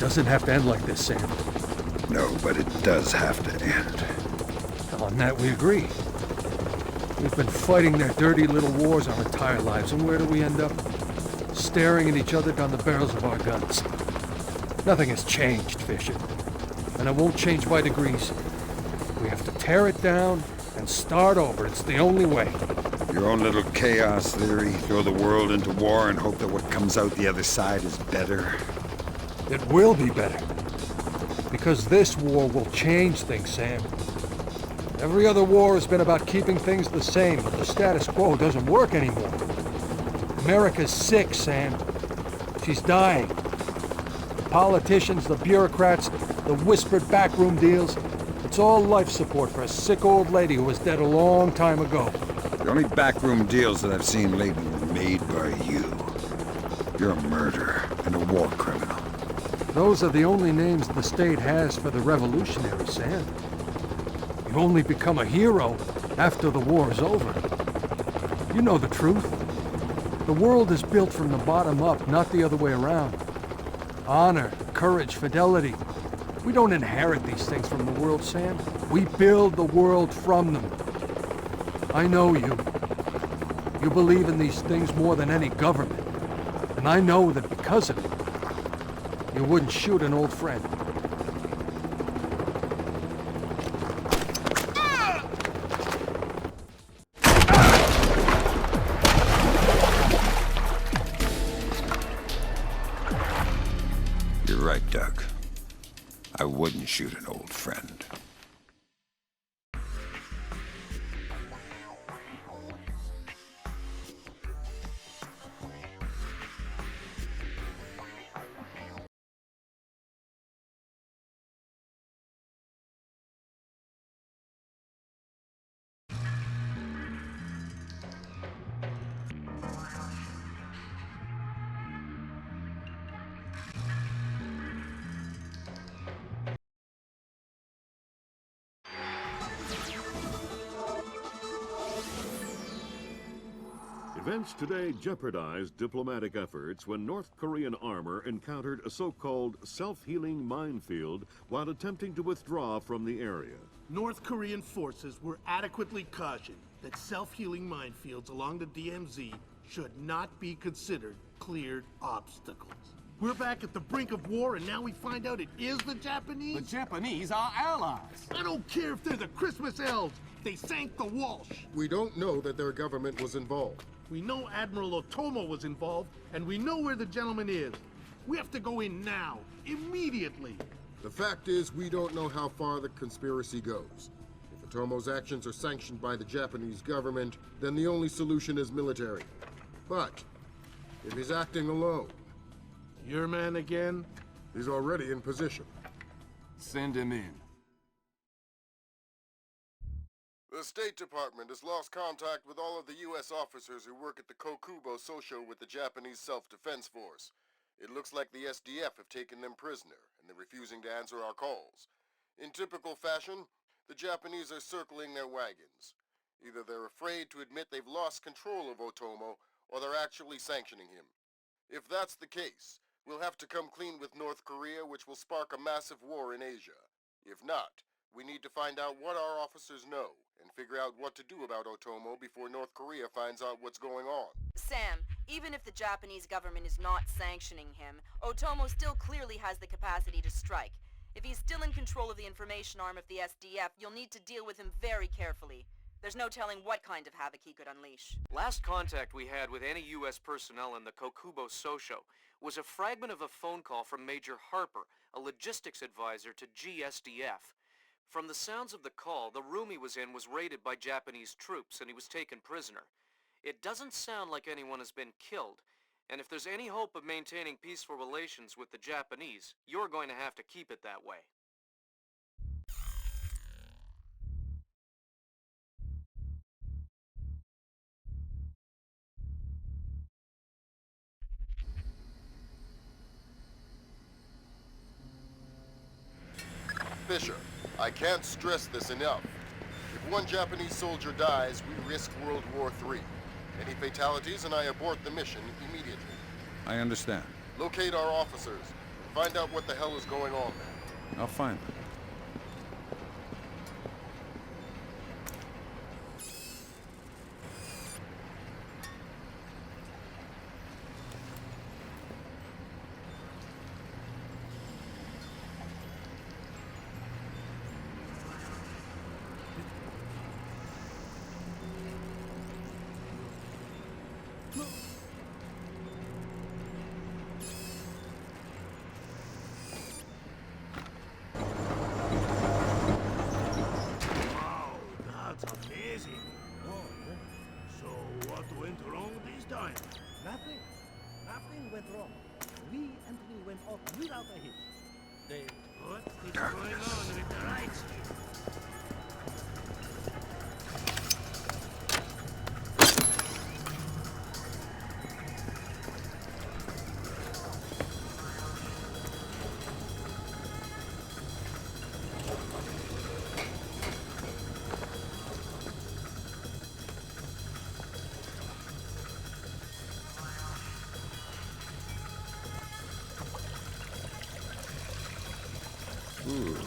Doesn't have to end like this, Sam. No, but it does have to end. On that we agree. We've been fighting their dirty little wars our entire lives, and where do we end up? Staring at each other down the barrels of our guns. Nothing has changed, Fisher. And it won't change by degrees. We have to tear it down and start over. It's the only way. Your own little chaos theory, throw the world into war and hope that what comes out the other side is better. It will be better. Because this war will change things, Sam. Every other war has been about keeping things the same, but the status quo doesn't work anymore. America's sick, Sam. She's dying. The politicians, the bureaucrats, the whispered backroom deals, it's all life support for a sick old lady who was dead a long time ago. The only backroom deals that I've seen lately were made by you. You're a murderer and a war criminal. Those are the only names the state has for the revolutionaries, Sam. You only become a hero after the war is over. You know the truth. The world is built from the bottom up, not the other way around. Honor, courage, fidelity. We don't inherit these things from the world, Sam. We build the world from them. I know you. You believe in these things more than any government. And I know that because of it, you wouldn't shoot an old friend. You're right, Doug. I wouldn't shoot an old friend. Events today jeopardized diplomatic efforts when North Korean armor encountered a so-called self-healing minefield while attempting to withdraw from the area. North Korean forces were adequately cautioned that self-healing minefields along the DMZ should not be considered cleared obstacles. We're back at the brink of war, and now we find out it is the Japanese? The Japanese are allies. I don't care if they're the Christmas elves. They sank the Walsh. We don't know that their government was involved. We know Admiral Otomo was involved, and we know where the gentleman is. We have to go in now, immediately. The fact is, we don't know how far the conspiracy goes. If Otomo's actions are sanctioned by the Japanese government, then the only solution is military. But if he's acting alone... Your man again? He's already in position. Send him in. The State Department has lost contact with all of the U.S. officers who work at the Kokubo Sosho with the Japanese Self-Defense Force. It looks like the SDF have taken them prisoner, and they're refusing to answer our calls. In typical fashion, the Japanese are circling their wagons. Either they're afraid to admit they've lost control of Otomo, or they're actually sanctioning him. If that's the case, we'll have to come clean with North Korea, which will spark a massive war in Asia. If not, we need to find out what our officers know, and figure out what to do about Otomo before North Korea finds out what's going on. Sam, even if the Japanese government is not sanctioning him, Otomo still clearly has the capacity to strike. If he's still in control of the information arm of the SDF, you'll need to deal with him very carefully. There's no telling what kind of havoc he could unleash. Last contact we had with any U.S. personnel in the Kokubo Sosho was a fragment of a phone call from Major Harper, a logistics advisor to GSDF. From the sounds of the call, the room he was in was raided by Japanese troops and he was taken prisoner. It doesn't sound like anyone has been killed, and if there's any hope of maintaining peaceful relations with the Japanese, you're going to have to keep it that way. Fisher, I can't stress this enough. If one Japanese soldier dies, we risk World War III. Any fatalities and I abort the mission immediately. I understand. Locate our officers. Find out what the hell is going on, man. I'll find them. Wow, that's amazing. Oh, yeah. So what went wrong this time? Nothing. Nothing went wrong. We and we went off without a hitch. What is going on with the lights here? Ooh.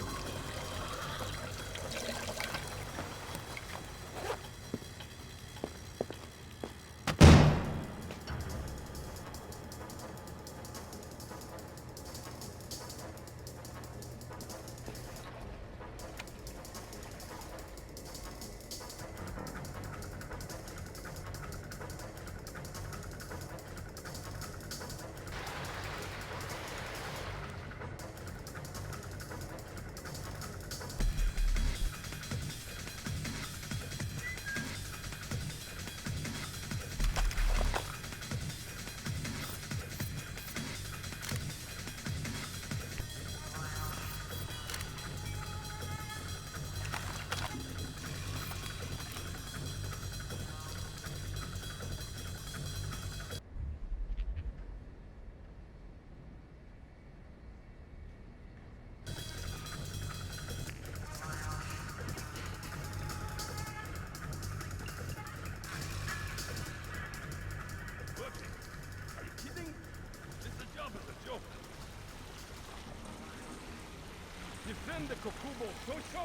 Defend the Kokubo Tosho?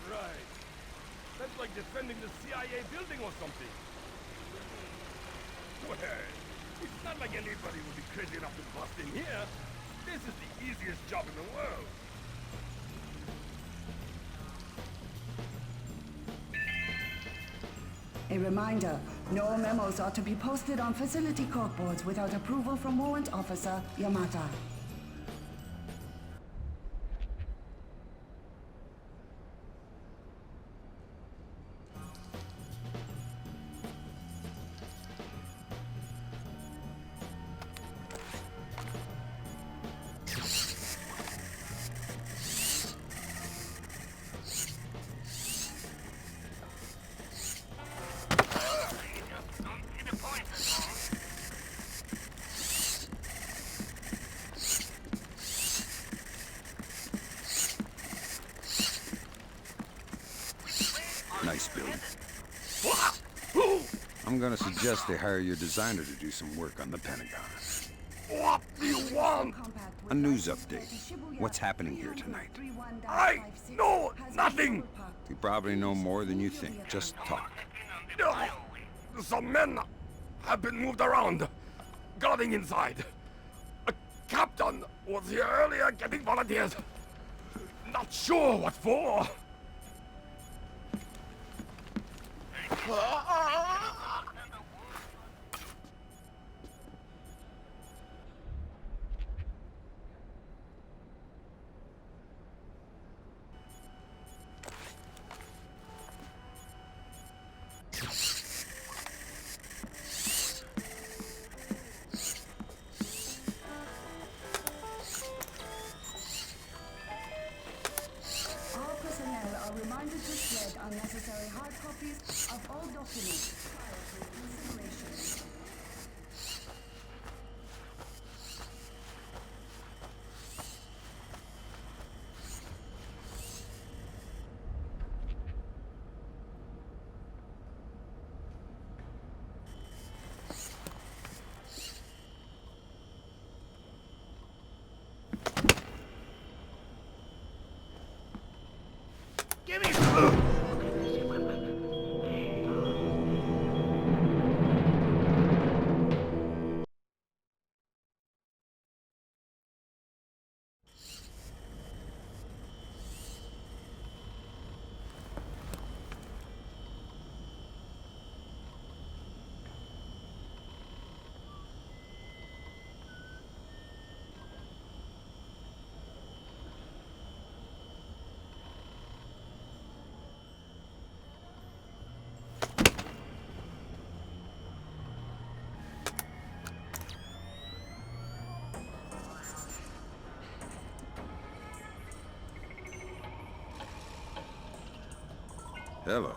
Right. That's like defending the CIA building or something. Well, it's not like anybody would be crazy enough to bust in here. This is the easiest job in the world. A reminder, no memos are to be posted on facility corkboards without approval from Warrant Officer Yamata. Nice building. I'm gonna suggest they hire your designer to do some work on the Pentagon. What do you want? A news update. What's happening here tonight? I know nothing. You probably know more than you think. Just talk. Some men have been moved around, guarding inside. A captain was here earlier getting volunteers. Not sure what for. All personnel are reminded to shred unnecessary hard copies of all documents prior to consideration. Hello.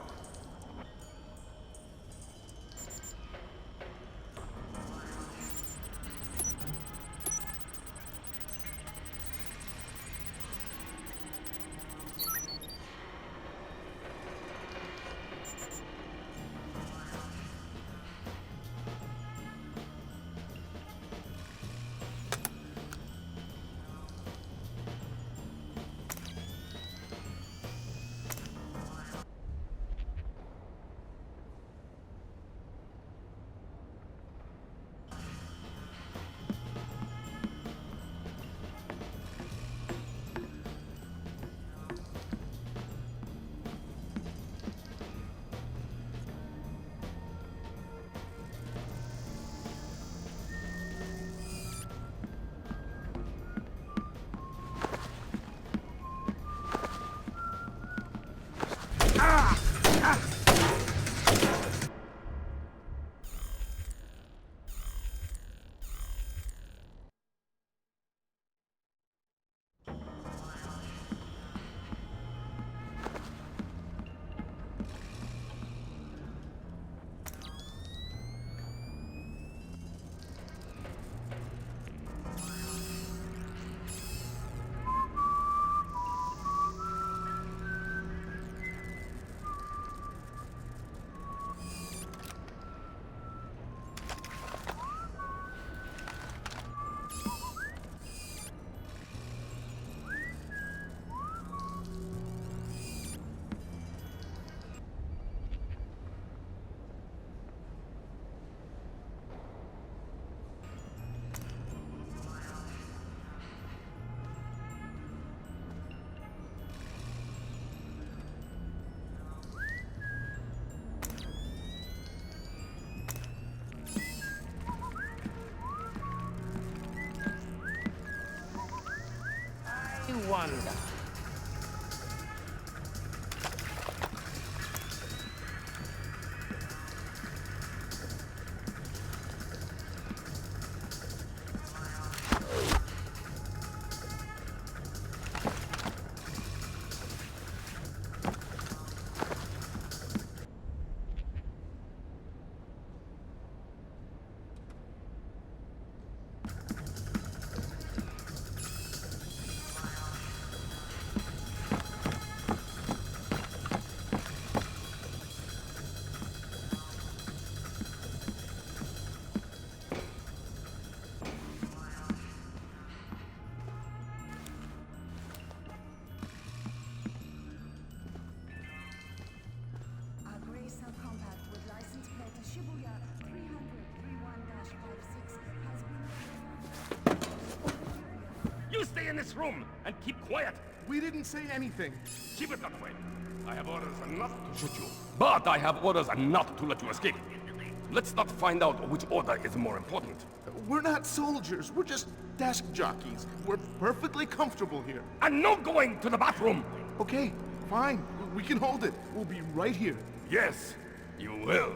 I wonder. You stay in this room and keep quiet. We didn't say anything. Keep it that way. I have orders not to shoot you, but I have orders not to let you escape. Let's not find out which order is more important. We're not soldiers. We're just desk jockeys. We're perfectly comfortable here. And no going to the bathroom! Okay, fine. We can hold it. We'll be right here. Yes, you will.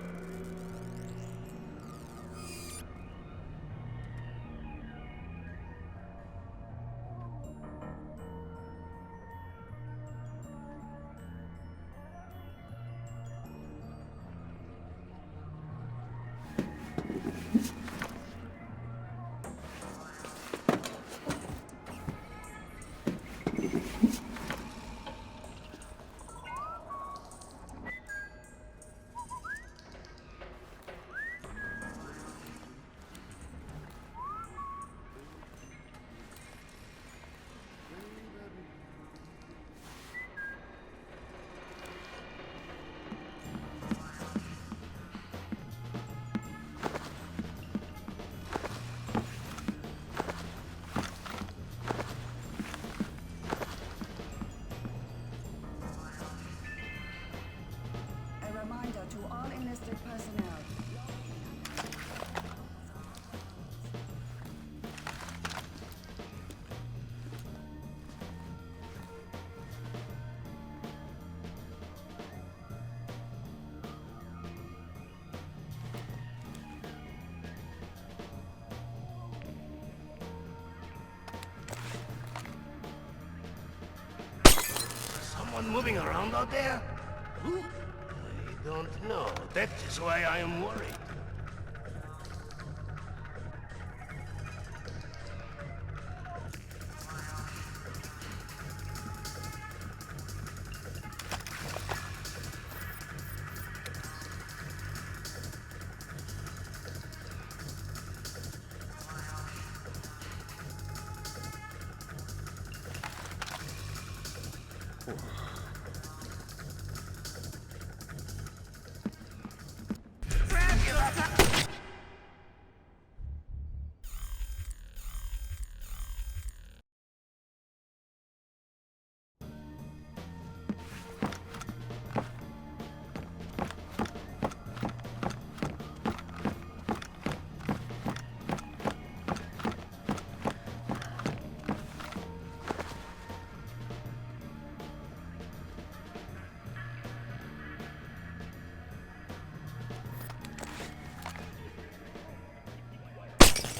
reminder to all enlisted personnel. Someone moving around out there? Who? I don't know. That is why I am worried.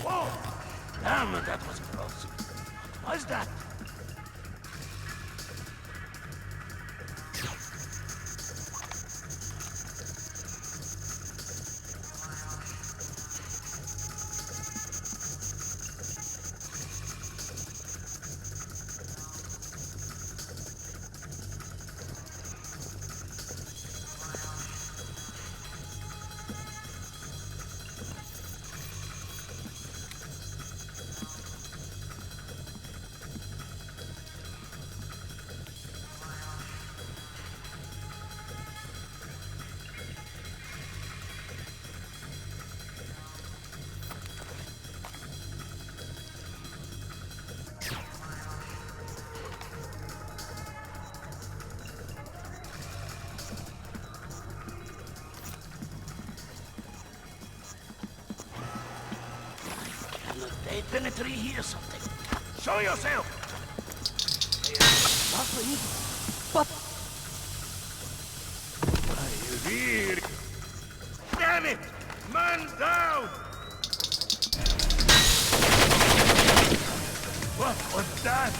Whoa! Damn, that was close. What was that? They penetrate here something. Show yourself! Nothing. But... I hear... Damn it! Man down! What was that?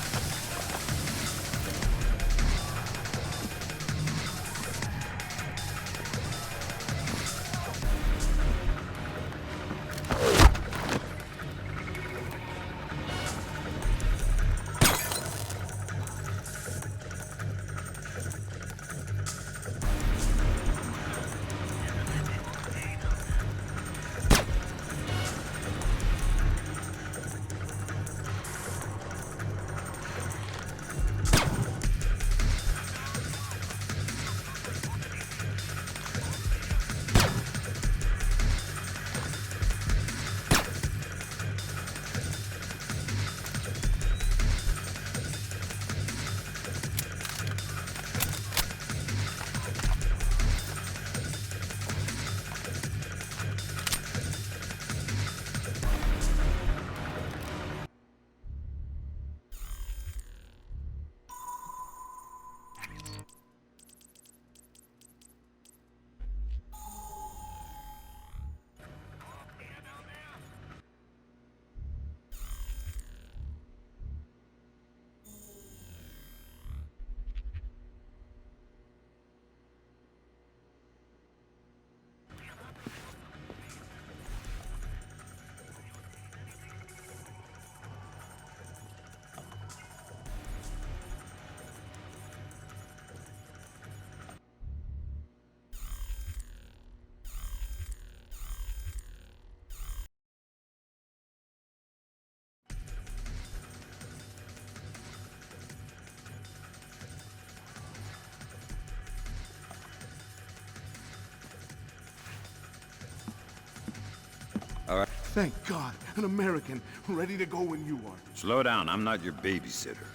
All right. Thank God, an American, ready to go when you are. Slow down, I'm not your babysitter.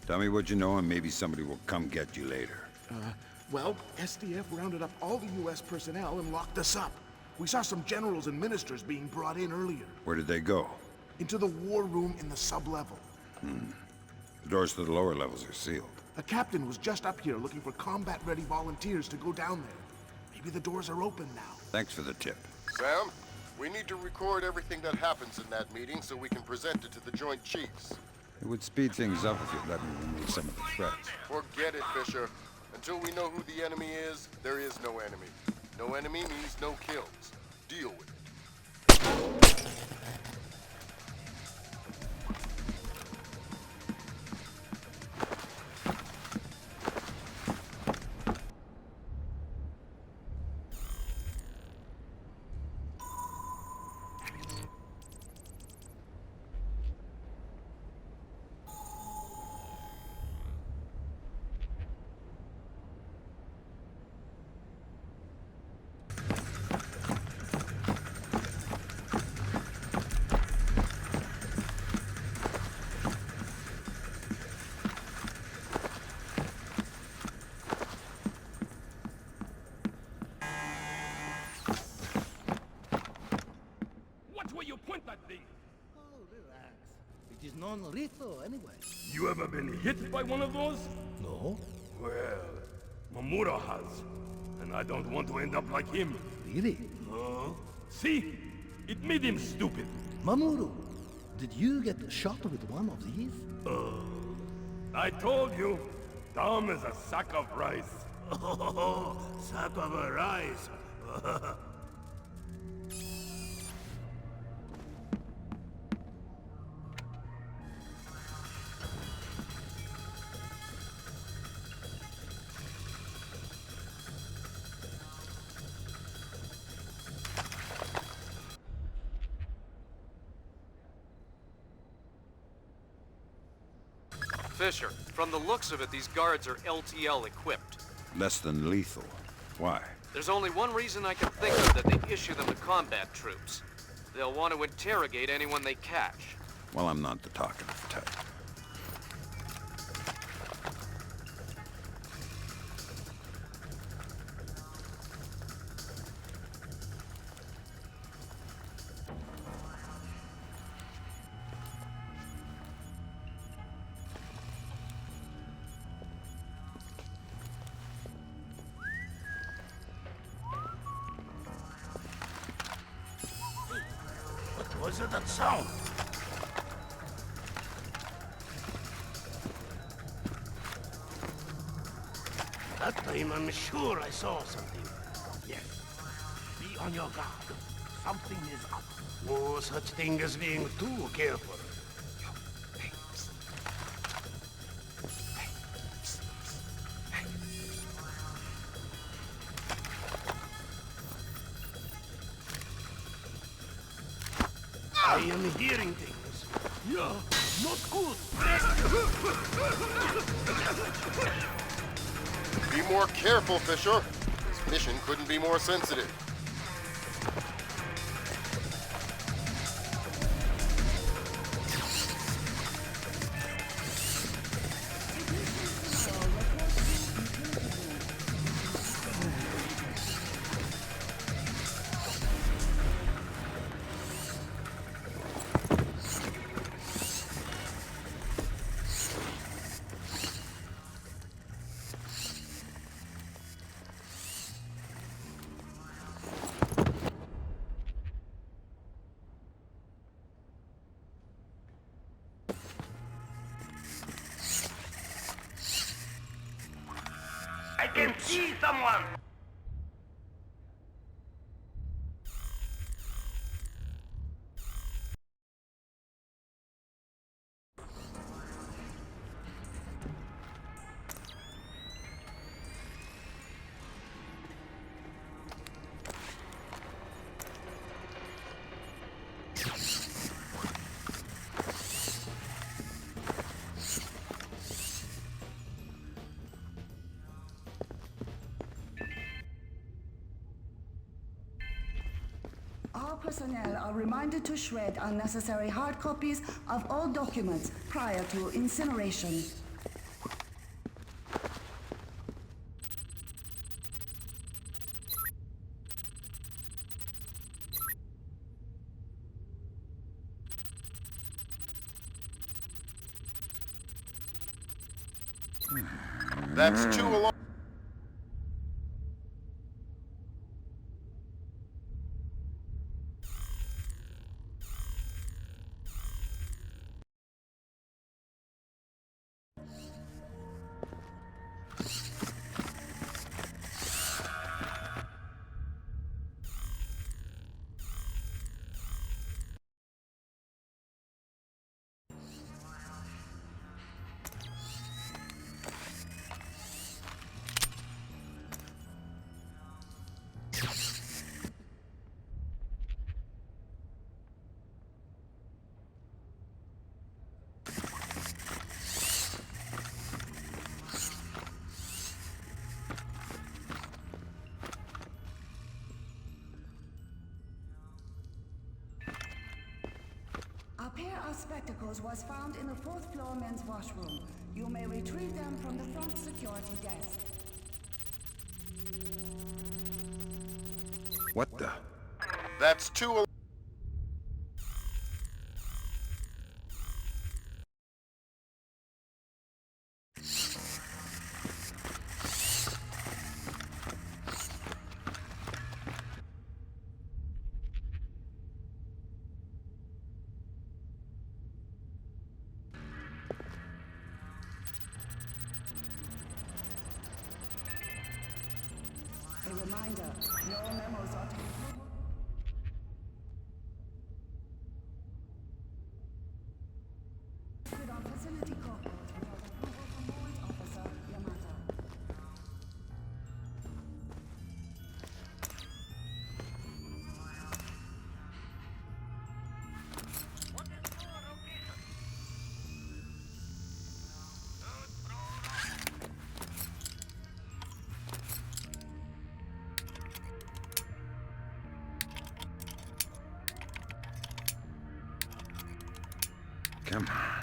Tell me what you know and maybe somebody will come get you later. Well, SDF rounded up all the U.S. personnel and locked us up. We saw some generals and ministers being brought in earlier. Where did they go? Into the war room in the sub-level. The doors to the lower levels are sealed. A captain was just up here looking for combat-ready volunteers to go down there. Maybe the doors are open now. Thanks for the tip. Sam, we need to record everything that happens in that meeting so we can present it to the Joint Chiefs. It would speed things up if you'd let me remove some of the threats. Forget it, Fisher. Until we know who the enemy is, there is no enemy. No enemy means no kills. Deal with it. Non-lethal, anyway. You ever been hit by one of those? No. Well, Mamura has. And I don't want to end up like him. Really? See? It made him stupid. Mamoru, did you get shot with one of these? I told you, Tom is a sack of rice. Oh, sack of a rice. Fisher, from the looks of it, these guards are LTL equipped. Less than lethal. Why? There's only one reason I can think of that they issue them to combat troops. They'll want to interrogate anyone they catch. Well, I'm not the talkative type. What was it, that sound? That time I'm sure I saw something. Yes. Be on your guard. Something is up. No such thing as being too careful. I am hearing things. Yeah, not good. Be more careful, Fisher. This mission couldn't be more sensitive. I can see someone! All personnel are reminded to shred unnecessary hard copies of all documents prior to incineration. That's 2 alarms. A pair of spectacles was found in the 4th floor men's washroom. You may retrieve them from the front security desk. What the? That's 2 alarms. A reminder, no memos are to be put on facility corporals without approval from Warrant Officer Yamato. Come on.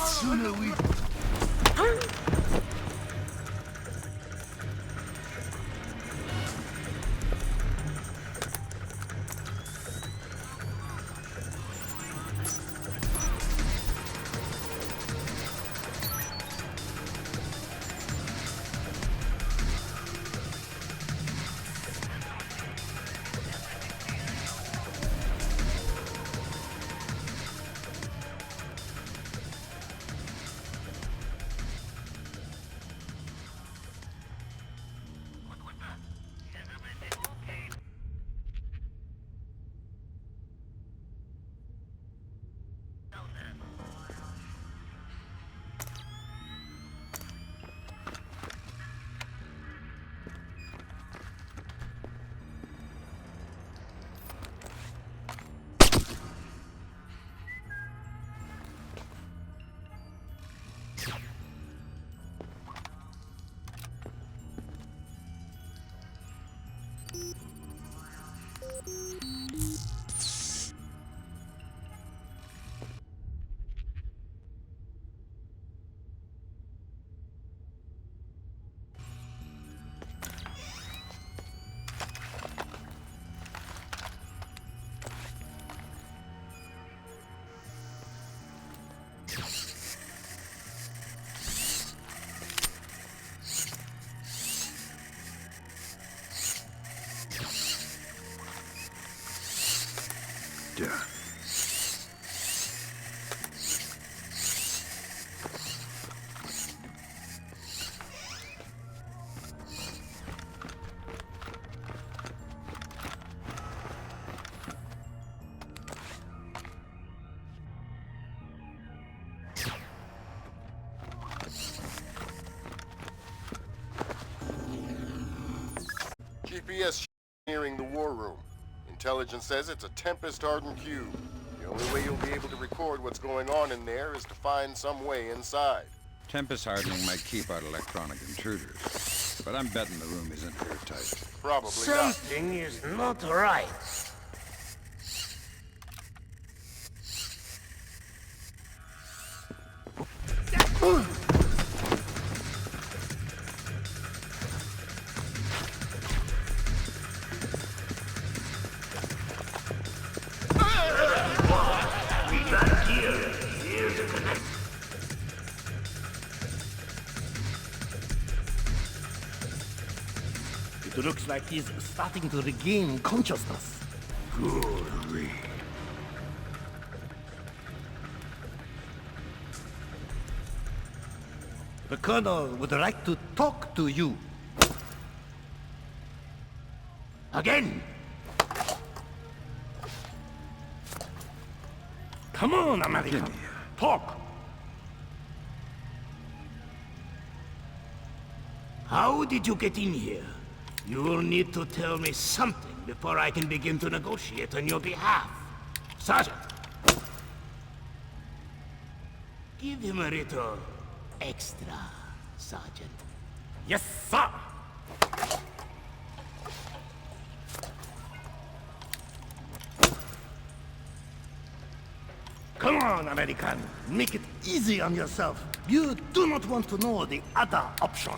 Sooner we... Duh. GPS nearing the war room. Intelligence says it's a Tempest-hardened cube. The only way you'll be able to record what's going on in there is to find some way inside. Tempest hardening might keep out electronic intruders, but I'm betting the room isn't airtight. Probably not. Something is not right. Looks like he's starting to regain consciousness. Good. The Colonel would like to talk to you. Again! Come on, American. Talk! How did you get in here? You will need to tell me something before I can begin to negotiate on your behalf. Sergeant! Give him a little extra, Sergeant. Yes, sir! Come on, American. Make it easy on yourself. You do not want to know the other option.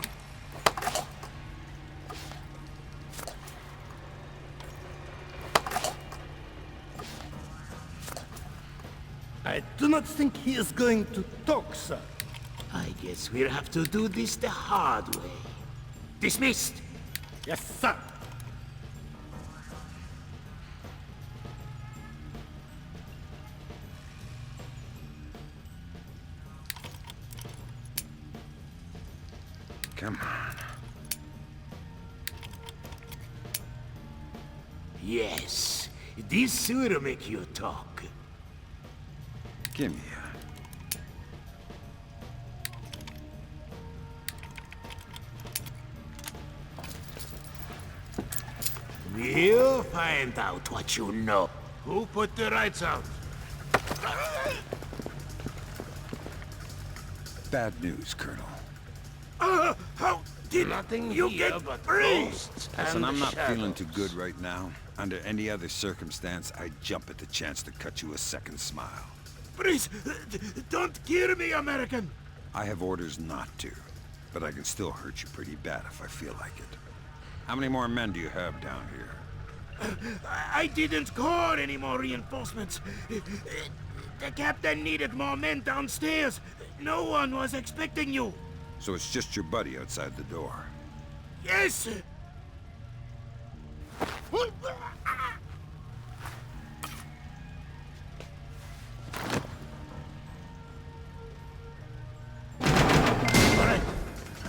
I do not think he is going to talk, sir. I guess we'll have to do this the hard way. Dismissed! Yes, sir! Come on. Yes, this will make you talk. Give me We'll find out what you know. Who put the lights out? Bad news, Colonel. How did Nothing you here get but free? Listen, I'm not feeling too good right now. Under any other circumstance, I'd jump at the chance to cut you a second smile. Please, don't kill me, American! I have orders not to, but I can still hurt you pretty bad if I feel like it. How many more men do you have down here? I didn't call any more reinforcements. The captain needed more men downstairs. No one was expecting you. So it's just your buddy outside the door. Yes! Alright,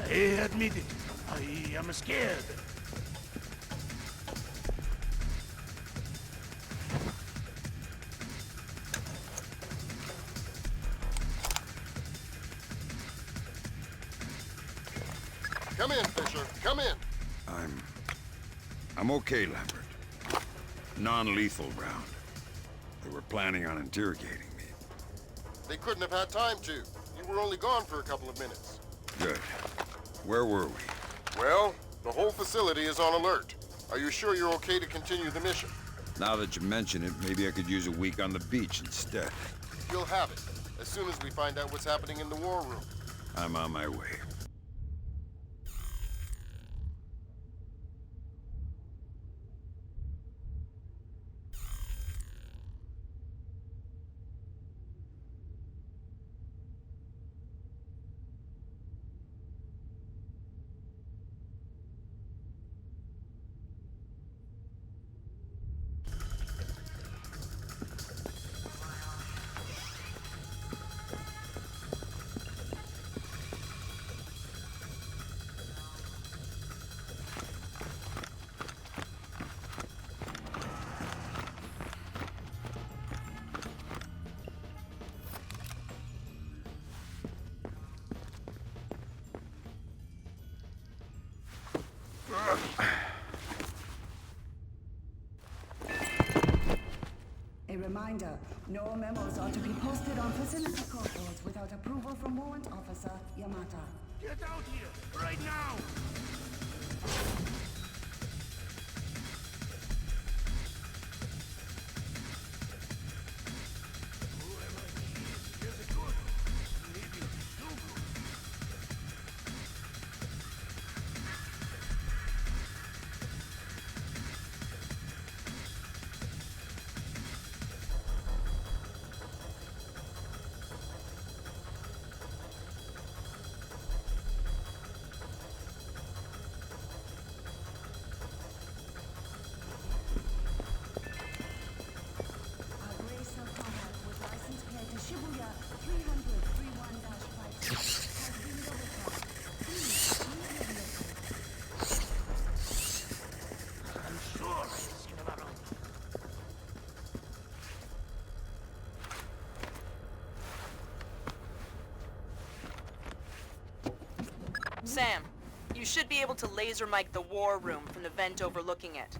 I admit it. I am scared. Come in, Fisher. Come in. I'm okay, Lambert. Non-lethal round. They were planning on interrogating me. They couldn't have had time to. You were only gone for a couple of minutes. Good. Where were we? Well, the whole facility is on alert. Are you sure you're okay to continue the mission? Now that you mention it, maybe I could use a week on the beach instead. You'll have it, as soon as we find out what's happening in the war room. I'm on my way. A reminder, no memos are to be posted on facility corridors without approval from Warrant Officer Yamata. Get out here, right now! Sam, you should be able to laser mic the war room from the vent overlooking it.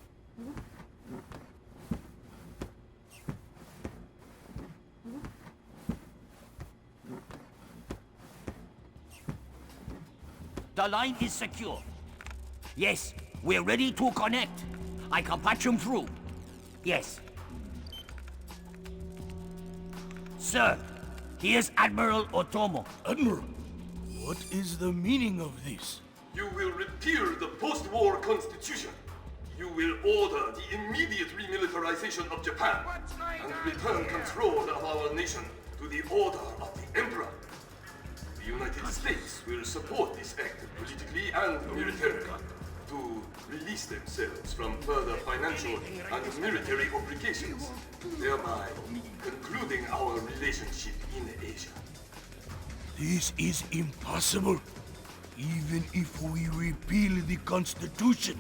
The line is secure. Yes, we're ready to connect. I can patch him through. Yes. Sir, here's Admiral Otomo. Admiral, what is the meaning of this? You will repeal the post-war constitution. You will order the immediate remilitarization of Japan and return control of our nation to the order of the Emperor. The United States will support this act politically and militarily to release themselves from further financial and military obligations, thereby concluding our relationship in Asia. This is impossible. Even if we repeal the Constitution,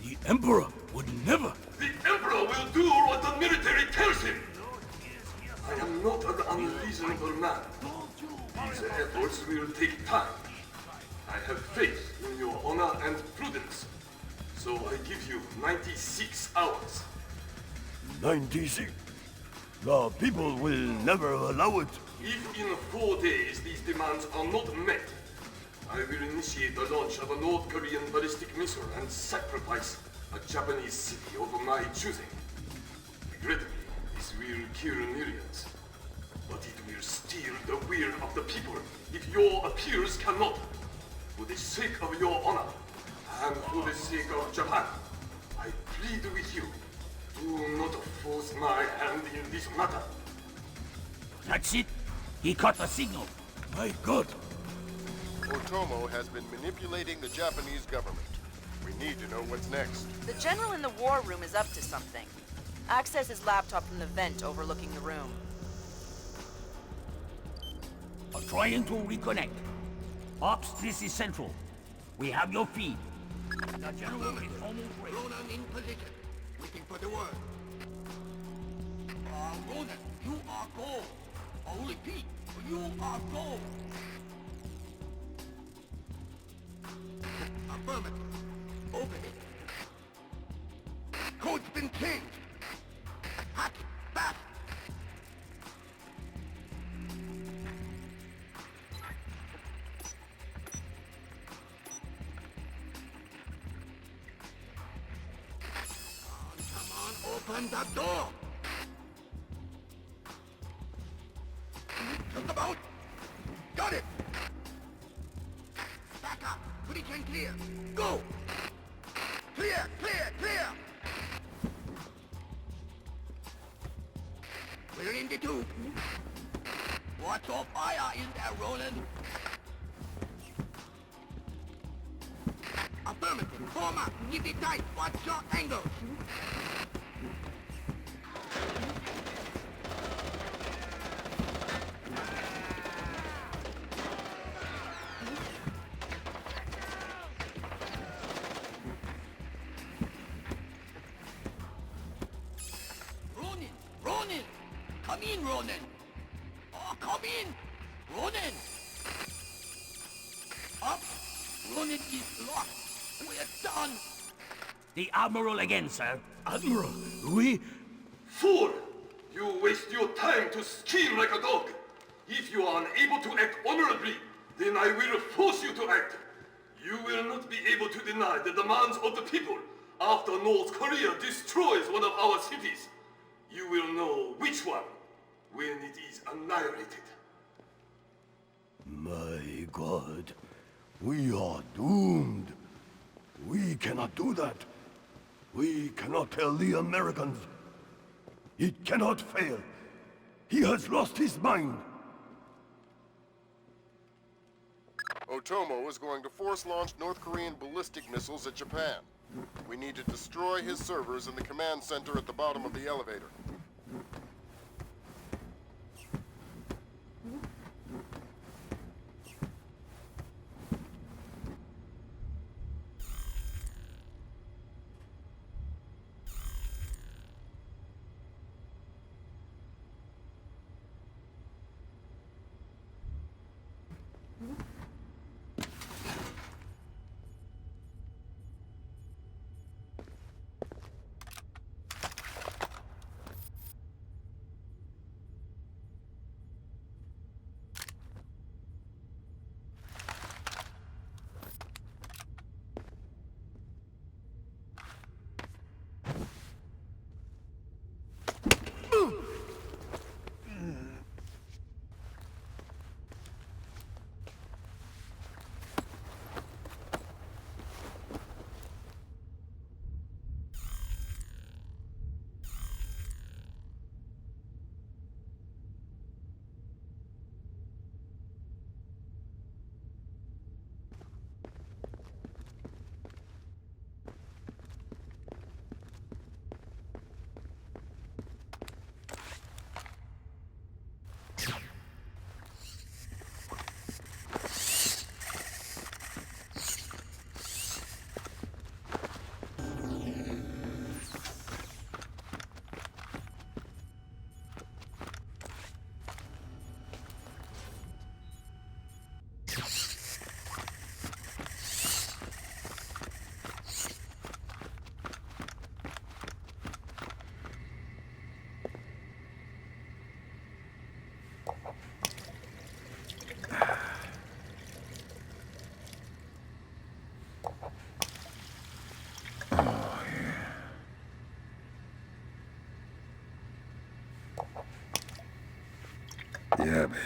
the Emperor would never... The Emperor will do what the military tells him! I am not an unreasonable man. These efforts will take time. I have faith in your honor and prudence. So I give you 96 hours. 96? The people will never allow it. If in 4 days these demands are not met, I will initiate the launch of a North Korean ballistic missile and sacrifice a Japanese city of my choosing. Regrettably, this will kill millions. But it will steal the will of the people if your appeals cannot. For the sake of your honor, and for the sake of Japan, I plead with you, do not force my hand in this matter. That's it. He caught the signal. My God. Otomo has been manipulating the Japanese government. We need to know what's next. The general in the war room is up to something. Access his laptop from the vent overlooking the room. I'm trying to reconnect. Ops, this is Central. We have your feed. The general is almost ready. Ronan in position. Waiting for the word. Ronan, you are gold. I'll repeat, you are gold. Affirmative. Open it. Code's been changed. Hack it. Fast. Come on, open the door. Just about. Got it. Back up. Bridge and clear. Go. Clear, clear, clear. We're in the tube. What's on fire in there, Roland? Affirmative. Form up. Keep it tight. Watch your angle. Ronan! Come in, Ronan! Oh, come in! Ronan! Up! Ronan is lost! We're done! The Admiral again, sir. Admiral, we... Fool! You waste your time to scheme like a dog. If you are unable to act honorably, then I will force you to act. You will not be able to deny the demands of the people after North Korea destroys one of our cities. You will know which one when it is annihilated. My God. We are doomed. We cannot do that. We cannot tell the Americans. It cannot fail. He has lost his mind. Otomo is going to force-launch North Korean ballistic missiles at Japan. We need to destroy his servers in the command center at the bottom of the elevator. Yeah, baby.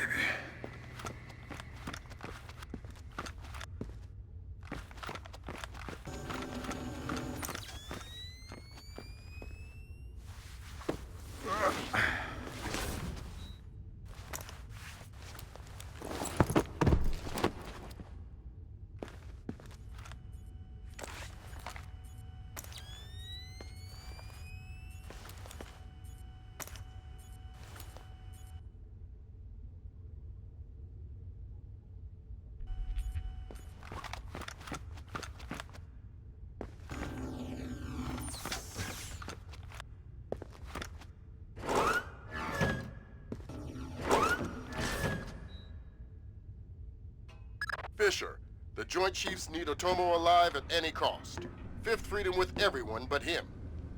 Fisher, the Joint Chiefs need Otomo alive at any cost. Fifth Freedom with everyone but him.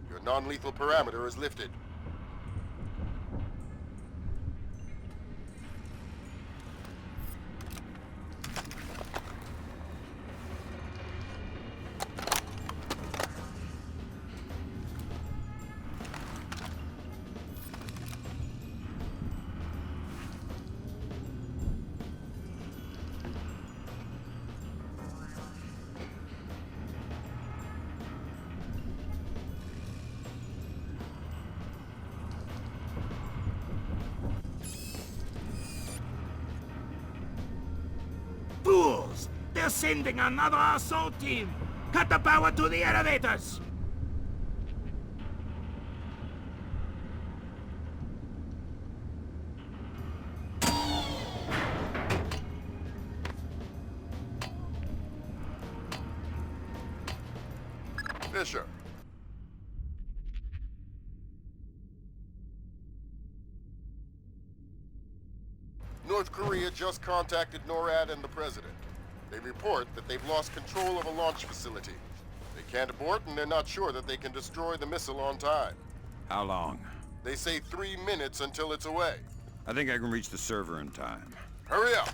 Your non-lethal parameter is lifted. Fools! They're sending another assault team! Cut the power to the elevators! Fisher. North Korea just contacted NORAD and the President. They report that they've lost control of a launch facility. They can't abort, and they're not sure that they can destroy the missile on time. How long? They say 3 minutes until it's away. I think I can reach the server in time. Hurry up!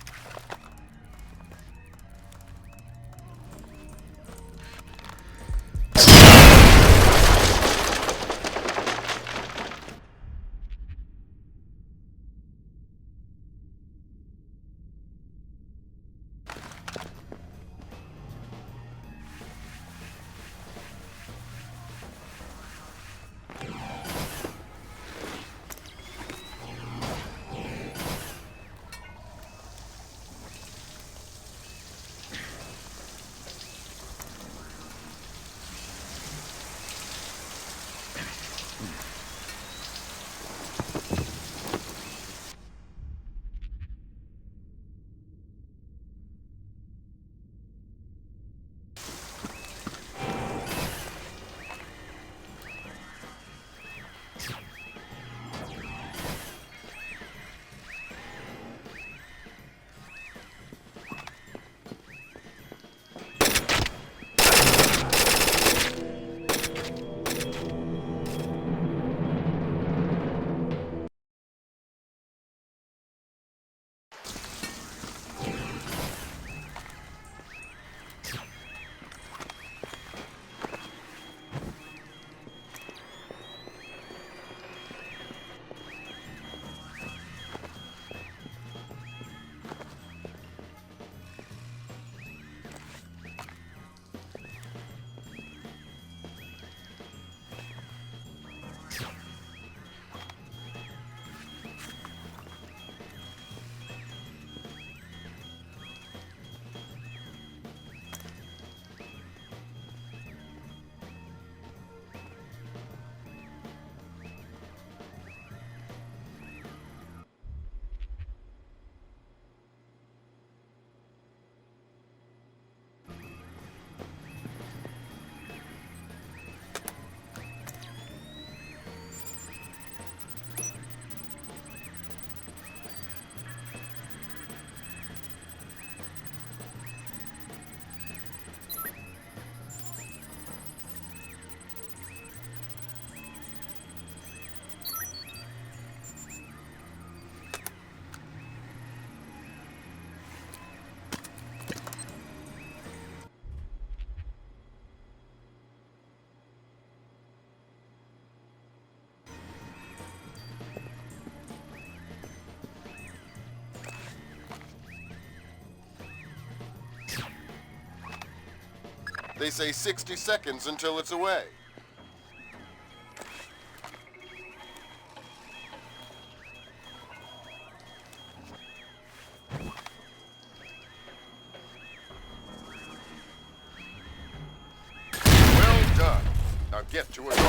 They say 60 seconds until it's away. Well done. Now get to it.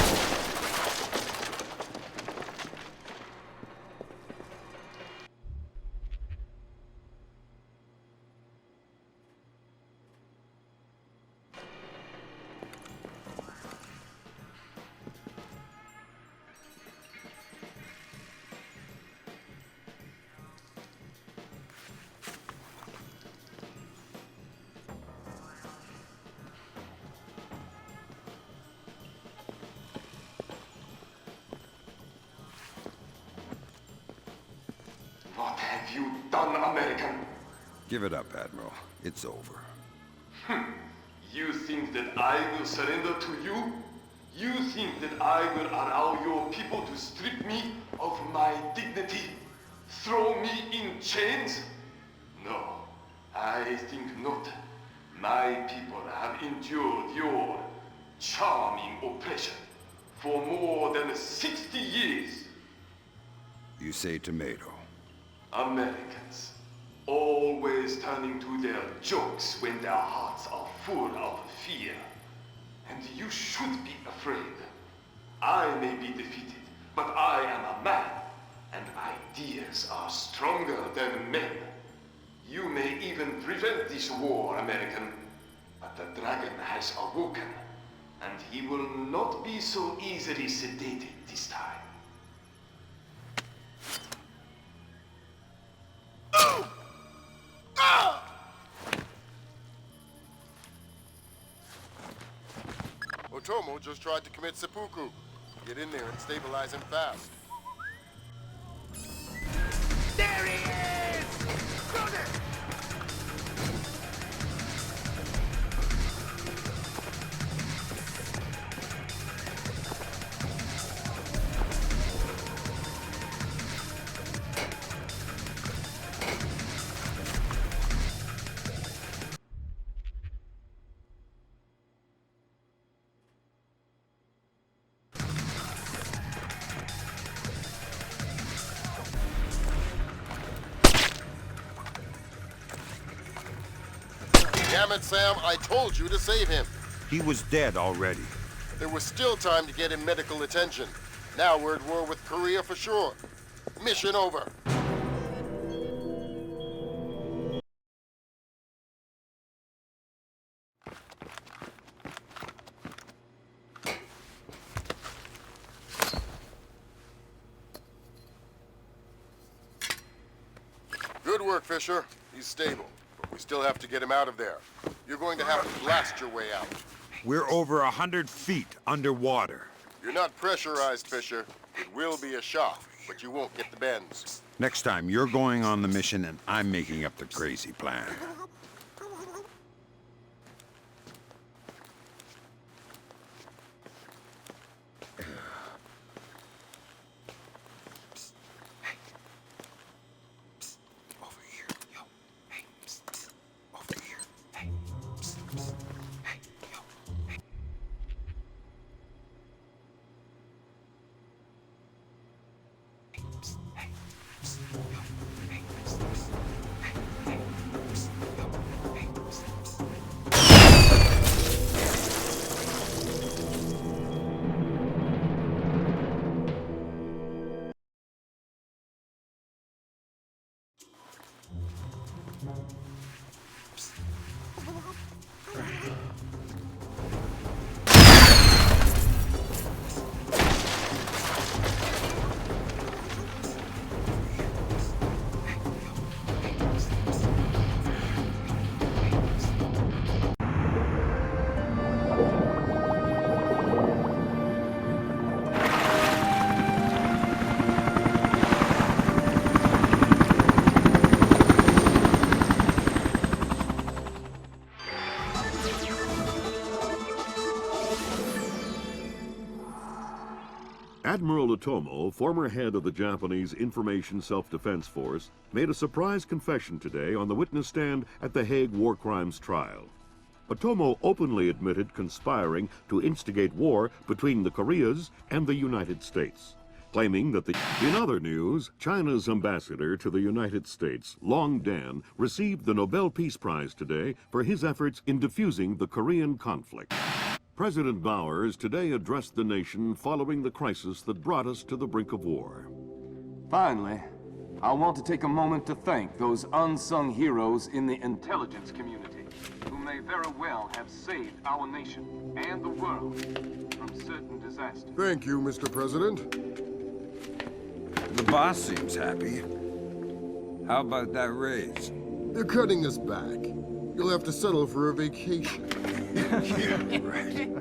What have you done, American? Give it up, Admiral. It's over. You think that I will surrender to you? You think that I will allow your people to strip me of my dignity? Throw me in chains? No, I think not. My people have endured your charming oppression for more than 60 years. You say tomato. Americans, always turning to their jokes when their hearts are full of fear. And you should be afraid. I may be defeated, but I am a man, and ideas are stronger than men. You may even prevent this war, American, but the dragon has awoken, and he will not be so easily sedated this time. Otomo just tried to commit seppuku. Get in there and stabilize him fast. There he is! Shoot it! Damn it, Sam, I told you to save him. He was dead already. There was still time to get him medical attention. Now we're at war with Korea for sure. Mission over. Good work, Fisher. He's stable. We still have to get him out of there. You're going to have to blast your way out. We're over 100 feet underwater. You're not pressurized, Fisher. It will be a shock, but you won't get the bends. Next time, you're going on the mission and I'm making up the crazy plan. Admiral Otomo, former head of the Japanese Information Self-Defense Force, made a surprise confession today on the witness stand at the Hague War Crimes trial. Otomo openly admitted conspiring to instigate war between the Koreas and the United States, claiming that In other news, China's ambassador to the United States, Long Dan, received the Nobel Peace Prize today for his efforts in diffusing the Korean conflict. President Bowers today addressed the nation following the crisis that brought us to the brink of war. Finally, I want to take a moment to thank those unsung heroes in the intelligence community, who may very well have saved our nation and the world from certain disasters. Thank you, Mr. President. The boss seems happy. How about that raise? They're cutting us back. You'll have to settle for a vacation. Yeah, right.